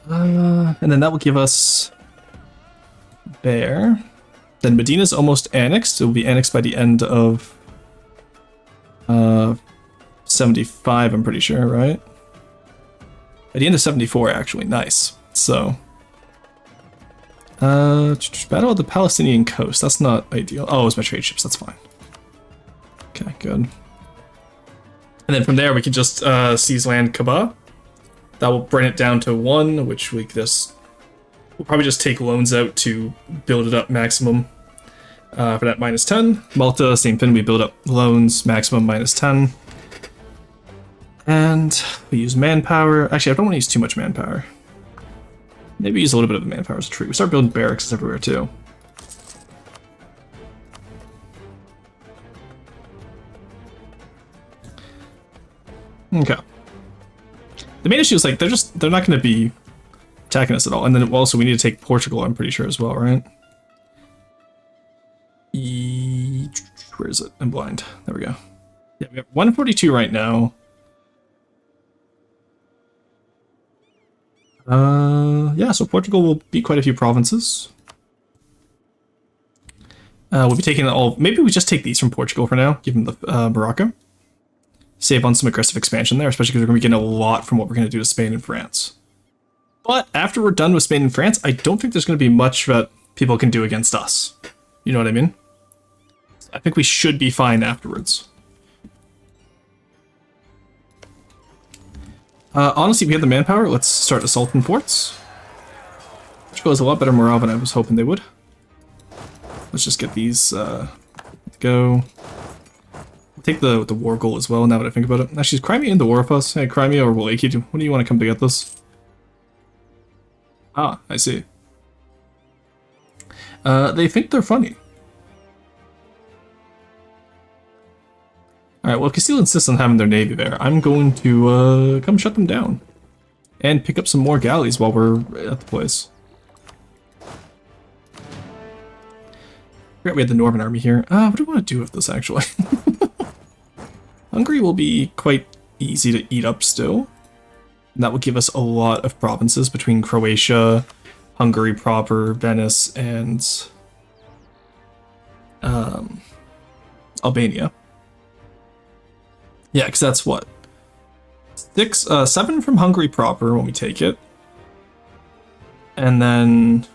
Speaker 1: And then that will give us Bear. Then Medina's almost annexed. It will be annexed by the end of 75, I'm pretty sure, right? By the end of 74, actually. Nice. So, battle of the Palestinian coast. That's not ideal. Oh, it's my trade ships. That's fine. Okay, good. And then from there, we can just seize land Kaba. That will bring it down to 1, which we just... We'll probably just take loans out to build it up maximum for that -10. Malta, same thing. We build up loans maximum -10. And we use manpower. Actually, I don't want to use too much manpower. Maybe use a little bit of the manpower as a treat. We start building barracks everywhere too. Okay. The main issue is like they're not going to be attacking us at all. And then also we need to take Portugal, I'm pretty sure as well, right? Where is it? I'm blind. There we go. Yeah, we have 142 right now. Yeah, so Portugal will be quite a few provinces. We'll be taking all. Maybe we just take these from Portugal for now. Give them the Morocco. Save on some aggressive expansion there, especially because we're going to be getting a lot from what we're going to do to Spain and France. But after we're done with Spain and France, I don't think there's going to be much that people can do against us. You know what I mean? I think we should be fine afterwards. Honestly, we have the manpower. Let's start assaulting forts. Portugal has a lot better morale than I was hoping they would. Let's just get these go. We'll take the war goal as well, now that I think about it. Actually, is Crimea in the war with us? Hey, Crimea or Wallachia, when do you want to come to get this? Ah, I see. They think they're funny. Alright, well, if Castile insists on having their navy there, I'm going to come shut them down. And pick up some more galleys while we're at the place. Forgot we had the Northern army here. What do I want to do with this, actually? Hungary will be quite easy to eat up still. And that will give us a lot of provinces between Croatia, Hungary proper, Venice, and Albania. Yeah, because that's what? 7 from Hungary proper when we take it. And then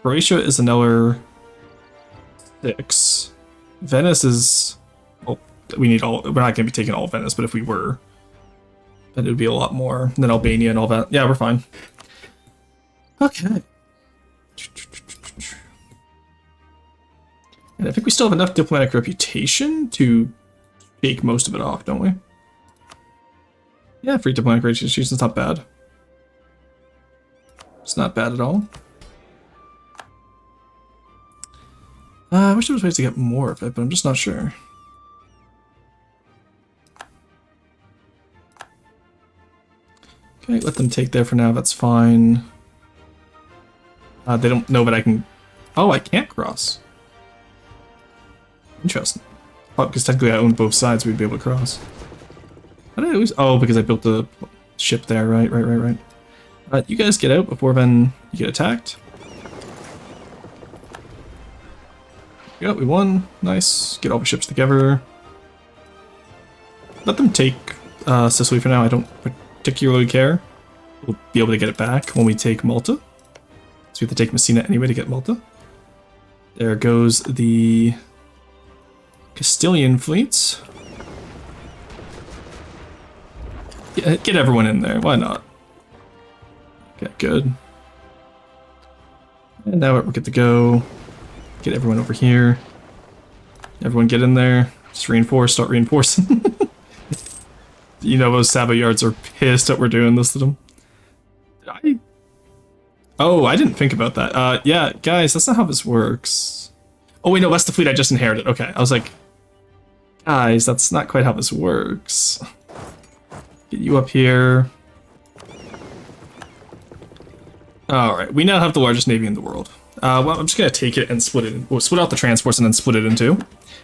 Speaker 1: Croatia is another 6. Venice is... Well, we need all... We're not going to be taking all of Venice, but if we were, then it would be a lot more. And then Albania and all that. Yeah, we're fine. Okay. And I think we still have enough diplomatic reputation to shake most of it off, don't we? Yeah, free diplomatic reputation is not bad. It's not bad at all. I wish there was ways to get more of it, but I'm just not sure. Okay, let them take there for now, that's fine. They don't know that I can... Oh, I can't cross. Interesting. Oh, because technically I own both sides, we'd be able to cross. How did I lose? Oh, because I built the ship there, right. You guys get out before then you get attacked. Yeah, we won. Nice. Get all the ships together. Let them take Sicily for now. I don't particularly care. We'll be able to get it back when we take Malta. So we have to take Messina anyway to get Malta. There goes the Castilian fleets. Get everyone in there. Why not? Okay, good. And now we're good to go. Get everyone over here. Everyone get in there. Just reinforce, start reinforcing. You know those Savoyards are pissed that we're doing this to them. Oh, I didn't think about that. Yeah, guys, that's not how this works. Oh wait, no, that's the fleet I just inherited. Okay, I was like, guys, that's not quite how this works. Get you up here. Alright, we now have the largest navy in the world. Well, I'm just gonna take it and split it. We'll split out the transports and then split it in two.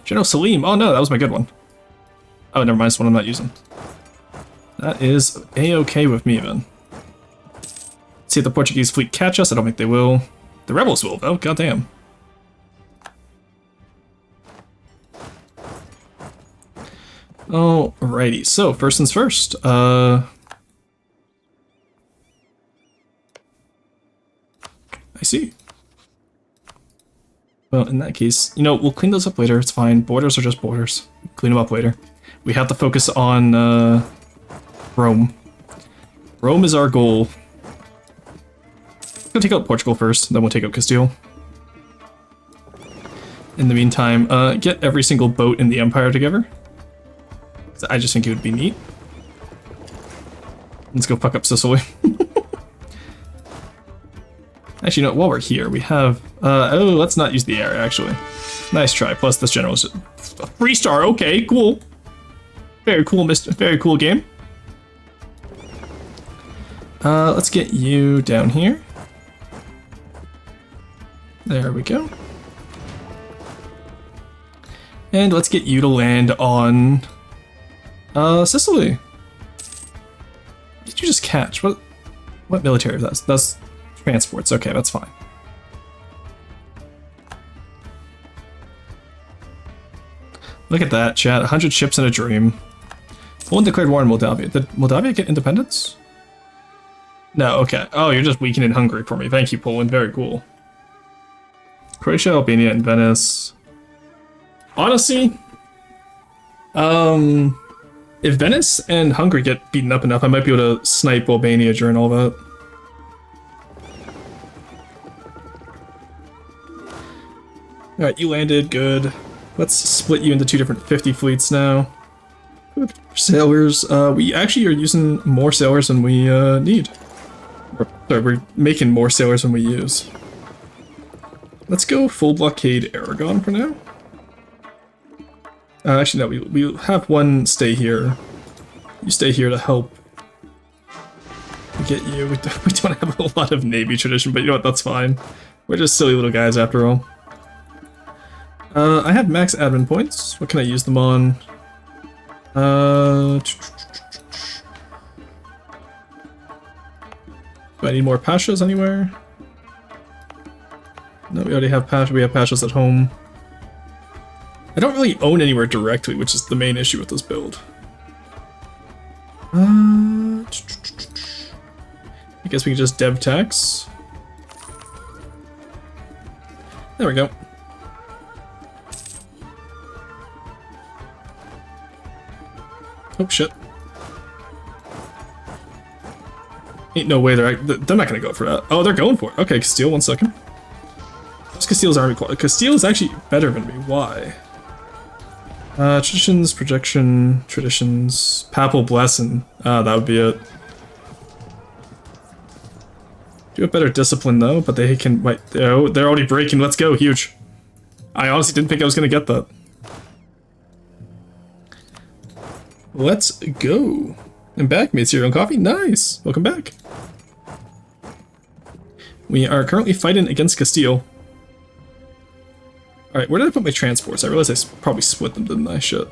Speaker 1: General Salim. Oh no, that was my good one. Oh, never mind, it's one I'm not using. That is a-okay with me, then. See if the Portuguese fleet catch us. I don't think they will. The rebels will, though. Goddamn. Alrighty. So first things first. I see. Well, in that case, you know, we'll clean those up later. It's fine. Borders are just borders. Clean them up later. We have to focus on Rome. Rome is our goal. We'll take out Portugal first, then we'll take out Castile. In the meantime, get every single boat in the Empire together. I just think it would be neat. Let's go fuck up Sicily. Actually, no, while we're here, we have... oh, let's not use the air, actually. Nice try, plus this general is... 3-star, okay, cool. Very cool, very cool game. Let's get you down here. There we go. And let's get you to land on Sicily. What did you just catch? What What military is that? That's transports. Okay, that's fine. Look at that, chat. 100 ships in a dream. Poland declared war on Moldavia. Did Moldavia get independence? No, okay. Oh, you're just weakening Hungary for me. Thank you, Poland. Very cool. Croatia, Albania, and Venice. Honestly, if Venice and Hungary get beaten up enough, I might be able to snipe Albania during all that. Alright, you landed. Good. Let's split you into 2 different 50 fleets now. Good. Sailors. We actually are using more sailors than we need. Sorry, we're making more sailors than we use. Let's go full blockade Aragon for now. Actually, no, we have one stay here. You stay here to help get you. We don't have a lot of Navy tradition, but you know what, that's fine. We're just silly little guys after all. I have max admin points. What can I use them on? Do I need more pashas anywhere? No, we already have pashas. We have pashas at home. I don't really own anywhere directly, which is the main issue with this build. I guess we can just dev tax. There we go. Oh shit. Ain't no way they're not gonna go for that. Oh, they're going for it. Okay, Castile, 1 second. What's Castile's army quality? Castile is actually better than me. Why? Traditions, projection, traditions, papal blessing. That would be it. Do have better discipline though, but they can. Wait, they're already breaking. Let's go, huge. I honestly didn't think I was gonna get that. Let's go. I'm back. Made cereal and coffee. Nice. Welcome back. We are currently fighting against Castile. Alright, where did I put my transports? I realized I probably split them, didn't I? Shit.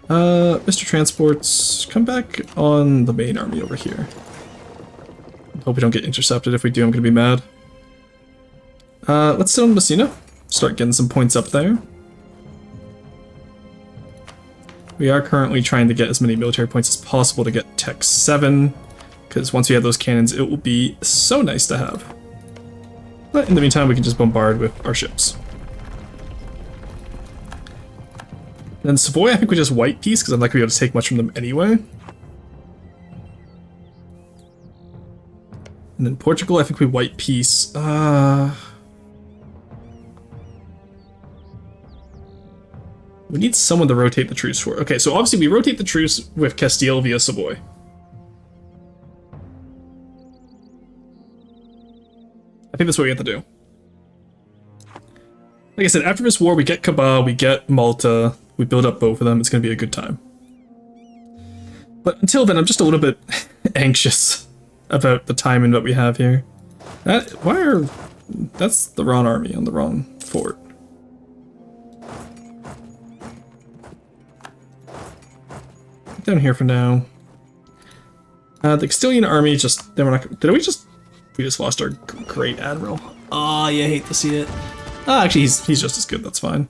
Speaker 1: Mr. Transports, come back on the main army over here. Hope we don't get intercepted. If we do, I'm gonna be mad. Let's sit on Messina. Start getting some points up there. We are currently trying to get as many military points as possible to get Tech 7, because once we have those cannons, it will be so nice to have. But in the meantime, we can just bombard with our ships. Then Savoy, I think we just white peace, because I'm not going to be able to take much from them anyway. And then Portugal, I think we white peace. We need someone to rotate the truce for. Okay, so obviously we rotate the truce with Castile via Savoy. I think that's what we have to do. Like I said, after this war, we get Cabal, we get Malta, we build up both of them. It's going to be a good time. But until then, I'm just a little bit anxious about the timing that we have here. That's the wrong army on the wrong fort. Down here for now. The Castilian army just, we just lost our great admiral. Oh, yeah, I hate to see it. Actually, he's just as good, that's fine.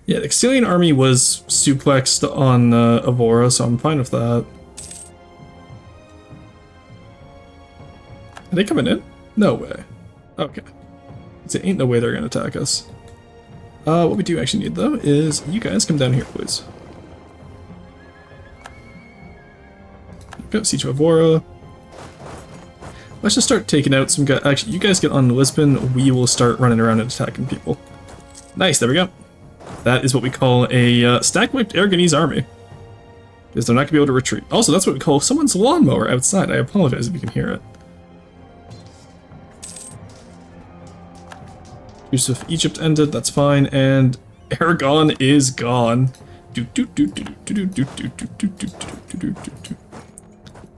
Speaker 1: Yeah, the Castilian army was suplexed on Evora, so I'm fine with that. Are they coming in? No way. Okay. So ain't no way they're gonna attack us. What we do actually need, though, is you guys come down here, please. Go, Siege of Evora. Let's just start taking out some guys. Actually, you guys get on Lisbon. We will start running around and attacking people. Nice, there we go. That is what we call a stack-wiped Aragonese army. Because they're not going to be able to retreat. Also, that's what we call someone's lawnmower outside. I apologize if you can hear it. Use of Egypt ended, that's fine. And Aragon is gone.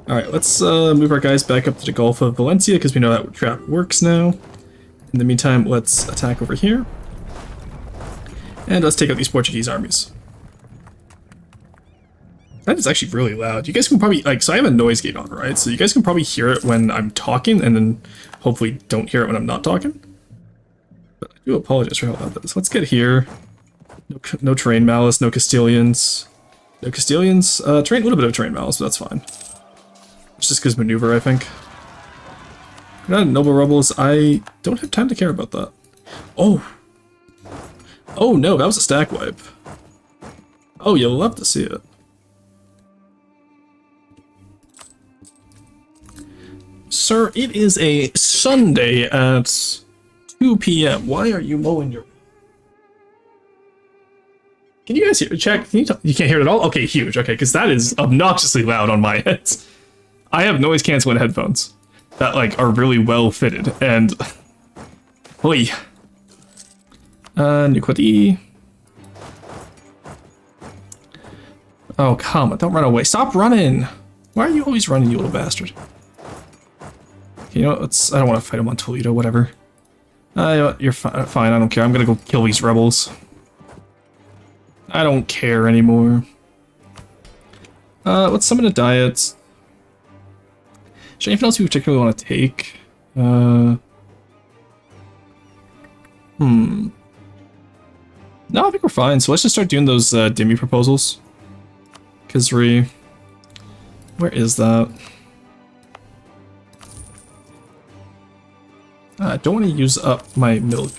Speaker 1: Alright, let's move our guys back up to the Gulf of Valencia, because we know that trap works now. In the meantime, let's attack over here. And let's take out these Portuguese armies. That is actually really loud. You guys can probably, like, so I have a noise gate on, right? So you guys can probably hear it when I'm talking, and then hopefully don't hear it when I'm not talking. But I do apologize for how loud that is. Let's get here. No terrain malice, no Castilians. No Castilians. Terrain, a little bit of terrain malice, but that's fine. It's just because maneuver, I think. Not noble rebels. I don't have time to care about that. Oh. Oh no, that was a stack wipe. Oh, you'll love to see it. Sir, it is a Sunday at 2 p.m. Why are you mowing your... Can you guys hear? Check. Can you can't hear it at all? Okay, huge. Okay, because that is obnoxiously loud on my head. I have noise canceling headphones that like are really well fitted and... Oi. Nuquati. Oh, come on. Don't run away. Stop running. Why are you always running, you little bastard? You know, I don't want to fight him on Toledo, whatever. You're fine, I don't care. I'm gonna go kill these rebels. I don't care anymore. Let's summon a diet. Is there anything else we particularly want to take? No, I think we're fine. So let's just start doing those Dimmy proposals. Kizri. Where is that? I don't want to use up my mill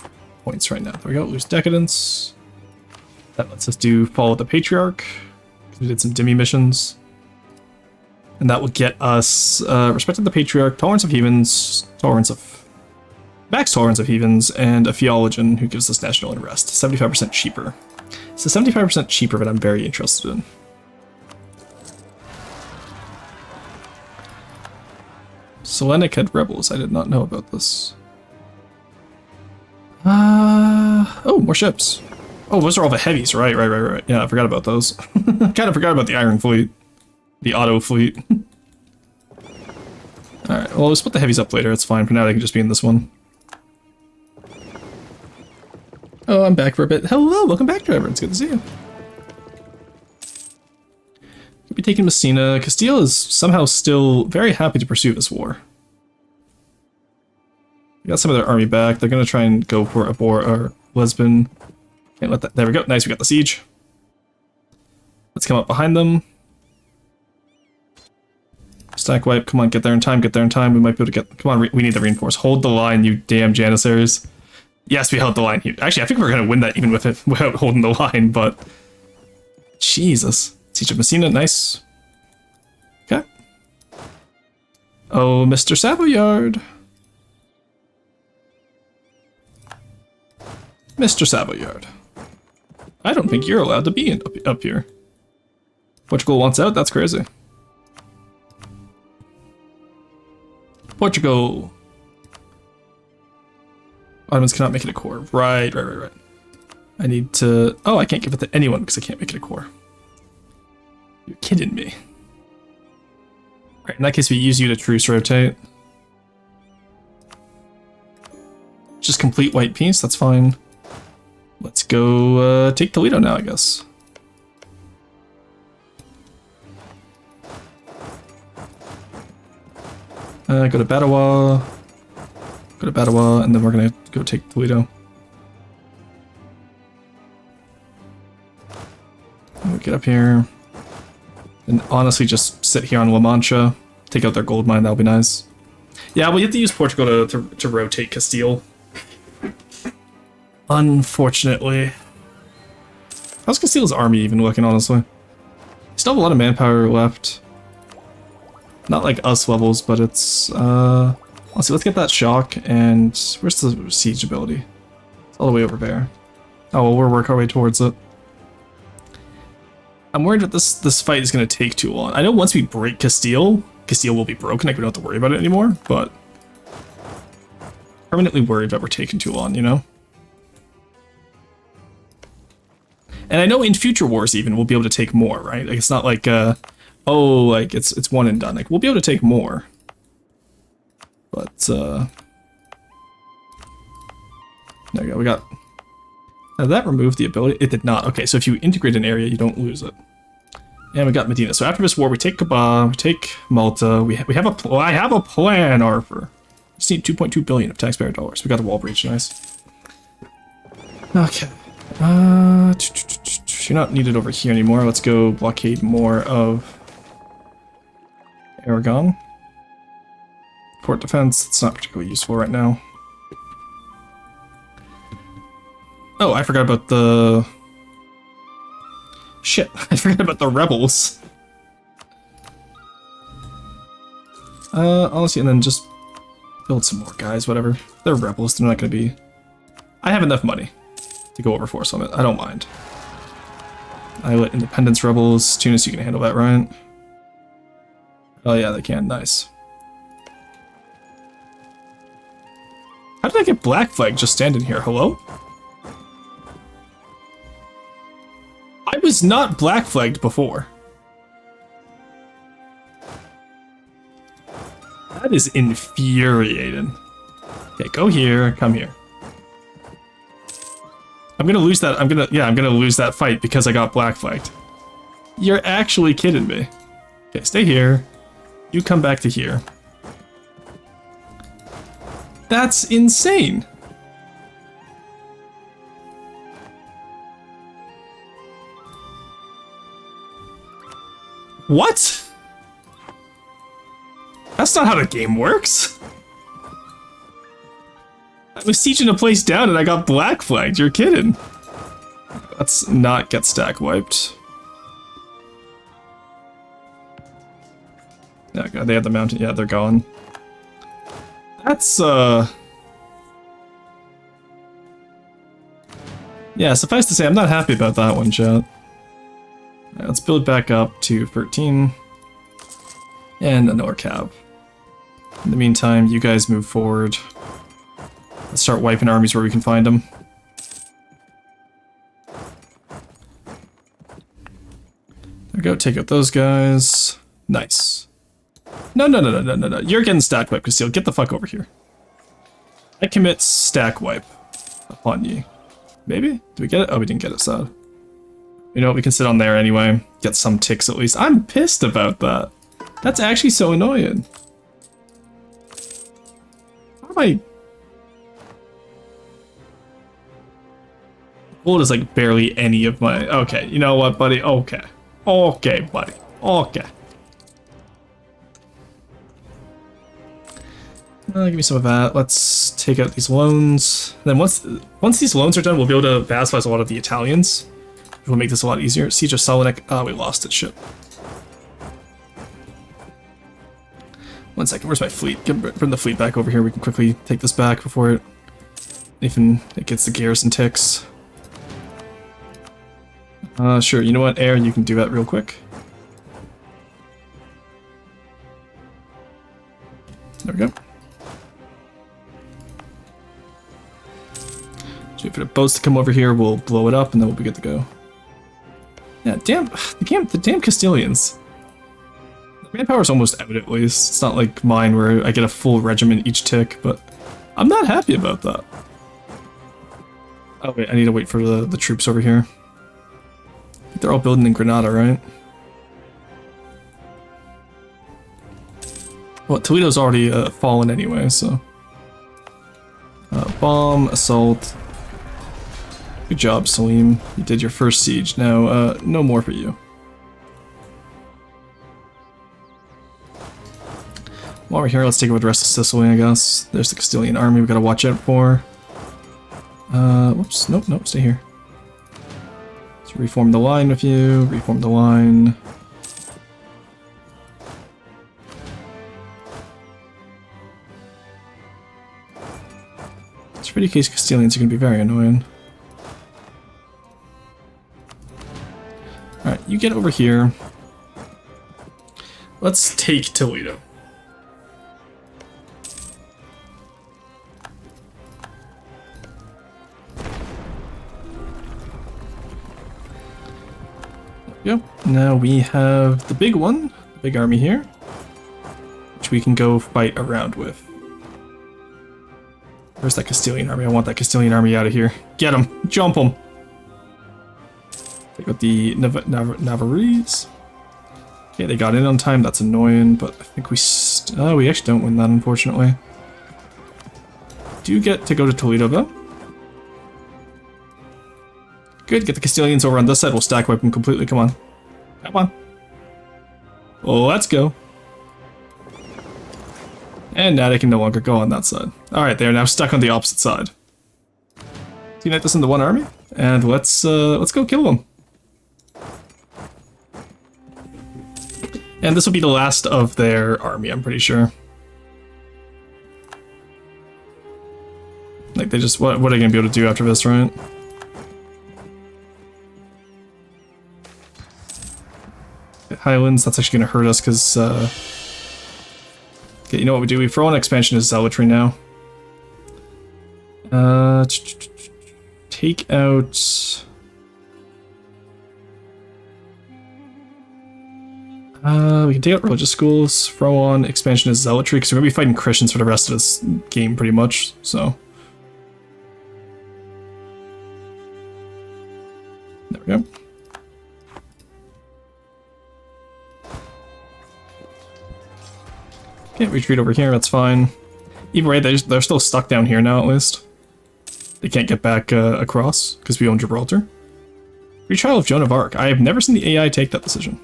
Speaker 1: points right now. There we go. Lose Decadence. That lets us do Follow the Patriarch. We did some Dimmy missions. And that will get us Respect of the Patriarch, Tolerance of Heathens, Max Tolerance of Heathens, and a Theologian who gives us National Unrest. 75% cheaper. So 75% cheaper, but I'm very interested in. Selenic had rebels. I did not know about this. Oh, more ships. Oh, those are all the heavies, right. Yeah, I forgot about those. Kind of forgot about the Iron Fleet. The Auto Fleet. Alright, well, we'll split the heavies up later. It's fine. For now, they can just be in this one. Oh, I'm back for a bit. Hello, welcome back, Trevor. It's good to see you. We'll be taking Messina. Castile is somehow still very happy to pursue this war. We got some of their army back. They're going to try and go for Abor or Lisbon. Can't let that. There we go. Nice, we got the siege. Let's come up behind them. Stack wipe. Come on, get there in time. Get there in time. We might be able to get. Come on, we need the reinforce. Hold the line, you damn Janissaries. Yes, we held the line here. Actually, I think we're going to win that even with it without holding the line, but... Jesus. Siege of Messina, nice. Okay. Oh, Mr. Savoyard. Mr. Savoyard. I don't think you're allowed to be up here. Portugal wants out? That's crazy. Portugal. Ottomans cannot make it a core. Right. I need to... Oh, I can't give it to anyone because I can't make it a core. You're kidding me. Right, in that case, we use you to truce rotate. Just complete white peace, that's fine. Let's go take Toledo now, I guess. Go to Badawa. Go to Badawa, and then we're gonna go take Toledo. We'll get up here. And honestly, just sit here on La Mancha. Take out their gold mine, that'll be nice. Yeah, we have to use Portugal to rotate Castile. Unfortunately. How's Castile's army even looking, honestly? Still have a lot of manpower left. Not like us levels, but it's, let's see, let's get that shock, and where's the siege ability? It's all the way over there. Oh, well, we'll work our way towards it. I'm worried that this fight is going to take too long. I know once we break Castile, Castile will be broken, like we don't have to worry about it anymore, but... permanently worried that we're taking too long, you know? And I know in future wars even, we'll be able to take more, right? Like, it's not like, oh, like, it's one and done. Like, we'll be able to take more. But, there we go, we got... Now, did that remove the ability? It did not. Okay, so if you integrate an area, you don't lose it. And we got Medina. So after this war, we take Kaba, we take Malta. We have a I have a plan, Arthur. Just need 2.2 billion of taxpayer dollars. We got the wall breach, nice. Okay. You're not needed over here anymore. Let's go blockade more of Aragon. Port defense, it's not particularly useful right now. Oh, I forgot about the... Shit, I forgot about the rebels. Honestly, and then just build some more guys, whatever. They're rebels, they're not gonna be... I have enough money to go over force on it, I don't mind. I let independence rebels, Tunis, you can handle that, right? Oh yeah, they can, nice. How did I get Black Flag just standing here, hello? I was not Black Flagged before. That is infuriating. Okay, go here, come here. I'm gonna lose that, I'm gonna lose that fight because I got Black Flagged. You're actually kidding me. Okay, stay here. You come back to here. That's insane. What? That's not how the game works. I was sieging a place down and I got Black Flagged. You're kidding. Let's not get stack wiped. Yeah, they had the mountain. Yeah, they're gone. That's, yeah, suffice to say, I'm not happy about that one, chat. Right, let's build back up to 13. And another cab. In the meantime, you guys move forward. Let's start wiping armies where we can find them. There we go, take out those guys. Nice. No. You're getting stack wipe, Castile. Get the fuck over here. I commit stack wipe upon ye. Maybe? Did we get it? Oh, we didn't get it, sad. You know what, we can sit on there anyway. Get some ticks at least. I'm pissed about that. That's actually so annoying. How am I... Gold is like barely any of my... Okay, you know what, buddy? Okay. Okay, buddy. Okay. Give me some of that. Let's take out these loans. Then once these loans are done, we'll be able to vassalize a lot of the Italians. Which will make this a lot easier. Siege of Salonik. Oh, we lost it. Shit. 1 second. Where's my fleet? Bring the fleet back over here. We can quickly take this back before it even it gets the garrison ticks. Sure. You know what, Air? You can do that real quick. There we go. So wait for the boats to come over here, we'll blow it up, and then we'll be good to go. Yeah, damn, the damn Castilians. The manpower's almost out at least. It's not like mine where I get a full regiment each tick, but I'm not happy about that. Oh wait, I need to wait for the troops over here. I think they're all building in Granada, right? Well, Toledo's already fallen anyway, so... bomb, assault... Good job, Salim. You did your first siege. Now, no more for you. While we're here, let's take over the rest of Sicily, I guess. There's the Castilian army we gotta watch out for. Whoops. Nope, stay here. Let's reform the line with you. Reform the line. It's pretty case Castilians are gonna be very annoying. Alright, you get over here. Let's take Toledo. Yep, now we have the big one, the big army here, which we can go fight around with. Where's that Castilian army? I want that Castilian army out of here. Get him! Jump him! Take out the Navarrese. Okay, they got in on time. That's annoying, but I think we actually don't win that, unfortunately. Do get to go to Toledo, though. Good, get the Castilians over on this side. We'll stack wipe them completely. Come on. Come on. Let's go. And now they can no longer go on that side. Alright, they're now stuck on the opposite side. Unite this into one army, and let's go kill them. And this will be the last of their army, I'm pretty sure. Like, they just, what are they gonna be able to do after this, right? Highlands, that's actually gonna hurt us, because, okay, you know what we do? We throw on expansion of zealotry now. Take out... we can take out religious schools, throw on expansion of zealotry, because we're going to be fighting Christians for the rest of this game, pretty much, so... There we go. Can't retreat over here, that's fine. Either way, they're still stuck down here now, at least. They can't get back across, because we own Gibraltar. Retrial of Joan of Arc. I have never seen the AI take that decision.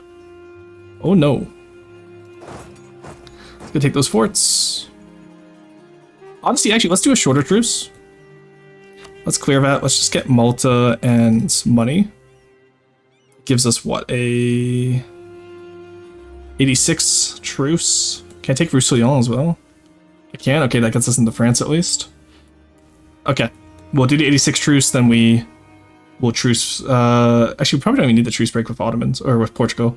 Speaker 1: Oh no. Let's go take those forts. Honestly, actually, let's do a shorter truce. Let's clear that. Let's just get Malta and money. Gives us, what, a... 86 truce. Can I take Roussillon as well? I can? Okay, that gets us into France at least. Okay. We'll do the 86 truce, then we'll truce... actually, we probably don't even need the truce break with Ottomans, or with Portugal.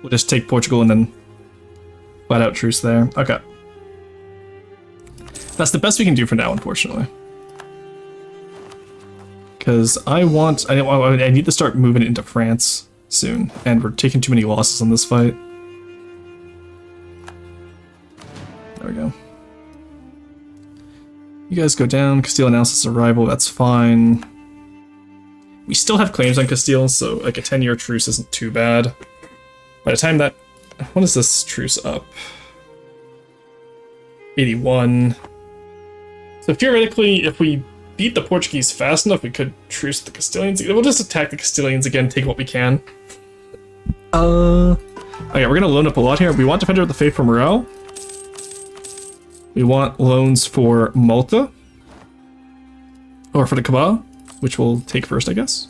Speaker 1: We'll just take Portugal and then flat out truce there. Okay. That's the best we can do for now, unfortunately. Because I need to start moving into France soon, and we're taking too many losses on this fight. There we go. You guys go down. Castile announces arrival. That's fine. We still have claims on Castile, so like a 10-year truce isn't too bad. By the time that... When is this truce up? 81. So theoretically, if we beat the Portuguese fast enough, we could truce the Castilians. We'll just attack the Castilians again, take what we can. Okay, we're gonna loan up a lot here. We want Defender of the Faith for morale. We want loans for Malta. Or for the Kaaba, which we'll take first, I guess.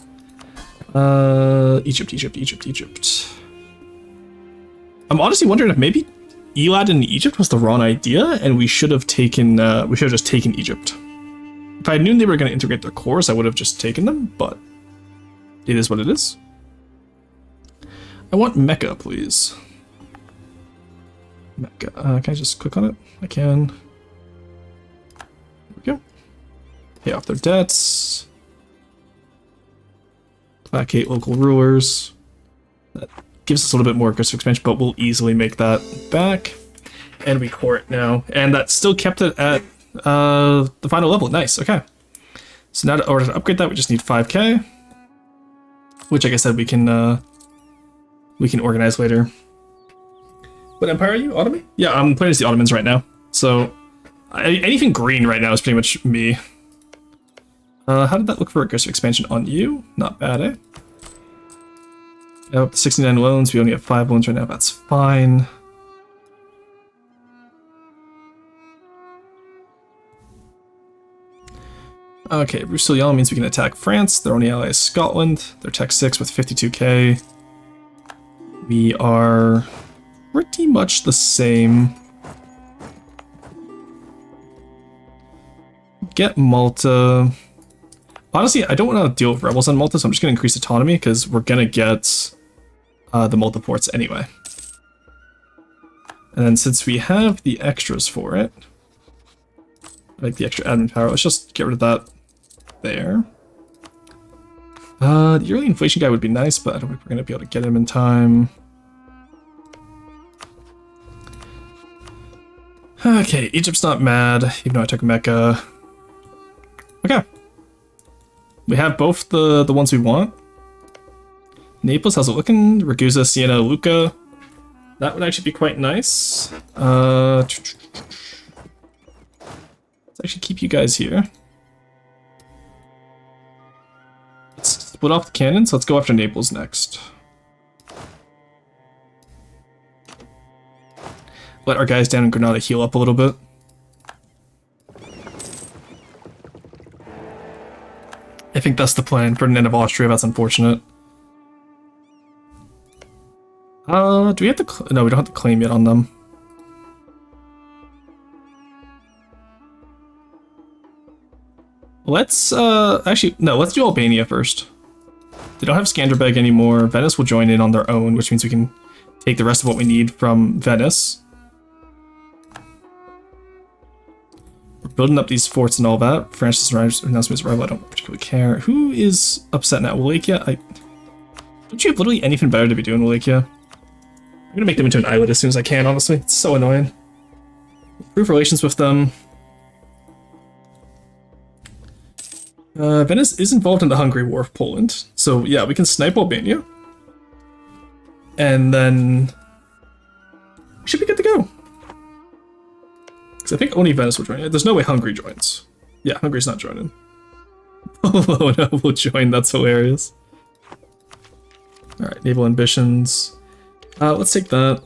Speaker 1: Egypt. I'm honestly wondering if maybe Elad in Egypt was the wrong idea, and we should have taken, just taken Egypt. If I knew they were going to integrate their cores, I would have just taken them, but it is what it is. I want Mecca, please. Mecca, can I just click on it? I can. There we go. Pay off their debts. Placate local rulers. That gives us a little bit more aggressive expansion, but we'll easily make that back. And we core it now. And that still kept it at the final level. Nice, okay. So now in order to upgrade that, we just need 5k. Which, like I said, we can organize later. What empire are you? Ottoman? Yeah, I'm playing as the Ottomans right now. So, anything green right now is pretty much me. How did that look for aggressive expansion on you? Not bad, eh? Up to 69 loans. We only have 5 loans right now. That's fine. Okay, Roussillon means we can attack France. Their only ally is Scotland. They're Tech 6 with 52k. We are pretty much the same. Get Malta. Honestly, I don't want to deal with rebels on Malta, so I'm just going to increase autonomy because we're going to get the Malta ports anyway. And then since we have the extras for it, like the extra admin power, let's just get rid of that there. The yearly inflation guy would be nice, but I don't think we're going to be able to get him in time. Okay, Egypt's not mad, even though I took Mecca. Okay. We have both the ones we want. Naples, how's it looking? Ragusa, Siena, Lucca. That would actually be quite nice. Let's actually keep you guys here. Let's split off the cannons. Let's go after Naples next. Let our guys down in Granada heal up a little bit. I think that's the plan. Ferdinand of Austria, that's unfortunate. Do we have to... No, we don't have to claim yet on them. Let's, actually, no, let's do Albania first. They don't have Skanderbeg anymore. Venice will join in on their own, which means we can take the rest of what we need from Venice. We're building up these forts and all that. Francis announced his arrival. I don't particularly care. Who is upset now? Wallachia? Don't you have literally anything better to be doing, Wallachia? I'm gonna make them into an island as soon as I can, honestly. It's so annoying. Improve relations with them. Venice is involved in the Hungary War of Poland. So yeah, we can snipe Albania. And then we should be good to go. Because I think only Venice will join. There's no way Hungary joins. Yeah, Hungary's not joining. Oh no, we'll join. That's hilarious. Alright, naval ambitions. Let's take that.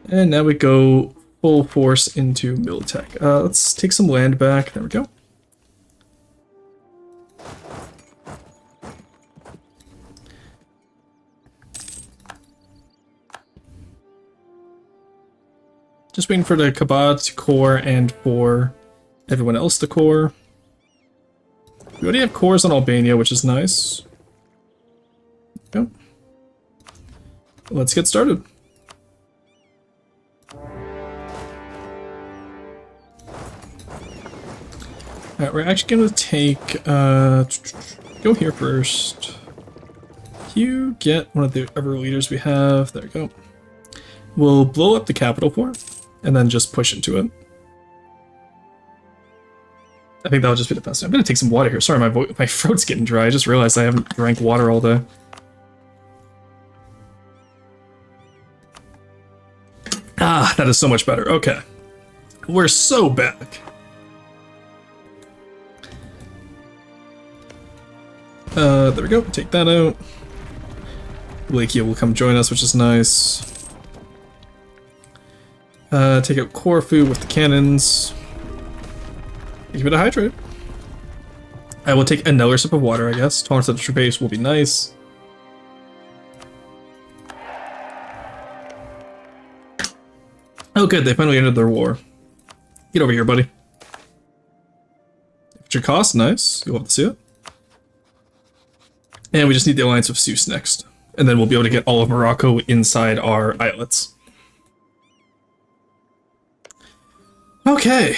Speaker 1: And now we go full force into Militech. Let's take some land back. There we go. Just waiting for the Kabad to core and for everyone else to core. We already have cores on Albania, which is nice. Go. Let's get started. Alright, we're actually going to take, go here first. You get one of the other leaders we have. There we go. We'll blow up the capital fort, and then just push into it. I think that'll just be the best. I'm going to take some water here. Sorry, my throat's getting dry. I just realized I haven't drank water all day. Ah, that is so much better. Okay. We're so back. There we go. Take that out. Wallachia will come join us, which is nice. Take out Corfu with the cannons. Give it a hydrate. I will take another sip of water, I guess. Tolerance of the base will be nice. Oh good, they finally ended their war. Get over here, buddy. Your cost, nice. You'll have to see it. And we just need the alliance with Zeus next. And then we'll be able to get all of Morocco inside our islets. Okay.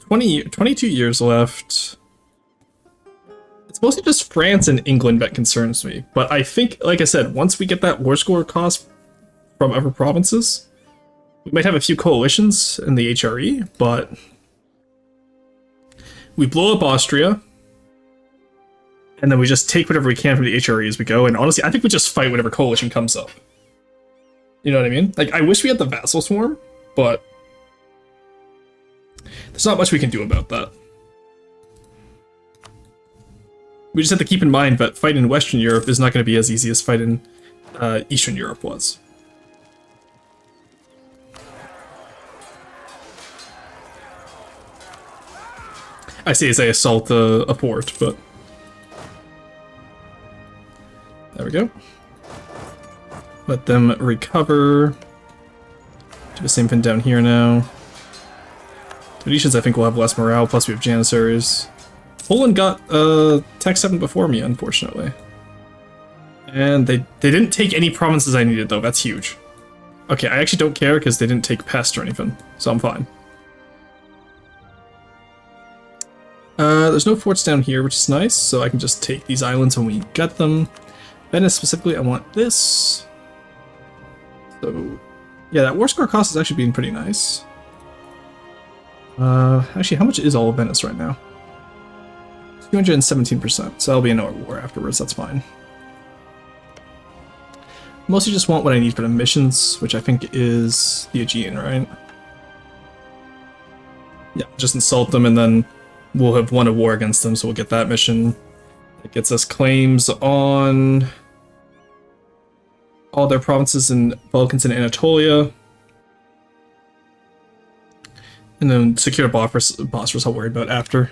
Speaker 1: 22 years left. It's mostly just France and England that concerns me. But I think, like I said, once we get that war score cost from other provinces, we might have a few coalitions in the HRE, but we blow up Austria, and then we just take whatever we can from the HRE as we go, and honestly, I think we just fight whatever coalition comes up. You know what I mean? Like, I wish we had the vassal swarm, but there's not much we can do about that. We just have to keep in mind that fighting in Western Europe is not going to be as easy as fighting Eastern Europe was. I say as I assault a port, but... There we go. Let them recover. Do the same thing down here now. The Venetians, I think, will have less morale, plus we have Janissaries. Poland got Tech 7 before me, unfortunately. And they didn't take any provinces I needed, though. That's huge. Okay, I actually don't care, because they didn't take Pest or anything, so I'm fine. There's no forts down here, which is nice, so I can just take these islands when we get them. Venice, specifically, I want this. So, yeah, that war score cost is actually being pretty nice. Actually, how much is all of Venice right now? 217%, so that'll be another war afterwards, that's fine. Mostly just want what I need for the missions, which I think is the Aegean, right? Yeah, just insult them and then we'll have won a war against them, so we'll get that mission. It gets us claims on all their provinces in Balkans and Anatolia. And then secure Bosphorus I'll worry about after.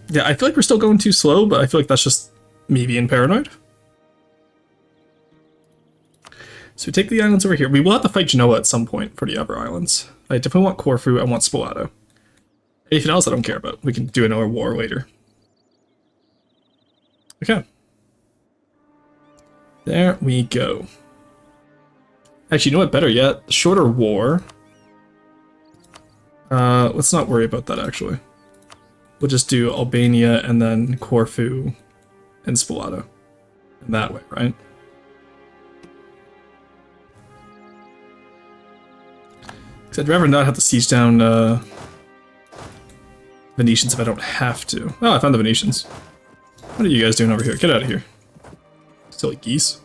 Speaker 1: Yeah, I feel like we're still going too slow, but I feel like that's just me being paranoid. So we take the islands over here. We will have to fight Genoa at some point for the other islands. I definitely want Corfu, I want Spalato. Anything else I don't care about. We can do another war later. Okay. There we go. Actually, you know what? Better yet, shorter war. Let's not worry about that, actually. We'll just do Albania and then Corfu and Spalato. In that way, right? Because I'd rather not have to siege down Venetians if I don't have to. Oh, I found the Venetians. What are you guys doing over here? Get out of here. Silly geese.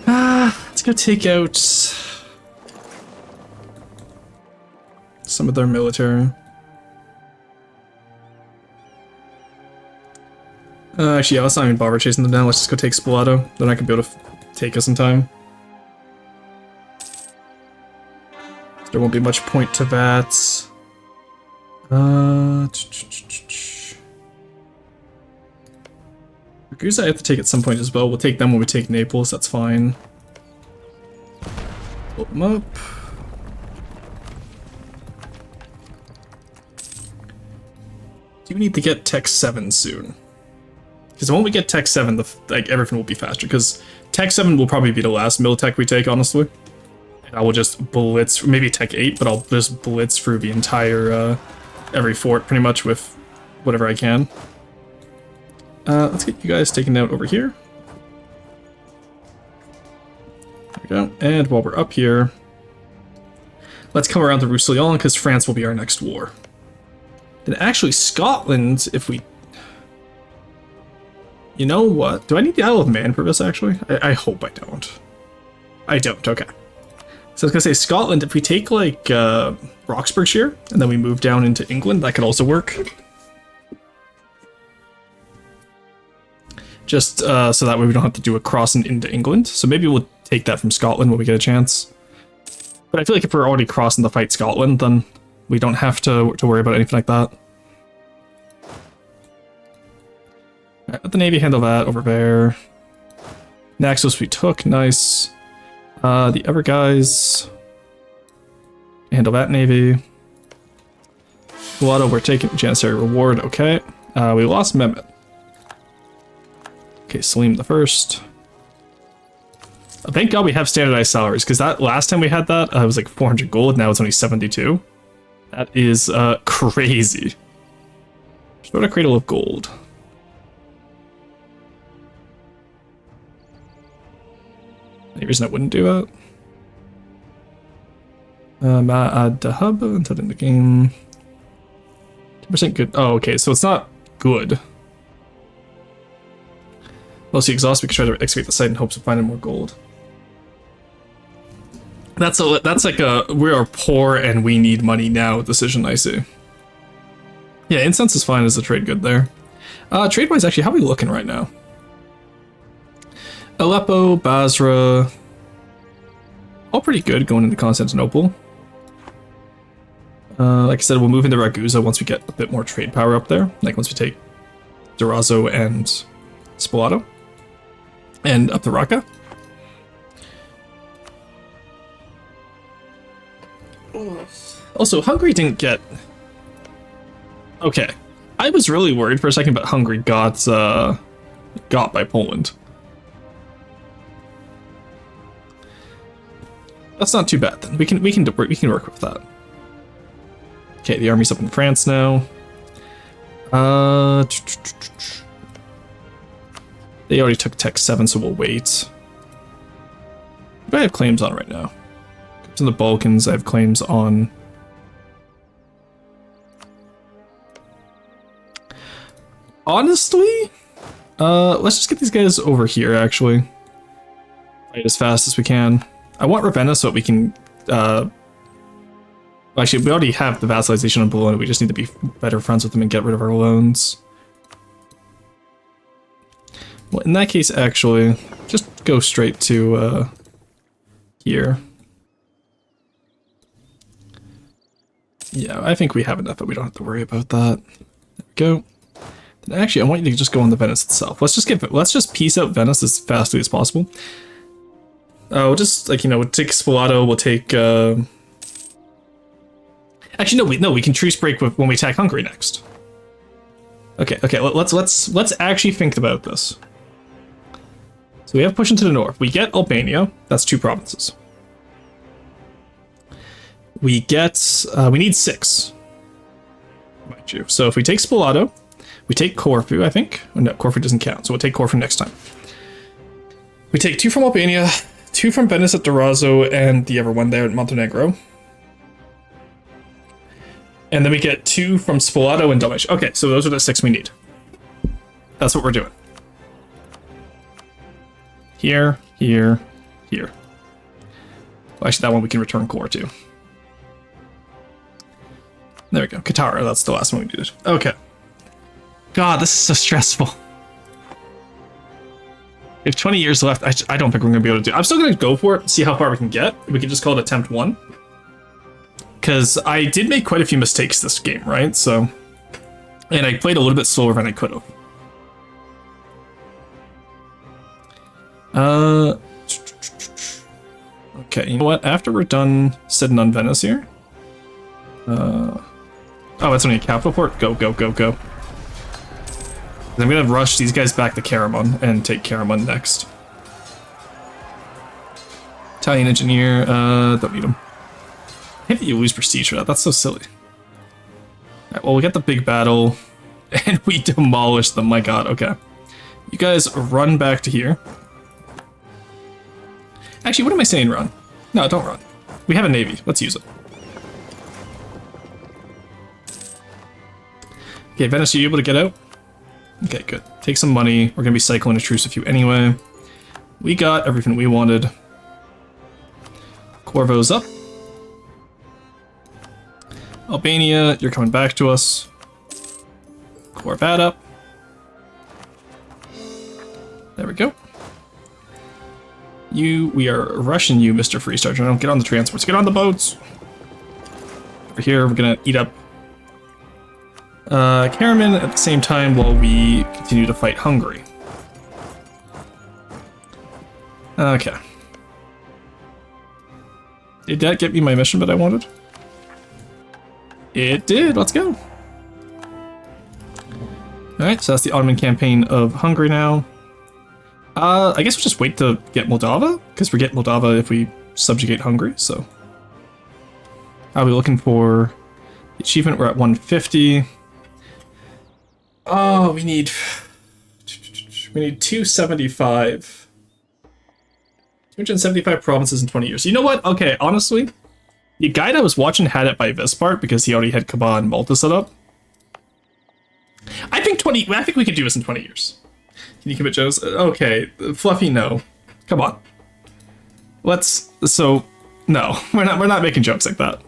Speaker 1: Let's go take out some of their military. Actually, yeah, let's not even bother chasing them down. Let's just go take Spalato. They're not gonna be able to take us in time. There won't be much point to that. Ragusa I have to take at some point as well. We'll take them when we take Naples, that's fine. Pull them up. Do we need to get Tech 7 soon? Because when we get Tech 7, everything will be faster. Because Tech 7 will probably be the last Militech we take, honestly. And I will just blitz, maybe Tech 8, but I'll just blitz through the entire, every fort pretty much with whatever I can. Let's get you guys taken out over here. There we go. And while we're up here, let's come around to Roussillon because France will be our next war. Then actually Scotland, if we... You know what? Do I need the Isle of Man for this, actually? I hope I don't. I don't, okay. So I was gonna say, Scotland, if we take, like, Roxburghshire, and then we move down into England, that could also work. Just so that way we don't have to do a crossing into England. So maybe we'll take that from Scotland when we get a chance. But I feel like if we're already crossing to fight Scotland, then we don't have to worry about anything like that. Alright, let the Navy handle that over there. Naxos we took, nice. The other guys handle that Navy. Blotto, we're taking Janissary Reward, okay. We lost Mehmet. Okay, Salim the First. Thank God we have standardized salaries, because that last time we had that, it was like 400 gold, now it's only 72. That is crazy. Start a Cradle of Gold. Any reason I wouldn't do that? Ma'ad Dahub until the end of the game. 10% good. Oh, okay, so it's not good. Mostly exhausted, we can try to excavate the site in hopes of finding more gold. That's like a we are poor and we need money now decision, I see. Yeah, incense is fine as a trade good there. Trade-wise, actually, how are we looking right now? Aleppo, Basra, all pretty good going into Constantinople. Like I said, we'll move into Ragusa once we get a bit more trade power up there. Like once we take Durazzo and Spalato. And up to Raqqa. Also, Hungary didn't get... Okay. I was really worried for a second, but Hungary got by Poland. That's not too bad then. We can work with that. Okay, the army's up in France now. They already took Tech 7, so we'll wait. What do I have claims on right now? In the Balkans, I have claims on Honestly, let's just get these guys over here, actually. Fight as fast as we can. I want Ravenna so that we can, actually, we already have the vassalization on Bologna. We just need to be better friends with them and get rid of our loans. Well, in that case, actually, just go straight to, here. Yeah, I think we have enough that we don't have to worry about that. There we go. Then actually, I want you to just go on the Venice itself. Let's just piece out Venice as fastly as possible. We'll just, like, you know, we'll take Spalato, we'll take, actually, no, we can truce break when we attack Hungary next. Okay, let's actually think about this. So we have push into the north. We get Albania. That's 2 provinces. We get, we need 6. Mind you. So if we take Spalato, we take Corfu, I think. Oh, no, Corfu doesn't count, so we'll take Corfu next time. We take 2 from Albania, 2 from Venice at Durazzo, and the other one there at Montenegro. And then we get 2 from Spalato and Dalmatia. Okay, so those are the 6 we need. That's what we're doing. Here, here, here. Well, actually, that one we can return core to. There we go. Katara, that's the last one we needed. Okay. God, this is so stressful. We have 20 years left. I don't think we're going to be able to do it. I'm still going to go for it, see how far we can get. We can just call it attempt 1. Because I did make quite a few mistakes this game, right? So, and I played a little bit slower than I could have. Okay, you know what? After we're done sitting on Venice here. Oh, it's only a capital port? Go, go, go, go. I'm gonna rush these guys back to Karaman and take Karaman next. Italian engineer, don't need him. I hate that you lose prestige for that, that's so silly. Alright, well, we get the big battle, and we demolish them, my god, okay. You guys run back to here. Actually, what am I saying, run? No, don't run. We have a navy, let's use it. Okay, Venice, are you able to get out? Okay, good. Take some money. We're gonna be cycling a truce with you anyway. We got everything we wanted. Corvo's up. Albania, you're coming back to us. Corvat up. There we go. We are rushing you, Mr. Freestar General. Get on the transports. Get on the boats. Over here, we're gonna eat up Karaman at the same time while we continue to fight Hungary. Okay. Did that get me my mission that I wanted? It did, let's go. Alright, so that's the Ottoman campaign of Hungary now. I guess we'll just wait to get Moldova, because we get Moldova if we subjugate Hungary, so. I'll be looking for the achievement, we're at 150. Oh, we need 275. 275 provinces in 20 years. You know what? Okay, honestly, the guide I was watching had it by this part because he already had Kaba and Malta set up. I think we could do this in 20 years. Can you commit Joe's? Okay, Fluffy, no. Come on. No, we're not making jokes like that.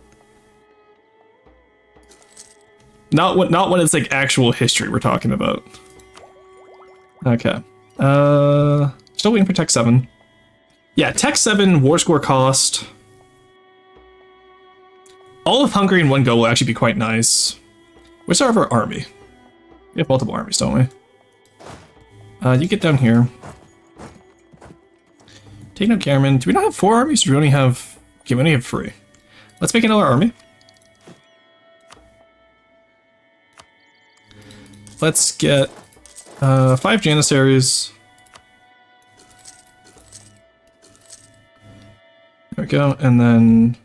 Speaker 1: Not when it's like actual history we're talking about. Okay. Still waiting for Tech 7. Yeah, Tech 7, war score cost. All of Hungary in one go will actually be quite nice. Where's our army? We have multiple armies, don't we? You get down here. Take no Karaman. Do we not have 4 armies? Or do we only have... Okay, we only have 3. Let's make another army. Let's get 5 Janissaries. There we go, and then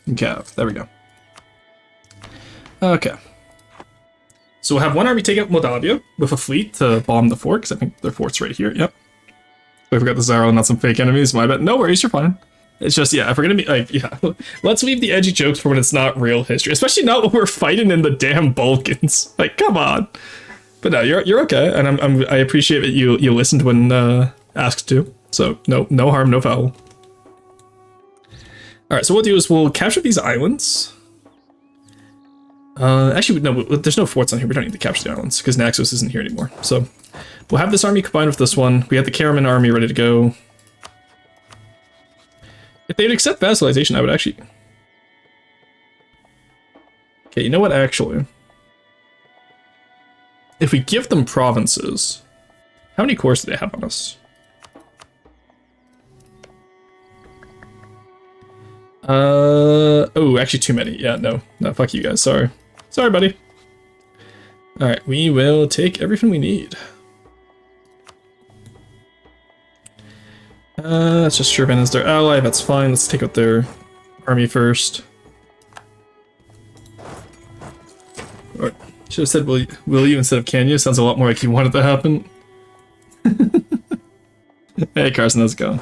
Speaker 1: Cav. There we go. Okay. So we'll have one army take out Moldavia with a fleet to bomb the fort, because I think their fort's right here. Yep. I forgot the Zaro, not some fake enemies. My bad. No worries, you're fine. It's just, yeah, if we're gonna be, like, yeah. Let's leave the edgy jokes for when it's not real history. Especially not when we're fighting in the damn Balkans. Like, come on. But no, you're okay, and I appreciate that you listened when asked to. So no harm, no foul. All right, so what we'll do is we'll capture these islands. Actually, no, there's no forts on here. We don't need to capture the islands because Naxos isn't here anymore. So we'll have this army combined with this one. We have the Karaman army ready to go. If they'd accept vassalization, I would actually... Okay, you know what, actually? If we give them provinces, how many cores do they have on us? Oh, actually too many. Yeah, no, fuck you guys. Sorry, buddy. All right, we will take everything we need. Let's just Shurban as their ally. That's fine. Let's take out their army first. Or should have said will you instead of can you. Sounds a lot more like you want it to happen. Hey Carson, how's it going?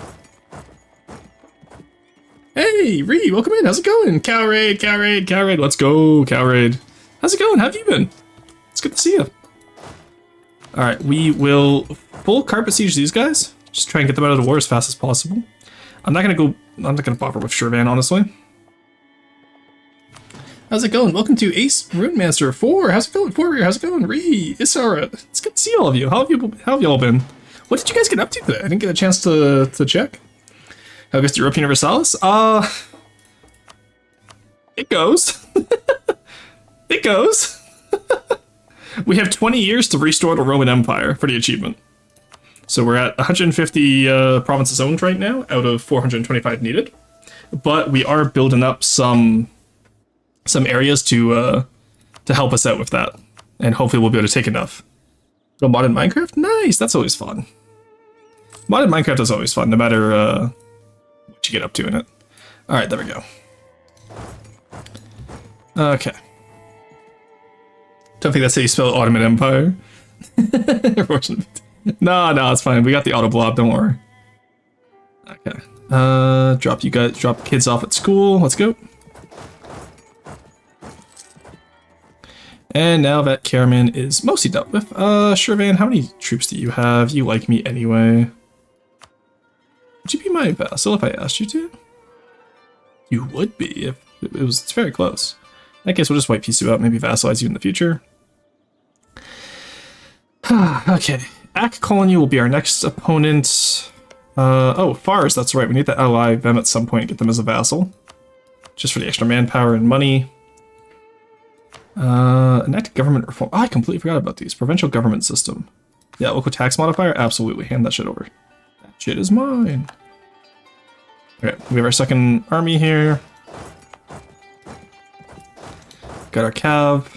Speaker 1: Hey, Ree, welcome in. How's it going? Cow raid. Let's go, cow raid. How's it going? How have you been? It's good to see you. All right, we will full carpet siege these guys. Just try and get them out of the war as fast as possible. I'm not gonna bother with Shurvan, honestly. How's it going? Welcome to Ace Runemaster 4. How's it going? Forreer, how's it going? Ree, Isara. It's good to see all of you. How have you all been? What did you guys get up to today? I didn't get a chance to check. How goes the Europe Universalis? It goes. It goes. We have 20 years to restore the Roman Empire for the achievement. So we're at 150 provinces owned right now, out of 425 needed. But we are building up some areas to help us out with that. And hopefully we'll be able to take enough. So modded Minecraft? Nice, that's always fun. Modded Minecraft is always fun, no matter what you get up to in it. Alright, there we go. Okay. Don't think that's how you spell Ottoman Empire. No, it's fine. We got the auto blob, don't worry. Okay. Drop the kids off at school. Let's go. And now that Karaman is mostly dealt with, Shurvan, how many troops do you have? You like me anyway. Would you be my vassal if I asked you to? You would be if it's very close. In that case, we'll just white piece you out, maybe vassalize you in the future. Okay. Ak calling you will be our next opponent. Oh, Fars, that's right. We need to ally them at some point and get them as a vassal. Just for the extra manpower and money. Enact government reform. Oh, I completely forgot about these. Provincial government system. Yeah, local tax modifier? Absolutely. Hand that shit over. That shit is mine. Okay, we have our second army here. Got our cav.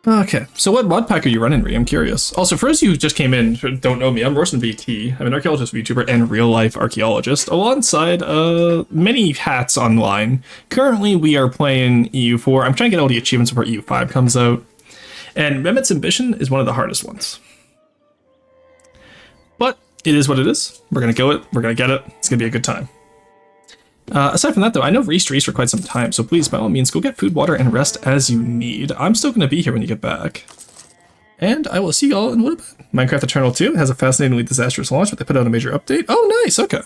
Speaker 1: Okay, so what mod pack are you running, Ree? I'm curious. Also, for those of you who just came in, who don't know me, I'm Rorston VT. I'm an archaeologist VTuber and real-life archaeologist, alongside many hats online. Currently, we are playing EU4. I'm trying to get all the achievements before EU5 comes out. And Mehmet's ambition is one of the hardest ones. But it is what it is. We're going to go it. We're going to get it. It's going to be a good time. Aside from that, though, I know Reese for quite some time, so please, by all means, go get food, water, and rest as you need. I'm still going to be here when you get back. And I will see y'all in a little bit. Minecraft Eternal 2 has a fascinatingly disastrous launch, but they put out a major update. Oh, nice, okay.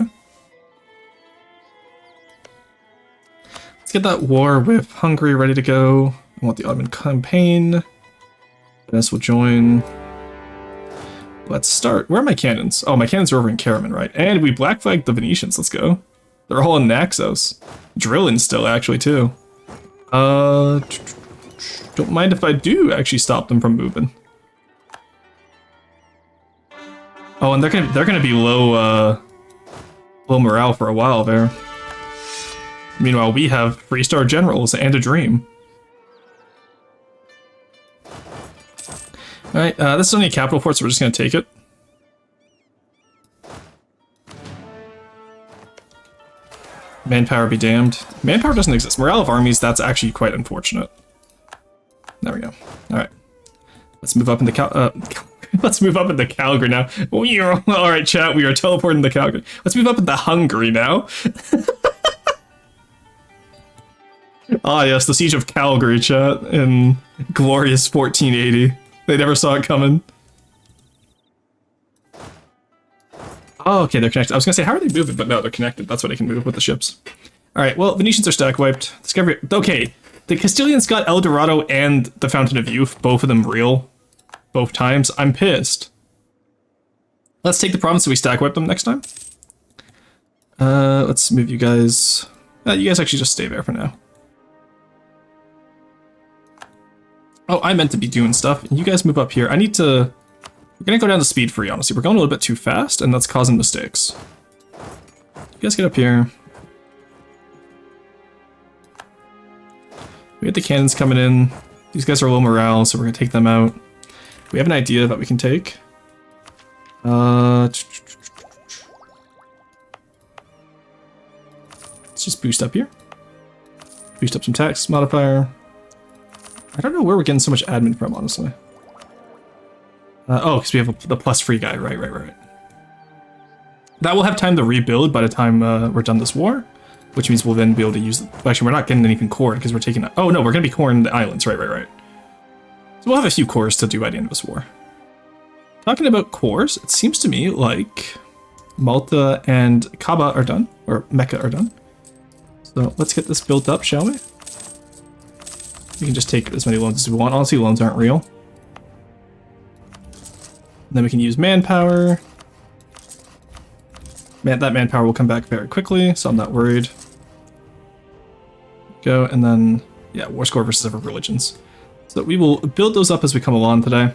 Speaker 1: Let's get that war with Hungary ready to go. I want the Ottoman campaign. Venice will join. Let's start. Where are my cannons? Oh, my cannons are over in Karaman, right? And we black flagged the Venetians. Let's go. They're all in Naxos. Drilling still, actually, too. Don't mind if I do actually stop them from moving. Oh, and they're gonna be low morale for a while there. Meanwhile, we have 3-star generals and a dream. Alright, this is only a capital fort, so we're just gonna take it. Manpower be damned. Manpower doesn't exist. Morale of armies, that's actually quite unfortunate. There we go. Alright. Let's move up into let's move up into Calgary now. Alright, chat, we are teleporting to Calgary. Let's move up into Hungary now. Ah, yes, the Siege of Calgary, chat, in glorious 1480. They never saw it coming. Oh, okay, they're connected. I was gonna say, how are they moving? But no, they're connected. That's why they can move with the ships. Alright, well, Venetians are stack wiped. Discovery. Okay, the Castilians got El Dorado and the Fountain of Youth, both of them real. Both times. I'm pissed. Let's take the province so we stack wipe them next time. Let's move you guys. You guys actually just stay there for now. Oh, I meant to be doing stuff. You guys move up here. I need to... We're gonna go down to speed free, honestly. We're going a little bit too fast, and that's causing mistakes. You guys get up here. We have the cannons coming in. These guys are low morale, so we're gonna take them out. We have an idea that we can take. Let's just boost up here. Boost up some tax modifier. I don't know where we're getting so much admin from, honestly. Oh, because we have the plus free guy. Right. That will have time to rebuild by the time we're done this war, which means we'll then be able to use... Actually, we're not getting anything core because we're taking... Oh, no, we're going to be coring the islands. Right. So we'll have a few cores to do by the end of this war. Talking about cores, it seems to me like Malta and Kaaba are done, or Mecca are done. So let's get this built up, shall we? We can just take as many loans as we want. Honestly, loans aren't real. Then we can use manpower. That manpower will come back very quickly, so I'm not worried. Go, and then, yeah, war score versus other religions. So we will build those up as we come along today.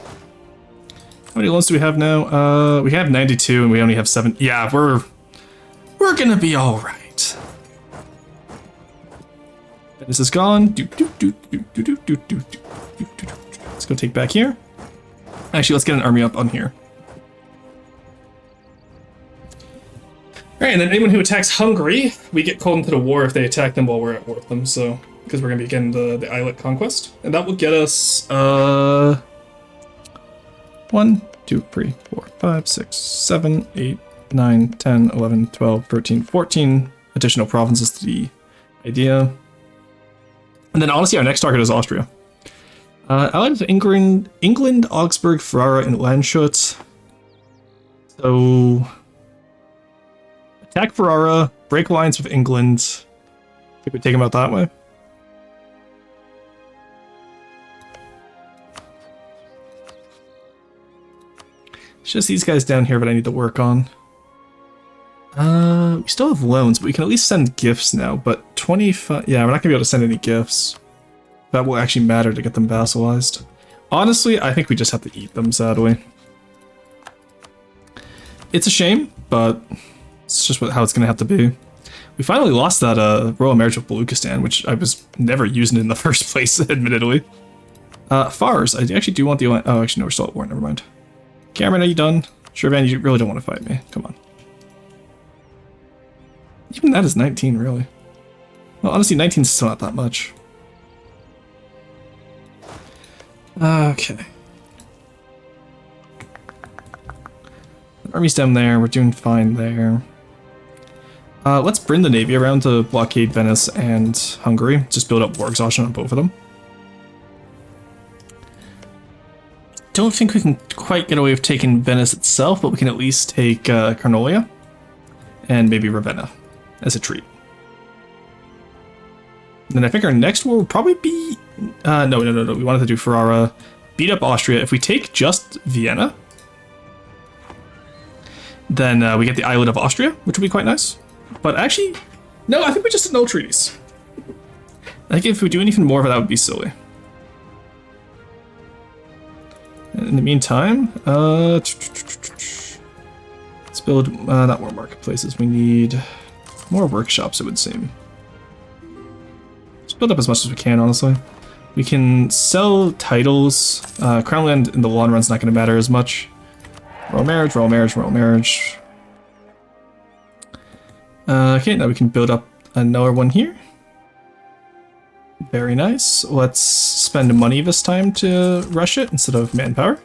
Speaker 1: How many loans do we have now? We have 92 and we only have 7. Yeah, we're gonna be all right. This is gone. Let's go take back here. Actually, let's get an army up on here. Alright, and then anyone who attacks Hungary, we get called into the war if they attack them while we're at war with them, so... Because we're going to be getting the islet conquest. And that will get us, 1, 2, 3, 4, 5, 6, 7, 8, 9, 10, 11, 12, 13, 14 additional provinces to the idea. And then honestly, our next target is Austria. Allied with England, Augsburg, Ferrara, and Landshut. So... Attack Ferrara, break alliance with England. I think we take them out that way. It's just these guys down here that I need to work on. We still have loans, but we can at least send gifts now. But 25... Yeah, we're not going to be able to send any gifts. That will actually matter to get them vassalized. Honestly, I think we just have to eat them, sadly. It's a shame, but it's just how it's going to have to be. We finally lost that royal marriage with Baluchistan, which I was never using in the first place, admittedly. Fars, I actually do want the... Oh, actually, no, we're still at war, never mind. Cameron, are you done? Sure, Van, you really don't want to fight me. Come on. Even that is 19, really. Well, honestly, 19 is still not that much. Okay. Army's down there. We're doing fine there. Let's bring the navy around to blockade Venice and Hungary. Just build up war exhaustion on both of them. Don't think we can quite get away with taking Venice itself, but we can at least take Carnolia and maybe Ravenna as a treat. And then I think our next war will probably be... No. We wanted to do Ferrara, beat up Austria. If we take just Vienna, then we get the islet of Austria, which would be quite nice. But actually, no, I think we just annul treaties. I think if we do anything more of it, that would be silly. In the meantime, let's build not more marketplaces. We need more workshops, it would seem. Let's build up as much as we can, honestly. We can sell titles. Crown land in the long run's not going to matter as much. Royal marriage, royal marriage, royal marriage. Okay, now we can build up another one here. Very nice. Let's spend money this time to rush it instead of manpower.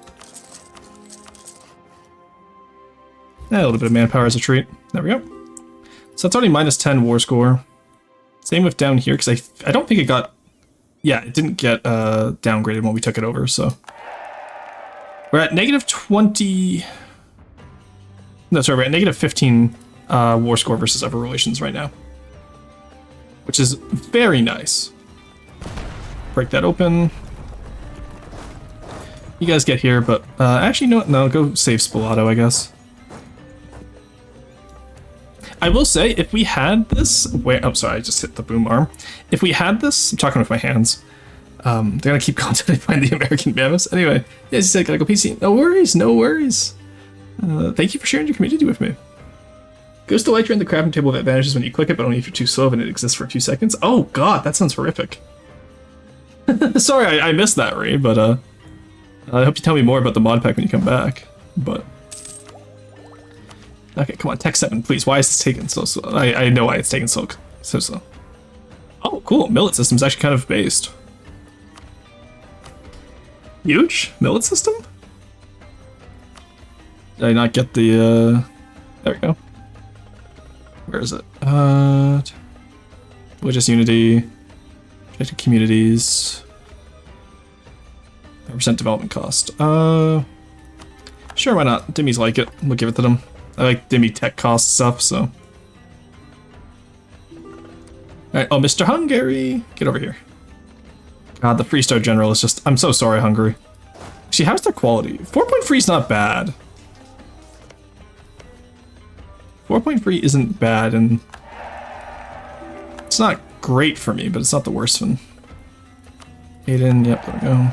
Speaker 1: A little bit of manpower as a treat. There we go. So that's only -10 war score. Same with down here, because I don't think it got... Yeah, it didn't get downgraded when we took it over, so... We're at negative 20... No, sorry, we're at negative 15 war score versus ever relations right now. Which is very nice. Break that open. You guys get here, but actually, no, go save Spalato, I guess. I will say, if we had this... Wait, oh, sorry, I just hit the boom arm. If we had this... I'm talking with my hands. They're gonna keep constantly find the American mammoths. Anyway, yeah, as you said, gotta go PC. No worries, no worries. Thank you for sharing your community with me. Goes to Elytra in the crafting table that vanishes when you click it, but only if you're too slow and it exists for a few seconds. Oh god, that sounds horrific. Sorry, I missed that, Ray, but I hope you tell me more about the mod pack when you come back. But okay, come on, Tech 7, please. Why is this taking so slow? I know why it's taking so slow. Oh, cool. Millet system's actually kind of based. Huge millet system? Did I not get the there we go. Where is it? Religious unity, protected communities, 5% development cost. Sure, why not? Dimmies like it. We'll give it to them. I like Dimmy tech cost stuff, so. Alright, oh, Mr. Hungary! Get over here. God, the Freestar General is just... I'm so sorry, Hungary. Actually, how's their quality? 4.3 is not bad. 4.3 isn't bad, and... It's not great for me, but it's not the worst one. Aiden, yep, there we go.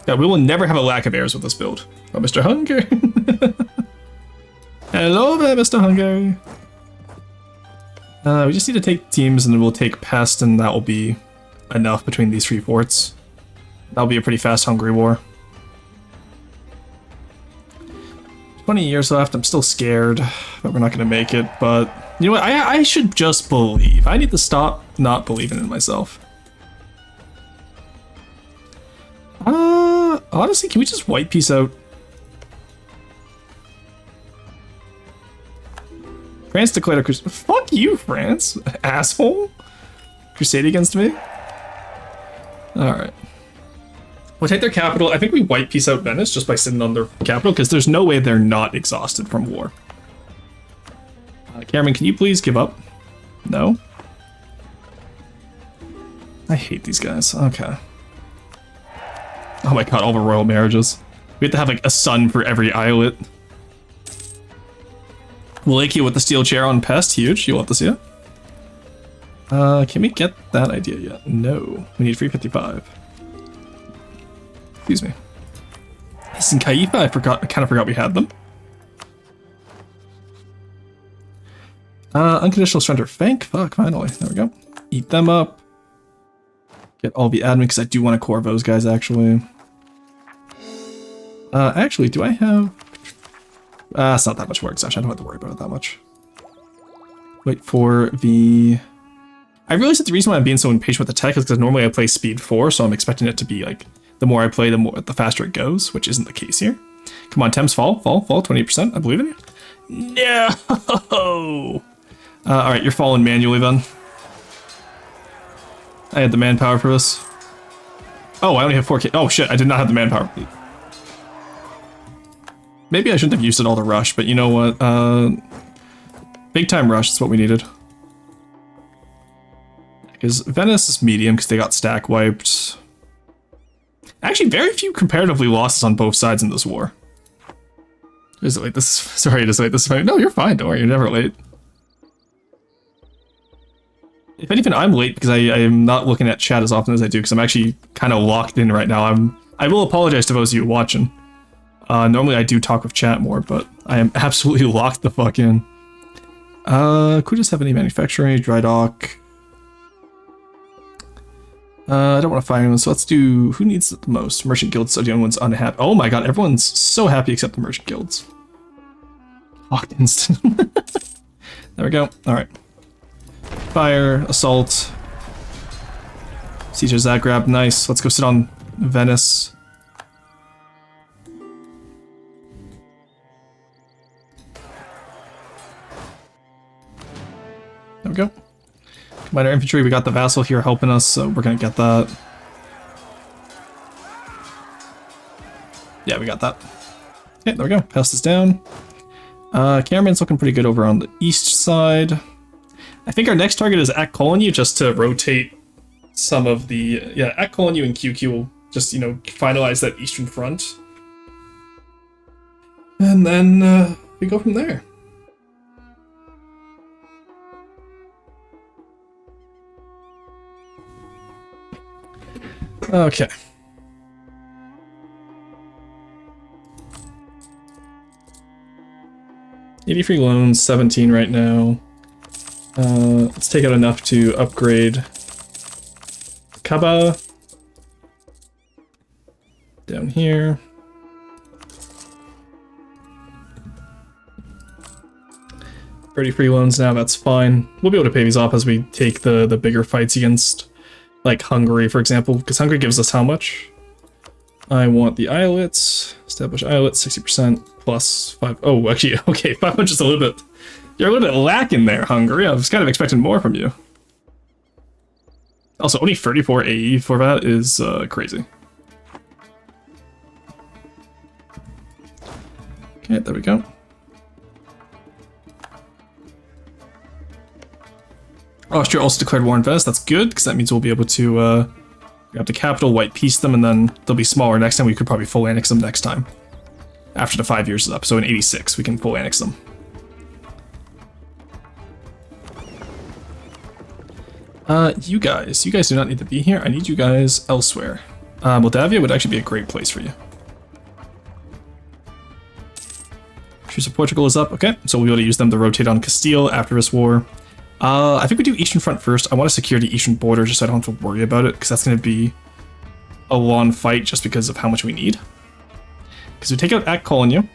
Speaker 1: Yeah, we will never have a lack of heirs with this build. Oh, Mr. Hungary! Hello there, Mr. Hungary! We just need to take teams, and then we'll take Pest, and that will be enough between these 3 forts. That'll be a pretty fast Hungary war. 20 years left, I'm still scared, but we're not gonna make it, but... You know what, I should just believe. I need to stop not believing in myself. Honestly, can we just white piece out? France declared a crusade. Fuck you, France, asshole. Crusade against me? Alright. We'll take their capital. I think we white piece out Venice just by sitting on their capital, because there's no way they're not exhausted from war. Cameron, can you please give up? No? I hate these guys. Okay. Oh my god, all the royal marriages. We have to have like a son for every islet. Wallachia with the steel chair on Pest, huge. You want to see it? Can we get that idea yet? No. We need 355. Excuse me. Yes, and Kaifa, I kind of forgot we had them. Unconditional surrender. Thank fuck, finally. There we go. Eat them up. Get all the admin, because I do want to core those guys, actually. Actually, do I have... it's not that much work, Sash. I don't have to worry about it that much. Wait for the... I realize that the reason why I'm being so impatient with the tech is because normally I play speed 4, so I'm expecting it to be like, the more I play, the faster it goes, which isn't the case here. Come on, Thames, fall, 20%. I believe in you. No! Alright, you're falling manually then. I had the manpower for this. Oh, I only have 4K. Oh shit, I did not have the manpower. Maybe I shouldn't have used it all to rush, but you know what? Big time rush is what we needed. Because Venice is medium because they got stack wiped. Actually, very few comparatively losses on both sides in this war. Is it late? This is sorry to say this. No, you're fine. Don't worry, you're never late. If anything, I'm late because I am not looking at chat as often as I do because I'm actually kind of locked in right now. I will apologize to those of you watching. Normally I do talk with chat more, but I am absolutely locked the fuck in. Could we just have any manufacturing, dry dock? I don't want to fire anyone, so let's do... Who needs it the most? Merchant guilds, so the only one's unhappy. Oh my god, everyone's so happy except the merchant guilds. Locked instant. There we go. Alright. Fire, assault. Siege of Zagreb, nice. Let's go sit on Venice. There we go. Minor infantry, we got the vassal here helping us, so we're gonna get that. Yeah, we got that. Okay, there we go. Pass this down. Cameraman's looking pretty good over on the east side. I think our next target is at Colony, just to rotate some of the... Yeah, at Colony and QQ will just, you know, finalize that eastern front. And then we go from there. Okay. $83 loans, 17 right now. Let's take out enough to upgrade Kaba down here. Free loans now, that's fine. We'll be able to pay these off as we take the bigger fights against, like, Hungary, for example, because Hungary gives us how much? I want the islets. Establish islets, 60% plus 5. Oh, actually, okay, 500 is a little bit... You're a little bit lacking there, Hungary. I was kind of expecting more from you. Also, only 34 AE for that is crazy. Okay, there we go. Austria also declared war on Venice. That's good, because that means we'll be able to grab the capital, white peace them, and then they'll be smaller next time. We could probably full annex them next time. After the 5 years is up. So in 86, we can full annex them. You guys do not need to be here. I need you guys elsewhere. Moldavia would actually be a great place for you. Truce of Portugal is up. Okay, so we'll be able to use them to rotate on Castile after this war. I think we do Eastern Front first. I want to secure the Eastern border just so I don't have to worry about it, because that's going to be a long fight just because of how much we need. Because we take out at Colony,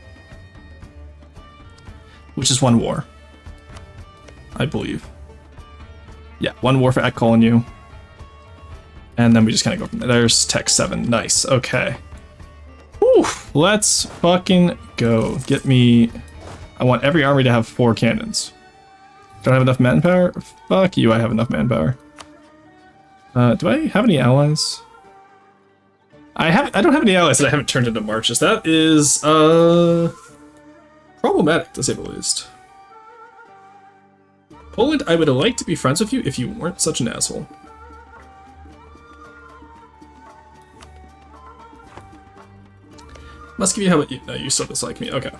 Speaker 1: which is one war, I believe. Yeah, one war for at Colony. And then we just kind of go from there. There's Tech 7. Nice. Okay. Whew, let's fucking go. Get me... I want every army to have 4 cannons. Don't I have enough manpower? Fuck you, I have enough manpower. Do I have any allies? I don't have any allies that I haven't turned into marches. That is problematic, to say the least. Poland, I would like to be friends with you if you weren't such an asshole. Muscovy, how about you? No, you still dislike me. Okay.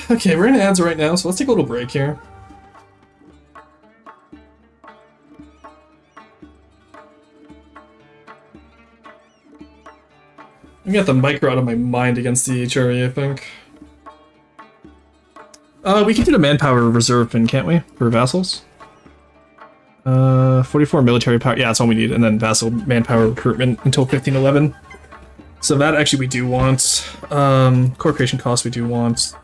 Speaker 1: Okay, we're in ads right now, so let's take a little break here. I got the micro out of my mind against the HRE, I think. We can do the manpower reserve pin, can't we? For vassals? 44 military power. Yeah, that's all we need. And then vassal manpower recruitment until 1511. So that actually we do want. Core creation cost we do want.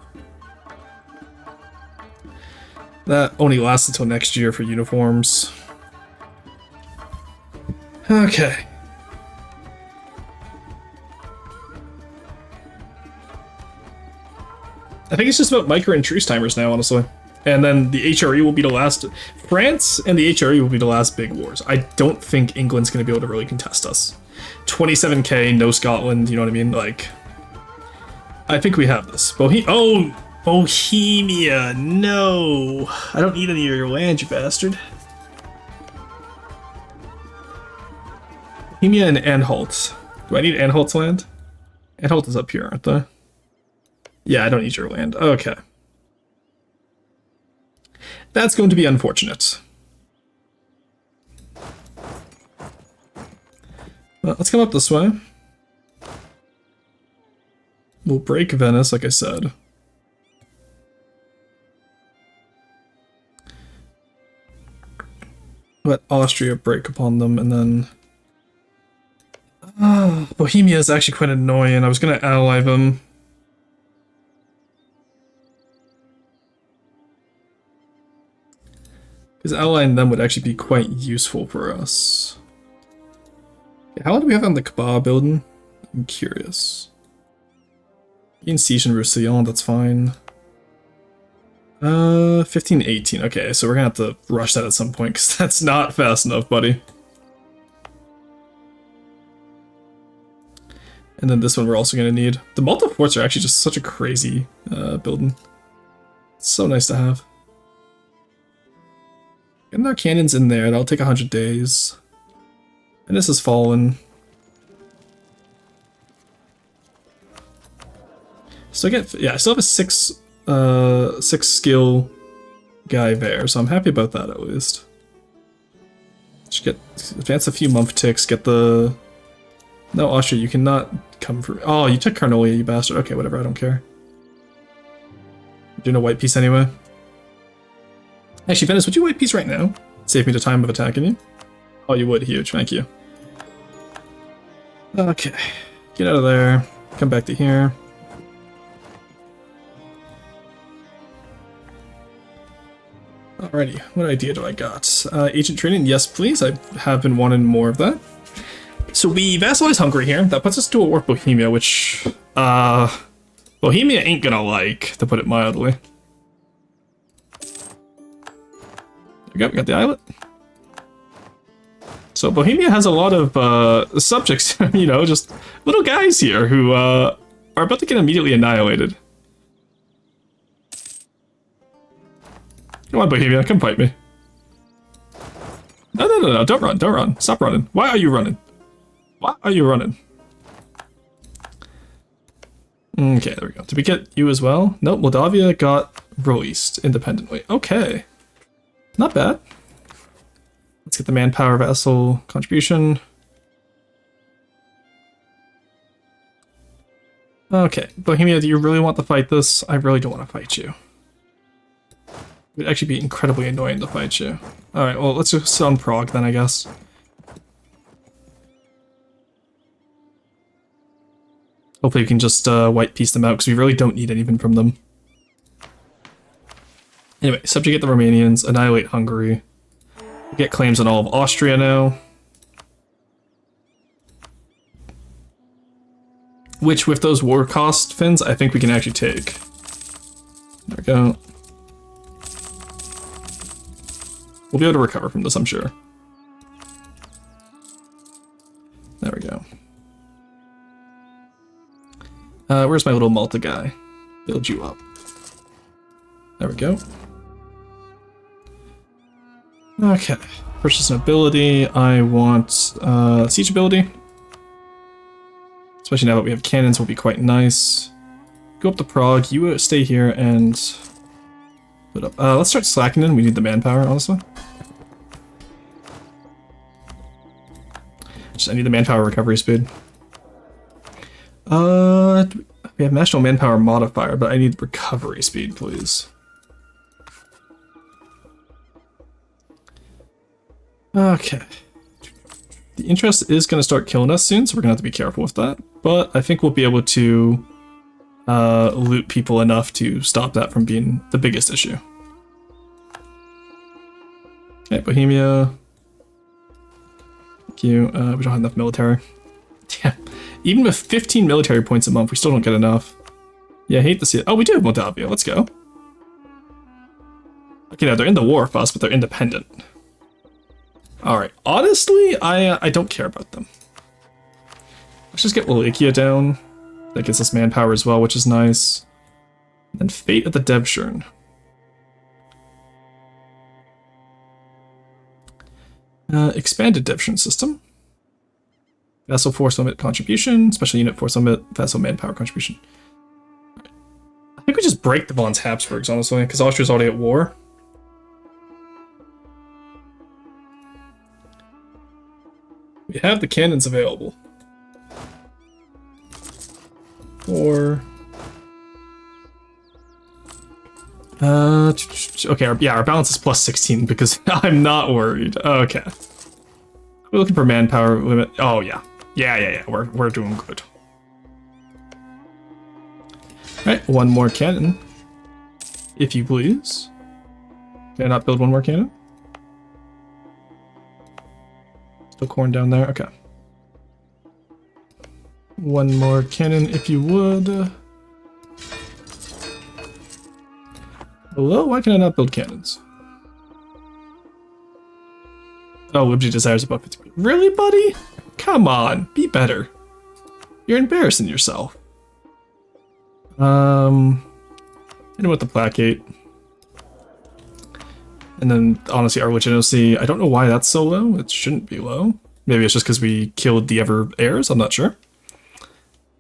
Speaker 1: That only lasts until next year for uniforms. Okay. I think it's just about micro and truce timers now, honestly. And then the HRE will be the last... France and the HRE will be the last big wars. I don't think England's going to be able to really contest us. 27k, no Scotland, you know what I mean? Like... I think we have this. Bohemia, no! I don't need any of your land, you bastard. Bohemia and Anhalt. Do I need Anhalt's land? Anhalt is up here, aren't they? Yeah, I don't need your land. Okay. That's going to be unfortunate. Well, let's come up this way. We'll break Venice, like I said. Let Austria break upon them, and then... Bohemia is actually quite annoying. I was going to ally them. Because allying them would actually be quite useful for us. Okay, how long do we have on the Kaba building? I'm curious. In Siege and Roussillon, that's fine. 15, 18. Okay, so we're gonna have to rush that at some point, because that's not fast enough, buddy. And then this one we're also gonna need. The multiple forts are actually just such a crazy building. It's so nice to have. Getting our cannons in there, that'll take 100 days. And this has fallen. So I still have a six skill guy there, so I'm happy about that at least. Just advance a few month ticks, get the... No, Austria, you cannot come for... Oh, you took Carnolia, you bastard. Okay, whatever, I don't care. You're doing a white piece anyway. Actually, Venice, would you white piece right now? Save me the time of attacking you. Oh, you would, huge, thank you. Okay, get out of there, come back to here. Alrighty, what idea do I got? Agent training, yes please, I have been wanting more of that. So we vassalize Hungary here, that puts us to a war with Bohemia, which, Bohemia ain't gonna like, to put it mildly. There we go, we got the islet. So Bohemia has a lot of subjects, you know, just little guys here who are about to get immediately annihilated. Come on, Bohemia, come fight me. No, don't run, stop running. Why are you running? Why are you running? Okay, there we go. Did we get you as well? Nope, Moldavia got released independently. Okay, not bad. Let's get the manpower vassal contribution. Okay, Bohemia, do you really want to fight this? I really don't want to fight you. It would actually be incredibly annoying to fight you. Alright, well, let's just sit on Prague then, I guess. Hopefully we can just white piece them out, because we really don't need anything from them. Anyway, subjugate the Romanians, annihilate Hungary. We get claims on all of Austria now. Which, with those war cost fins, I think we can actually take. There we go. We'll be able to recover from this, I'm sure. There we go. Where's my little Malta guy? Build you up. There we go. Okay. Purchase an ability. I want siege ability. Especially now that we have cannons, will be quite nice. Go up to Prague. You stay here and put up. Let's start slackening. We need the manpower, honestly. I need the manpower recovery speed. We have national manpower modifier, but I need recovery speed, please. Okay. The interest is going to start killing us soon, so we're going to have to be careful with that. But I think we'll be able to loot people enough to stop that from being the biggest issue. Okay, Bohemia. Thank you. We don't have enough military. Damn. Even with 15 military points a month, we still don't get enough. Yeah, I hate to see it. Oh, we do have Moldavia. Let's go. Okay, now they're in the war with us, but they're independent. Alright, honestly, I don't care about them. Let's just get Wallachia down. That gets us manpower as well, which is nice. And then Fate of the Devshirn. Expanded Devshirn system. Vassal force limit contribution, special unit force limit, vassal manpower contribution. I think we just break the von Habsburgs, honestly, because Austria's already at war. We have the cannons available. Or... okay, our balance is plus 16 because I'm not worried. Okay. We're looking for manpower limit. Oh, yeah. Yeah. We're doing good. Alright, one more cannon. If you please. Can I not build one more cannon? Still corn down there? Okay. One more cannon, if you would. Hello? Why can I not build cannons? Oh, Wibji desires above 50. Really, buddy? Come on, be better. You're embarrassing yourself. Hit him with the placate. And then, honestly, our legitimacy, I don't know why that's so low. It shouldn't be low. Maybe it's just because we killed the Ever heirs, I'm not sure.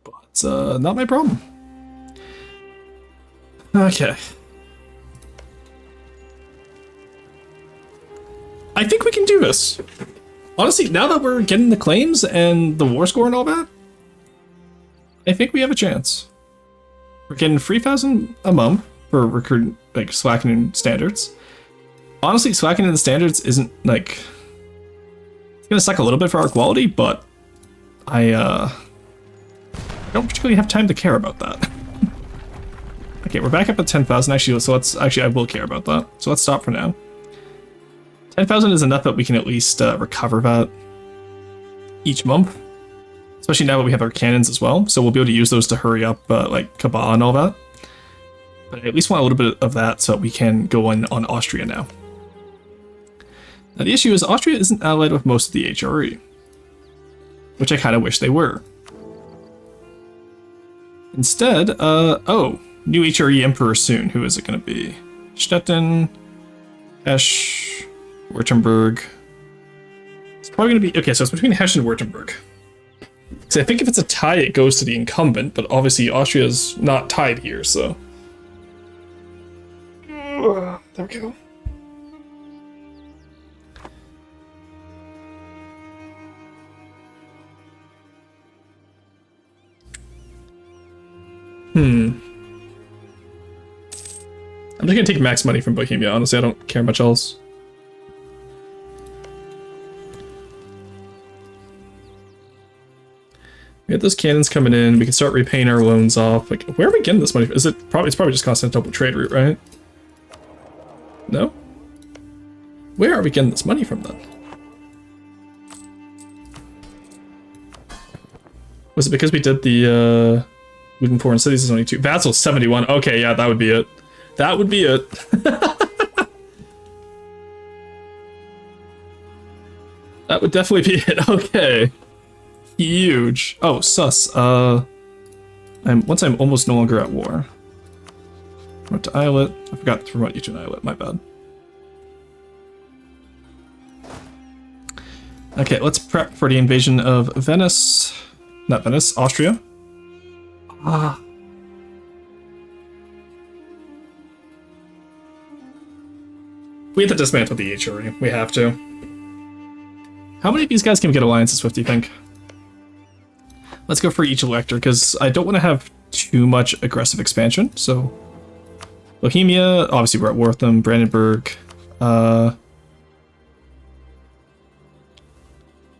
Speaker 1: But it's not my problem. Okay. I think we can do this. Honestly, now that we're getting the claims and the war score and all that, I think we have a chance. We're getting 3,000 a month for recruiting, like, slackening standards. Honestly, slackening the standards isn't, like... It's gonna suck a little bit for our quality, but I don't particularly have time to care about that. Okay, we're back up at 10,000 actually, so let's... Actually, I will care about that. So let's stop for now. 10,000 is enough that we can at least recover that each month. Especially now that we have our cannons as well, so we'll be able to use those to hurry up, like, Kabah and all that. But I at least want a little bit of that so we can go on Austria now. Now the issue is Austria isn't allied with most of the HRE, which I kind of wish they were. Instead, oh, new HRE emperor soon. Who is it going to be? Stettin, Hesh, Württemberg. It's probably going to be... Okay, so it's between Hesh and Württemberg. Because I think if it's a tie, it goes to the incumbent, but obviously Austria's not tied here, so... There we go. I'm just gonna take max money from Bohemia, honestly, I don't care much else. We got those cannons coming in, we can start repaying our loans off. Like, where are we getting this money from? Is it probably, it's probably just Constantinople trade route, right? No? Where are we getting this money from then? Was it because we did the, moving foreign cities is only 2. Vassal 71. Okay, yeah, that would be it. That would be it. That would definitely be it. Okay. Huge. Oh, sus. Once I'm almost no longer at war. Promote to Islet. I forgot to promote you to an Islet. My bad. Okay, let's prep for the invasion of Venice. Not Venice, Austria. Ah. We have to dismantle the HRE. We have to. How many of these guys can we get alliances with, do you think? Let's go for each elector, because I don't want to have too much aggressive expansion, so... Bohemia, obviously we're at war with them. Brandenburg. If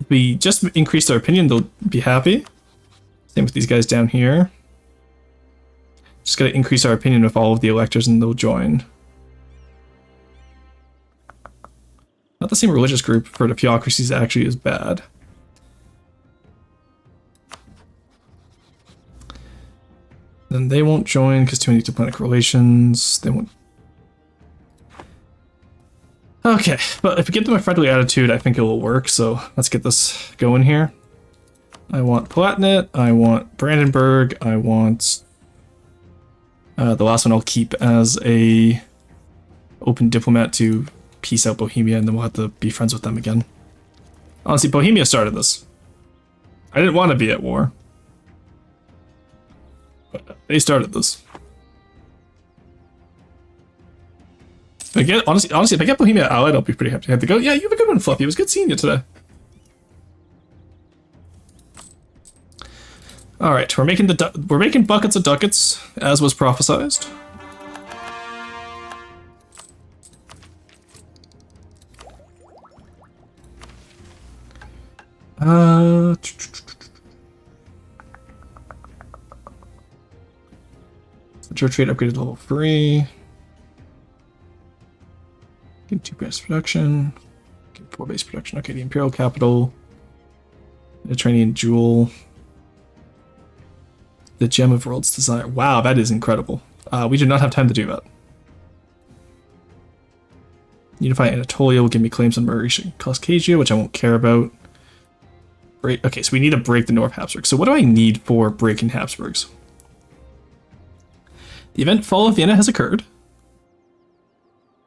Speaker 1: we just increase their opinion, they'll be happy. Same with these guys down here. Just gotta increase our opinion with all of the electors and they'll join. Not the same religious group for the theocracies actually is bad. Then they won't join because too many diplomatic relations. They won't. Okay, but if we give them a friendly attitude, I think it will work. So let's get this going here. I want Palatinate. I want Brandenburg. I want the last one I'll keep as a open diplomat to peace out Bohemia, and then we'll have to be friends with them again. Honestly, Bohemia started this. I didn't want to be at war. But they started this. Again, honestly, if I get Bohemia allied, I'll be pretty happy to have to go. Yeah, you have a good one, Fluffy. It was good seeing you today. All right, we're making buckets of ducats, as was prophesized. Central trade upgraded to level 3. Get 2 base production. Get 4 base production. Okay, the Imperial Capital. Mediterranean Jewel. The Gem of World's Desire. Wow, that is incredible. We do not have time to do that. Unify Anatolia will give me claims on Mauritius and Caucasia, which I won't care about. Okay, so we need to break the North Habsburgs. So what do I need for breaking Habsburgs? The event Fall of Vienna has occurred.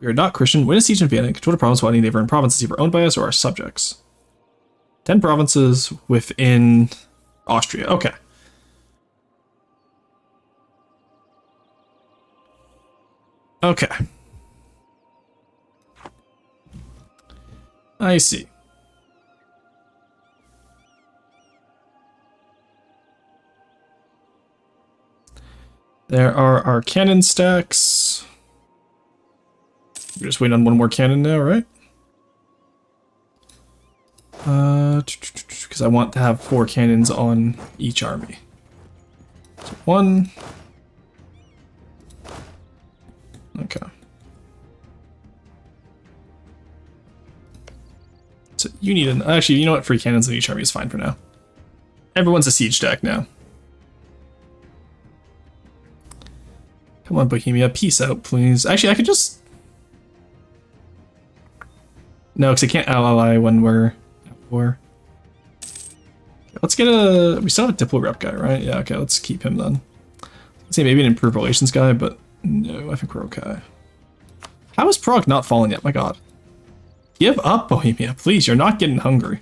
Speaker 1: We are not Christian. Win a siege in Vienna. Control the province while any neighboring provinces either owned by us or our subjects. 10 provinces within Austria. Okay. Okay. I see. There are our cannon stacks. We're just waiting on one more cannon now, right? Because I want to have 4 cannons on each army. So 1. Okay. So you need an... Actually, you know what? 3 cannons on each army is fine for now. Everyone's a siege stack now. Come on, Bohemia. Peace out, please. Actually, I could just... No, because I can't ally when we're at war. Let's get a... We still have a Diplo rep guy, right? Yeah, okay, let's keep him then. Let's say maybe an improved relations guy, but no, I think we're okay. How is Prague not fallen yet? My god. Give up, Bohemia, please. You're not getting hungry.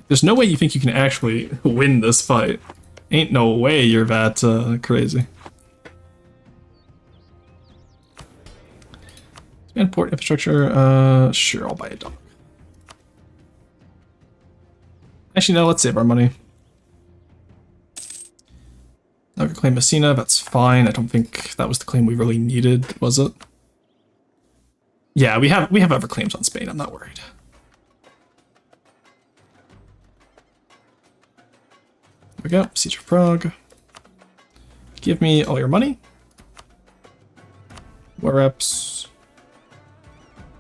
Speaker 1: There's no way you think you can actually win this fight. Ain't no way you're that crazy. Port infrastructure, sure, I'll buy a dog. Actually, no, let's save our money. Not gonna claim Messina, that's fine. I don't think that was the claim we really needed, was it? Yeah, we have other claims on Spain, I'm not worried. There we go, Siege of Prague. Give me all your money. War reps.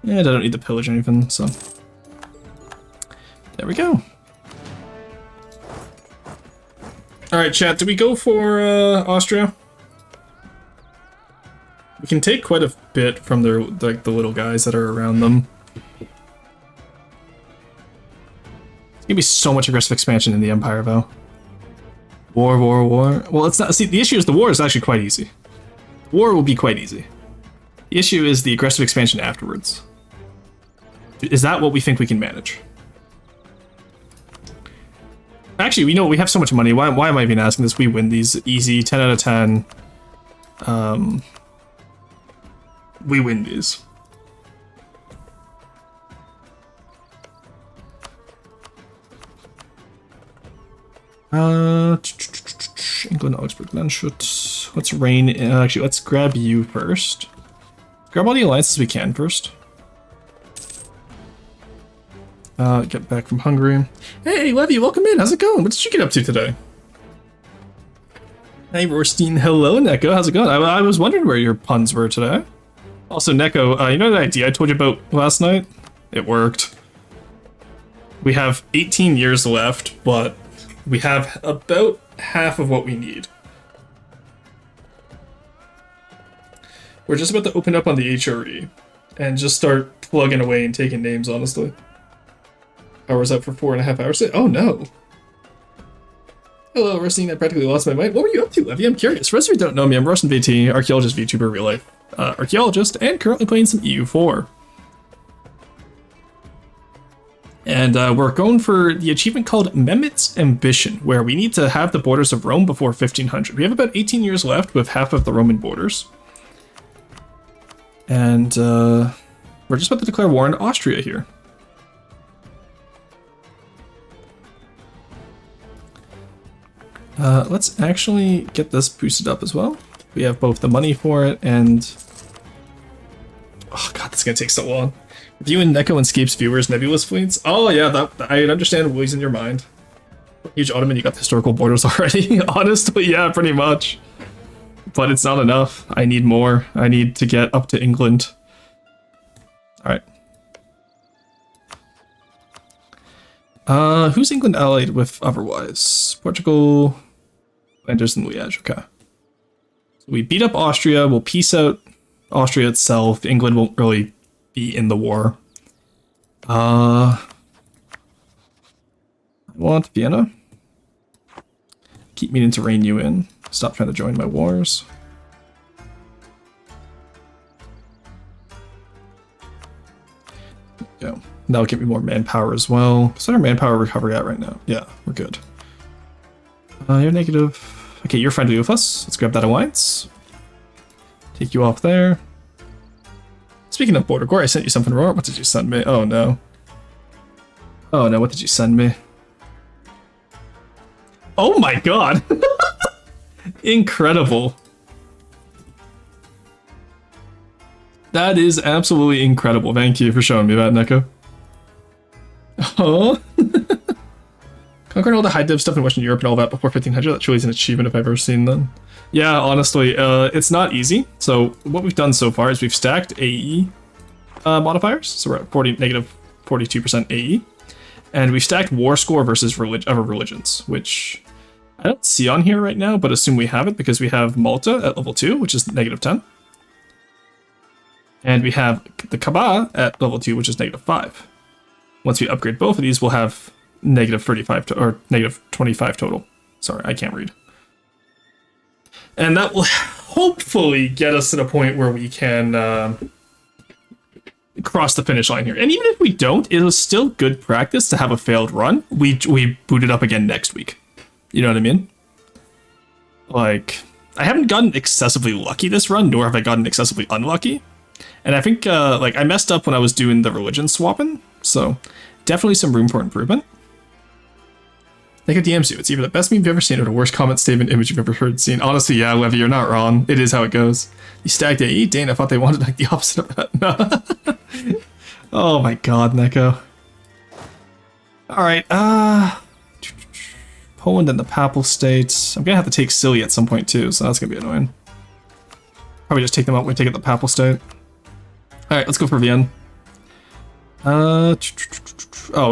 Speaker 1: Yeah, I don't need to pillage or anything, so. There we go. Alright, chat, do we go for Austria? We can take quite a bit from their the little guys that are around them. It's gonna be so much aggressive expansion in the Empire, though. War. Well, it's not. See, the issue is the war is actually quite easy. War will be quite easy. The issue is the aggressive expansion afterwards. Is that what we think we can manage? Actually, we know we have so much money. Why am I even asking this? We win these easy, 10 out of 10. We win these. England, Augsburg, Landshut. Let's reign. Actually, let's grab you first. Grab all the alliances we can first. Get back from Hungary. Hey, Levy, welcome in. How's it going? What did you get up to today? Hey, Rorsteen. Hello, Neko. How's it going? I was wondering where your puns were today. Also, Neko, you know that idea I told you about last night? It worked. We have 18 years left, but we have about half of what we need. We're just about to open up on the HRE and just start plugging away and taking names, honestly. Hours up for 4.5 hours. Oh no. Hello, Roasting. I practically lost my mind. What were you up to, Levy? I'm curious. For those of you who don't know me, I'm Russian VT, Archaeologist Vtuber, real life archaeologist, and currently playing some EU4. And we're going for the achievement called Mehmet's Ambition, where we need to have the borders of Rome before 1500. We have about 18 years left with half of the Roman borders. And we're just about to declare war on Austria here. Let's actually get this boosted up as well. We have both the money for it and... Oh god, this is gonna take so long. Reviewing Neko and Scape's viewers' nebulous fleets. Oh yeah, that I understand what was in your mind. Huge Ottoman, you got the historical borders already. Honestly, yeah, pretty much. But it's not enough. I need more. I need to get up to England. Alright. Who's England allied with otherwise? Portugal, Flanders, and Liège. Okay. So we beat up Austria. We'll peace out Austria itself. England won't really be in the war. I want Vienna. Keep meaning to rein you in. Stop trying to join my wars. There we go. That'll give me more manpower as well. What's our manpower recovery at right now? Yeah, we're good. You're negative. Okay, you're friendly with us. Let's grab that alliance. Take you off there. Speaking of Border Gore, I sent you something wrong. What did you send me? Oh no. Oh no, what did you send me? Oh my god! Incredible. That is absolutely incredible. Thank you for showing me that, Neko. Oh. Conquering all the high dev stuff in Western Europe and all that before 1500, that truly is an achievement if I've ever seen them. Yeah, honestly, it's not easy. So what we've done so far is we've stacked AE modifiers. So we're at negative 42% AE. And we've stacked war score versus other religions, which I don't see on here right now, but assume we have it because we have Malta at level 2, which is negative 10. And we have the Kaaba at level 2, which is negative 5. Once we upgrade both of these, we'll have negative 35 or negative 25 total. Sorry, I can't read. And that will hopefully get us to the point where we can cross the finish line here. And even if we don't, it was still good practice to have a failed run. We boot it up again next week. You know what I mean? Like, I haven't gotten excessively lucky this run, nor have I gotten excessively unlucky. And I think, like, I messed up when I was doing the religion swapping, so definitely some room for improvement. Like a DMs you, it's either the best meme you've ever seen or the worst comment statement image you've ever heard seen. Honestly, yeah, Levy, you're not wrong. It is how it goes. You stacked AE, Dane, I thought they wanted like the opposite of that. No. Oh my god, Neko. Alright, Poland and the Papal States. I'm gonna have to take Silly at some point too, so that's gonna be annoying. Probably just take them out when we take it the Papal State. Alright, let's go for Vienna. Oh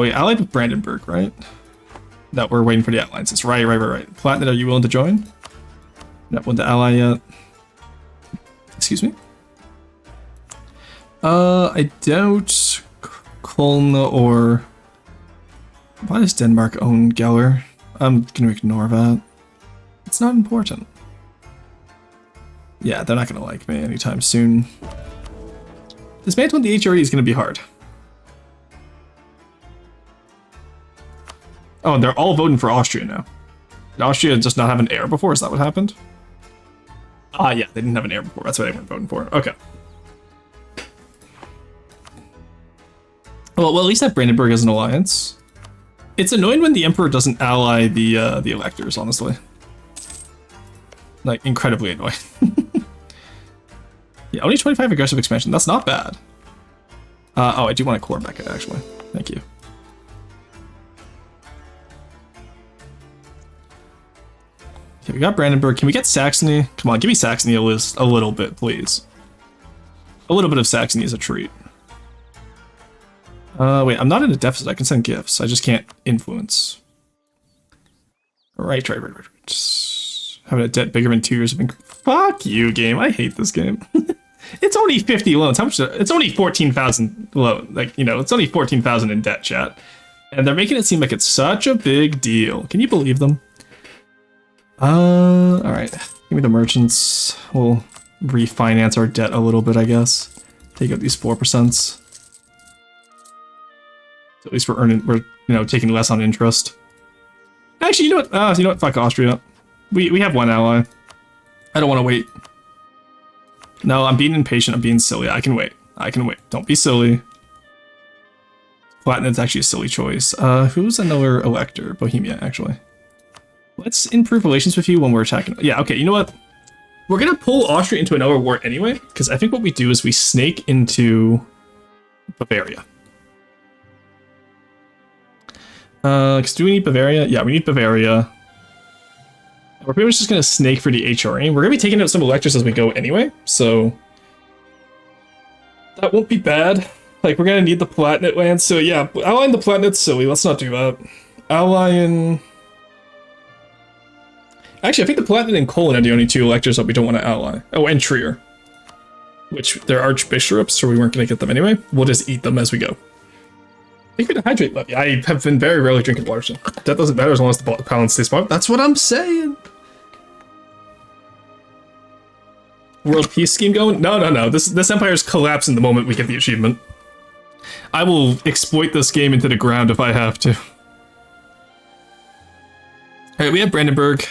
Speaker 1: wait, allied with Brandenburg, right? No, we're waiting for the alliances. Right. Platinum, are you willing to join? Not willing to ally yet. Excuse me? I doubt Kolna or... Why does Denmark own Geller? I'm gonna ignore that. It's not important. Yeah, they're not gonna like me anytime soon. Dismantling the HRE is gonna be hard. Oh, they're all voting for Austria now. Did Austria just not have an heir before? Is that what happened? Ah, yeah, they didn't have an heir before. That's why they weren't voting for it. Okay. Well, at least that Brandenburg has an alliance. It's annoying when the Emperor doesn't ally the electors, honestly. Like, incredibly annoying. Yeah, only 25 aggressive expansion. That's not bad. Oh, I do want a core back, actually. Thank you. Okay, we got Brandenburg. Can we get Saxony? Come on, give me Saxony a little bit, please. A little bit of Saxony is a treat. Wait, I'm not in a deficit. I can send gifts. I just can't influence. Right. Having a debt bigger than 2 years of income. Fuck you, game. I hate this game. It's only 50 loans. How much? It's only 14,000 loan. Like, you know, it's only 14,000 in debt, chat. And they're making it seem like it's such a big deal. Can you believe them? Alright. Give me the merchants. We'll refinance our debt a little bit, I guess. Take out these 4%. So at least we're taking less on interest. Actually, you know what? Fuck Austria. We have one ally. I don't want to wait. No, I'm being impatient. I'm being silly. I can wait. Don't be silly. Platinum's actually a silly choice. Who's another elector? Bohemia, actually. Let's improve relations with you when we're attacking. Yeah, okay, you know what? We're gonna pull Austria into another war anyway, because I think what we do is we snake into Bavaria. Do we need Bavaria? Yeah, we need Bavaria. We're pretty much just gonna snake for the HRA. We're gonna be taking out some electors as we go anyway, so that won't be bad. Like, we're gonna need the Palatinate land, so yeah, allying the Palatinate's silly. Let's not do that. Allying... Actually, I think the Palatinate and Colon are the only 2 electors that we don't want to ally. Oh, and Trier. which they're archbishops, so we weren't going to get them anyway. We'll just eat them as we go. Thank you for the hydrate levy. I have been very rarely drinking water, so that doesn't matter as long as the balance stays smart. That's what I'm saying. World peace scheme going? No. This empire is collapsing the moment we get the achievement. I will exploit this game into the ground if I have to. Alright, we have Brandenburg.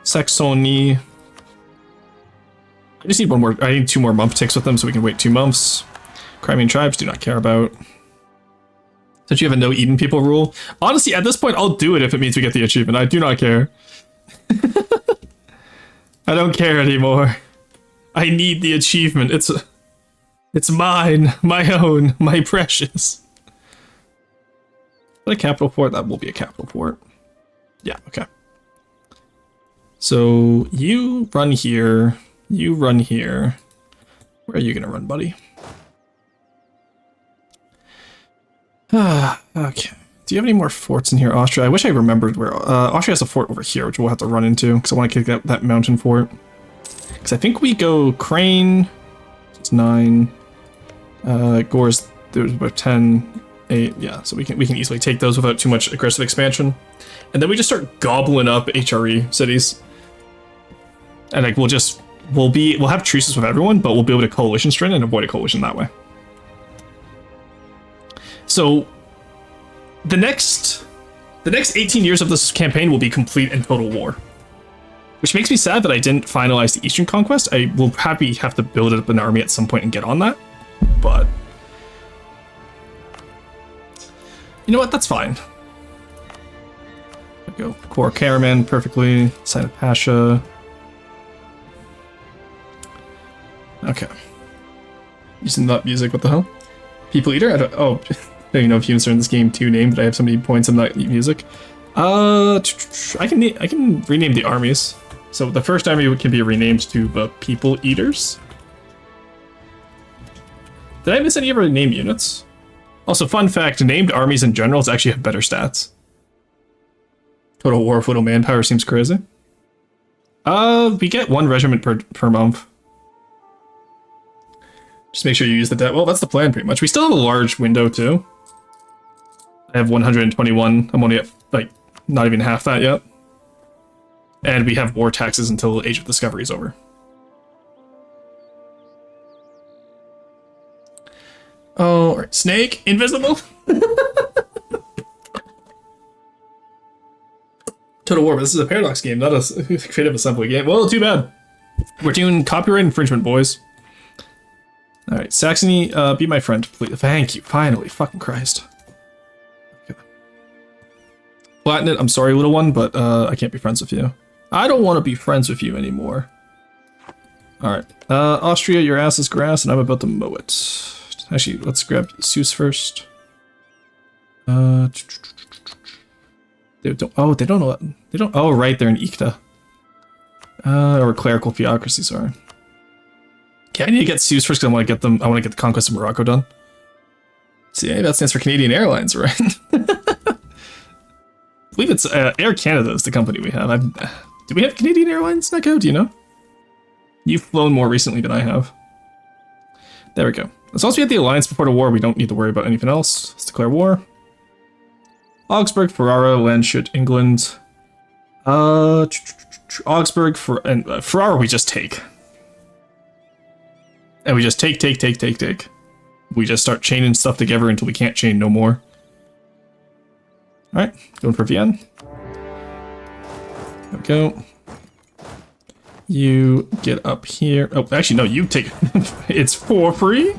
Speaker 1: Saxony. I just need one more. I need 2 more month ticks with them so we can wait 2 months. Crimean tribes do not care about. Since you have a no Eden people rule. Honestly, at this point, I'll do it if it means we get the achievement. I do not care. I don't care anymore. I need the achievement. It's mine, my own, my precious. But a capital fort? That will be a capital fort. Yeah, okay. So you run here. You run here. Where are you gonna run, buddy? Okay. Do you have any more forts in here, Austria? I wish I remembered where... Austria has a fort over here, which we'll have to run into, because I want to kick that mountain fort. Because I think we go Crane... It's 9. Gore's... There's about 10, 8. Yeah, so we can easily take those without too much aggressive expansion. And then we just start gobbling up HRE cities. And like, we'll have truces with everyone, but we'll be able to coalition straight and avoid a coalition that way. So, the next 18 years of this campaign will be complete and total war. Which makes me sad that I didn't finalize the Eastern Conquest. I will have to build up an army at some point and get on that. But... you know what? That's fine. There we go. Core Caraman perfectly. Sign of Pasha. Okay. Using that music, what the hell? People Eater? I don't even know if humans are in this game to name, but I have so many points on that music. I can rename the armies. So the first army can be renamed to the People Eaters. Did I miss any of our name units? Also, fun fact, named armies in general actually have better stats. Total war of little manpower seems crazy. We get 1 regiment per month. Just make sure you use the debt. Well, that's the plan pretty much. We still have a large window too. I have 121. I'm only at, like, not even half that yet. And we have war taxes until Age of Discovery is over. Oh, right. Snake? Invisible? Total War, but this is a Paradox game, not a creative assembly game. Well, too bad. We're doing copyright infringement, boys. Alright, Saxony, be my friend, please. Thank you, finally. Fucking Christ. Okay. Flatten I'm sorry, little one, but I can't be friends with you. I don't want to be friends with you anymore. Alright, Austria, your ass is grass, and I'm about to mow it. Actually, let's grab Zeus first. They don't oh, right, they're in Ikta. Or clerical theocracy, sorry. Okay, I need to get Zeus first because I want to get the conquest of Morocco done. See, that stands for Canadian Airlines, right? I believe it's Air Canada is the company we have. Do we have Canadian Airlines, Neko? Do you know? You've flown more recently than I have. There we go. As long as we have the alliance before the war, we don't need to worry about anything else. Let's declare war. Augsburg, Ferrara, Landshut, England. Augsburg, Ferrara we just take. And we just take. We just start chaining stuff together until we can't chain no more. Alright, going for Vienna. There we go. You get up here. Oh, actually, no, you take it. It's for free?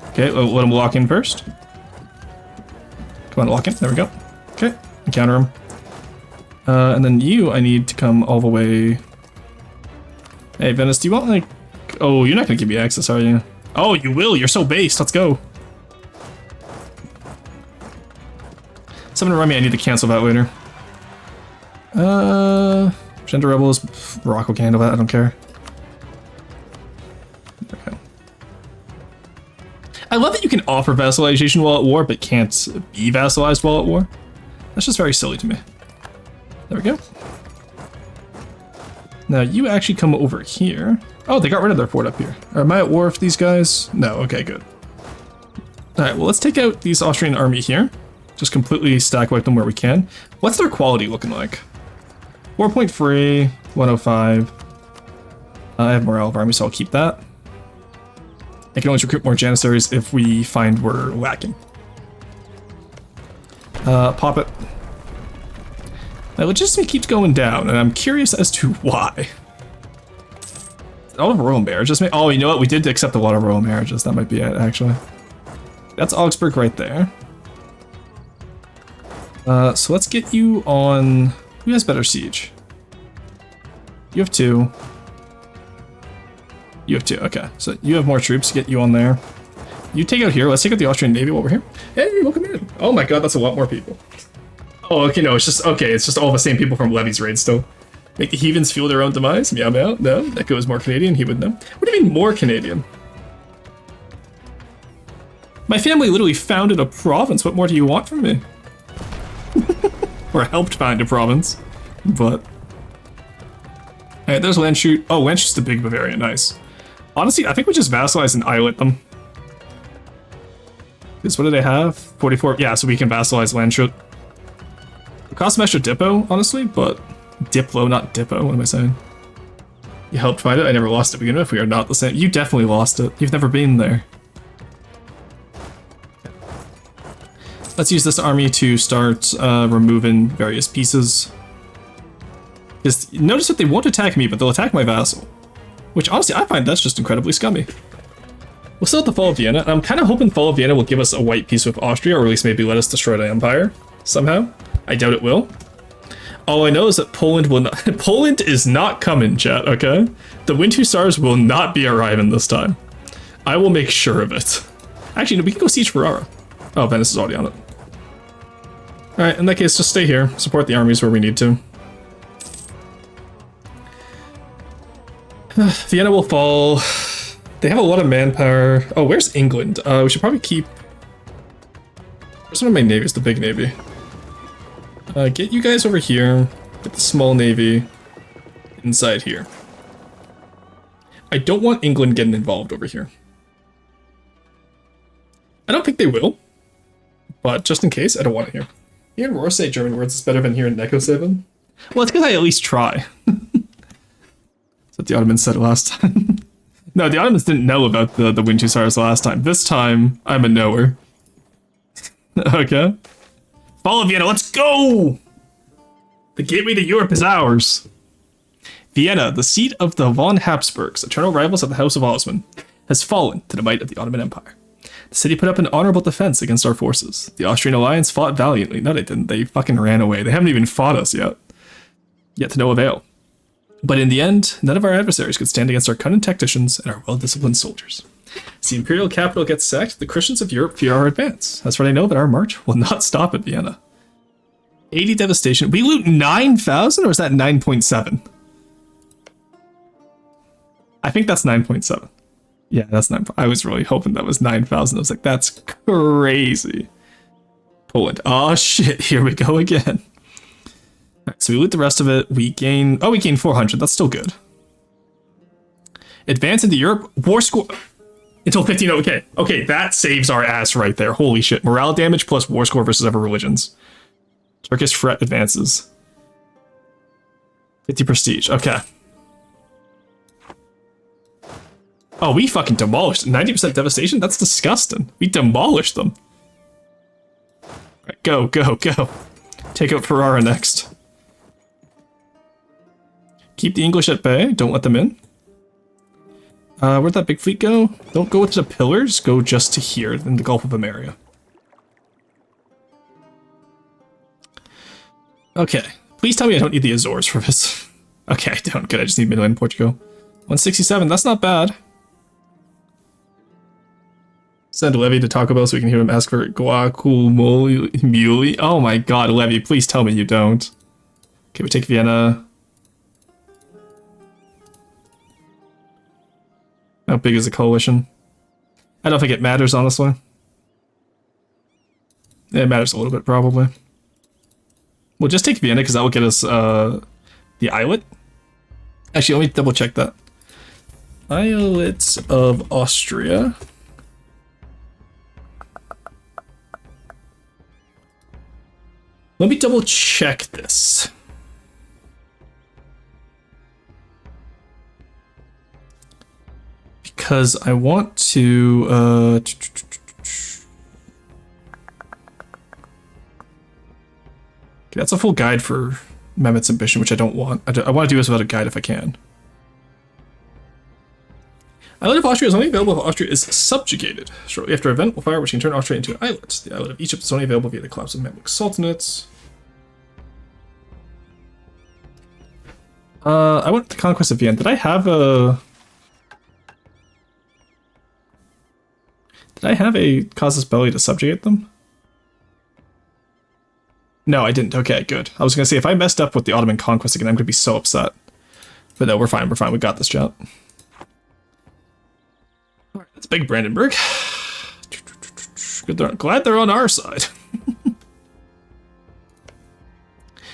Speaker 1: Okay, let him lock in first. Come on, lock in. There we go. Okay, encounter him. And then you, I need to come all the way. Hey, Venice, do you want, like... Oh, you're not gonna give me access, are you? Oh, you will. You're so based. Let's go. Someone remind me I need to cancel that later. Gender Rebels. Morocco can handle that. I don't care. Okay. I love that you can offer vassalization while at war, but can't be vassalized while at war. That's just very silly to me. There we go. Now you actually come over here. Oh, they got rid of their fort up here. Am I at war with these guys? No, okay, good. Alright, well, let's take out these Austrian army here. Just completely stack wipe them where we can. What's their quality looking like? 4.3, 105. I have morale of army, so I'll keep that. I can always recruit more Janissaries if we find we're lacking. Pop it. Now, legitimacy keeps going down, and I'm curious as to why. All of royal marriages. Oh, you know what? We did accept a lot of royal marriages. That might be it, actually. That's Augsburg right there. So let's get you on... Who has better siege? You have 2. You have 2, okay. So you have more troops, get you on there. You take out here. Let's take out the Austrian Navy while we're here. Hey, welcome in. Oh my god, that's a lot more people. Oh, okay, no, it's just... Okay, it's just all the same people from Levy's raid still. Make the heathens feel their own demise? Meow meow. No, that goes more Canadian, he would know. What do you mean more Canadian? My family literally founded a province. What more do you want from me? Or helped found a province. But... Alright, there's Landshut. Oh, Landshut's the big Bavaria. Nice. Honestly, I think we just vassalize and islet them. Because what do they have? 44. Yeah, so we can vassalize Landshut. It costs some extra Dippo, honestly, but... Diplo, not Dippo. What am I saying? You helped find it. I never lost it to begin with. We are not the same. You definitely lost it. You've never been there. Let's use this army to start removing various pieces. Because notice that they won't attack me, but they'll attack my vassal. Which, honestly, I find that's just incredibly scummy. We'll still have the Fall of Vienna, and I'm kind of hoping Fall of Vienna will give us a white peace with Austria, or at least maybe let us destroy the empire somehow. I doubt it will. All I know is that Poland will not... Poland is not coming, chat, okay? The Wind Hussars will not be arriving this time. I will make sure of it. Actually, no, we can go siege Ferrara. Oh, Venice is already on it. Alright, in that case, just stay here. Support the armies where we need to. Vienna will fall. They have a lot of manpower. Oh, where's England? We should probably keep... Where's one of my navies? The big navy. Get you guys over here. Get the small navy inside here. I don't want England getting involved over here. I don't think they will. But just in case, I don't want it here. Here in Roar say German words is better than here in Neko 7. Well, it's because I at least try. That's what the Ottomans said last time. No, the Ottomans didn't know about the Wind Hussars last time. This time, I'm a knower. Okay. Fall of Vienna, let's go! The gateway to Europe is ours. Vienna, the seat of the von Habsburgs, eternal rivals of the House of Osman, has fallen to the might of the Ottoman Empire. The city put up an honorable defense against our forces. The Austrian alliance fought valiantly. No, they didn't. They fucking ran away. They haven't even fought us yet. Yet to no avail. But in the end, none of our adversaries could stand against our cunning tacticians and our well-disciplined soldiers. As the imperial capital gets sacked, the Christians of Europe fear our advance. That's what I know, that our march will not stop at Vienna. 80 devastation. We loot 9,000, or is that 9.7? I think that's 9.7. Yeah, that's 9. I was really hoping that was 9,000. I was like, that's crazy. Poland. Oh shit, here we go again. Alright, so we loot the rest of it. We gain... Oh, we gain 400. That's still good. Advance into Europe. War score... Until 15... Okay, okay, that saves our ass right there. Holy shit. Morale damage plus war score versus other religions. Turkish fret advances. 50 prestige. Okay. Oh, we fucking demolished 90% devastation? That's disgusting. We demolished them. Right, go, go, go. Take out Ferrara next. Keep the English at bay. Don't let them in. Where'd that big fleet go? Don't go to the pillars. Go just to here in the Gulf of Ameria. Okay. Please tell me I don't need the Azores for this. Okay, I don't. Good. I just need Midland, Portugal. 167. That's not bad. Send Levy to Taco Bell so we can hear him ask for guacamole. Oh my god, Levy, please tell me you don't. Okay, we take Vienna. How big is the coalition? I don't think it matters, honestly. It matters a little bit, probably. We'll just take Vienna, because that will get us the islet. Actually, let me double check that. Islet of Austria. Let me double check this. Because I want to, that's a full guide for Mehmet's ambition, which I don't want. I want to do this without a guide if I can. Islet of Austria is only available if Austria is subjugated. Shortly after an event will fire, which can turn Austria into an islet. The islet of Egypt is only available via the collapse of Mamluk Sultanates. I went to the Conquest of Vienna. Did I have a... Did I have a casus belli to subjugate them? No, I didn't. Okay, good. I was going to say, if I messed up with the Ottoman conquest again, I'm going to be so upset. But no, we're fine. We're fine. We got this, chat. All right, that's big Brandenburg. Good, glad they're on our side.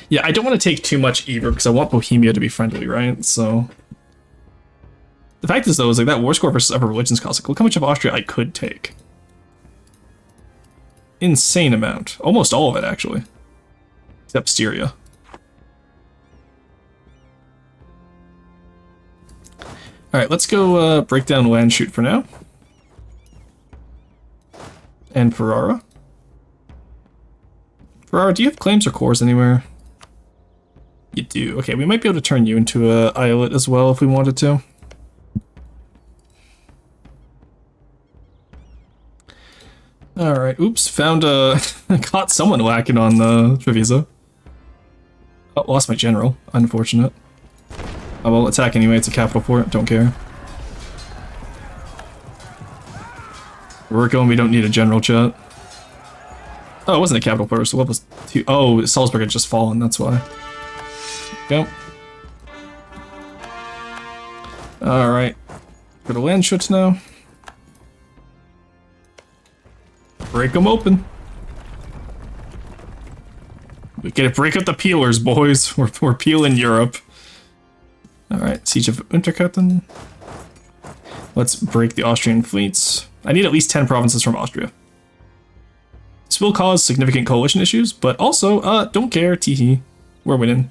Speaker 1: Yeah, I don't want to take too much either because I want Bohemia to be friendly, right? So... The fact is, though, is like that war score versus upper religions cost. Like, look how much of Austria I could take. Insane amount. Almost all of it, actually. Except Styria. Alright, let's go break down Landshut for now. And Ferrara. Ferrara, do you have claims or cores anywhere? You do. Okay, we might be able to turn you into a islet as well if we wanted to. Alright, oops, found caught someone lacking on the Treviso. Oh, lost my general. Unfortunate. Oh well, attack anyway, it's a capital port, don't care. We're going, we don't need a general, chat. Oh, it wasn't a capital port, so level 2. Oh, Salzburg had just fallen, that's why. Go. Alright. Go to Landshut now. Break them open. We gotta break up the peelers, boys. We're peeling Europe. Alright, Siege of Unterkirchen. Let's break the Austrian fleets. I need at least 10 provinces from Austria. This will cause significant coalition issues, but also, don't care, teehee. We're winning.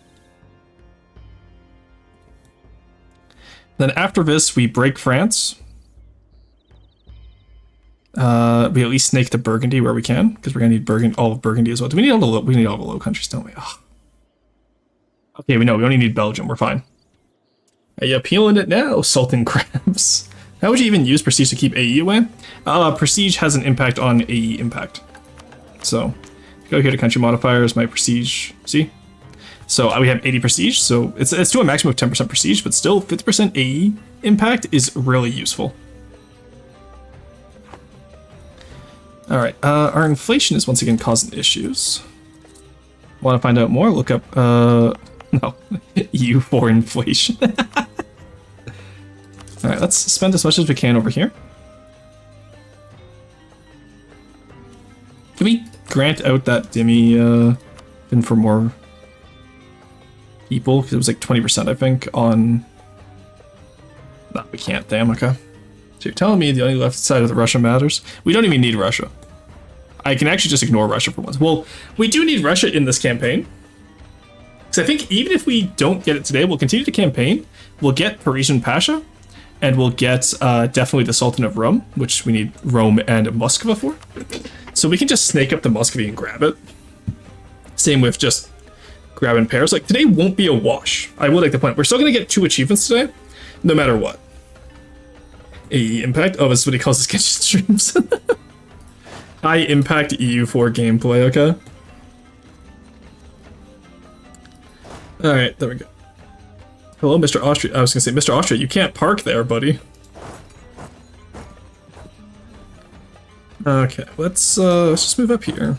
Speaker 1: Then after this, we break France. We at least snake to Burgundy where we can, because we're gonna need all of Burgundy as well. Do we need all the we need all the Low Countries, don't we? Ugh. Okay, we know we only need Belgium. We're fine. Are you peeling it now, Sultan Crabs? How would you even use Prestige to keep AE away? Prestige has an impact on AE impact. So, go here to country modifiers, my Prestige, see? So we have 80 Prestige, so it's to a maximum of 10% Prestige, but still 50% AE impact is really useful. Alright, our inflation is once again causing issues. Want to find out more? Look up, no, EU for inflation. Alright, let's spend as much as we can over here. Can we grant out that Demi, thing for more people? Because it was like 20%, I think, on... No, we can't, damn, okay. So you're telling me the only left side of the Russia matters? We don't even need Russia. I can actually just ignore Russia for once. Well, we do need Russia in this campaign. Because I think even if we don't get it today, we'll continue to campaign. We'll get Parisian Pasha. And we'll get definitely the Sultan of Rome, which we need Rome and Muscova for. So we can just snake up the Muscovy and grab it. Same with just grabbing Paris. Like, today won't be a wash. I will like the point. We're still going to get 2 achievements today, no matter what. AE impact? Oh, this is what he calls his kitchen streams. High impact EU4 gameplay, okay? Alright, there we go. Hello, Mr. Austria. I was gonna say, Mr. Austria, you can't park there, buddy. Okay, let's just move up here.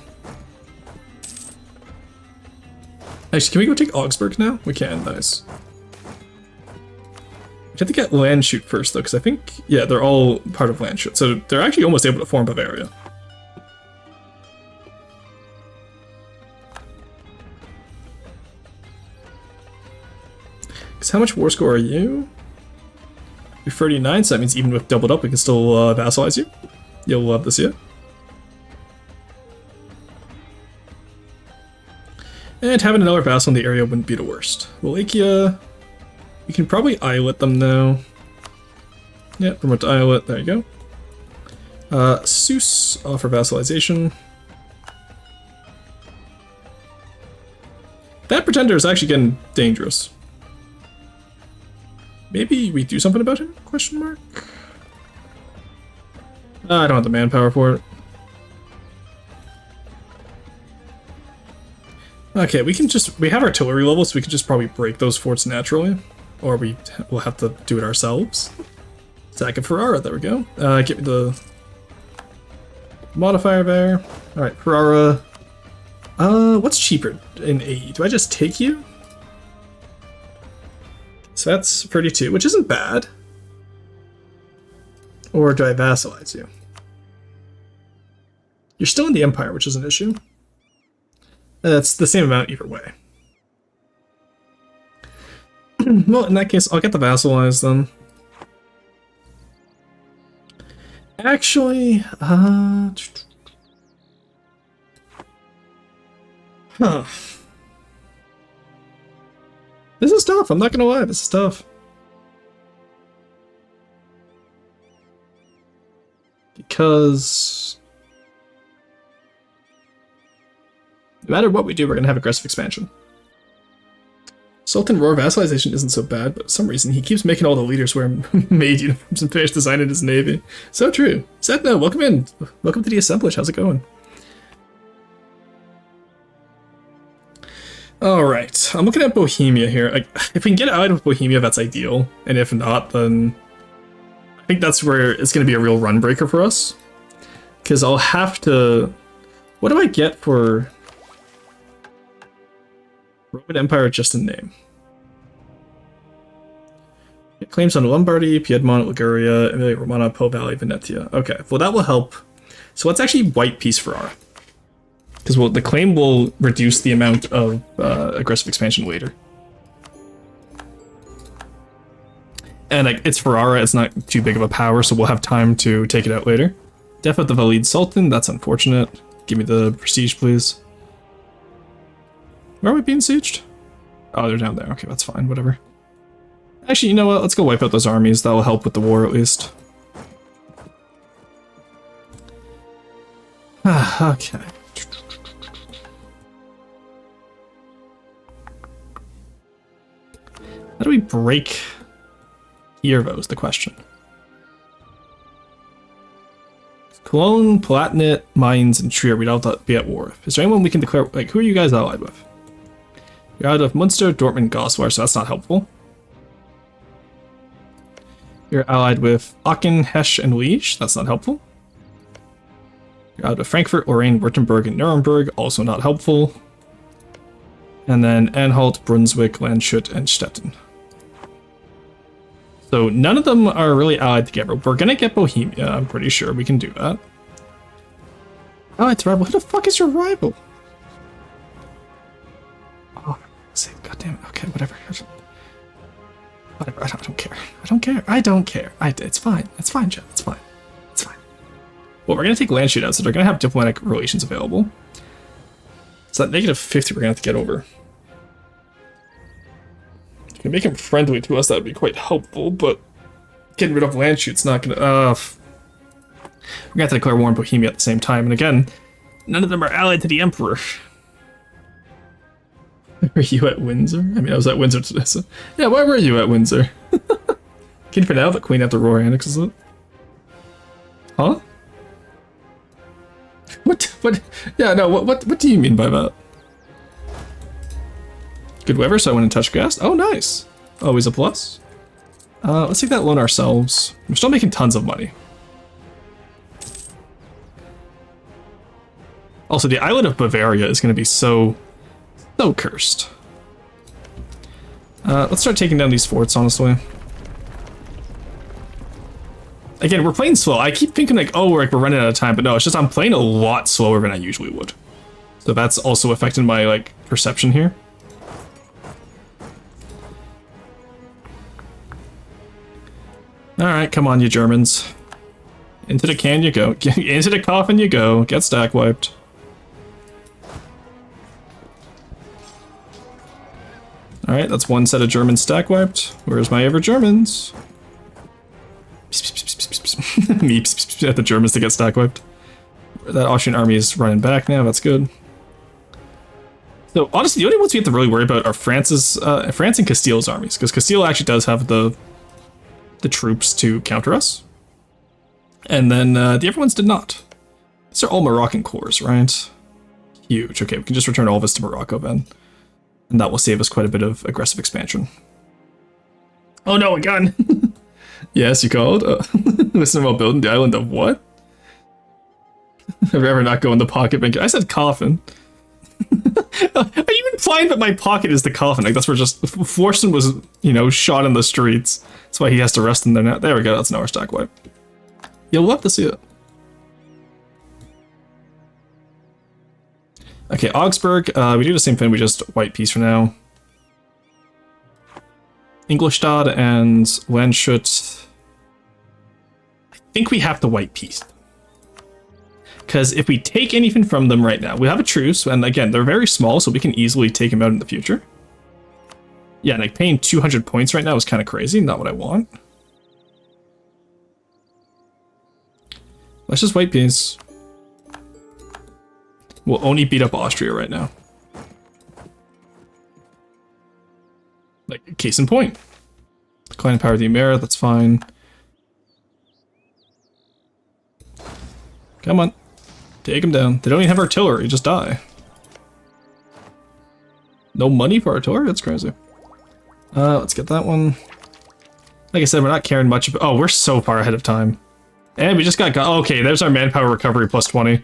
Speaker 1: Actually, can we go take Augsburg now? We can, nice. We have to get Landshut first, though, because I think, yeah, they're all part of Landshut, so they're actually almost able to form Bavaria. Because how much war score are you? You're 39, so that means even with doubled up, we can still vassalize you. You'll love to see it. And having another vassal in the area wouldn't be the worst. Wallachia, you can probably islet them though. Yeah, promote to islet, there you go. Seuss, offer vassalization. That pretender is actually getting dangerous. Maybe we do something about him? Question mark? I don't have the manpower for it. Okay, we have artillery levels, so we can just probably break those forts naturally. Or we'll have to do it ourselves. Sack of Ferrara, there we go. Get me the modifier there. Alright, Ferrara. What's cheaper in AE? Do I just take you? So that's 32, which isn't bad. Or do I vassalize you? You're still in the Empire, which is an issue. It's the same amount either way. Well, in that case, I'll get the vassalize then. Actually, huh. This is tough, I'm not gonna lie, this is tough. Because no matter what we do, we're gonna have aggressive expansion. Sultan Roar vassalization isn't so bad, but for some reason he keeps making all the leaders wear maid uniforms and finish designing his navy. So true. Setna, welcome in. Welcome to the assemblage. How's it going? Alright, I'm looking at Bohemia here. If we can get out of Bohemia, that's ideal. And if not, then I think that's where it's going to be a real run breaker for us. Because I'll have to... What do I get for Roman Empire just in name? It claims on Lombardy, Piedmont, Liguria, Emilia Romagna, Po Valley, Venetia. Okay, well that will help. So let's actually white piece Ferrara. Because the claim will reduce the amount of aggressive expansion later. And it's Ferrara, it's not too big of a power, so we'll have time to take it out later. Death of the Valid Sultan, that's unfortunate. Give me the prestige, please. Where are we being sieged? Oh, they're down there. Okay, that's fine, whatever. Actually, you know what? Let's go wipe out those armies. That'll help with the war, at least. Okay. How do we break here, though, is the question. Cologne, Palatinate, Mainz, and Trier, we'd all have to be at war. Is there anyone we can declare, like, who are you guys allied with? You're out of Munster, Dortmund, Goslar, so that's not helpful. You're allied with Aachen, Hesse, and Liege, that's not helpful. You're out of Frankfurt, Lorraine, Württemberg, and Nuremberg, also not helpful. And then Anhalt, Brunswick, Landshut, and Stettin. So none of them are really allied together. We're gonna get Bohemia, I'm pretty sure we can do that. Oh, it's rival. Who the fuck is your rival? Oh, god damn it. Okay, whatever. Whatever, I don't care. I don't care. I don't care. It's fine. It's fine, Jeff. It's fine. It's fine. Well, we're gonna take Landshut out, so they're gonna have diplomatic relations available. So that negative 50 we're gonna have to get over. If you can make him friendly to us, that would be quite helpful, but getting rid of Landshut's not gonna... we're gonna have to declare war on Bohemia at the same time, and again, none of them are allied to the Emperor. Were you at Windsor? I mean, I was at Windsor today, so... Yeah, why were you at Windsor? Can you for now, the Queen after Roar annexes it? Huh? What? Yeah, no, what do you mean by that? Good weather, so I went and touched grass. Oh, nice. Always a plus. Let's take that loan ourselves. We're still making tons of money. Also, the island of Bavaria is going to be so cursed. Let's start taking down these forts, honestly. Again, we're playing slow. I keep thinking like, oh, we're running out of time, but no, it's just I'm playing a lot slower than I usually would. So that's also affecting my like perception here. Alright, come on, you Germans. Into the can you go. Into the coffin you go. Get stack wiped. Alright, that's one set of Germans stack wiped. Where's my ever Germans? Me at the Germans to get stack wiped. That Austrian army is running back now, that's good. So honestly, the only ones we have to really worry about are France and Castile's armies, because Castile actually does have the troops to counter us. And then the other ones did not. These are all Moroccan cores, right? Huge. Okay, we can just return all of this to Morocco then. And that will save us quite a bit of aggressive expansion. Oh no, a gun! Yes, you called? Listen about building the island of what? I'd rather not go in the pocket bank. I said coffin. Are you implying that my pocket is the coffin? Like that's where just Forsen was, you know, shot in the streets. That's why he has to rest in there now. There we go, that's an hour stack wipe. You'll love to see it. Okay, Augsburg, we do the same thing, we just white piece for now. Ingolstadt and Landshut. I think we have to white piece. Because if we take anything from them right now, we have a truce, and again, they're very small, so we can easily take them out in the future. Yeah, like paying 200 points right now is kind of crazy, not what I want. Let's just white piece. We'll only beat up Austria right now. Like, case in point. Declining power of the Emir, that's fine. Come on. Take him down. They don't even have artillery, just die. No money for artillery? That's crazy. Let's get that one. Like I said, we're not caring much about— oh, we're so far ahead of time. And we just got— okay, there's our manpower recovery plus 20.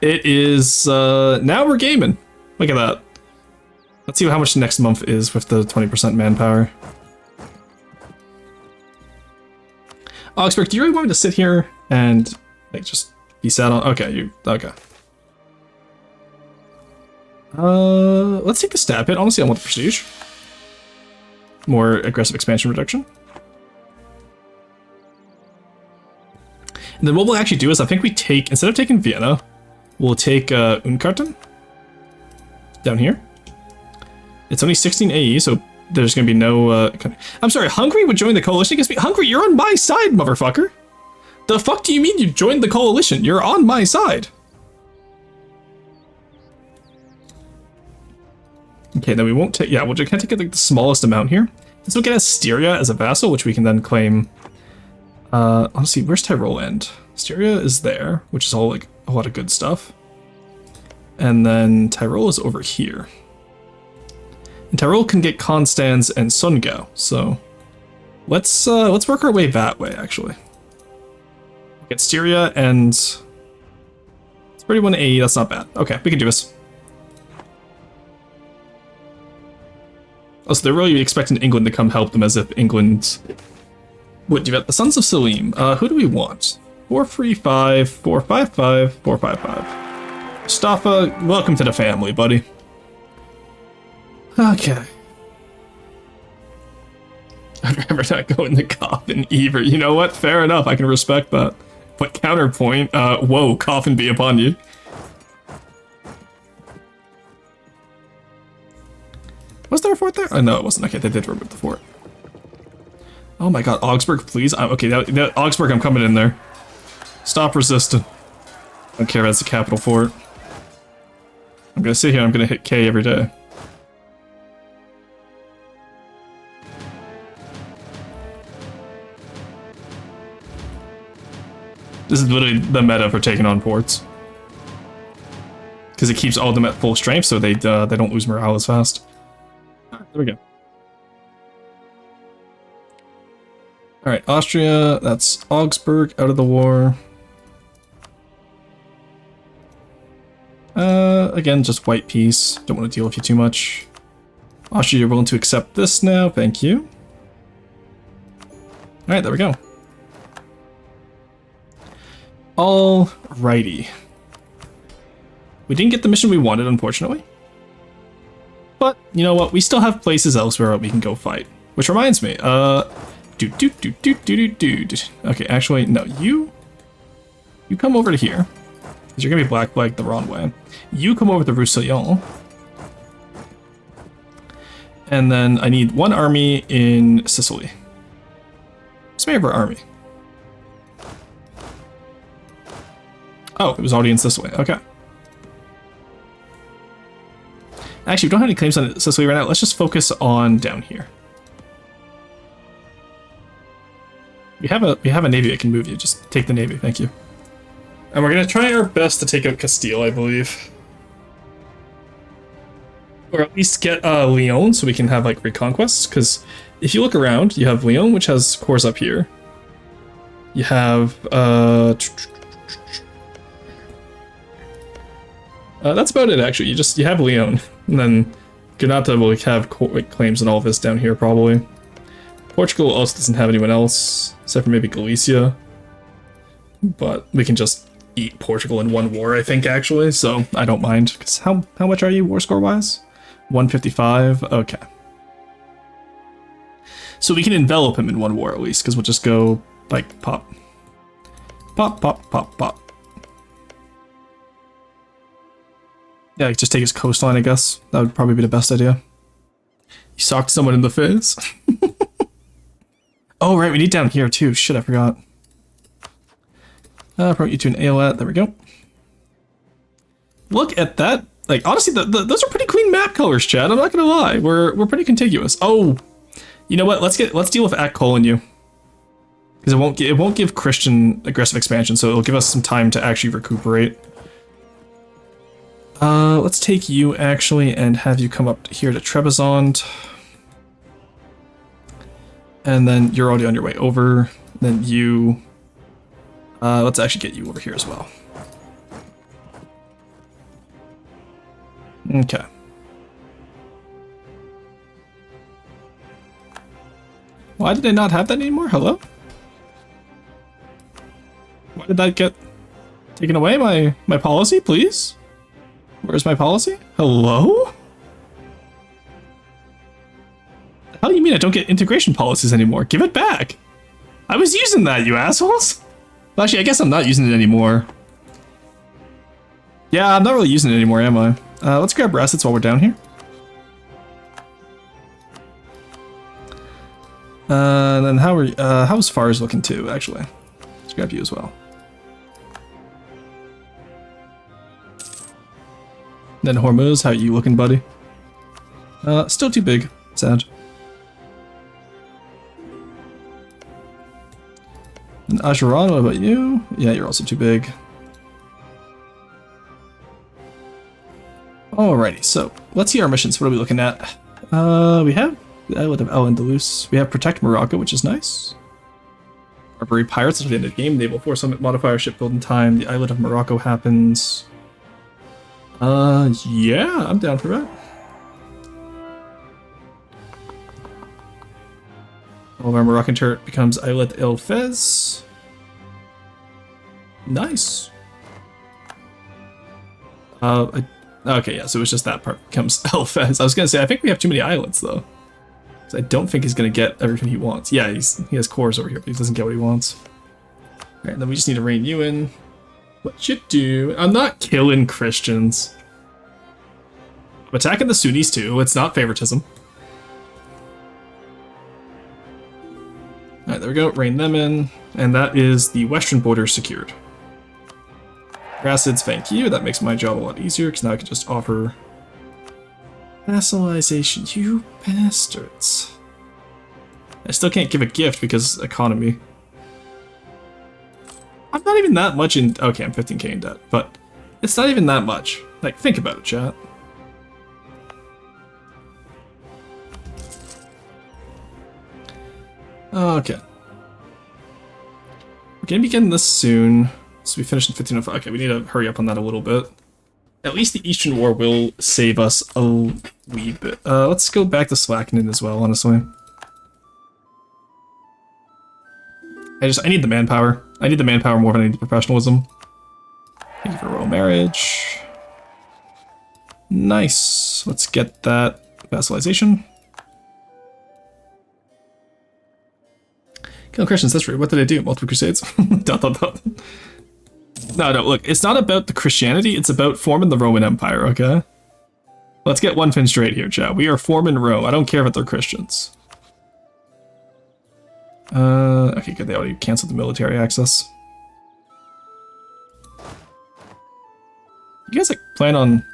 Speaker 1: It is, now we're gaming. Look at that. Let's see how much next month is with the 20% manpower. Augsburg, do you really want me to sit here and, like, just be sat on— okay, okay. Let's take the stab hit. Honestly, I want the prestige. More aggressive expansion reduction. And then what we'll actually do is, I think we take— instead of taking Vienna, we'll take Unkarten down here. It's only 16 AE, so there's gonna be no I'm sorry, Hungary would join the coalition against me? Hungary, you're on my side, motherfucker! The fuck do you mean you joined the coalition? You're on my side! Okay, then we won't take— yeah, we'll just kind of take like the smallest amount here. This will get us Styria as a vassal, which we can then claim. Honestly, where's Tyrol end? Styria is there, which is all like a lot of good stuff. And then Tyrol is over here. And Tyrol can get Konstanz and Sundgau, so let's work our way that way, actually. Get Styria and it's 31 AE, that's not bad. Okay, we can do this. Oh, so they're really expecting England to come help them, as if England would do that. The Sons of Selim, who do we want? 435, 455, 455. Mustafa, welcome to the family, buddy. Okay. I'd rather not go in the coffin either. You know what? Fair enough, I can respect that. But counterpoint, whoa, coffin be upon you. Was there a fort there? Oh, no, it wasn't. Okay, they did remove the fort. Oh my god, Augsburg, please. Okay, Augsburg, I'm coming in there. Stop resisting. I don't care if that's the capital fort. I'm gonna sit here, I'm gonna hit K every day. This is literally the meta for taking on ports. Because it keeps all of them at full strength, so they don't lose morale as fast. There we go. Alright, Austria, that's Augsburg out of the war. Again, just white peace. Don't want to deal with you too much. Austria, you're willing to accept this now. Thank you. Alright, there we go. Alrighty. We didn't get the mission we wanted, unfortunately. But, you know what? We still have places elsewhere we can go fight. Which reminds me, Do do do do do do do. Okay, actually, no. You come over to here. Because you're gonna be black flagged the wrong way. You come over to Roussillon. And then I need one army in Sicily. What's the name of our army? Oh, it was already in Sicily. Okay. Actually, we don't have any claims on Sicily right now. Let's just focus on down here. We have a navy that can move you. Just take the navy, thank you. And we're gonna try our best to take out Castile, I believe. Or at least get Lyon so we can have like reconquests, because if you look around, you have Lyon, which has cores up here. You have that's about it actually. You have Lyon, and then Granada will have claims on all of this down here probably. Portugal also doesn't have anyone else, except for maybe Galicia. But we can just eat Portugal in one war, I think, actually, so I don't mind. Because how much are you war score-wise? 155? Okay. So we can envelop him in one war, at least, because we'll just go, like, pop. Pop, pop, pop, pop. Yeah, just take his coastline, I guess. That would probably be the best idea. You socked someone in the face. Oh, right, we need down here, too. Shit, I forgot. Promote you to an AOLAT. There we go. Look at that. Like, honestly, those are pretty clean map colors, Chad. I'm not gonna lie. We're pretty contiguous. Oh, you know what? Let's deal with Akko and you. Because it won't give Christian aggressive expansion, so it'll give us some time to actually recuperate. Let's take you, actually, and have you come up here to Trebizond. And then you're already on your way over. Then you... let's actually get you over here as well. Okay. Why did I not have that anymore? Hello? Why did that get taken away? My policy, please? Where's my policy? Hello? The hell do you mean I don't get integration policies anymore? Give it back! I was using that, you assholes! Well, actually, I guess I'm not using it anymore. Yeah, I'm not really using it anymore, am I? Let's grab assets while we're down here. Then how's Fars looking too, actually? Let's grab you as well. Then Hormuz, how are you looking, buddy? Still too big. Sad. And Ajuran, what about you? Yeah, you're also too big. Alrighty, so let's see our missions. What are we looking at? We have the Islet of El Andalus. We have Protect Morocco, which is nice. Barbary Pirates at the end of the game. Naval Force Summit Modifier, Shipbuilding Time. The Islet of Morocco happens. Yeah, I'm down for that. All of our Moroccan turret becomes Islet El Fez. Nice. Okay, yeah, so it's just that part becomes El Fez. I was gonna say, I think we have too many islets, though. So I don't think he's gonna get everything he wants. Yeah, he has cores over here, but he doesn't get what he wants. Alright, then we just need to rein you in. What you do? I'm not killing Christians. I'm attacking the Sunnis, too. It's not favoritism. Alright, there we go. Rein them in. And that is the western border secured. Grassids, thank you. That makes my job a lot easier, because now I can just offer vassalization. You bastards. I still can't give a gift because economy. I'm not even that much in... Okay, I'm 15k in debt, but it's not even that much. Like, think about it, chat. Okay. We're gonna be getting this soon. So we finished in 1505. Okay, we need to hurry up on that a little bit. At least the Eastern War will save us a wee bit. Let's go back to Slackening as well, honestly. I need the manpower. I need the manpower more than I need the professionalism. Thank you for royal marriage. Nice. Let's get that vassalization. Kill Christians history. What did I do? Multiple crusades? dot, dot, dot. No, look, it's not about the Christianity, it's about forming the Roman Empire, okay? Let's get one thing straight here, chat. We are forming Rome. I don't care if they're Christians. Okay, good. They already canceled the military access. You guys like plan on...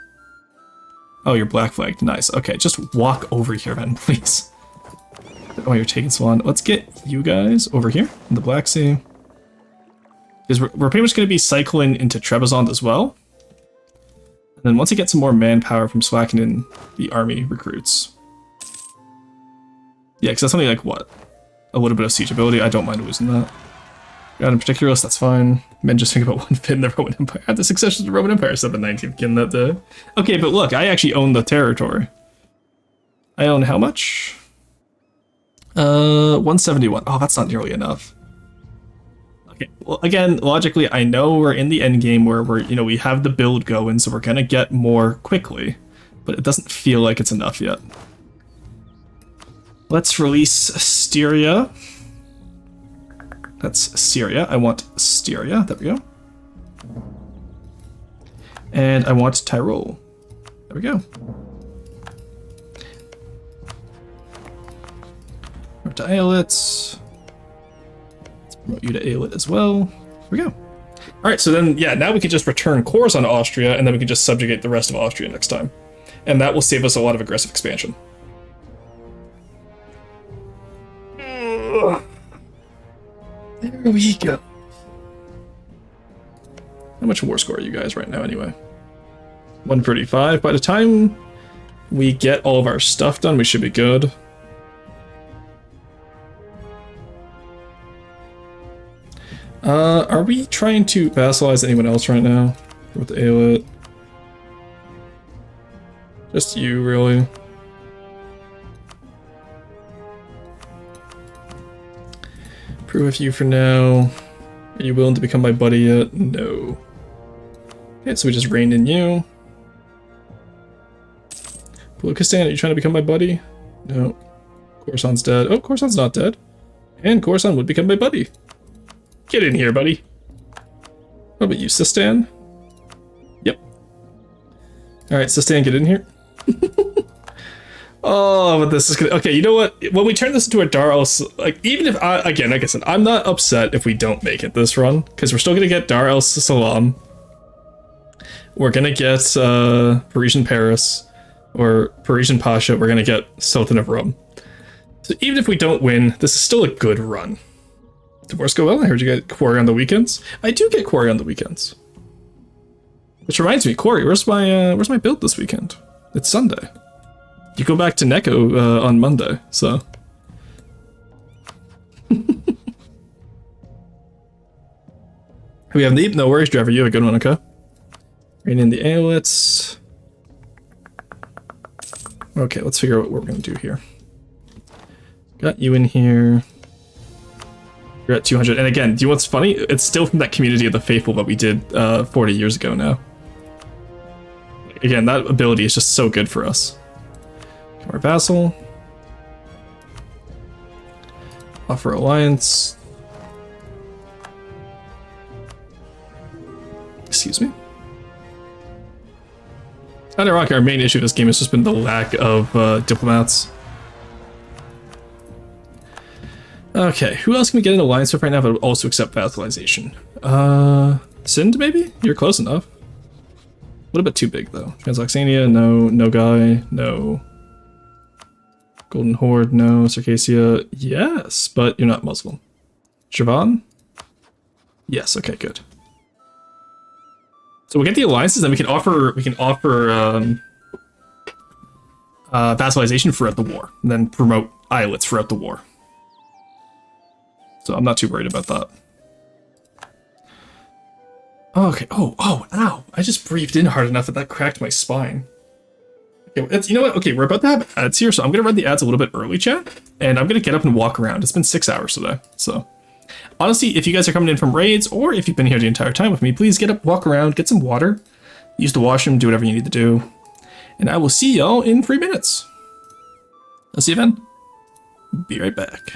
Speaker 1: Oh, you're black flagged. Nice. Okay, just walk over here then, please. Oh, you're taking Swan. Let's get you guys over here in the Black Sea. Because we're pretty much going to be cycling into Trebizond as well. And then once you get some more manpower from slacking in the army recruits. Yeah, because that's only like, what? A little bit of siege ability. I don't mind losing that. Got in particular, that's fine. Men just think about one fit in the Roman Empire. At the succession of the Roman Empire, said the 19th king that day. Okay, but look, I actually own the territory. I own how much? 171. Oh, that's not nearly enough. Okay, well, again, logically, I know we're in the end game where we have the build going, so we're gonna get more quickly, but it doesn't feel like it's enough yet. Let's release Styria. That's Syria. I want Styria. There we go. And I want Tyrol. There we go. Over to Aelit. Let's promote you to Aelit as well. There we go. Alright, so then, yeah, now we can just return cores on Austria, and then we can just subjugate the rest of Austria next time. And that will save us a lot of aggressive expansion. There we go. How much war score are you guys right now, anyway? 135. By the time we get all of our stuff done, we should be good. Are we trying to vassalize anyone else right now? With Aelit? Just you, really. Prove with you for now. Are you willing to become my buddy yet? No. Okay, so we just reined in you. Bulukistan, are you trying to become my buddy? No. Khorasan's dead. Oh, Khorasan's not dead. And Khorasan would become my buddy. Get in here, buddy. What about you, Sistan? Yep. Alright, Sistan, get in here. Oh, but this is gonna... Okay, you know what? When we turn this into a Dar like, even if again, like I said, I'm not upset if we don't make it this run, because we're still gonna get Dar el Salam. We're gonna get Parisian Paris, or Parisian Pasha. We're gonna get Sultan of Rum. So even if we don't win, this is still a good run. Divorce go well? I heard you get quarry on the weekends. I do get quarry on the weekends. Which reminds me, Quarry, where's my build this weekend? It's Sunday. You go back to Neko on Monday, so. We have Neep, no worries, driver. You have a good one, okay? Rain in the Aelits. Okay, let's figure out what we're gonna do here. Got you in here. You're at 200, and again, do you know what's funny? It's still from that community of the faithful that we did 40 years ago now. Again, that ability is just so good for us. Our vassal. Offer alliance. Excuse me. Ironically, our main issue in this game has just been the lack of diplomats. Okay, who else can we get an alliance with right now but also accept vassalization? Sind, maybe? You're close enough. What about too big, though? Transoxania, no. Nogai, no. Golden Horde, no. Circassia, yes, but you're not Muslim. Siobhan? Yes, okay, good. So we'll get the alliances, and we can offer vassalization throughout the war, and then promote islets throughout the war. So I'm not too worried about that. Okay. Oh, ow! I just breathed in hard enough that cracked my spine. Okay, you know what? Okay, we're about to have ads here, so I'm gonna run the ads a little bit early, chat, and I'm gonna get up and walk around. It's been 6 hours today, so honestly, if you guys are coming in from raids, or if you've been here the entire time with me, please get up, walk around, get some water, use the washroom, do whatever you need to do, and I will see y'all in 3 minutes. I'll see you then. Be right back.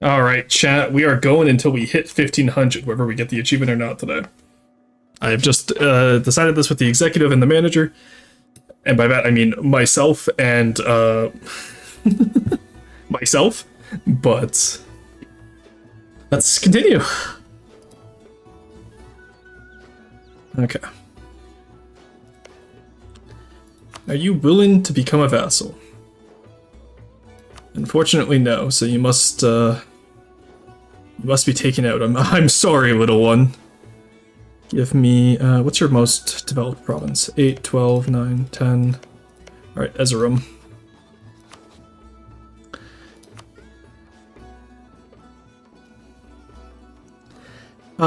Speaker 1: Alright, chat, we are going until we hit 1500, whether we get the achievement or not today. I have just decided this with the executive and the manager, and by that I mean myself and myself, but let's continue. Okay. Are you willing to become a vassal? Unfortunately, no. So you must be taken out. I'm sorry, little one. Give me what's your most developed province? 8, 12, 9, 10. All right, Ezerum.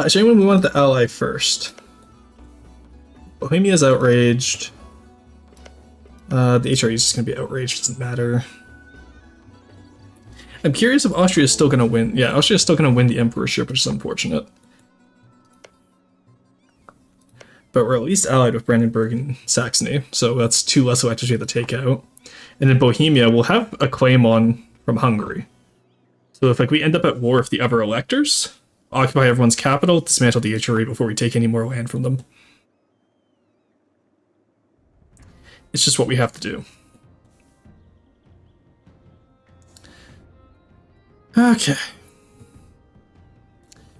Speaker 1: Is anyone we wanted to ally first? Bohemia's outraged. The HRE is just gonna be outraged. Doesn't matter. I'm curious if Austria is still going to win. Yeah, Austria is still going to win the emperorship, which is unfortunate. But we're at least allied with Brandenburg and Saxony, so that's 2 less electors we have to take out. And in Bohemia, we'll have a claim on from Hungary. So if we end up at war with the other electors, occupy everyone's capital, dismantle the HRE before we take any more land from them. It's just what we have to do. Okay.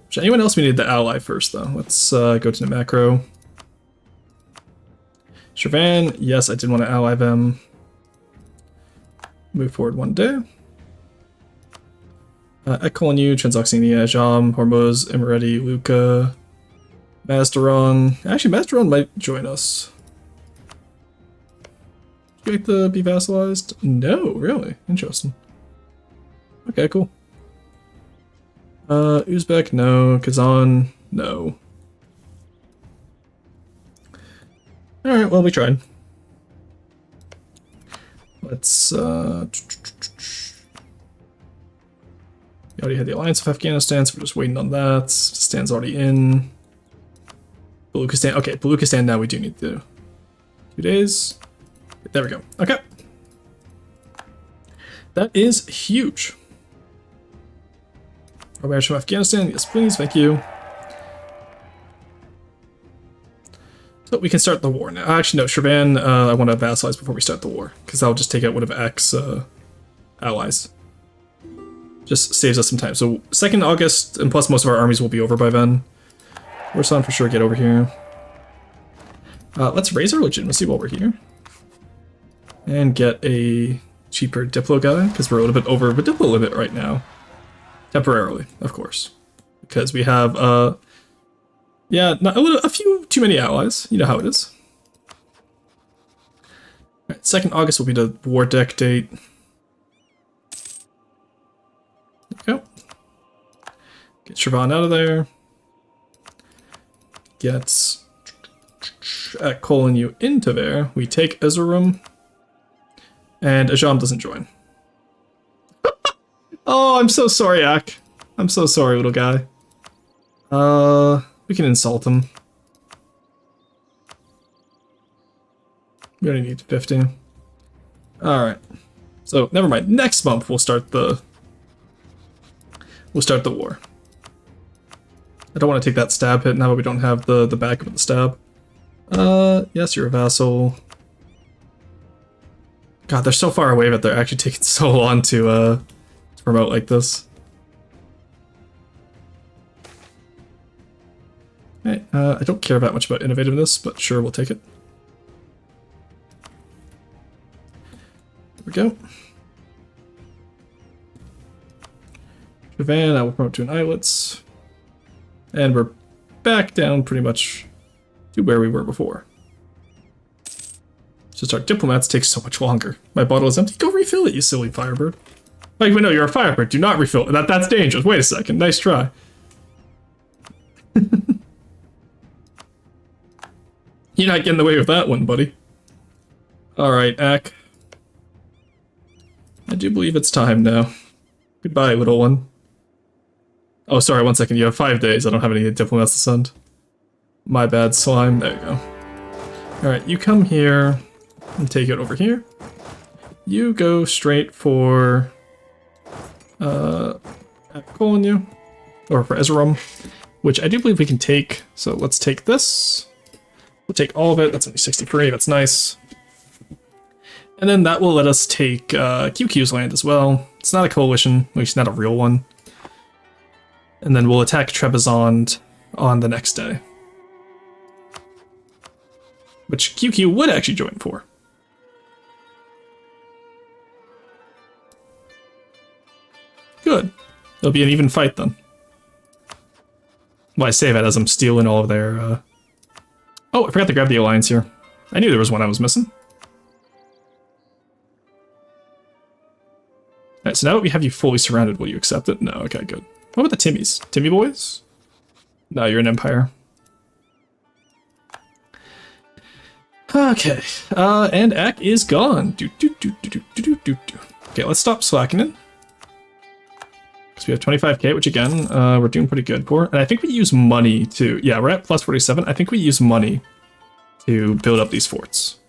Speaker 1: Is anyone else we need to ally first, though? Let's go to the macro. Shirvan, yes, I did want to ally them. Move forward 1 day. Ekolonu, Transoxania, Jam, Hormuz, Emirati, Luca, Mazdaron. Actually, Mazdaron might join us. Would you like to be vassalized? No, really? Interesting. Okay, cool. Uzbek, no. Kazan, no. Alright, well, we tried. Let's, we already had the alliance with Afghanistan, so we're just waiting on that. Stan's already in. Baluchistan, okay, Baluchistan now we do need to do. 2 days. There we go. Okay. That is huge. Barbarians from Afghanistan, yes please, thank you. So we can start the war now. Actually no, Shirvan, I want to vassalize before we start the war, because I'll just take out one of X allies. Just saves us some time. So 2nd August, and plus most of our armies will be over by then. Warsaw for sure, get over here. Let's raise our legitimacy while we're here. And get a cheaper Diplo guy, because we're a little bit over the Diplo limit right now. Temporarily, of course. Because we have, yeah, a few too many allies. You know how it is. Alright, 2nd August will be the war deck date. There we go. Get Shirvan out of there. Get Ekolonu into there. We take Ezerum. And Ajam doesn't join. Oh, I'm so sorry, Ak. I'm so sorry, little guy. We can insult him. We only need 50. Alright. So, never mind. Next month we'll start the war. I don't want to take that stab hit now that we don't have the backup of the stab. Yes, you're a vassal. God, they're so far away that they're actually taking so long to promote like this. Okay, I don't care that much about innovativeness, but sure, we'll take it. There we go. Javan, I will promote to an islets. And we're back down pretty much to where we were before. Just our diplomats take so much longer. My bottle is empty. Go refill it, you silly firebird. Like, wait, no, you're a firebird. Do not refill it. That's dangerous. Wait a second. Nice try. You're not getting away with that one, buddy. Alright, Ak. I do believe it's time now. Goodbye, little one. Oh, sorry, 1 second. You have 5 days. I don't have any diplomats to send. My bad, slime. There you go. Alright, you come here and take it over here. You go straight for coal in you, or for Ezerum, which I do believe we can take. So let's take this. We'll take all of it. That's only 63. That's nice. And then that will let us take QQ's land as well. It's not a coalition, at least not a real one. And then we'll attack Trebizond on the next day, which QQ would actually join for. Good. It'll be an even fight then. Well, I say that as I'm stealing all of their... Oh, I forgot to grab the alliance here. I knew there was one I was missing. Alright, so now that we have you fully surrounded, will you accept it? No, okay, good. What about the Timmies? Timmy boys? No, you're an empire. Okay, and Ak is gone. Okay, let's stop slacking it. Because we have 25k, which again, we're doing pretty good for. And I think we use money to... Yeah, we're at plus 47. I think we use money to build up these forts.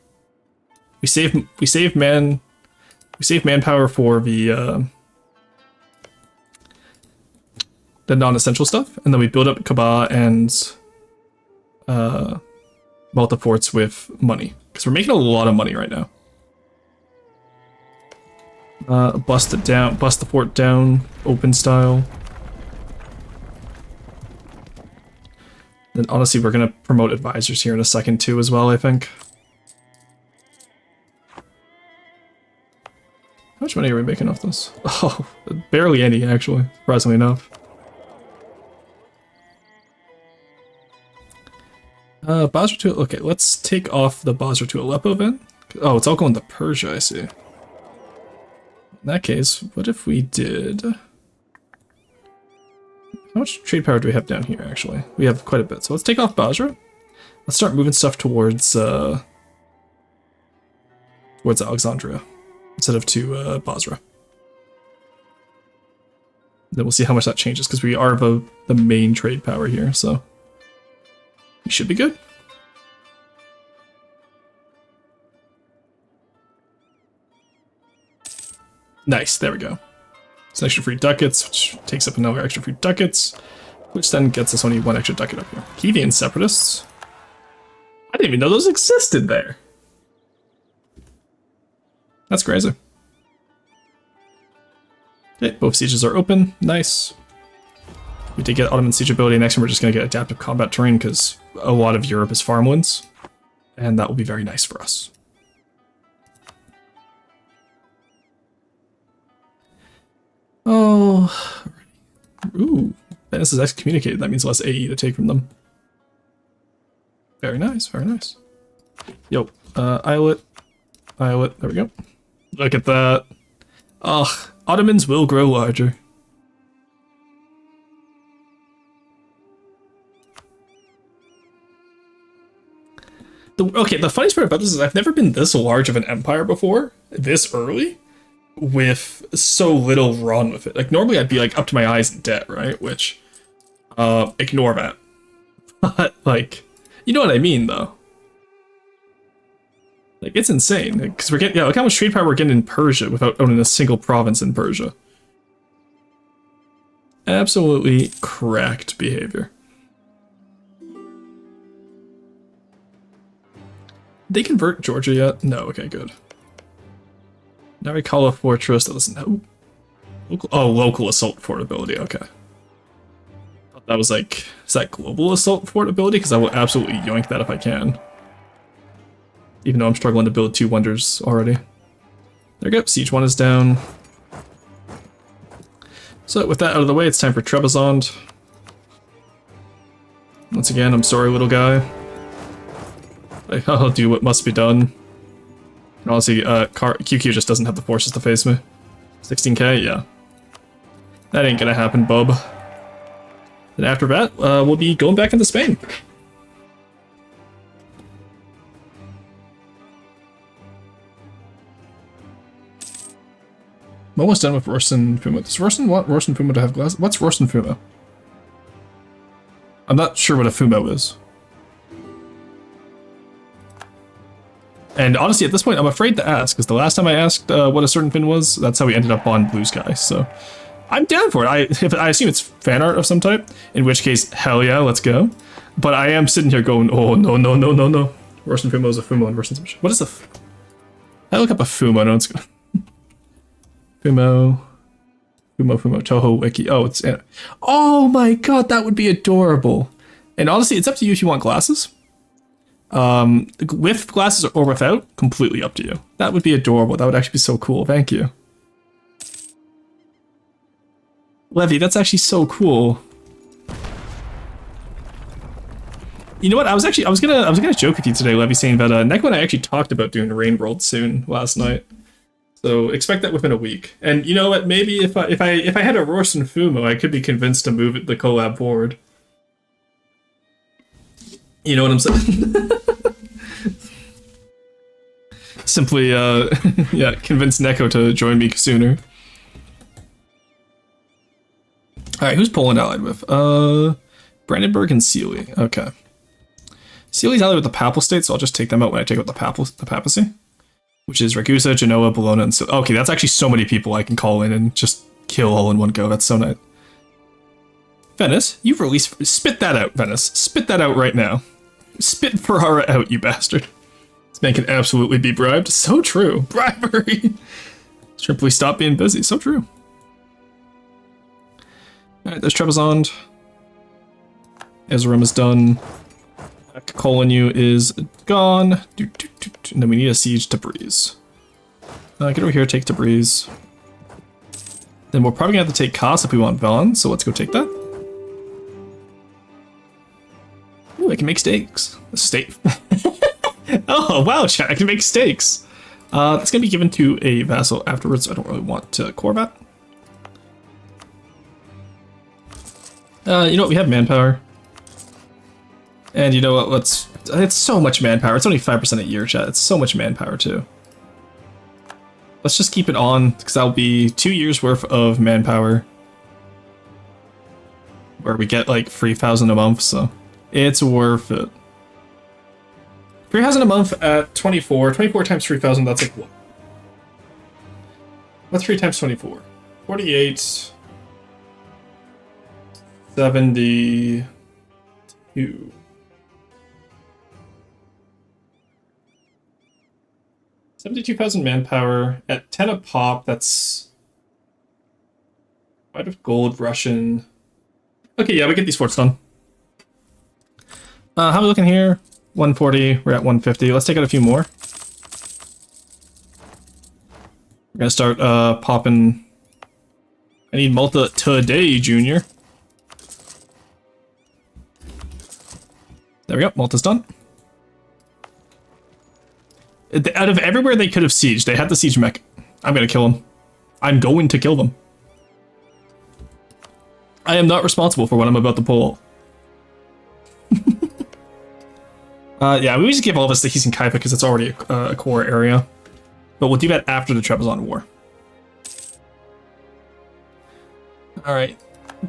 Speaker 1: We save manpower for the non-essential stuff, and then we build up Kaba and Malta forts with money. Because we're making a lot of money right now. Bust it down, bust the fort down, open style. Then honestly, we're gonna promote advisors here in a second too as well, I think. How much money are we making off this? Oh, barely any actually, surprisingly enough. Basra to, okay, let's take off the Basra to Aleppo then. Oh, it's all going to Persia, I see. In that case, what if we did... How much trade power do we have down here, actually? We have quite a bit. So let's take off Basra. Let's start moving stuff towards Alexandria instead of to Basra. Then we'll see how much that changes, because we are the main trade power here, so we should be good. Nice, there we go. It's extra free ducats, which takes up another extra free ducats, which then gets us only one extra ducat up here. Kievan separatists. I didn't even know those existed there. That's crazy. Okay, both sieges are open. Nice. We did get Ottoman siege ability. Next time we're just going to get adaptive combat terrain because a lot of Europe is farmlands. And that will be very nice for us. Oh. Ooh. Venice is excommunicated. That means less AE to take from them. Very nice, very nice. Yo, Islet. Islet, there we go. Look at that. Ugh, Ottomans will grow larger. Okay, the funniest part about this is I've never been this large of an empire before, this early, with so little run with it. Like, normally I'd be, like, up to my eyes in debt, right? Which, ignore that. But, like, you know what I mean, though. Like, it's insane. Because we're getting, yeah, look how much trade power we're getting in Persia without owning a single province in Persia. Absolutely cracked behavior. They convert Georgia yet? No, okay, good. Now we call a fortress that doesn't have... local assault fort ability, okay. That was like, is that global assault fort ability? Because I will absolutely yoink that if I can. Even though I'm struggling to build 2 wonders already. There we go, siege 1 is down. So with that out of the way, it's time for Trebizond. Once again, I'm sorry, little guy. I'll do what must be done. And honestly, QQ just doesn't have the forces to face me. 16k, yeah. That ain't gonna happen, bub. And after that, we'll be going back into Spain. I'm almost done with Rorson Fuma. Does Rorson want Rorson Fuma to have glass? What's Rorson Fuma? I'm not sure what a Fumo is. And honestly, at this point, I'm afraid to ask, because the last time I asked what a certain fin was, that's how we ended up on Blue Sky, so I'm down for it. I assume it's fan art of some type, in which case, hell yeah, let's go. But I am sitting here going, oh, no, no, no, no, no. Rorston Fumo is a Fumo in version submission. What is I look up a Fumo, no, it's Fumo, Toho Wiki. Oh, it's, oh my god, that would be adorable. And honestly, it's up to you if you want glasses. With glasses or without, completely up to you. That would be adorable. That would actually be so cool. Thank you. Levy, that's actually so cool. You know what? I was gonna joke with you today, Levy, saying that Neko and I actually talked about doing Rain World soon last night. So expect that within a week. And you know what? Maybe if I had a Rorston Fumo, I could be convinced to move the collab forward. You know what I'm saying? Simply, yeah, convince Neko to join me sooner. Alright, who's Poland allied with? Brandenburg and Sealy. Okay. Sealy's allied with the Papal State, so I'll just take them out when I take out the Papacy. Which is Ragusa, Genoa, Bologna, and so. Okay, that's actually so many people I can call in and just kill all in one go. That's so nice. Venice, you've released. Spit that out, Venice. Spit that out right now. Spit Ferrara out, you bastard. This man can absolutely be bribed. So true. Bribery. Simply stop being busy. So true. Alright, there's Trebizond. Erzurum is done. Kolinu is gone. And then we need a siege Tabriz. Get over here, take Tabriz. Then we're probably gonna have to take Kos if we want Vel, so let's go take that. Ooh, I can make steaks. A steak. Oh, wow, chat, I can make steaks. That's gonna be given to a vassal afterwards. I don't really want to Korvat. You know what, we have manpower. And you know what, it's so much manpower. It's only 5% a year, chat. It's so much manpower, too. Let's just keep it on, because that'll be 2 years worth of manpower. Where we get like 3,000 a month, so it's worth it. 3,000 a month at 24. 24 times 3,000, that's like what? What's 3 times 24? 48. 72. 72,000 manpower at 10 a pop. That's quite of gold Russian. Okay, yeah, we get these forts done. How are we looking here? 140. We're at 150. Let's take out a few more. We're gonna start popping. I need Malta today, Junior. There we go. Malta's done. Out of everywhere they could have sieged, they had the siege mech. I'm gonna kill them. I'm going to kill them. I am not responsible for what I'm about to pull. Yeah, we just give all this to He's and Kaipa because it's already a core area. But we'll do that after the Trebizond War. Alright.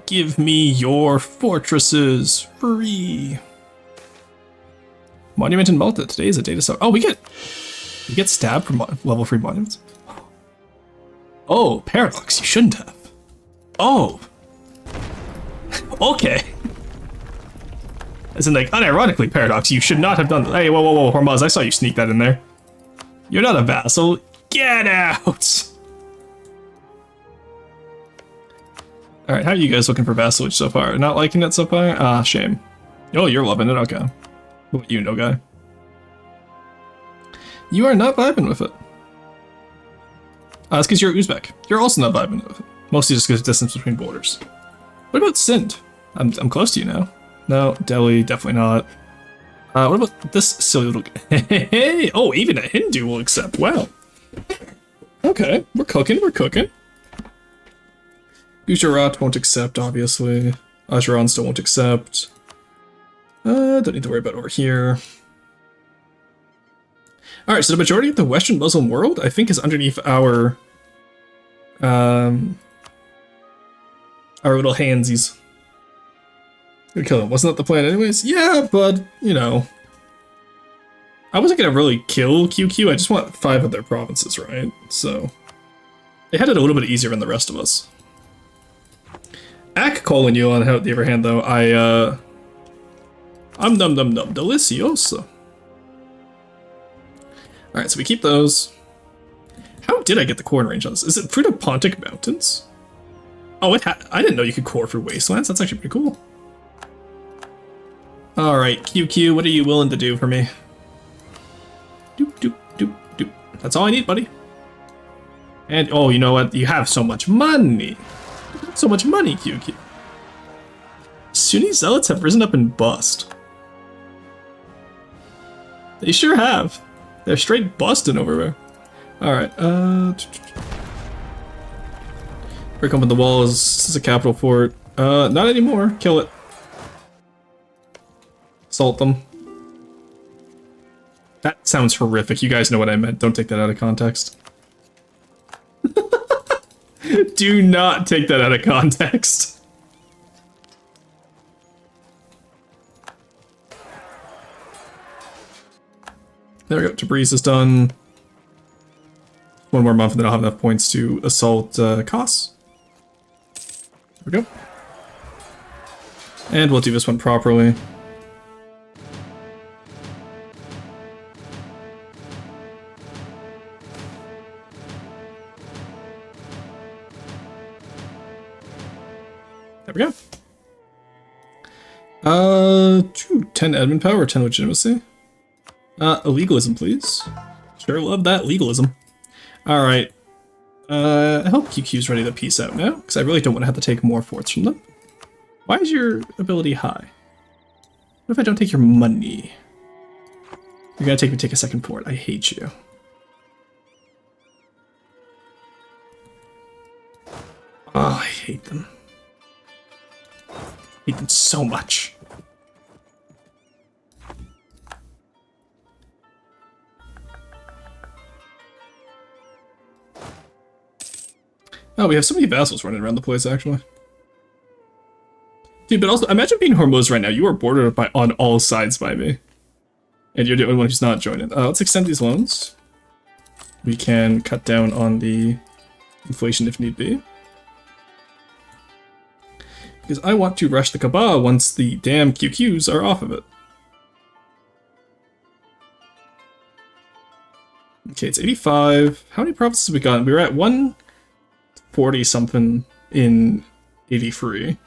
Speaker 1: Give me your fortresses. Free. Monument in Malta. Today is a data set. Oh, we get stabbed from level 3 monuments. Oh, Paradox. You shouldn't have. Oh. Okay. As in, like, unironically, Paradox, you should not have done that. Hey, whoa, whoa, whoa, Hormuz, I saw you sneak that in there. You're not a vassal. Get out! Alright, how are you guys looking for vassalage so far? Not liking it so far? Ah, shame. Oh, you're loving it, okay. What about you, no guy? You are not vibing with it. It's because you're Uzbek. You're also not vibing with it. Mostly just because of distance between borders. What about Sind? I'm close to you now. No, Delhi, definitely not. What about this silly little... Hey, oh, even a Hindu will accept. Wow. Okay, we're cooking, we're cooking. Gujarat won't accept, obviously. Ajaran still won't accept. Don't need to worry about over here. Alright, so the majority of the Western Muslim world, I think, is underneath our little handsies. Gonna kill him. Wasn't that the plan anyways? Yeah, but, you know. I wasn't gonna really kill QQ, I just want 5 of their provinces, right? So, they had it a little bit easier than the rest of us. Ack calling you on the other hand, though, I'm num num num delicioso. Alright, so we keep those. How did I get the core in range on this? Is it through the Pontic Mountains? Oh, I didn't know you could core through wastelands. That's actually pretty cool. Alright, QQ, what are you willing to do for me? Doop, doop, doop, doop. That's all I need, buddy. And, oh, you know what? You have so much money. So much money, QQ. Sunni zealots have risen up and bust. They sure have. They're straight busting over there. Alright, break open the walls. This is a capital fort. Not anymore. Kill it. Assault them. That sounds horrific. You guys know what I meant. Don't take that out of context. Do not take that out of context. There we go. Tabriz is done. One more month and then I'll have enough points to assault Kos. There we go. And we'll do this one properly. There we go. 10 admin power, 10 legitimacy. Illegalism, please. Sure love that legalism. Alright. I hope QQ's ready to peace out now, because I really don't want to have to take more forts from them. Why is your ability high? What if I don't take your money? You're gonna take me take a second fort. I hate you. Oh, I hate them. I hate them so much. Oh, we have so many vassals running around the place, actually. Dude, but also, imagine being Hormuz right now. You are bordered by on all sides by me. And you're the only one who's not joining. Let's extend these loans. We can cut down on the inflation if need be. Because I want to rush the Kaaba once the damn QQs are off of it. Okay, it's 85. How many provinces have we got? We were at 140 something in 83.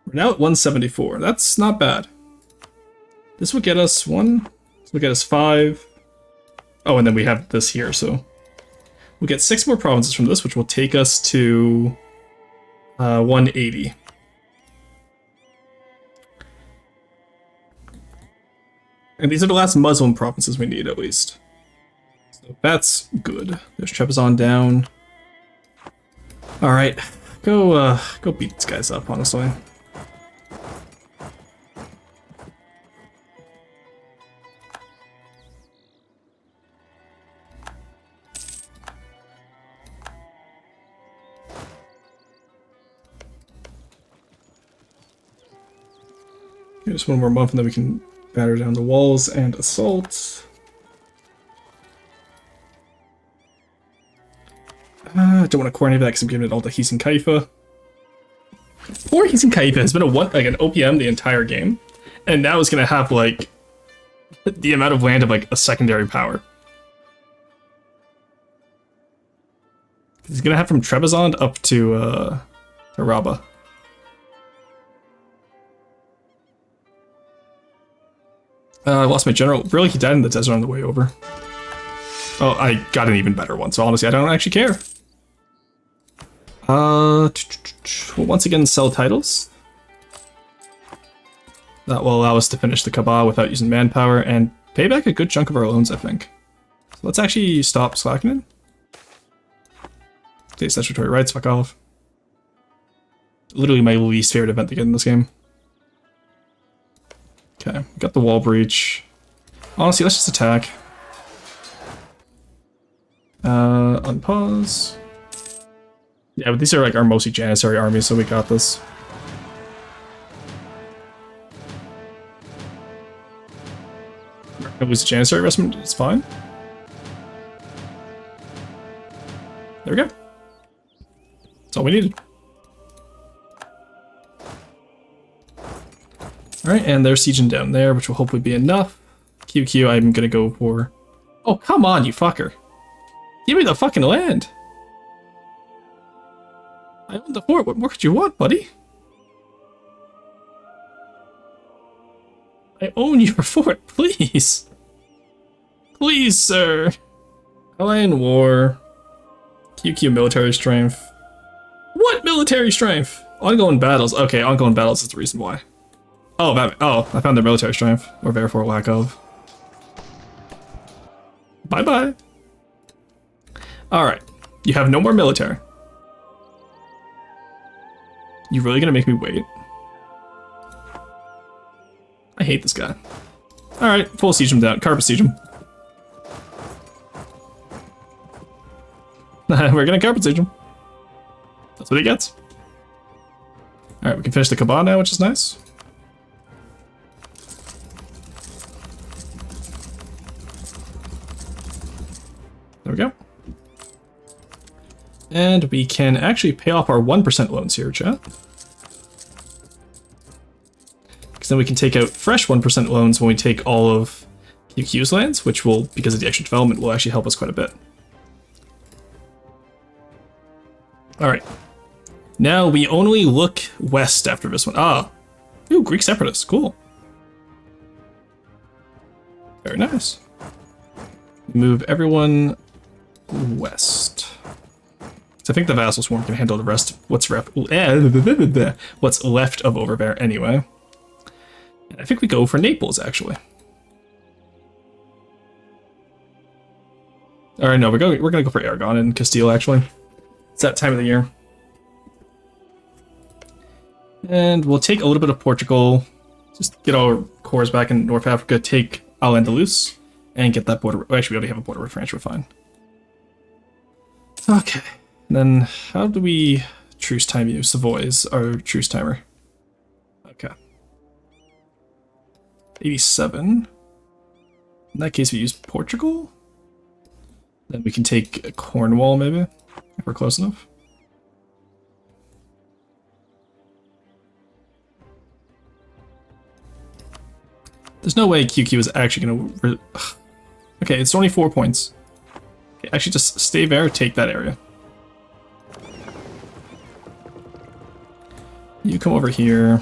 Speaker 1: We're now at 174. That's not bad. This would get us 1. This would get us 5. Oh, and then we have this here, so we'll get 6 more provinces from this, which will take us to 180. And these are the last Muslim provinces we need, at least. So that's good. There's Trebizond down. Alright, go beat these guys up, honestly. Just one more month and then we can batter down the walls and assault. I don't want to core any of that because I'm giving it all to Hisin Kaifa. Poor Hisin Kaifa has been an OPM the entire game, and now is going to have like the amount of land of like a secondary power. He's going to have from Trebizond up to Rabba. I lost my general. Really, he died in the desert on the way over. Oh, I got an even better one, so honestly, I don't actually care. We'll once again sell titles. That will allow us to finish the Kaaba without using manpower and pay back a good chunk of our loans, I think. So let's actually stop slackening. Okay, statutory rights, fuck off. Literally my least favorite event to get in this game. Okay, got the wall breach. Honestly, let's just attack. Unpause. Yeah, but these are like our mostly Janissary armies, so we got this. We're gonna lose the Janissary investment, it's fine. There we go. That's all we needed. Alright, and they're sieging down there, which will hopefully be enough. QQ, I'm gonna go for... Oh, come on, you fucker. Give me the fucking land. I own the fort. What more could you want, buddy? I own your fort, please. Please, sir. Ally in war. QQ military strength. What military strength? Ongoing battles. Okay, ongoing battles is the reason why. Oh, I found their military strength, or therefore lack of. Bye-bye. Alright, you have no more military. You really gonna make me wait? I hate this guy. Alright, full siege him down. Carpet siege him. We're gonna carpet siege him. That's what he gets. Alright, we can finish the Kaaba now, which is nice. There we go. And we can actually pay off our 1% loans here, chat. Because then we can take out fresh 1% loans when we take all of QQ's lands, which will, because of the extra development, will actually help us quite a bit. Alright. Now we only look west after this one. Ah. Ooh, Greek separatists. Cool. Very nice. Move everyone west. So I think the vassal swarm can handle the rest. What's left of over there anyway. And I think we go for Naples actually. All right, no, we're gonna go for Aragon and Castile actually. It's that time of the year. And we'll take a little bit of Portugal, just get our cores back in North Africa, take Al-Andalus, and get that border. Actually, we already have a border with France, we're fine. Okay, then how do we truce time you? Savoy's our truce timer. Okay. 87. In that case, we use Portugal. Then we can take Cornwall, maybe, if we're close enough. There's no way QQ is actually gonna... Okay, it's only 4 points. Okay, actually just stay there, take that area. You come over here.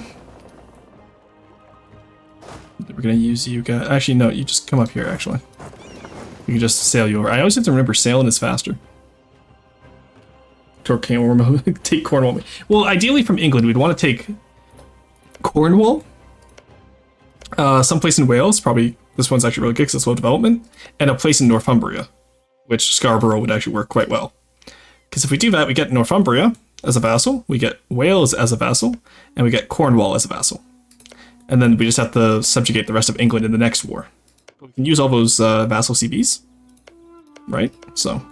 Speaker 1: We're gonna use you guys. Actually, no, you just come up here, actually. We can just sail you over. I always have to remember sailing is faster. Take Cornwall. Well, ideally from England, we'd want to take Cornwall. Someplace in Wales, probably this one's actually really good because it's low development, and a place in Northumbria, which Scarborough would actually work quite well. Because if we do that, we get Northumbria as a vassal, we get Wales as a vassal, and we get Cornwall as a vassal. And then we just have to subjugate the rest of England in the next war. We can use all those vassal CVs, right? So,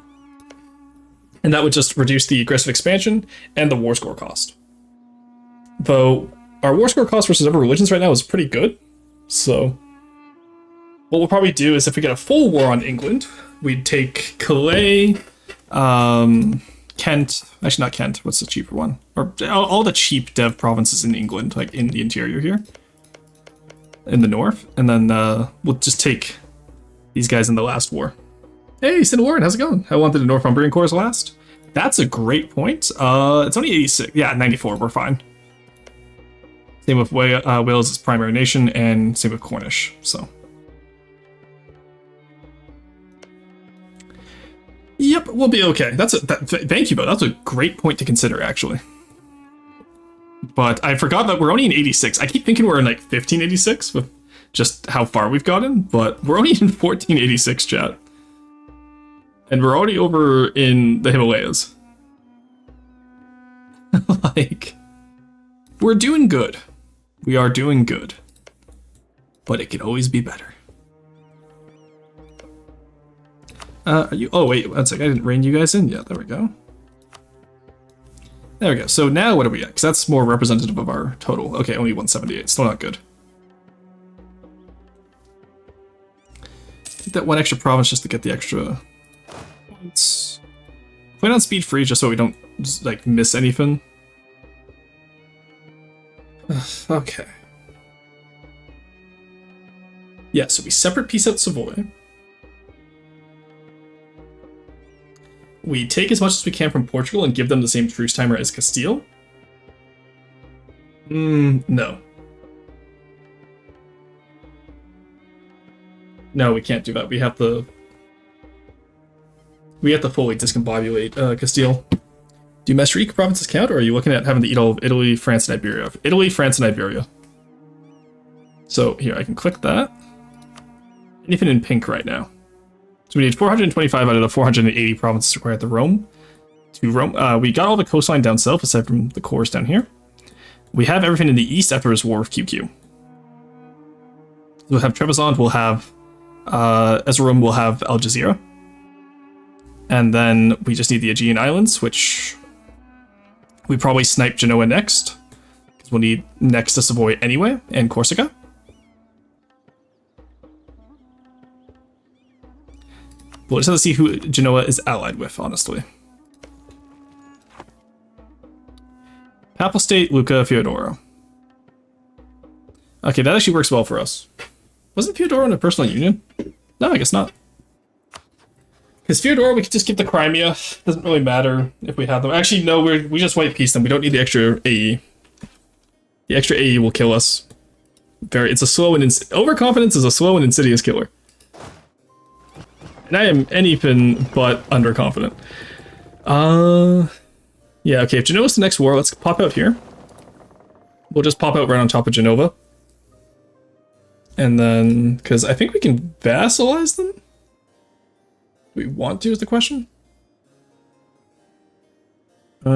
Speaker 1: and that would just reduce the aggressive expansion and the war score cost. Though our war score cost versus other religions right now is pretty good. So, what we'll probably do is if we get a full war on England, we'd take Calais, Kent, actually not Kent, what's the cheaper one? Or all the cheap dev provinces in England, like in the interior here, in the north, and then we'll just take these guys in the last war. Hey, Sin Warren, how's it going? How long did the Northumbrian cores last? That's a great point. It's only 86, yeah, 94, we're fine. Same with Wales as primary nation, and same with Cornish, so. Yep, we'll be okay. Thank you, though. That's a great point to consider, actually. But I forgot that we're only in 86. I keep thinking we're in, like, 1586 with just how far we've gotten, but we're only in 1486, chat. And we're already over in the Himalayas. Like, we're doing good. We are doing good. But it can always be better. Are you... Oh, wait, one sec. I didn't rein you guys in yet. There we go. There we go. So now what do we get? Because that's more representative of our total. Okay, only 178. Still not good. Take that one extra province just to get the extra points. Play on speed free just so we don't, like, miss anything. Okay. Yeah, so we separate piece out Savoy. We take as much as we can from Portugal and give them the same truce timer as Castile. No. No, we can't do that. We have to fully discombobulate Castile. Do Maastricht provinces count, or are you looking at having to eat all of Italy, France, and Iberia? Italy, France, and Iberia. So here, I can click that. Anything in pink right now. So we need 425 out of the 480 provinces required to Rome. We got all the coastline down south, aside from the cores down here. We have everything in the east after his war with QQ. We'll have Trebizond, we'll have Erzurum, we'll have Al Jazeera. And then we just need the Aegean Islands, which we probably snipe Genoa next, because we'll need next to Savoy anyway, and Corsica. We'll just have to see who Genoa is allied with, honestly. Papal State, Lucca, Fiodoro. Okay, that actually works well for us. Wasn't Fiodoro in a personal union? No, I guess not. Because Fiodoro, we could just give the Crimea. Doesn't really matter if we have them. Actually, no, we just white peace them. We don't need the extra AE. The extra AE will kill us. It's a slow and overconfidence is a slow and insidious killer. And I am anything but underconfident. Yeah, okay, if Genoa's the next war, let's pop out here. We'll just pop out right on top of Genova. And then, because I think we can vassalize them? Do we want to, is the question? If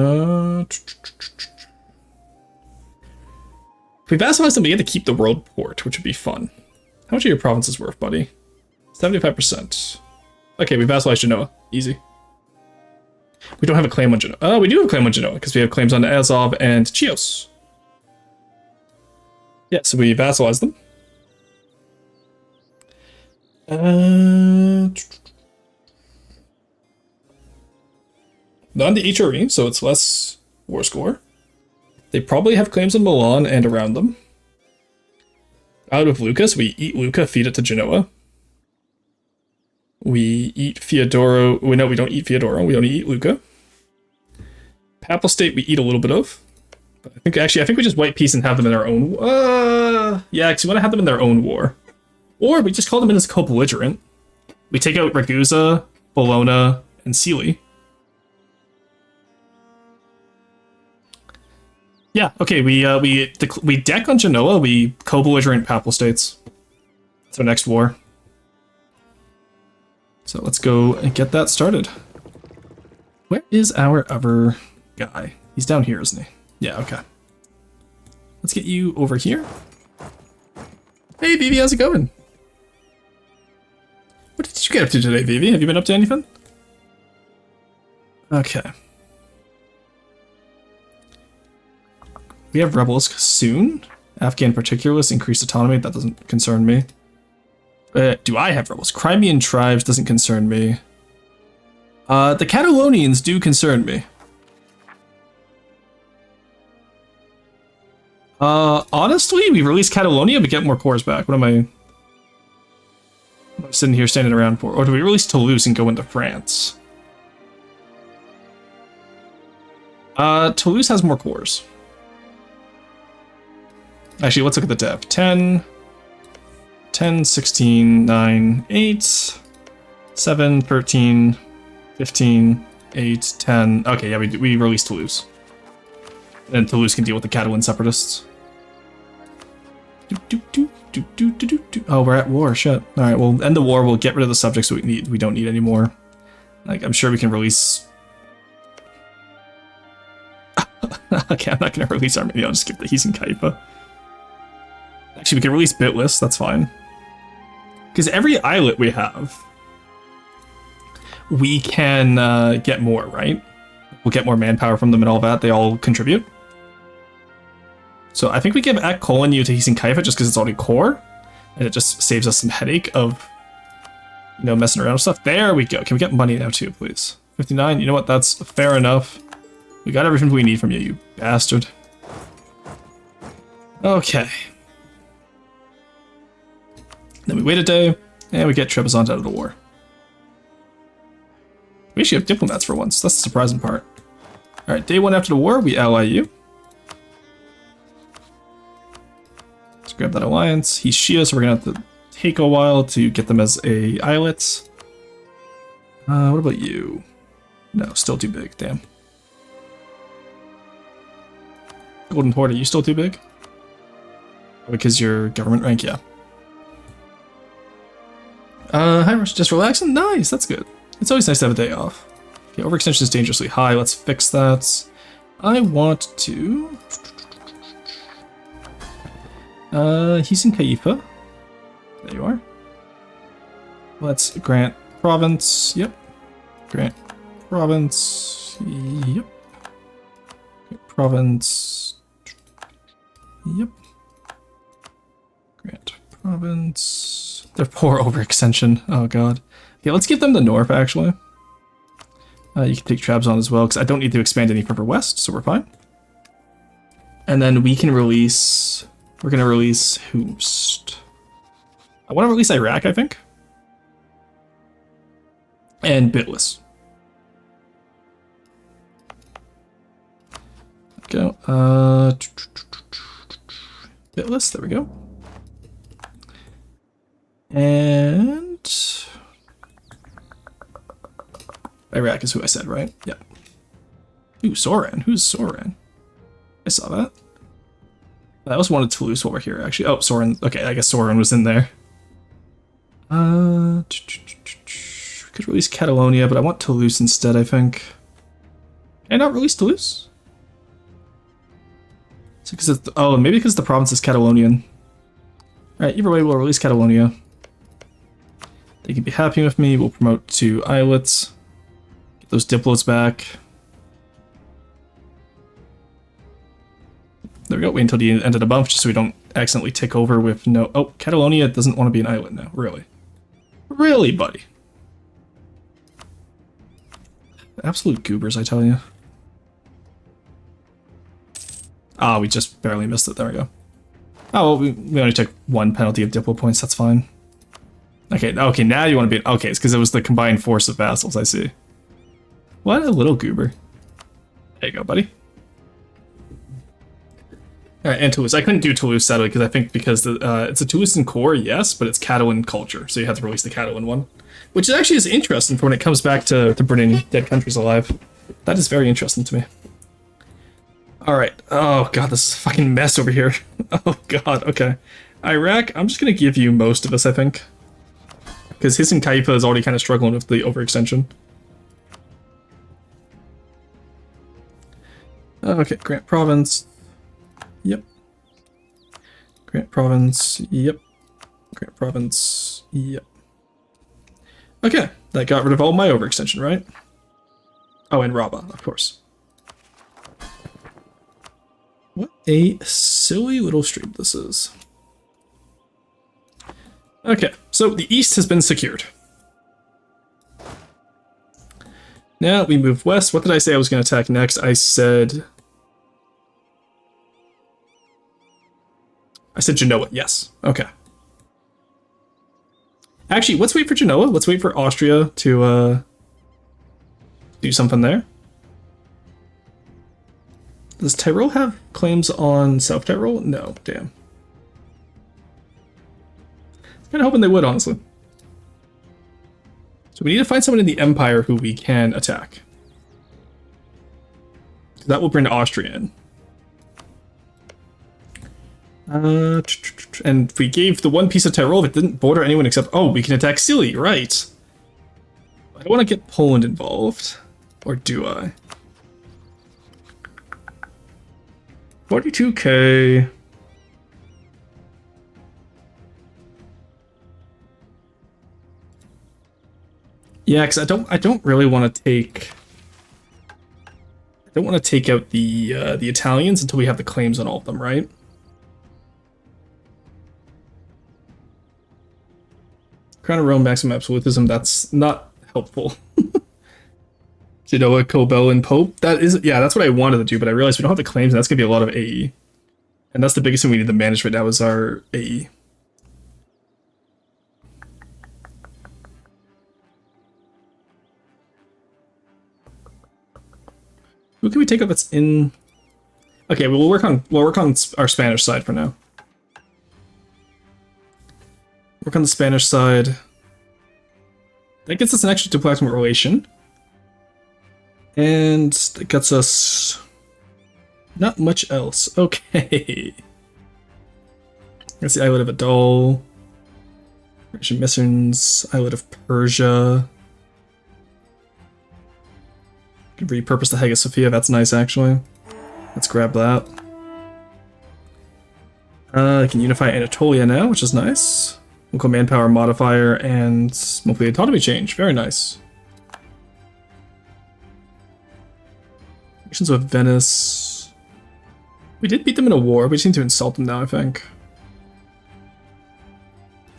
Speaker 1: we vassalize them, we get to keep the world port, which would be fun. How much are your provinces worth, buddy? 75%. Okay, we vassalized Genoa. Easy. We don't have a claim on Genoa. Oh, we do have a claim on Genoa, because we have claims on Azov and Chios. Yeah, so we vassalized them. Not the HRE, so it's less war score. They probably have claims in Milan and around them. Out of Lucca, so we eat Lucca, feed it to Genoa. We eat Fiodoro. No, we don't eat Fiodoro. We only eat Lucca. Papal State, we eat a little bit of. But I think we just white peace and have them in their own. Yeah, because we want to have them in their own war, or we just call them in as co-belligerent. We take out Ragusa, Bologna, and Sealy. Yeah. Okay. We deck on Genoa. We co-belligerent Papal States. That's our next war. So let's go and get that started. Where is our other guy? He's down here, isn't he? Yeah, okay. Let's get you over here. Hey, Vivi, how's it going? What did you get up to today, Vivi? Have you been up to anything? Okay. We have rebels soon. Afghan particularists, increased autonomy. That doesn't concern me. Do I have rebels? Crimean tribes doesn't concern me. The Catalonians do concern me. Honestly, we release Catalonia but get more cores back. What am I sitting here standing around for? Or do we release Toulouse and go into France? Toulouse has more cores. Actually, let's look at the dev. 10, 16, 9, 8, 7, 13, 15, 8, 10. Okay, yeah, we released Toulouse. And Toulouse can deal with the Catalan separatists. Oh, we're at war, shit. Alright, we'll end the war, we'll get rid of the subjects we don't need anymore. Like, I'm sure we can release... Okay, I'm not gonna release Armenia, I'll just skip the He's in Kaipa. Actually, we can release Bitless, that's fine. Because every islet we have, we can get more, right? We'll get more manpower from them and all that. They all contribute. So I think we give Ak Kolonyu to He's Kaifa just because it's already core. And it just saves us some headache of, you know, messing around with stuff. There we go. Can we get money now too, please? 59. You know what? That's fair enough. We got everything we need from you, you bastard. Okay. Then we wait a day, and we get Trebizond out of the war. We actually have diplomats for once. That's the surprising part. Alright, day 1 after the war, we ally you. Let's grab that alliance. He's Shia, so we're gonna have to take a while to get them as a islet. What about you? No, still too big, damn. Golden Horde, are you still too big? Because your government rank, yeah. Hi, Rush, just relaxing? Nice, that's good. It's always nice to have a day off. Okay, overextension is dangerously high, let's fix that. I want to... he's in Kaifa. There you are. Let's grant province, yep. Grant province, yep. Grant province, yep. Grant province. They're poor overextension. Oh god. Okay, let's give them the North actually. You can take Trabzon as well because I don't need to expand any further west, so we're fine. And then we can release. We're gonna release Hoomst. I want to release Iraq, I think. And Bitless. Go. Bitless, there we go. And Iraq is who I said, right? Yeah. Ooh, Soran. Who's Soran? I saw that. I also wanted Toulouse while we're here, actually. Oh, Soran. Okay, I guess Soran was in there. Could release Catalonia, but I want Toulouse instead, I think. Can I not release Toulouse? Because it's, oh, maybe because the province is Catalonian. Alright, either way, we'll release Catalonia. They can be happy with me. We'll promote to islets. Get those diplos back. There we go. Wait until the end of the bump just so we don't accidentally take over with no... Oh, Catalonia doesn't want to be an islet now. Really? Really, buddy? Absolute goobers, I tell you. Ah, we just barely missed it. There we go. Oh, well, we only took 1 penalty of diplo points. That's fine. Okay, okay, now you want to be... Okay, it's because it was the combined force of vassals, I see. What a little goober. There you go, buddy. Alright, and Toulouse. I couldn't do Toulouse, sadly, because I think because it's a Toulousan core, yes, but it's Catalan culture, so you have to release the Catalan one. Which actually is interesting for when it comes back to bringing dead countries alive. That is very interesting to me. Alright. Oh god, this is a fucking mess over here. Oh god, okay. Iraq, I'm just gonna give you most of this, I think. Because Hisan Kaifa is already kind of struggling with the overextension. Okay, Grant Province. Yep. Grant Province. Yep. Grant Province. Yep. Okay, that got rid of all my overextension, right? Oh, and Rabah, of course. What a silly little stream this is. Okay, so the east has been secured. Now we move west. What did I say I was going to attack next? I said Genoa, yes. Okay. Actually, let's wait for Genoa. Let's wait for Austria to do something there. Does Tyrol have claims on South Tyrol? No, damn. I'm kind of hoping they would, honestly. So we need to find someone in the Empire who we can attack. That will bring Austria in. And if we gave the one piece of Tyrol, if it didn't border anyone except... Oh, we can attack Scilly, right. I don't want to get Poland involved. Or do I? 42k. Yeah, because I don't really want to take... I don't want to take out the Italians until we have the claims on all of them, right? Crown of Rome, maximum absolutism, that's not helpful. Genoa, Cobel, and Pope. That is, yeah, that's what I wanted to do, but I realized we don't have the claims, and that's going to be a lot of AE. And that's the biggest thing we need to manage right now is our AE. Who can we take up that's in... Okay, we'll work on our Spanish side for now. Work on the Spanish side. That gets us an extra diplomatic relation. And that gets us not much else. Okay. That's the islet of Adal. Persian missions, islet of Persia. Can repurpose the Hagia Sophia, that's nice actually. Let's grab that. I can unify Anatolia now, which is nice. Local manpower modifier and monthly autonomy change, very nice. Missions with Venice. We did beat them in a war, we just need to insult them now, I think.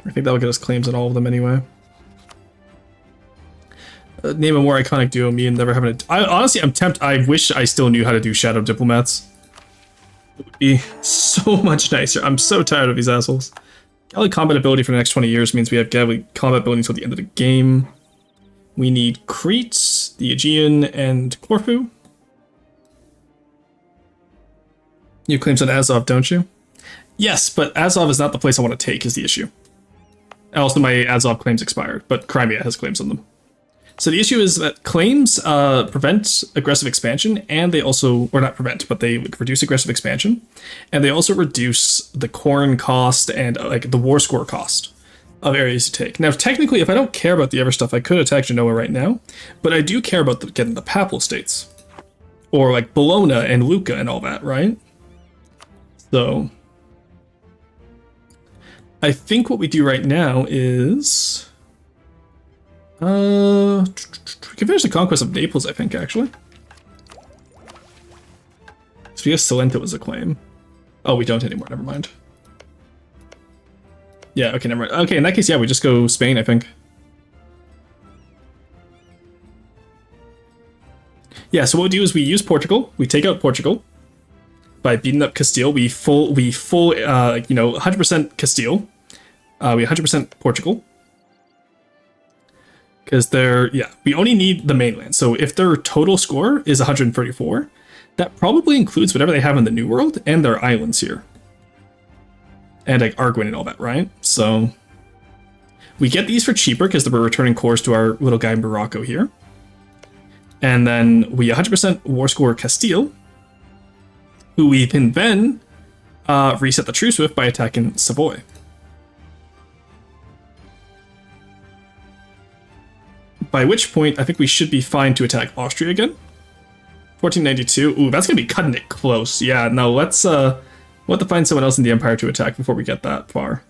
Speaker 1: I think that'll get us claims on all of them anyway. Name a more iconic duo, me and never having a... honestly, I'm tempted. I wish I still knew how to do Shadow Diplomats. It would be so much nicer. I'm so tired of these assholes. Galley combat ability for the next 20 years means we have Galley combat ability until the end of the game. We need Crete, the Aegean, and Corfu. You have claims on Azov, don't you? Yes, but Azov is not the place I want to take, is the issue. Also, my Azov claims expired, but Crimea has claims on them. So the issue is that claims prevent aggressive expansion, and they also, or not prevent, but they reduce aggressive expansion, and they also reduce the corn cost and like the war score cost of areas to take. Now, technically, if I don't care about the other stuff, I could attack Genoa right now, but I do care about getting the Papal States, or like Bologna and Lucca and all that, right? So I think what we do right now is... we can finish the conquest of Naples, I think, actually. So we guess Salento was a claim. Oh, we don't anymore, never mind. Yeah, okay, never mind. Okay, in that case, yeah, we just go Spain, I think. Yeah, so what we do is we use Portugal, we take out Portugal. By beating up Castile, we full 100% Castile. We 100% Portugal. Because we only need the mainland. So if their total score is 134, that probably includes whatever they have in the New World and their islands here. And like Arguin and all that, right? So we get these for cheaper because we're returning cores to our little guy in Morocco here. And then we 100% war score Castile, who we can then reset the truce with by attacking Savoy. By which point, I think we should be fine to attack Austria again. 1492. Ooh, that's gonna be cutting it close. Yeah, no, let's we'll have to find someone else in the Empire to attack before we get that far.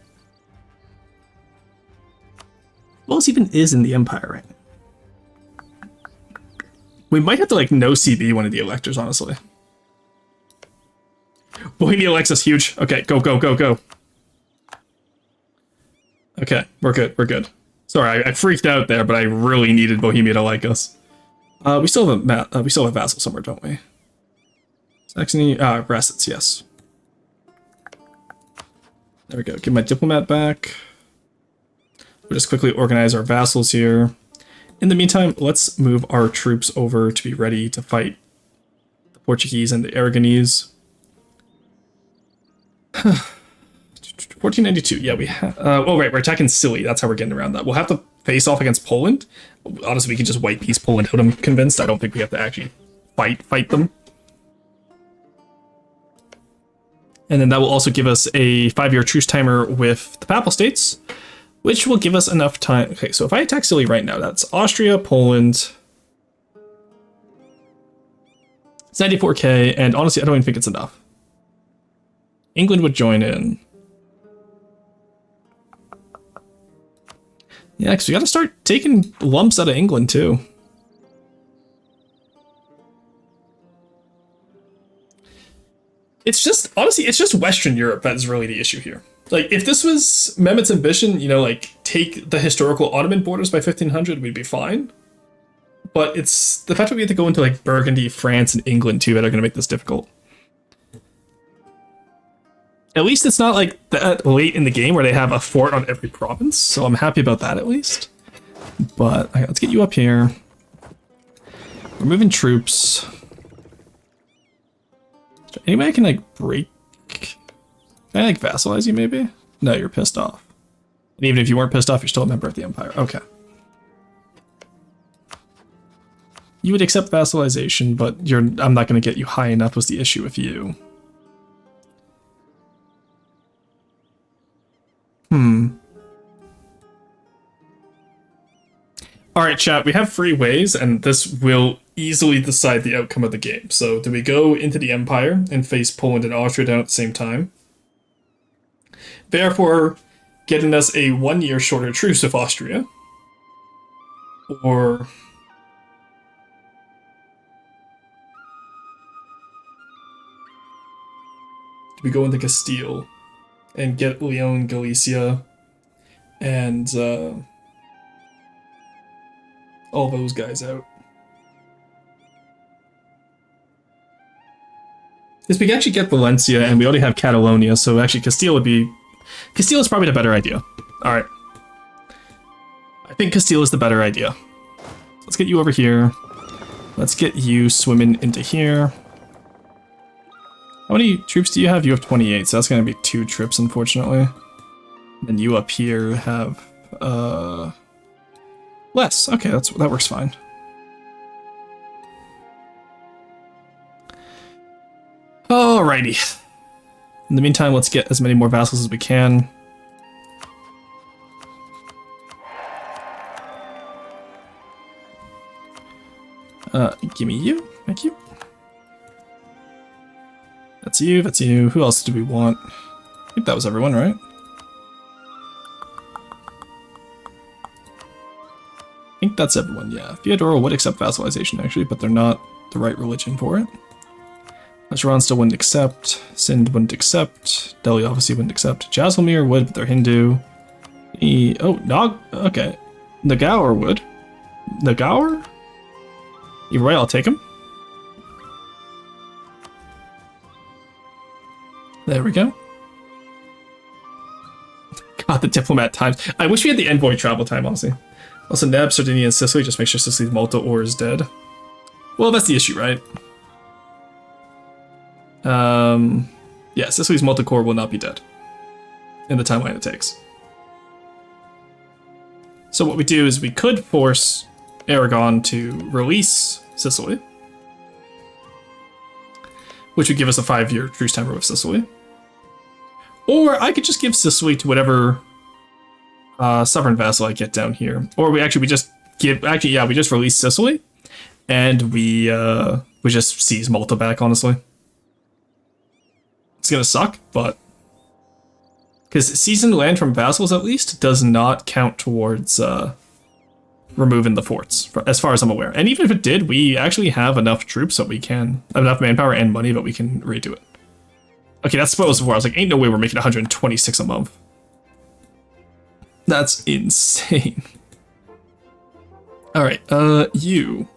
Speaker 1: Who else even is in the Empire right now? We might have to like no CB one of the electors, honestly. Bohemia likes us huge. Okay, go, go, go, go. Okay, we're good, we're good. Sorry, I freaked out there, but I really needed Bohemia to like us. We still have a vassal somewhere, don't we? Saxony, Brasets, yes. There we go. Give my diplomat back. We'll just quickly organize our vassals here. In the meantime, let's move our troops over to be ready to fight the Portuguese and the Aragonese. 1492, yeah, we have... oh, right, we're attacking Scilly. That's how we're getting around that. We'll have to face off against Poland. Honestly, we can just white piece Poland out, I'm convinced. I don't think we have to actually fight them. And then that will also give us a 5-year truce timer with the Papal States, which will give us enough time... Okay, so if I attack Scilly right now, that's Austria, Poland... It's 94k, and honestly, I don't even think it's enough. England would join in. Yeah, because we gotta start taking lumps out of England, too. It's just, honestly, it's just Western Europe that is really the issue here. Like, if this was Mehmet's ambition, you know, like, take the historical Ottoman borders by 1500, we'd be fine. But it's the fact that we have to go into, like, Burgundy, France, and England, too, that are gonna make this difficult. At least it's not like that late in the game where they have a fort on every province, so I'm happy about that at least. But okay, let's get you up here. We're moving troops. Anyway, I can like break. Can I like vassalize you maybe? No, you're pissed off. And even if you weren't pissed off, you're still a member of the Empire. Okay. You would accept vassalization, but I'm not going to get you high enough was the issue with you. Alright, chat, we have 3 ways, and this will easily decide the outcome of the game. So, do we go into the Empire and face Poland and Austria down at the same time? Therefore, getting us a 1-year shorter truce with Austria. Or... do we go into Castile and get Leon, Galicia, and all those guys out? Because we can actually get Valencia, and we already have Catalonia, so actually Castile is probably the better idea. Alright. I think Castile is the better idea. Let's get you over here. Let's get you swimming into here. How many troops do you have? You have 28, so that's going to be 2 trips, unfortunately. And you up here have, less. Okay, that works fine. Alrighty. In the meantime, let's get as many more vassals as we can. Give me you. Thank you. That's you, that's you. Who else do we want? I think that was everyone, right? I think that's everyone, yeah. Theodora would accept vassalization, actually, but they're not the right religion for it. Asheron still wouldn't accept. Sind wouldn't accept. Delhi obviously wouldn't accept. Jaisalmer would, but they're Hindu. Okay. Nagaur would. Nagaur? You're right, I'll take him. There we go. God, the diplomat times. I wish we had the envoy travel time, honestly. Also, Neb, Sardinia, and Sicily. Just make sure Sicily's Malta or is dead. Well, that's the issue, right? Yeah, Sicily's Malta core will not be dead in the timeline it takes. So what we do is we could force Aragon to release Sicily, which would give us a 5-year truce timer with Sicily. Or I could just give Sicily to whatever sovereign vassal I get down here. Or we just release Sicily, and we just seize Malta back, honestly. It's gonna suck, but... because seizing land from vassals, at least, does not count towards removing the forts, as far as I'm aware. And even if it did, we actually have enough troops that we can... enough manpower and money that we can redo it. Okay, that's what I was before. I was like, ain't no way we're making 126 a month. That's insane. Alright, you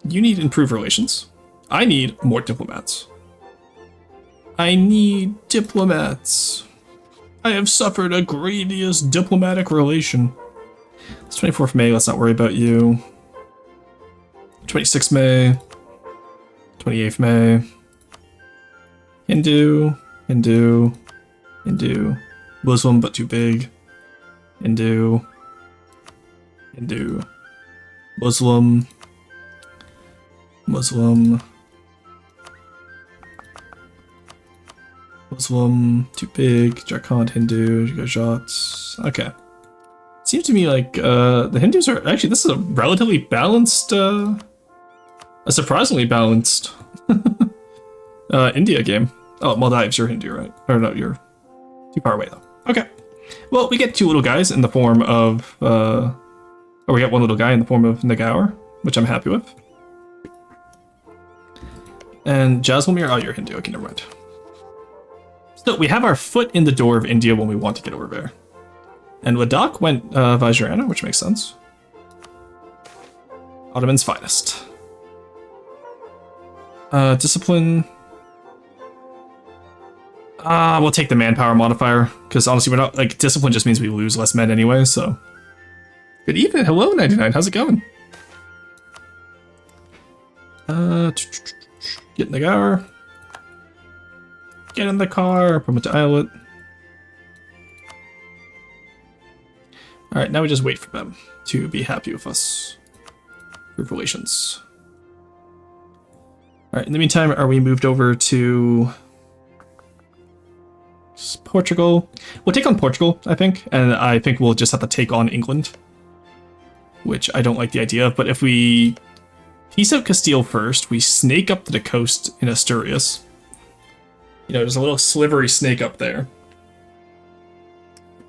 Speaker 1: need improved relations. I need more diplomats. I need diplomats. I have suffered a grievous diplomatic relation. It's 24th May, let's not worry about you. 26th May. 28th May. Hindu. Muslim, but too big. Hindu. Muslim. Muslim, too big. Jharkhand, Hindu, Gujarat. Okay. Seems to me like the Hindus are actually, this is a relatively balanced, a surprisingly balanced India game. Oh, Maldives, you're Hindu, right? Or no, you're too far away though. Okay. Well, we get 2 little guys in the form of, or we get 1 little guy in the form of Nagaur, which I'm happy with. And Jaisalmer, oh, you're Hindu. Okay, never mind. So we have our foot in the door of India when we want to get over there. And Ladakh went Vajrayana, which makes sense. Ottoman's finest. Discipline. We'll take the manpower modifier, because honestly, we're not, like, discipline just means we lose less men anyway, so. Good evening. Hello, 99. How's it going? Get in the car. Get in the car. Promote to Islet. Alright, now we just wait for them to be happy with us. Group relations. Alright, in the meantime, are we moved over to Portugal? We'll take on Portugal, I think, and I think we'll just have to take on England, which I don't like the idea of, but if we piece out Castile first, we snake up to the coast in Asturias. You know, there's a little slivery snake up there.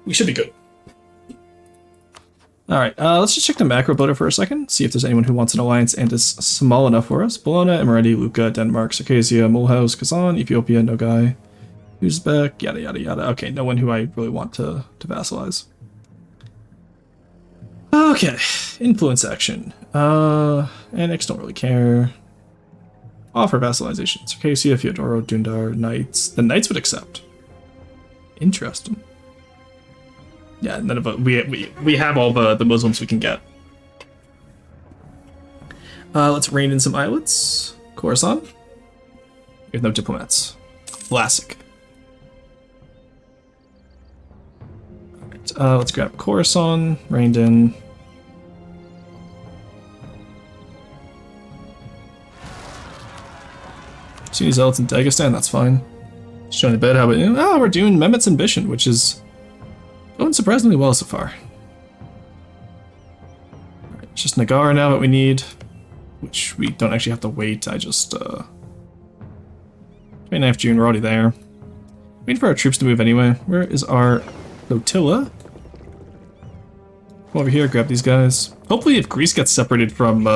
Speaker 1: We should be good. Alright, let's just check the macro builder for a second, see if there's anyone who wants an alliance and is small enough for us. Bologna, Emirati, Lucca, Denmark, Circassia, Mulhouse, Kazan, Ethiopia, Nogai, Uzbek, yada yada yada. Okay, no one who I really want to vassalize. Okay, influence action. Annex, don't really care. Offer vassalization. Circassia, Fyodoro, Dundar, Knights. The Knights would accept. Interesting. Yeah, none of it. We have all the Muslims we can get. Let's rain in some islets. Khorasan. We have no diplomats. Classic. Alright, let's grab Khorasan. Rained in. Sunni zealots in Dagestan, that's fine. Showing a bit how we're doing Mehmet's ambition, which is going surprisingly well so far. Alright, it's just Nagar now that we need, which we don't actually have to wait. I just 29th June, we're already there. Waiting for our troops to move anyway. Where is our flotilla? Come over here, grab these guys. Hopefully if Greece gets separated from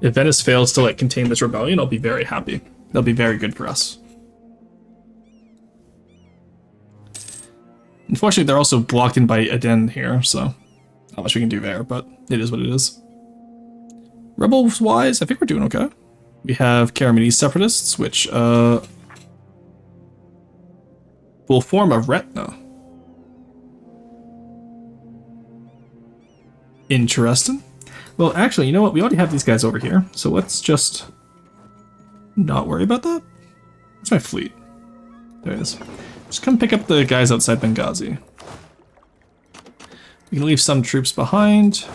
Speaker 1: if Venice fails to like contain this rebellion, I'll be very happy. That'll be very good for us. Unfortunately, they're also blocked in by Aden here, so not much we can do there, but it is what it is. Rebels-wise, I think we're doing okay. We have Karamanese separatists, which will form a retna. Interesting. Well, actually, you know what? We already have these guys over here, so let's just not worry about that. Where's my fleet? There it is. Just come pick up the guys outside Benghazi. We can leave some troops behind.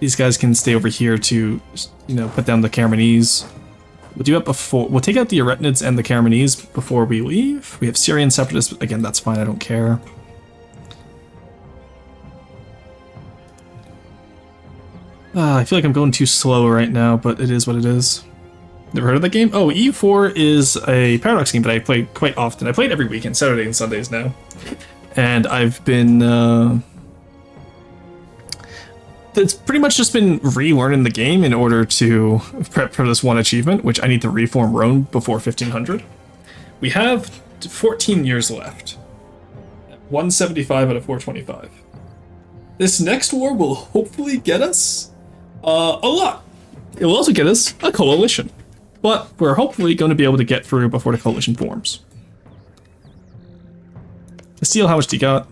Speaker 1: These guys can stay over here to, you know, put down the Karamanese. We'll do it before. We'll take out the Aretids and the Karamanese before we leave. We have Syrian separatists. Again, that's fine. I don't care. I feel like I'm going too slow right now, but it is what it is. Never heard of that game? Oh, EU4 is a Paradox game that I play quite often. I play it every weekend, Saturday and Sundays now. And I've been... it's pretty much just been relearning the game in order to prep for this one achievement, which I need to reform Rome before 1500. We have 14 years left. 175 out of 425. This next war will hopefully get us a lot. It will also get us a coalition. But we're hopefully going to be able to get through before the coalition forms. Castile, how much do you got?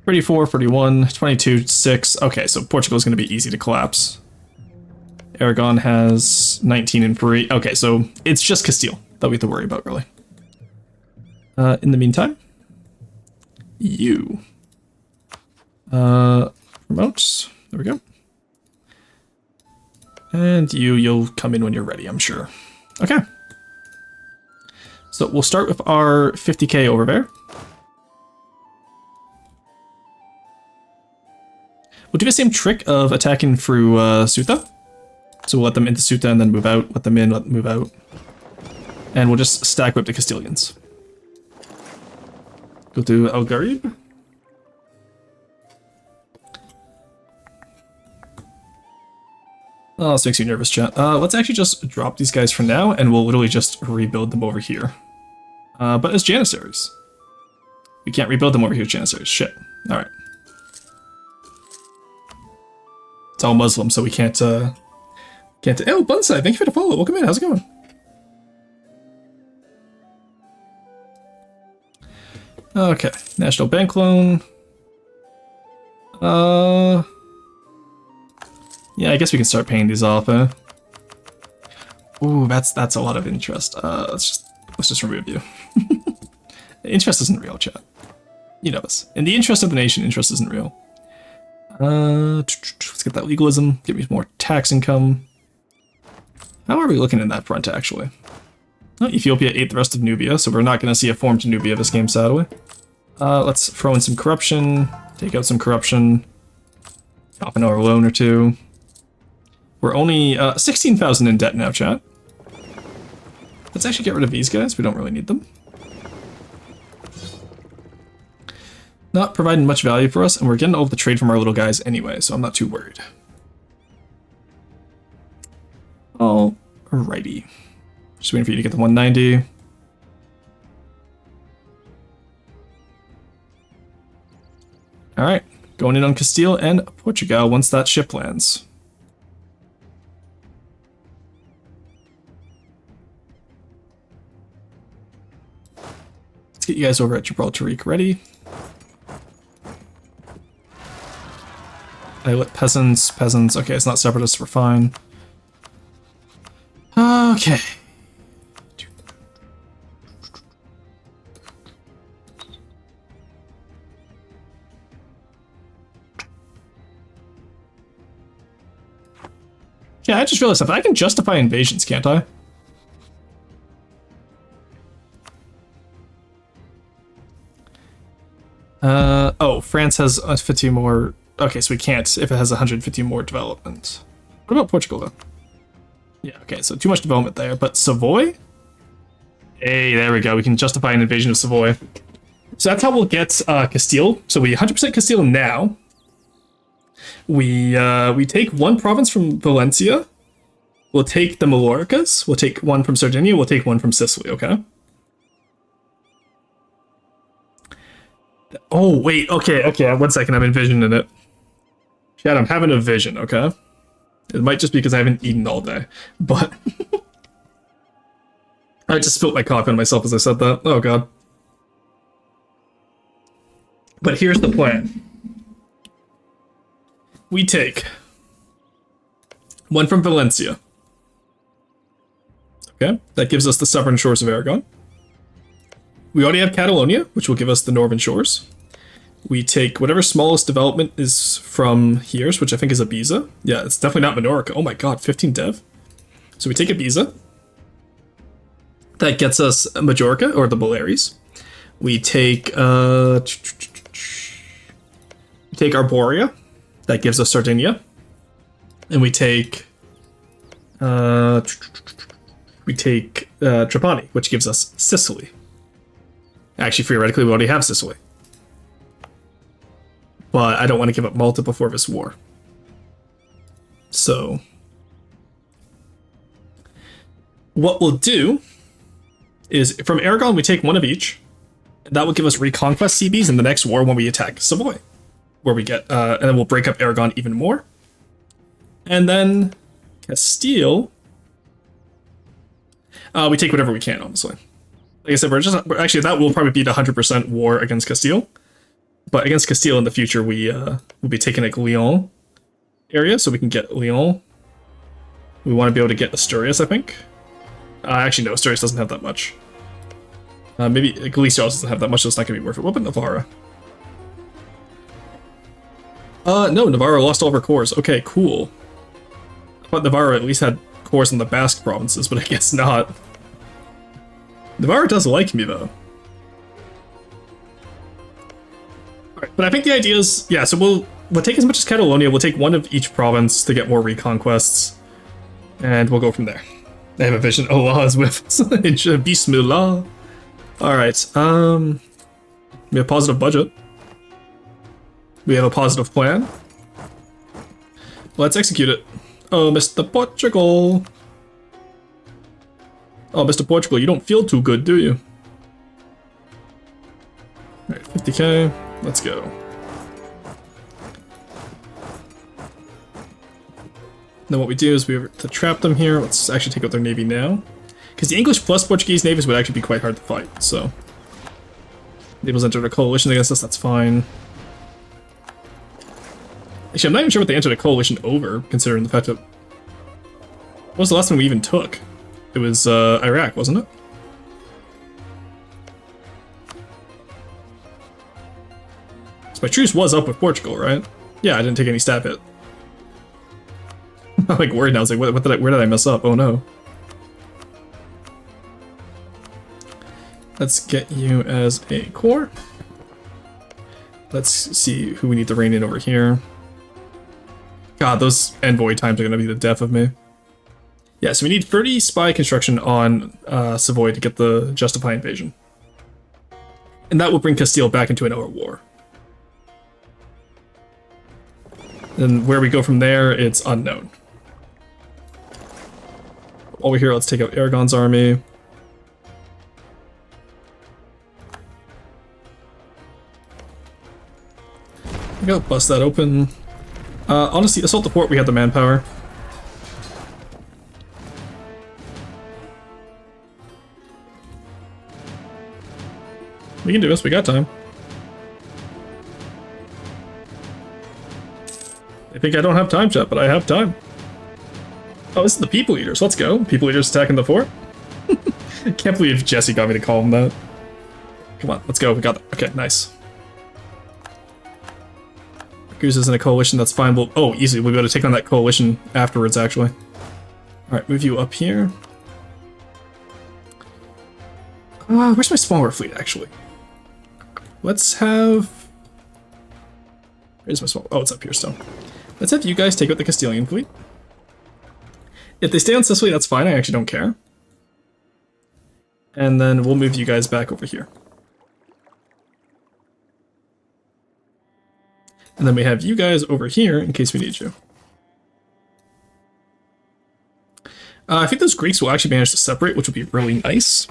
Speaker 1: 34, 31, 22, 6. Okay, so Portugal is going to be easy to collapse. Aragon has 19 and 3. Okay, so it's just Castile that we have to worry about, really. In the meantime, you. Promote. There we go. And you'll come in when you're ready, I'm sure. Okay. So we'll start with our 50k over there. We'll do the same trick of attacking through Ceuta. So we'll let them into Ceuta and then move out, let them in, let them move out. And we'll just stack whip the Castilians. Go to El Garib. Oh, this makes you nervous, chat. Let's actually just drop these guys for now, and we'll literally just rebuild them over here. But as Janissaries. We can't rebuild them over here as Janissaries. Shit. Alright. It's all Muslim, so we can't, Oh, Bunside, thank you for the follow. Welcome in, how's it going? Okay, National Bank Loan. Yeah, I guess we can start paying these off, Ooh, that's a lot of interest. Let's just remove you. Interest isn't real, chat. You know this. In the interest of the nation, interest isn't real. Let's get that legalism. Give me more tax income. How are we looking in that front, actually? Oh, Ethiopia ate the rest of Nubia, so we're not going to see a form to Nubia this game, sadly. Let's throw in some corruption. Take out some corruption. Top another loan or two. We're only 16,000 in debt now, chat. Let's actually get rid of these guys. We don't really need them. Not providing much value for us, and we're getting all the trade from our little guys anyway, so I'm not too worried. Alrighty. Just waiting for you to get the 190. Alright, going in on Castile and Portugal once that ship lands. Let's get you guys over at Gibraltar ready. I let peasants. Okay, it's not separatists, we're fine. Okay. Yeah, I just realized something. I can justify invasions, can't I? Oh, France has 50 more. Okay, so we can't if it has 150 more development. What about Portugal, though? Yeah, okay, so too much development there. But Savoy? Hey, there we go. We can justify an invasion of Savoy. So that's how we'll get Castile. So we 100% Castile now. We take one province from Valencia. We'll take the Mallorcas. We'll take one from Sardinia. We'll take one from Sicily, okay? Oh, wait, okay, 1 second, I'm envisioning it. Chad, I'm having a vision, okay? It might just be because I haven't eaten all day, but... I just spilled my coffee on myself as I said that. Oh, God. But here's the plan. We take one from Valencia. Okay, that gives us the southern shores of Aragon. We already have Catalonia, which will give us the northern shores. We take whatever smallest development is from here, which I think is Ibiza. Yeah, it's definitely not Minorca. Oh my god, 15 dev. So we take Ibiza. That gets us Majorca, or the Baleares. We take Arborea. That gives us Sardinia. And we take Trapani, which gives us Sicily. Actually, theoretically, we already have Sicily. But I don't want to give up Malta before this war. So what we'll do is from Aragon, we take one of each. That will give us Reconquest CBs in the next war when we attack Savoy. Where we get, and then we'll break up Aragon even more. And then Castile, we take whatever we can, honestly. Like I said, we're actually, that will probably be the 100% war against Castile. But against Castile in the future, we'll be taking like Lyon area, so we can get Lyon. We want to be able to get Asturias, I think. Actually, no, Asturias doesn't have that much. Maybe Galicia also doesn't have that much, so it's not going to be worth it. What about Navarra? No, Navarra lost all of her cores. Okay, cool. I thought Navarra at least had cores in the Basque provinces, but I guess not. Navarra does like me, though. Alright, but I think the idea is, yeah, so we'll take as much as Catalonia, we'll take one of each province to get more reconquests, and we'll go from there. I have a vision. Allah is with us. Bismillah. Alright, we have positive budget. We have a positive plan. Let's execute it. Oh, Mr. Portugal. Oh, Mr. Portugal, you don't feel too good, do you? Alright, 50k. Let's go. Then what we do is we have to trap them here. Let's actually take out their navy now. Because the English plus Portuguese navies would actually be quite hard to fight, so. Naples entered a coalition against us, that's fine. Actually, I'm not even sure what they entered a coalition over, considering the fact that... What was the last one we even took? It was Iraq, wasn't it? So my truce was up with Portugal, right? Yeah, I didn't take any stab hit. I'm like worried now. I was like, where did I mess up? Oh no. Let's get you as a core. Let's see who we need to rein in over here. God, those envoy times are going to be the death of me. Yeah, so we need 30 spy construction on Savoy to get the Justify invasion. And that will bring Castile back into an hour war. And where we go from there, it's unknown. Over here, let's take out Aragon's army. Go bust that open. Honestly, assault the port, we have the manpower. We can do this, we got time. I think I don't have time, chat, but I have time. Oh, this is the people eaters. Let's go. People eaters attacking the fort. Can't believe Jesse got me to call him that. Come on, let's go. We got that. Okay, nice. Goose is in a coalition, that's fine. We'll, oh, easy. We'll be able to take on that coalition afterwards, actually. Alright, move you up here. Where's my smaller fleet, actually? Let's have... Where's my small... Oh, it's up here still. Let's have you guys take out the Castilian fleet. If they stay on Sicily, that's fine. I actually don't care. And then we'll move you guys back over here. And then we have you guys over here in case we need you. I think those Greeks will actually manage to separate, which will be really nice.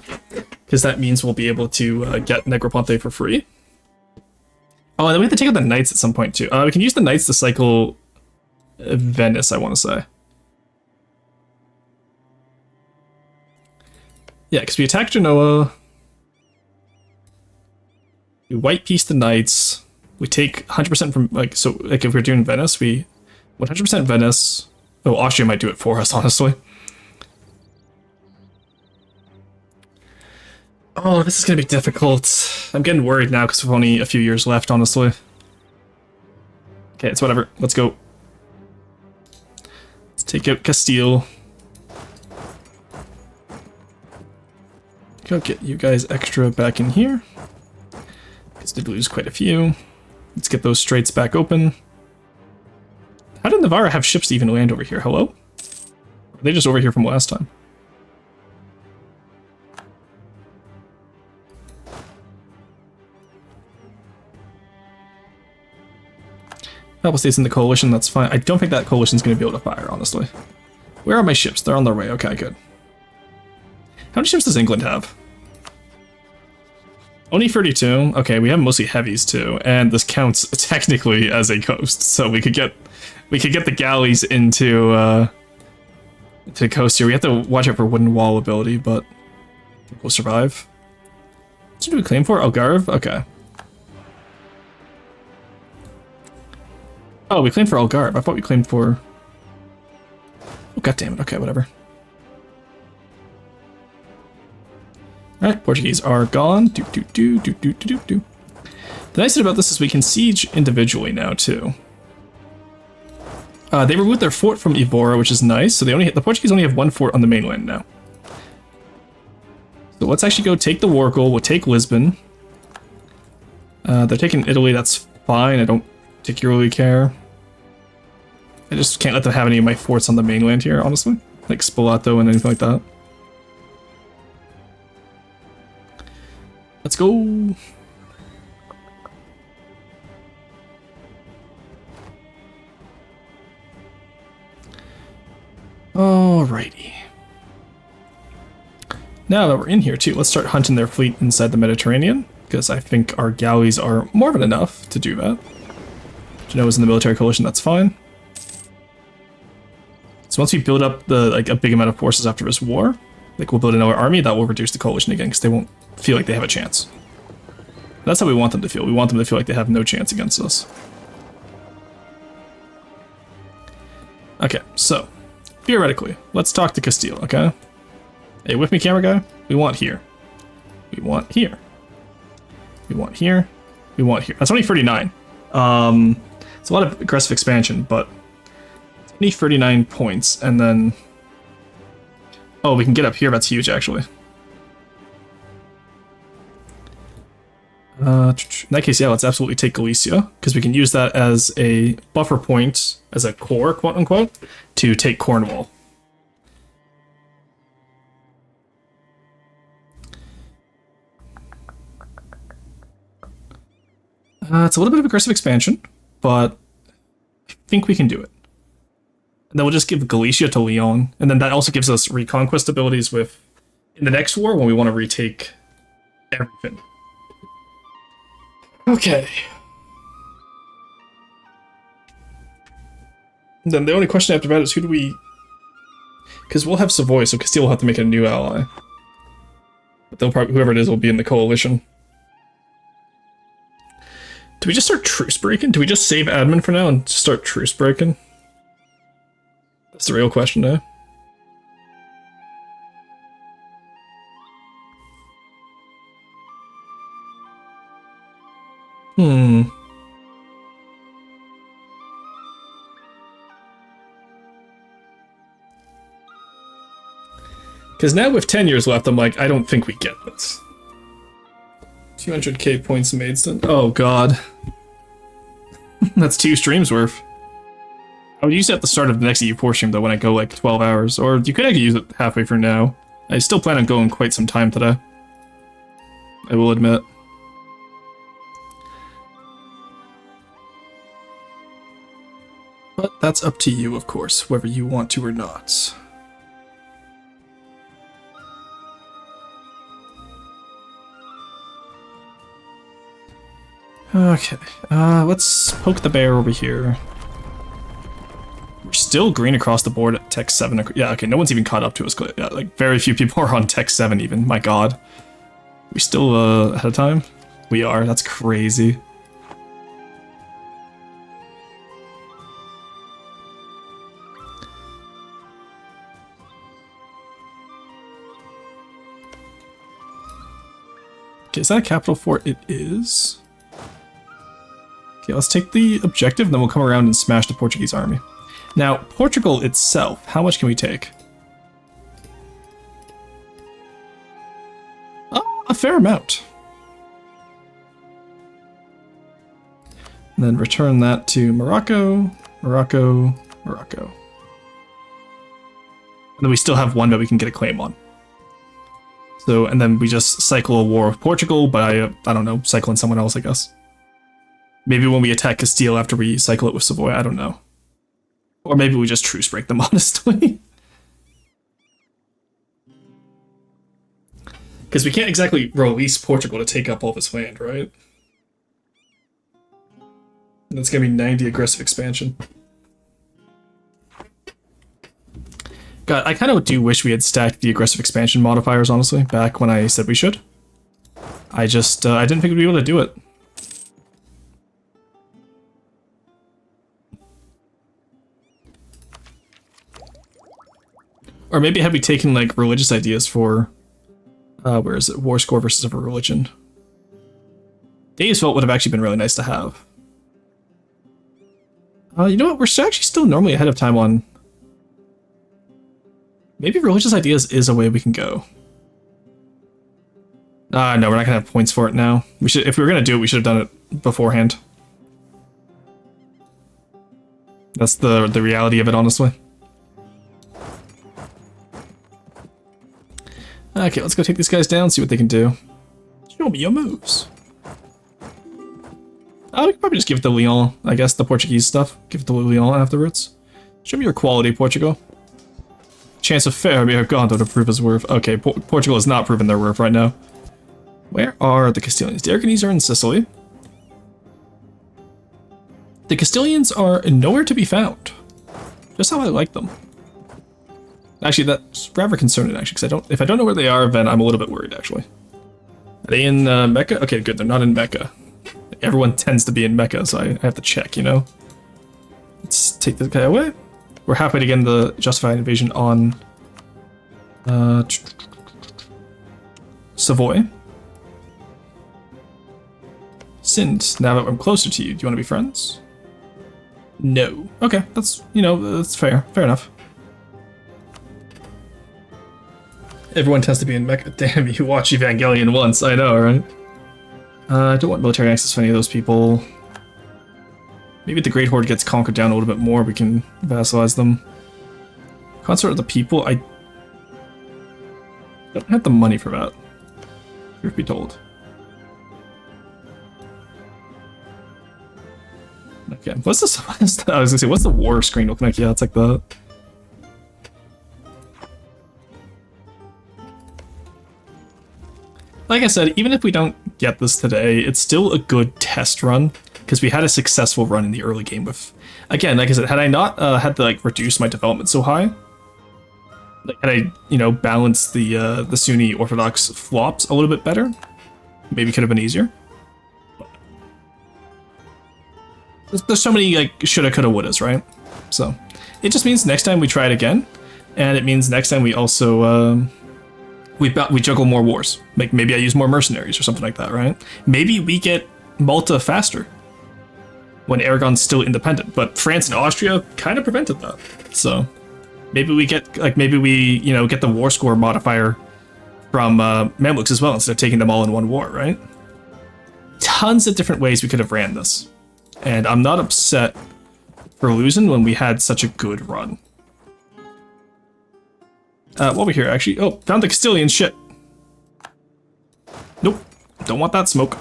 Speaker 1: Because that means we'll be able to get Negroponte for free. Oh, and then we have to take out the Knights at some point too. We can use the Knights to cycle Venice, I want to say. Yeah, because we attack Genoa. We white piece the Knights. We take 100% from, like, so, like, if we're doing Venice, we 100% Venice. Oh, Austria might do it for us, honestly. Oh, this is gonna be difficult. I'm getting worried now because we've only a few years left, honestly. Okay, it's whatever. Let's go. Let's take out Castile. Go get you guys extra back in here. Because did lose quite a few. Let's get those straits back open. How did Navarra have ships to even land over here? Hello? Are they just over here from last time? Alba stays in the coalition, that's fine. I don't think that coalition's going to be able to fire, honestly. Where are my ships? They're on their way. Okay, good. How many ships does England have? Only 32. Okay, we have mostly heavies too, and this counts technically as a coast, so we could get the galleys into to the coast here. We have to watch out for wooden wall ability, but we'll survive. What do we claim for? Algarve? Okay. Oh, we claimed for Algarve. I thought we claimed for... Oh, goddammit. Okay, whatever. Alright, Portuguese are gone. The nice thing about this is we can siege individually now, too. They removed their fort from Evora, which is nice. So the Portuguese only have one fort on the mainland now. So let's actually go take the war goal. We'll take Lisbon. They're taking Italy. That's fine. I don't particularly care. I just can't let them have any of my forts on the mainland here, honestly. Like Spalato and anything like that. Let's go. Alrighty. Now that we're in here too, let's start hunting their fleet inside the Mediterranean, because I think our galleys are more than enough to do that. Genoa's in the military coalition, that's fine. So once we build up a big amount of forces after this war, like we'll build another army, that will reduce the coalition again, because they won't feel like they have a chance. That's how we want them to feel. We want them to feel like they have no chance against us. Okay, so theoretically, let's talk to Castile, okay? Hey, with me, camera guy? We want here. We want here. We want here. We want here. That's only 39. It's a lot of aggressive expansion, but it's only 39 points, and then... Oh, we can get up here. That's huge, actually. In that case, yeah, let's absolutely take Galicia, because we can use that as a buffer point, as a core, quote-unquote, to take Cornwall. It's a little bit of aggressive expansion, but I think we can do it. And then we'll just give Galicia to Lyon, and then that also gives us reconquest abilities with in the next war when we want to retake everything. Okay. Then the only question after that is who do we... Because we'll have Savoy, so Castile will have to make a new ally. But they'll probably, whoever it is will be in the coalition. Do we just start truce breaking? Do we just save admin for now and just start truce breaking? That's the real question now. Because now with 10 years left, I'm like, I don't think we get this. 200k points Maidstone. Oh god. That's 2 streams worth. I would use it at the start of the next EU4 stream though when I go like 12 hours. Or you could actually use it halfway through now. I still plan on going quite some time today. I will admit. But that's up to you, of course, whether you want to or not. Okay, let's poke the bear over here. We're still green across the board at Tech 7. Yeah, okay, no one's even caught up to us. Yeah, like, very few people are on Tech 7 even. My god. We still, ahead of time? We are. That's crazy. Okay, is that a capital fort? It is. Okay, let's take the objective, and then we'll come around and smash the Portuguese army. Now, Portugal itself, how much can we take? A fair amount. And then return that to Morocco, Morocco, Morocco. And then we still have one that we can get a claim on. So, and then we just cycle a war with Portugal by, I don't know, cycling someone else, I guess. Maybe when we attack Castile after we cycle it with Savoy, I don't know. Or maybe we just truce break them, honestly. Because we can't exactly release Portugal to take up all this land, right? And it's gonna be 90 aggressive expansion. God, I kind of do wish we had stacked the aggressive expansion modifiers, honestly, back when I said we should. I just, I didn't think we'd be able to do it. Or maybe had we taken, like, religious ideas for, where is it? War score versus a religion. Days Vault would have actually been really nice to have. You know what? We're actually still normally ahead of time on... Maybe religious ideas is a way we can go. No, we're not gonna have points for it now. We should, if we were gonna do it, we should have done it beforehand. That's the reality of it, honestly. Okay, let's go take these guys down, see what they can do. Show me your moves. Oh, we could probably just give it to Lyon, I guess, the Portuguese stuff. Give it to Lyon afterwards. Show me your quality, Portugal. Chance of failure, God, to prove his worth. Okay, Portugal has not proven their worth right now. Where are the Castilians? The Aragonese are in Sicily. The Castilians are nowhere to be found. Just how I like them. Actually, that's rather concerning, actually, because if I don't know where they are, then I'm a little bit worried, actually. Are they in Mecca? Okay, good, they're not in Mecca. Everyone tends to be in Mecca, so I have to check, you know? Let's take this guy away. We're happy to get the justified invasion on... Savoy. Sind, now that I'm closer to you, do you want to be friends? No. Okay, that's, that's fair. Fair enough. Everyone tends to be in Mecca. Damn, you watch Evangelion once, I know, right? I don't want military access for any of those people. Maybe if the Great Horde gets conquered down a little bit more, we can vassalize them. Consort of the people, I don't have the money for that, truth be told. Okay, what's this? I was gonna say, what's the war screen looking like? Yeah, it's like that. Like I said, even if we don't get this today, it's still a good test run, because we had a successful run in the early game with, again, like I said, had I not had to like reduce my development so high, like had I, balanced the Sunni Orthodox flops a little bit better, maybe could have been easier. There's so many like shoulda, coulda, wouldas, right? So it just means next time we try it again, and it means next time we also we juggle more wars. Like maybe I use more mercenaries or something like that, right? Maybe we get Malta faster when Aragon's still independent, but France and Austria kind of prevented that. So maybe we get like get the war score modifier from Mamluks as well instead of taking them all in one war, right? Tons of different ways we could have ran this, and I'm not upset for losing when we had such a good run. While we're here, actually, oh, found the Castilian shit. Nope, don't want that smoke.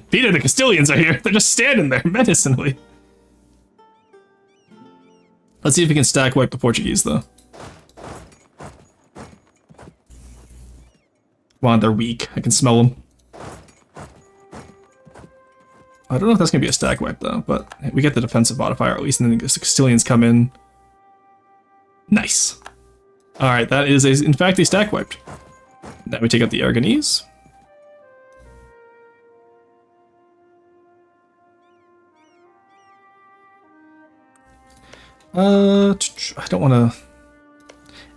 Speaker 1: Peter, the Castilians are here. They're just standing there menacingly. Let's see if we can stack wipe the Portuguese, though. Come on, they're weak. I can smell them. I don't know if that's going to be a stack wipe, though, but we get the defensive modifier at least, and then the Castilians come in. Nice. Alright, that is, in fact, a stack wiped. Now we take out the Aragonese. I don't want to...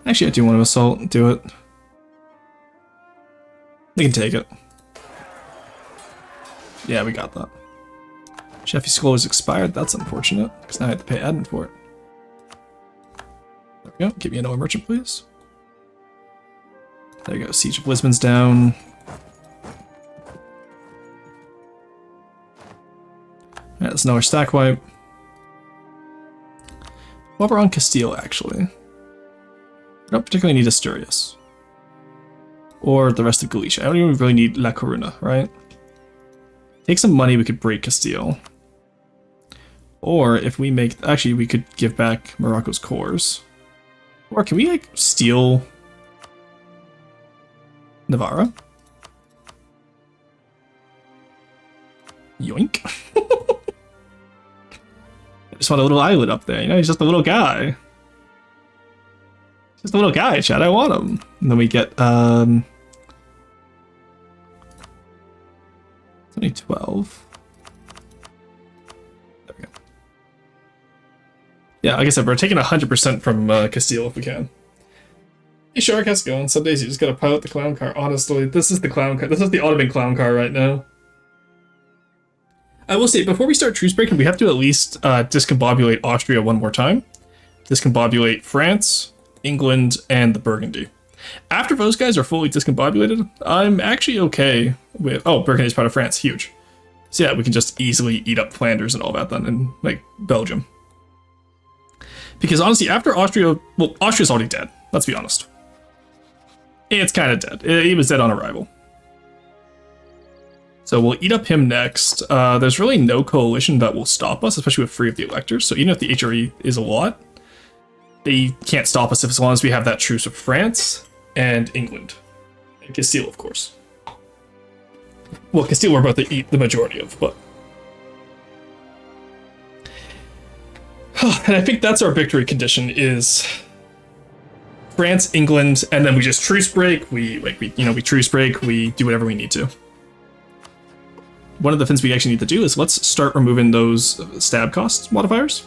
Speaker 1: Actually, I do want to assault and do it. We can take it. Yeah, we got that. Sheffy's Scroll is expired. That's unfortunate, because now I have to pay admin for it. There we go. Give me a Noah merchant, please. There you go. Siege of Lisbon's down. Alright, that's another stack wipe. While we're on Castile, actually, I don't particularly need Asturias. Or the rest of Galicia. I don't even really need La Coruna, right? Take some money, we could break Castile. Or if we make... Actually, we could give back Morocco's cores. Or can we, like, steal Navarra? Yoink. I just want a little islet up there, he's just a little guy. Just a little guy, Chad, I want him. And then we get, it's only 12. There we go. Yeah, like I said, we're taking 100% from Castile if we can. Hey, Shark, how's it going? Some days you just gotta pilot the clown car. Honestly, this is the clown car. This is the Ottoman clown car right now. I will say, before we start truce breaking, we have to at least discombobulate Austria one more time. Discombobulate France, England, and the Burgundy. After those guys are fully discombobulated, I'm actually okay with... Oh, Burgundy's part of France. Huge. So yeah, we can just easily eat up Flanders and all that then, and, like, Belgium. Because honestly, after Austria... Well, Austria's already dead. Let's be honest. It's kind of dead. He was dead on arrival. So we'll eat up him next. There's really no coalition that will stop us, especially with 3 of the electors. So even if the HRE is a lot, they can't stop us as long as we have that truce with France and England. And Castile, of course. Well, Castile we're about to eat the majority of, but... And I think that's our victory condition, is... France, England, and then we just truce break, we truce break, we do whatever we need to. One of the things we actually need to do is let's start removing those stab cost modifiers.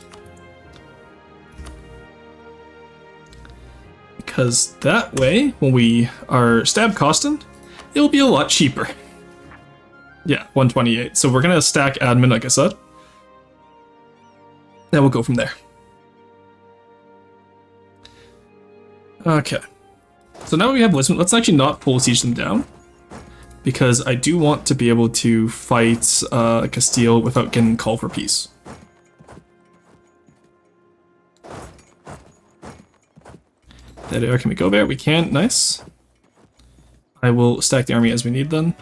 Speaker 1: because that way, when we are stab costing, it'll be a lot cheaper. Yeah, 128. So we're gonna stack admin, like I said. Then we'll go from there. Okay. So now we have Lisbon. Let's actually not full siege them down, because I do want to be able to fight Castile without getting call for peace. There, can we go there? We can. Nice. I will stack the army as we need then.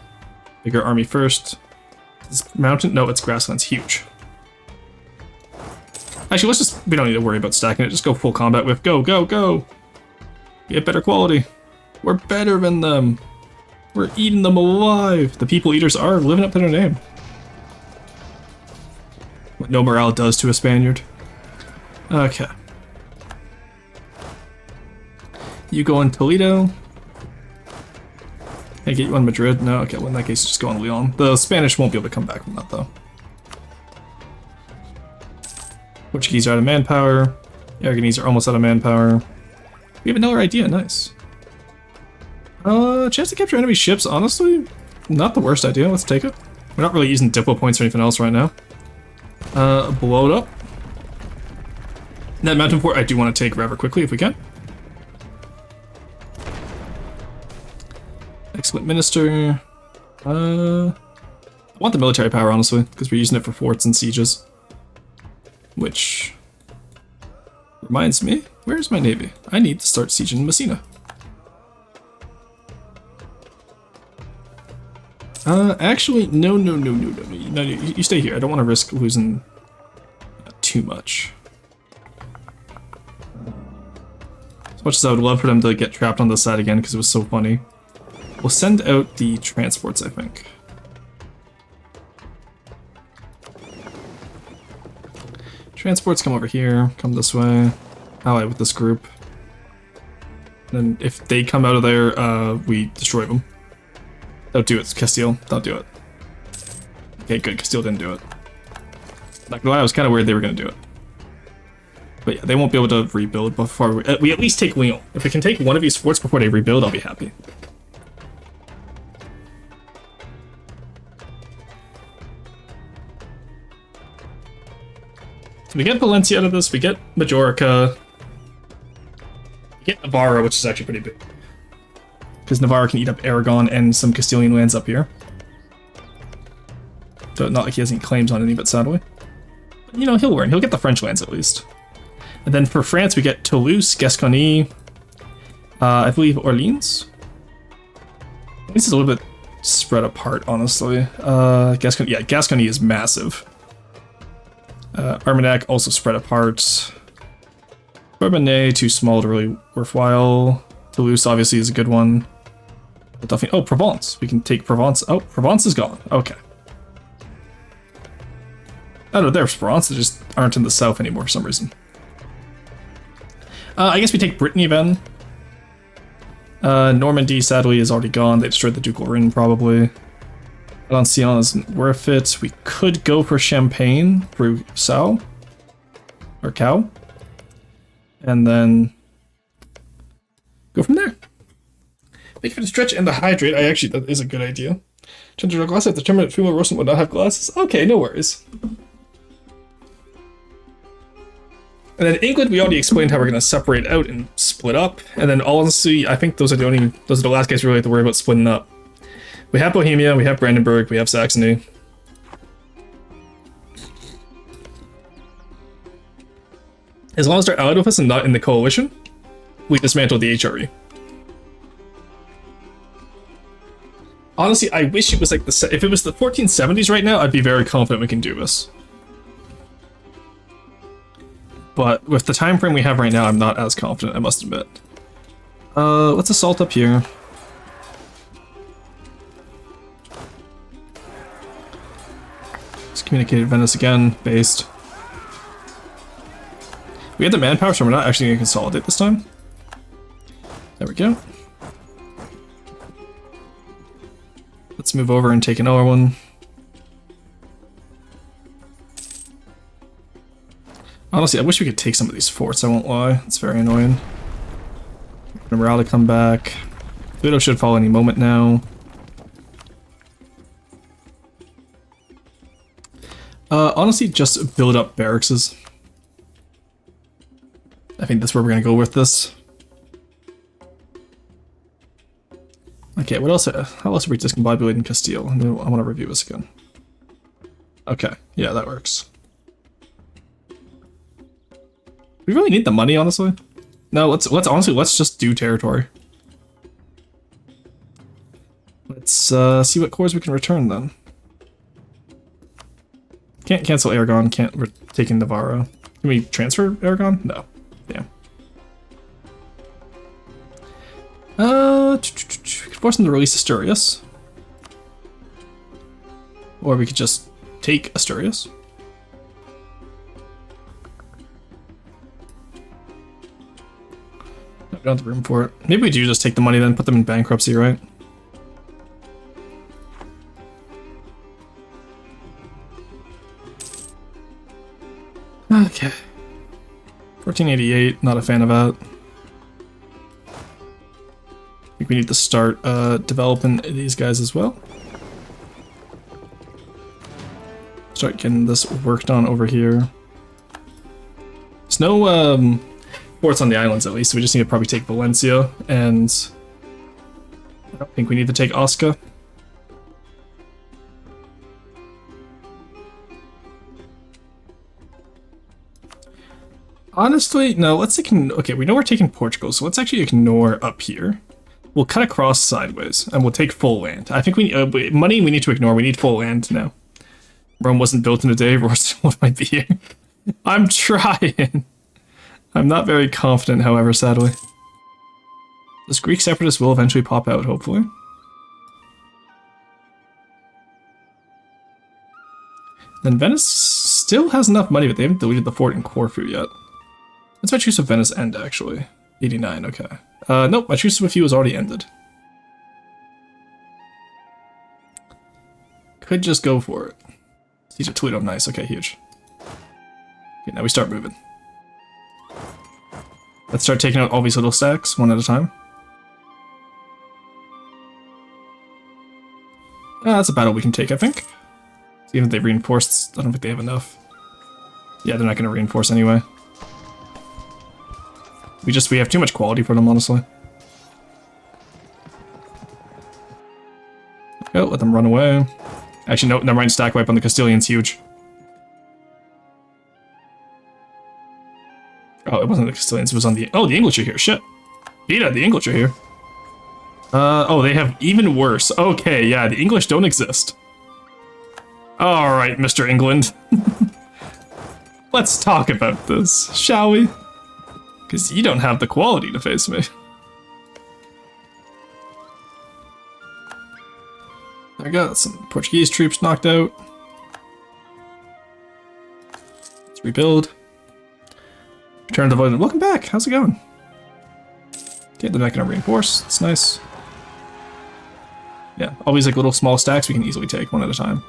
Speaker 1: Bigger army first. This mountain? No, it's grassland's huge. Actually, let's just... We don't need to worry about stacking it. Just go full combat with. Go, go, go! Get better quality. We're better than them. We're eating them alive. The people eaters are living up to their name. What no morale does to a Spaniard. Okay. You go in Toledo. Can I get you on Madrid? No? Okay, well in that case, just go on Leon. The Spanish won't be able to come back from that, though. Portuguese are out of manpower. Aragonese are almost out of manpower. We have another idea, nice. Chance to capture enemy ships, honestly, not the worst idea, let's take it. We're not really using diplo points or anything else right now. Blow it up. That mountain fort I do want to take rather quickly if we can. Excellent minister. I want the military power, honestly, because we're using it for forts and sieges. Which reminds me, where's my navy? I need to start sieging Messina. Actually, no, you stay here. I don't want to risk losing too much. As much as I would love for them to get trapped on the side again because it was so funny. We'll send out the transports, I think. Transports come over here, come this way. Ally with this group. Then if they come out of there, we destroy them. Don't do it, Castile. Don't do it. Okay, good. Castile didn't do it. Not gonna lie, I was kind of worried they were gonna do it. But yeah, they won't be able to rebuild before we at least take Lyon. If we can take one of these forts before they rebuild, I'll be happy. So we get Valencia out of this, we get Majorca, we get Navarra, which is actually pretty big. Because Navarra can eat up Aragon and some Castilian lands up here. So not like he has any claims on any of it, sadly. But, you know, he'll learn. He'll get the French lands at least. And then for France, we get Toulouse, Gascony, I believe Orleans. This is a little bit spread apart, honestly. Gascony, yeah, Gascony is massive. Armagnac also spread apart. Bourbonnais, too small to really worthwhile. Toulouse obviously is a good one. Oh, Provence. We can take Provence. Oh, Provence is gone. Okay. Oh no, there's Provence. They just aren't in the south anymore for some reason. I guess we take Brittany then. Normandy, sadly, is already gone. They destroyed the Ducal Ring, probably. Valenciennes isn't worth it. We could go for Champagne through Sao. Or Cow. And then go from there. Thank you for the stretch and the hydrate. That is a good idea. Change your glass. I have determined that female Russian would not have glasses. Okay, no worries. And then England, we already explained how we're going to separate out and split up. And then honestly, I think those are the last guys we really have to worry about splitting up. We have Bohemia, we have Brandenburg, we have Saxony. As long as they're allied with us and not in the coalition, we dismantle the HRE. Honestly, I wish it was like if it was the 1470s right now, I'd be very confident we can do this. But with the time frame we have right now, I'm not as confident, I must admit. Let's assault up here. Communicated Venice again, based. We had the manpower, so we're not actually going to consolidate this time. There we go. Let's move over and take another one. Honestly, I wish we could take some of these forts, I won't lie. It's very annoying. Morale to come back. Pluto should fall any moment now. Honestly, just build up barracks. I think that's where we're gonna go with this. Okay, what else? How else are we discombobulating Castile? I want to review this again. Okay, yeah, that works. We really need the money, honestly. No, let's just do territory. Let's see what cores we can return then. Can't cancel Aragon. Can't take in Navarro. Can we transfer Aragon? No. Damn. Force them to release Asturias. Or we could just take Asturias. No, we don't have the room for it. Maybe we do just take the money then, put them in bankruptcy, right? Okay. 1488, not a fan of that. I think we need to start developing these guys as well. Start getting this worked on over here. There's no ports on the islands at least, so we just need to probably take Valencia, and I don't think we need to take Osca. Honestly, no, let's take, okay, we know we're taking Portugal, so let's actually ignore up here. We'll cut across sideways, and we'll take full land. I think we money we need to ignore, we need full land now. Rome wasn't built in a day, Rome still might be here. I'm trying. I'm not very confident, however, sadly. This Greek separatist will eventually pop out, hopefully. Then Venice still has enough money, but they haven't deleted the fort in Corfu yet. When's my truce with Venice end, actually? 89, okay. Nope, my truce with you has already ended. Could just go for it. Siege of Toledo, nice, okay, huge. Okay, now we start moving. Let's start taking out all these little stacks, one at a time. That's a battle we can take, I think. Even if they reinforced, I don't think they have enough. Yeah, they're not going to reinforce anyway. We have too much quality for them, honestly. Go, let them run away. Actually, no, never mind, stack wipe on the Castilians, huge. Oh, it wasn't the Castilians, it was on the... Oh, the English are here, shit. Vita, the English are here. Oh, they have even worse. Okay, yeah, the English don't exist. Alright, Mr. England. Let's talk about this, shall we? Because you don't have the quality to face me. There we go, some Portuguese troops knocked out. Let's rebuild. Return to Void. Welcome back, how's it going? Okay, they're not gonna reinforce, it's nice. Yeah, all these like little small stacks we can easily take one at a time.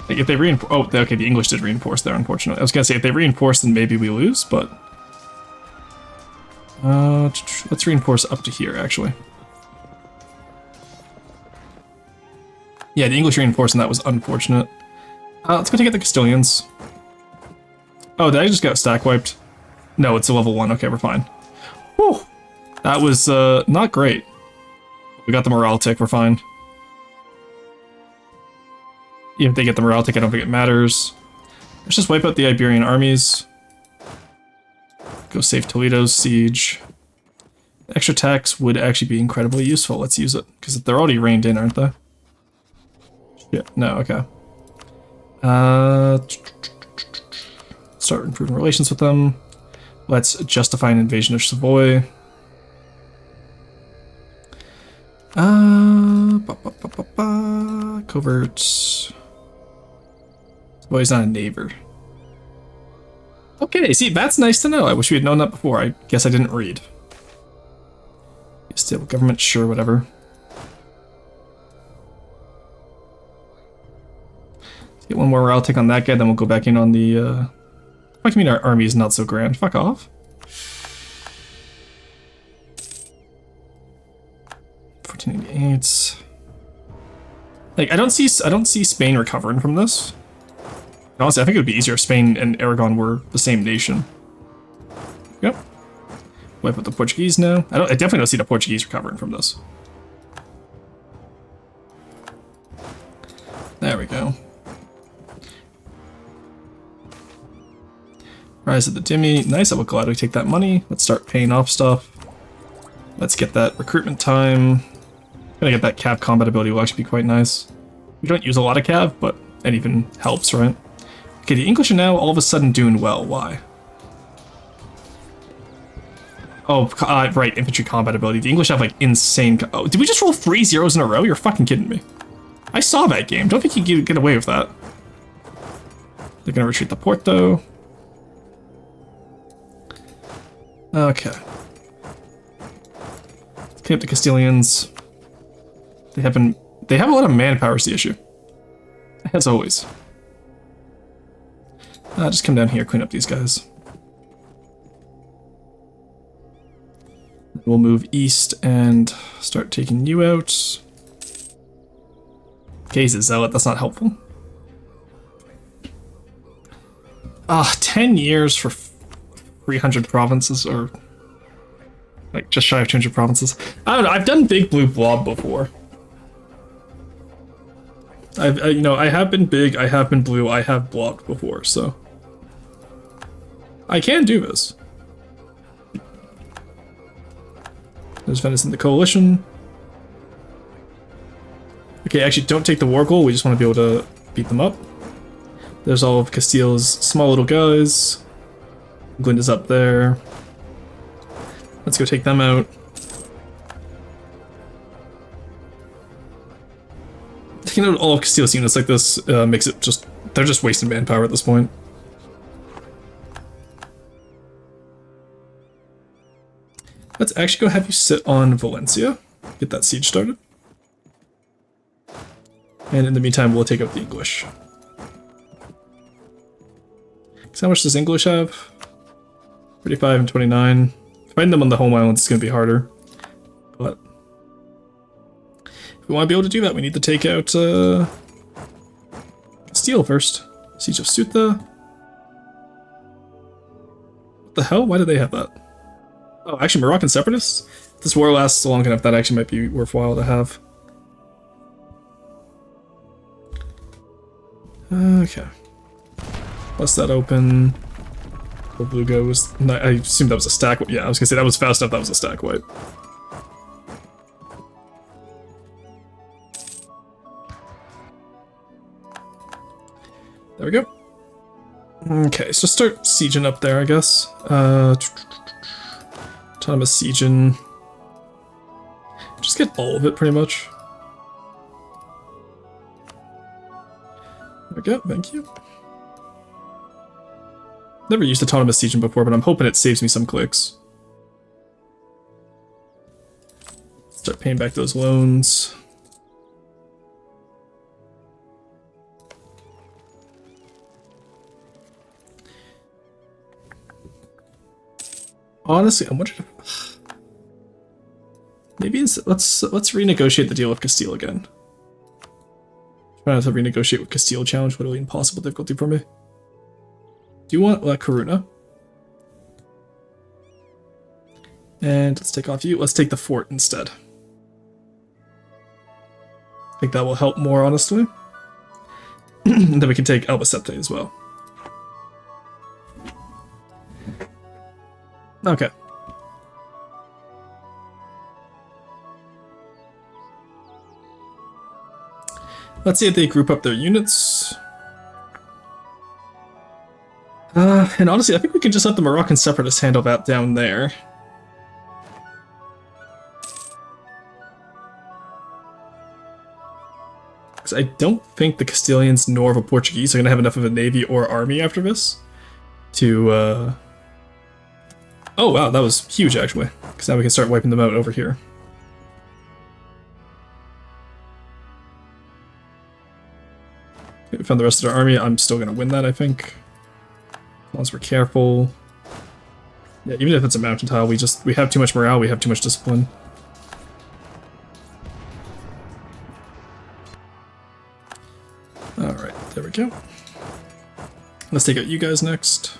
Speaker 1: Like if they reinforce, oh, okay, the English did reinforce there, unfortunately. I was gonna say if they reinforce, then maybe we lose, but let's reinforce up to here, actually. Yeah, the English reinforcing that was unfortunate. Let's go take out the Castilians. Oh, did I just get stack wiped? No, it's a level 1. Okay, we're fine. Whew, that was not great. We got the morale tick. We're fine. Even if they get the morale tick, I don't think it matters. Let's just wipe out the Iberian armies. Go save Toledo's siege. Extra tax would actually be incredibly useful. Let's use it. Because they're already reined in, aren't they? Yeah, no, okay. Start improving relations with them. Let's justify an invasion of Savoy. Covert. Savoy's not a neighbor. Okay, see, that's nice to know. I wish we had known that before. I guess I didn't read. Stable government, sure, whatever. Get one more morale take on that guy, then we'll go back in on the, What do you mean our army is not so grand? Fuck off. 1488. Like, I don't see Spain recovering from this. Honestly, I think it would be easier if Spain and Aragon were the same nation. Yep. Wipe out the Portuguese now. I definitely don't see the Portuguese recovering from this. There we go. Rise of the Dhimmi. Nice, I will gladly take that money. Let's start paying off stuff. Let's get that recruitment time. Gonna get that cav combat ability will actually be quite nice. We don't use a lot of cav, but it even helps, right? Okay, the English are now all of a sudden doing well. Why? Oh, right, infantry combat ability. The English have like insane. Oh, did we just roll 3 zeros in a row? You're fucking kidding me. I saw that game. Don't think you can get away with that. They're gonna retreat to Porto. Okay. Clean up the Castilians. They have a lot of manpower is the issue. As always. Just come down here, clean up these guys. We'll move east and start taking you out. Okay, he's a zealot, that's not helpful. 10 years for 300 provinces, or like just shy of 200 provinces. I don't know, I've done Big Blue Blob before. I have been big, I have been blue, I have blobbed before, so I can do this. There's Venice in the coalition. Okay, actually, don't take the war goal. We just want to be able to beat them up. There's all of Castile's small little guys. England is up there. Let's go take them out. Taking out all of Castile's units like this makes it just... They're just wasting manpower at this point. Let's actually go have you sit on Valencia. Get that siege started. And in the meantime, we'll take out the English. So how much does English have? 35 and 29. Fighting them on the home islands is going to be harder. But if we want to be able to do that, we need to take out Castile first. Siege of Ceuta. What the hell? Why did they have that? Oh, actually, Moroccan separatists? If this war lasts long enough, that actually might be worthwhile to have. Okay. Bust that open. Where blue goes. I assumed that was a stack. Yeah, I was gonna say that was fast enough. That was a stack wipe. There we go. Okay, so start sieging up there, I guess. Autonomous sieging. Just get all of it, pretty much. There we go, thank you. Never used autonomous sieging before, but I'm hoping it saves me some clicks. Start paying back those loans. Honestly, I'm wondering if... Maybe let's renegotiate the deal with Castile again. Trying to renegotiate with Castile challenge would be impossible difficulty for me. Do you want La Coruna? And let's take off you. Let's take the fort instead. I think that will help more, honestly. And then we can take Albacete as well. Okay. Let's see if they group up their units. And honestly, I think we can just let the Moroccan separatists handle that down there. Because I don't think the Castilians nor the Portuguese are going to have enough of a navy or army after this to, Oh wow, that was huge actually, because now we can start wiping them out over here. Okay, we found the rest of our army. I'm still gonna win that, I think. As long as we're careful. Yeah, even if it's a mountain tile, we have too much morale, we have too much discipline. Alright, there we go. Let's take out you guys next.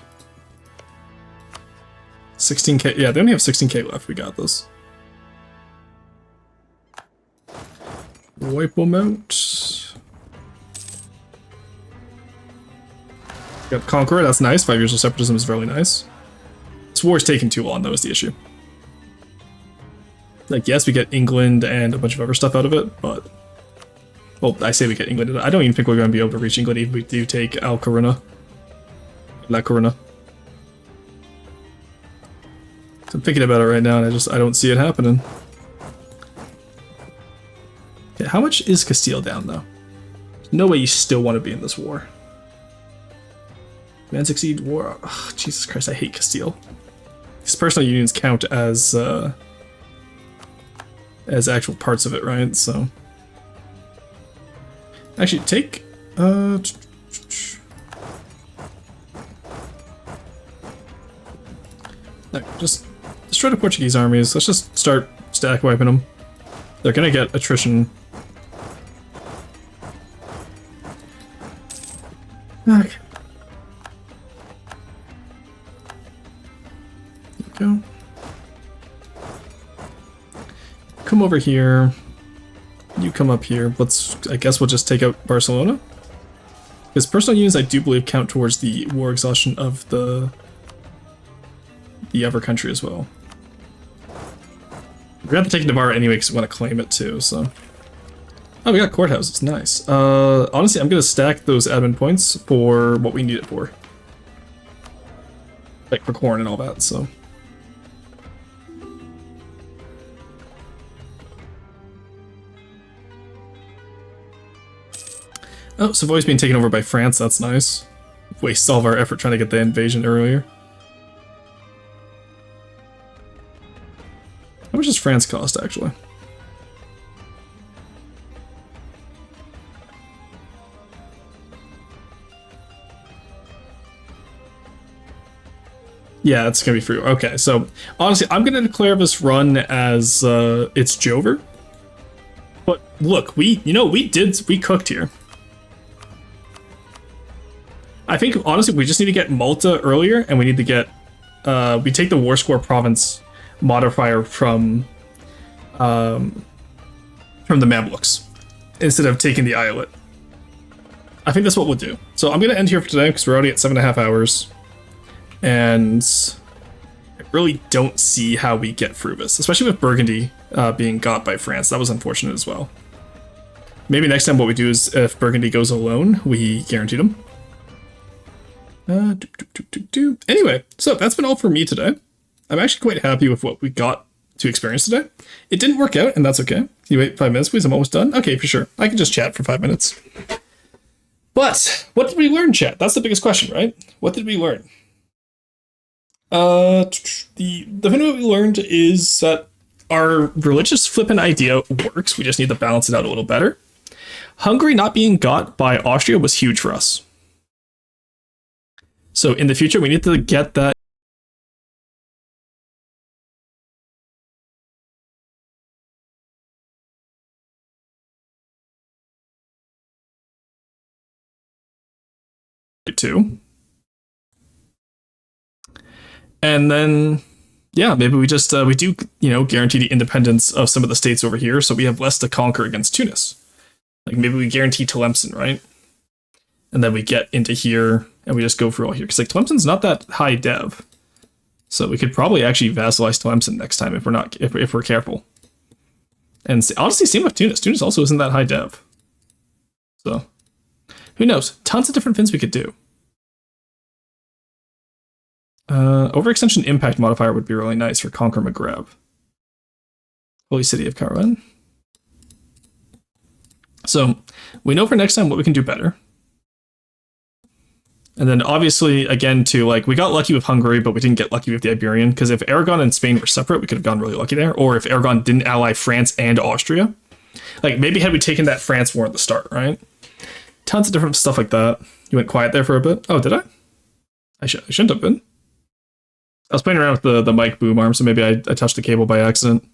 Speaker 1: 16k, yeah, they only have 16k left, we got this. Wipe them out. Got Conqueror, that's nice. 5 years of separatism is really nice. This war is taking too long, though, is the issue. Like, yes, we get England and a bunch of other stuff out of it, but... Well, I say we get England. I don't even think we're going to be able to reach England if we do take Al Coruna. La Coruna. So I'm thinking about it right now, and I don't see it happening. Okay, how much is Castile down, though? There's no way you still want to be in this war. Man succeed war. Oh, Jesus Christ, I hate Castile. These personal unions count as actual parts of it, right? So actually take no, just destroy the Portuguese armies. Let's just start stack wiping them. They're gonna get attrition. Okay. Go. Come over here. You come up here. I guess we'll just take out Barcelona. Because personal unions, I do believe, count towards the war exhaustion of the other country as well. We're gonna have to take Navarra anyway because we want to claim it too, so. Oh, we got courthouses, nice. Honestly, I'm gonna stack those admin points for what we need it for. Like for corn and all that, so. Oh, Savoy's being taken over by France, that's nice. Waste all of our effort trying to get the invasion earlier. How much does France cost, actually? Yeah, it's gonna be free. Okay, so honestly, I'm gonna declare this run as it's Jover. But look, we cooked here. I think honestly we just need to get Malta earlier, and we need to get we take the war score province modifier from the Mamluks instead of taking the Eyalet. I think that's what we'll do. So I'm gonna end here for today because we're already at 7.5 hours. And I really don't see how we get through this, especially with Burgundy being got by France. That was unfortunate as well. Maybe next time what we do is if Burgundy goes alone, we guarantee them. Anyway, so that's been all for me today. I'm actually quite happy with what we got to experience today. It didn't work out, and that's okay. Can you wait 5 minutes, please? I'm almost done. Okay, for sure. I can just chat for 5 minutes. But what did we learn, chat? That's the biggest question, right? What did we learn? The thing that we learned is that our religious flippant idea works. We just need to balance it out a little better. Hungary not being got by Austria was huge for us. So in the future, we need to get that too. And then, yeah, maybe we just, we do, guarantee the independence of some of the states over here, so we have less to conquer against Tunis. Like, maybe we guarantee Tlemcen, right? And then we get into here, and we just go for all here. Because, like, Tlemcen's not that high dev. So we could probably actually vassalize Tlemcen next time if we're not, if we're careful. And honestly, same with Tunis. Tunis also isn't that high dev. So, who knows? Tons of different things we could do. Overextension impact modifier would be really nice for Conquer Maghreb. Holy City of Karawan. So we know for next time what we can do better. And then obviously, again, too, like, we got lucky with Hungary, but we didn't get lucky with the Iberian, because if Aragon and Spain were separate, we could have gotten really lucky there. Or if Aragon didn't ally France and Austria. Like, maybe had we taken that France war at the start, right? Tons of different stuff like that. You went quiet there for a bit. Oh, did I? I shouldn't have been. I was playing around with the mic boom arm, so maybe I touched the cable by accident.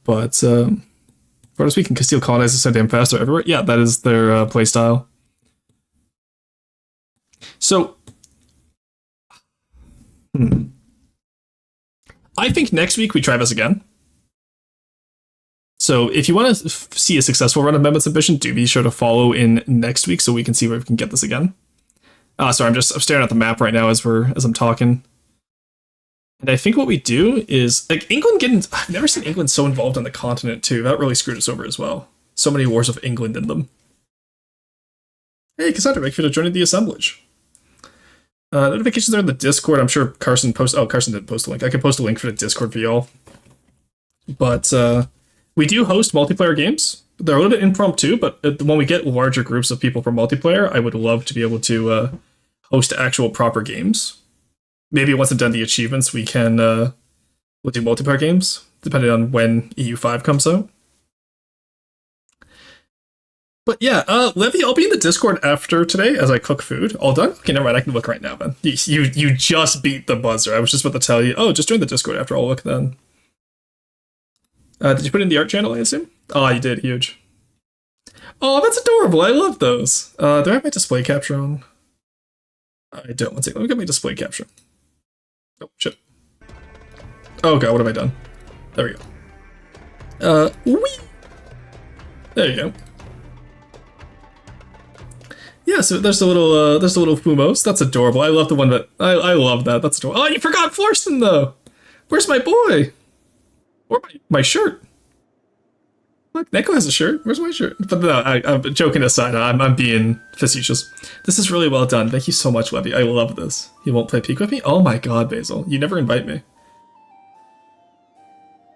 Speaker 1: But for us, we can Castile colonize so damn fast everywhere. Yeah, that is their playstyle. So, I think next week we try this again. So if you want to see a successful run of Mehmet's Ambition, do be sure to follow in next week so we can see where we can get this again. Sorry, I'm staring at the map right now as I'm talking. And I think what we do is, like, I've never seen England so involved on the continent too. That really screwed us over as well. So many wars of England in them. Hey, Cassandra, thank you for joining the assemblage. Notifications are in the Discord. I'm sure Carson didn't post a link. I could post a link for the Discord for y'all. But we do host multiplayer games. They're a little bit impromptu, but when we get larger groups of people for multiplayer, I would love to be able to host actual proper games. Maybe once I've done the achievements, we'll do multiplayer games, depending on when EU5 comes out. But yeah, Levy, I'll be in the Discord after today as I cook food. All done? Okay, never mind. I can look right now, man. You just beat the buzzer. I was just about to tell you. Oh, just join the Discord after. I'll look then. Did you put in the art channel, I assume? Oh, you did. Huge. Oh, that's adorable. I love those. Do I have my display capture on? I don't. One second. Let me get my display capture. Oh, shit. Oh, God. What have I done? There we go. Whee! There you go. Yeah, so there's the little Fumos. That's adorable. I love the one that I love that. That's adorable. Oh, you forgot Florsten though. Where's my boy? Or my shirt? Look, Neko has a shirt. Where's my shirt? But no, I'm joking aside. I'm being facetious. This is really well done. Thank you so much, Levy. I love this. You won't play Peak with me? Oh my God, Basil. You never invite me.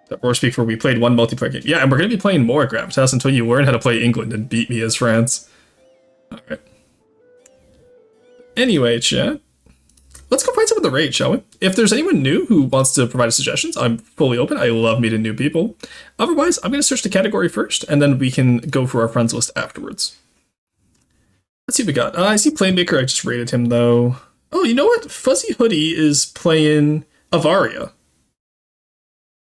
Speaker 1: That Roar Speak where we played one multiplayer game. Yeah, and we're gonna be playing more Gravitas until you learn how to play England and beat me as France. All right. Anyway, chat, let's go find some of the raid, shall we? If there's anyone new who wants to provide suggestions, I'm fully open. I love meeting new people. Otherwise, I'm going to search the category first, and then we can go through our friends list afterwards. Let's see what we got. I see Playmaker. I just rated him, though. Oh, you know what? Fuzzy Hoodie is playing Avaria.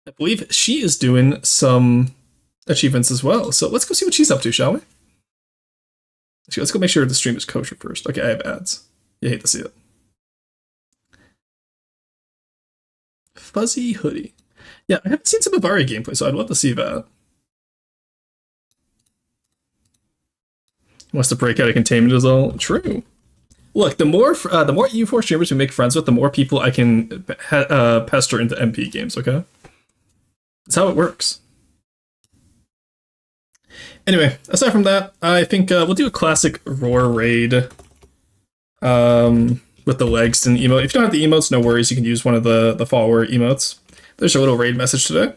Speaker 1: I believe she is doing some achievements as well. So let's go see what she's up to, shall we? Actually, let's go make sure the stream is kosher first. Okay, I have ads. You hate to see it. Fuzzy Hoodie. Yeah, I haven't seen some Avaria gameplay, so I'd love to see that. Wants to break out of containment is all true. Look, the more EU4 streamers we make friends with, the more people I can pester into MP games. Okay, that's how it works. Anyway, aside from that, I think we'll do a classic Roar raid. With the legs and emote. If you don't have the emotes, no worries. You can use one of the follower emotes. There's your little raid message today.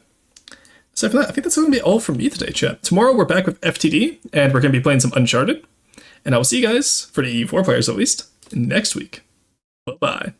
Speaker 1: Aside from that, I think that's going to be all from me today, chat. Tomorrow we're back with FTD, and we're going to be playing some Uncharted. And I will see you guys, for the EU4 players at least, next week. Bye-bye.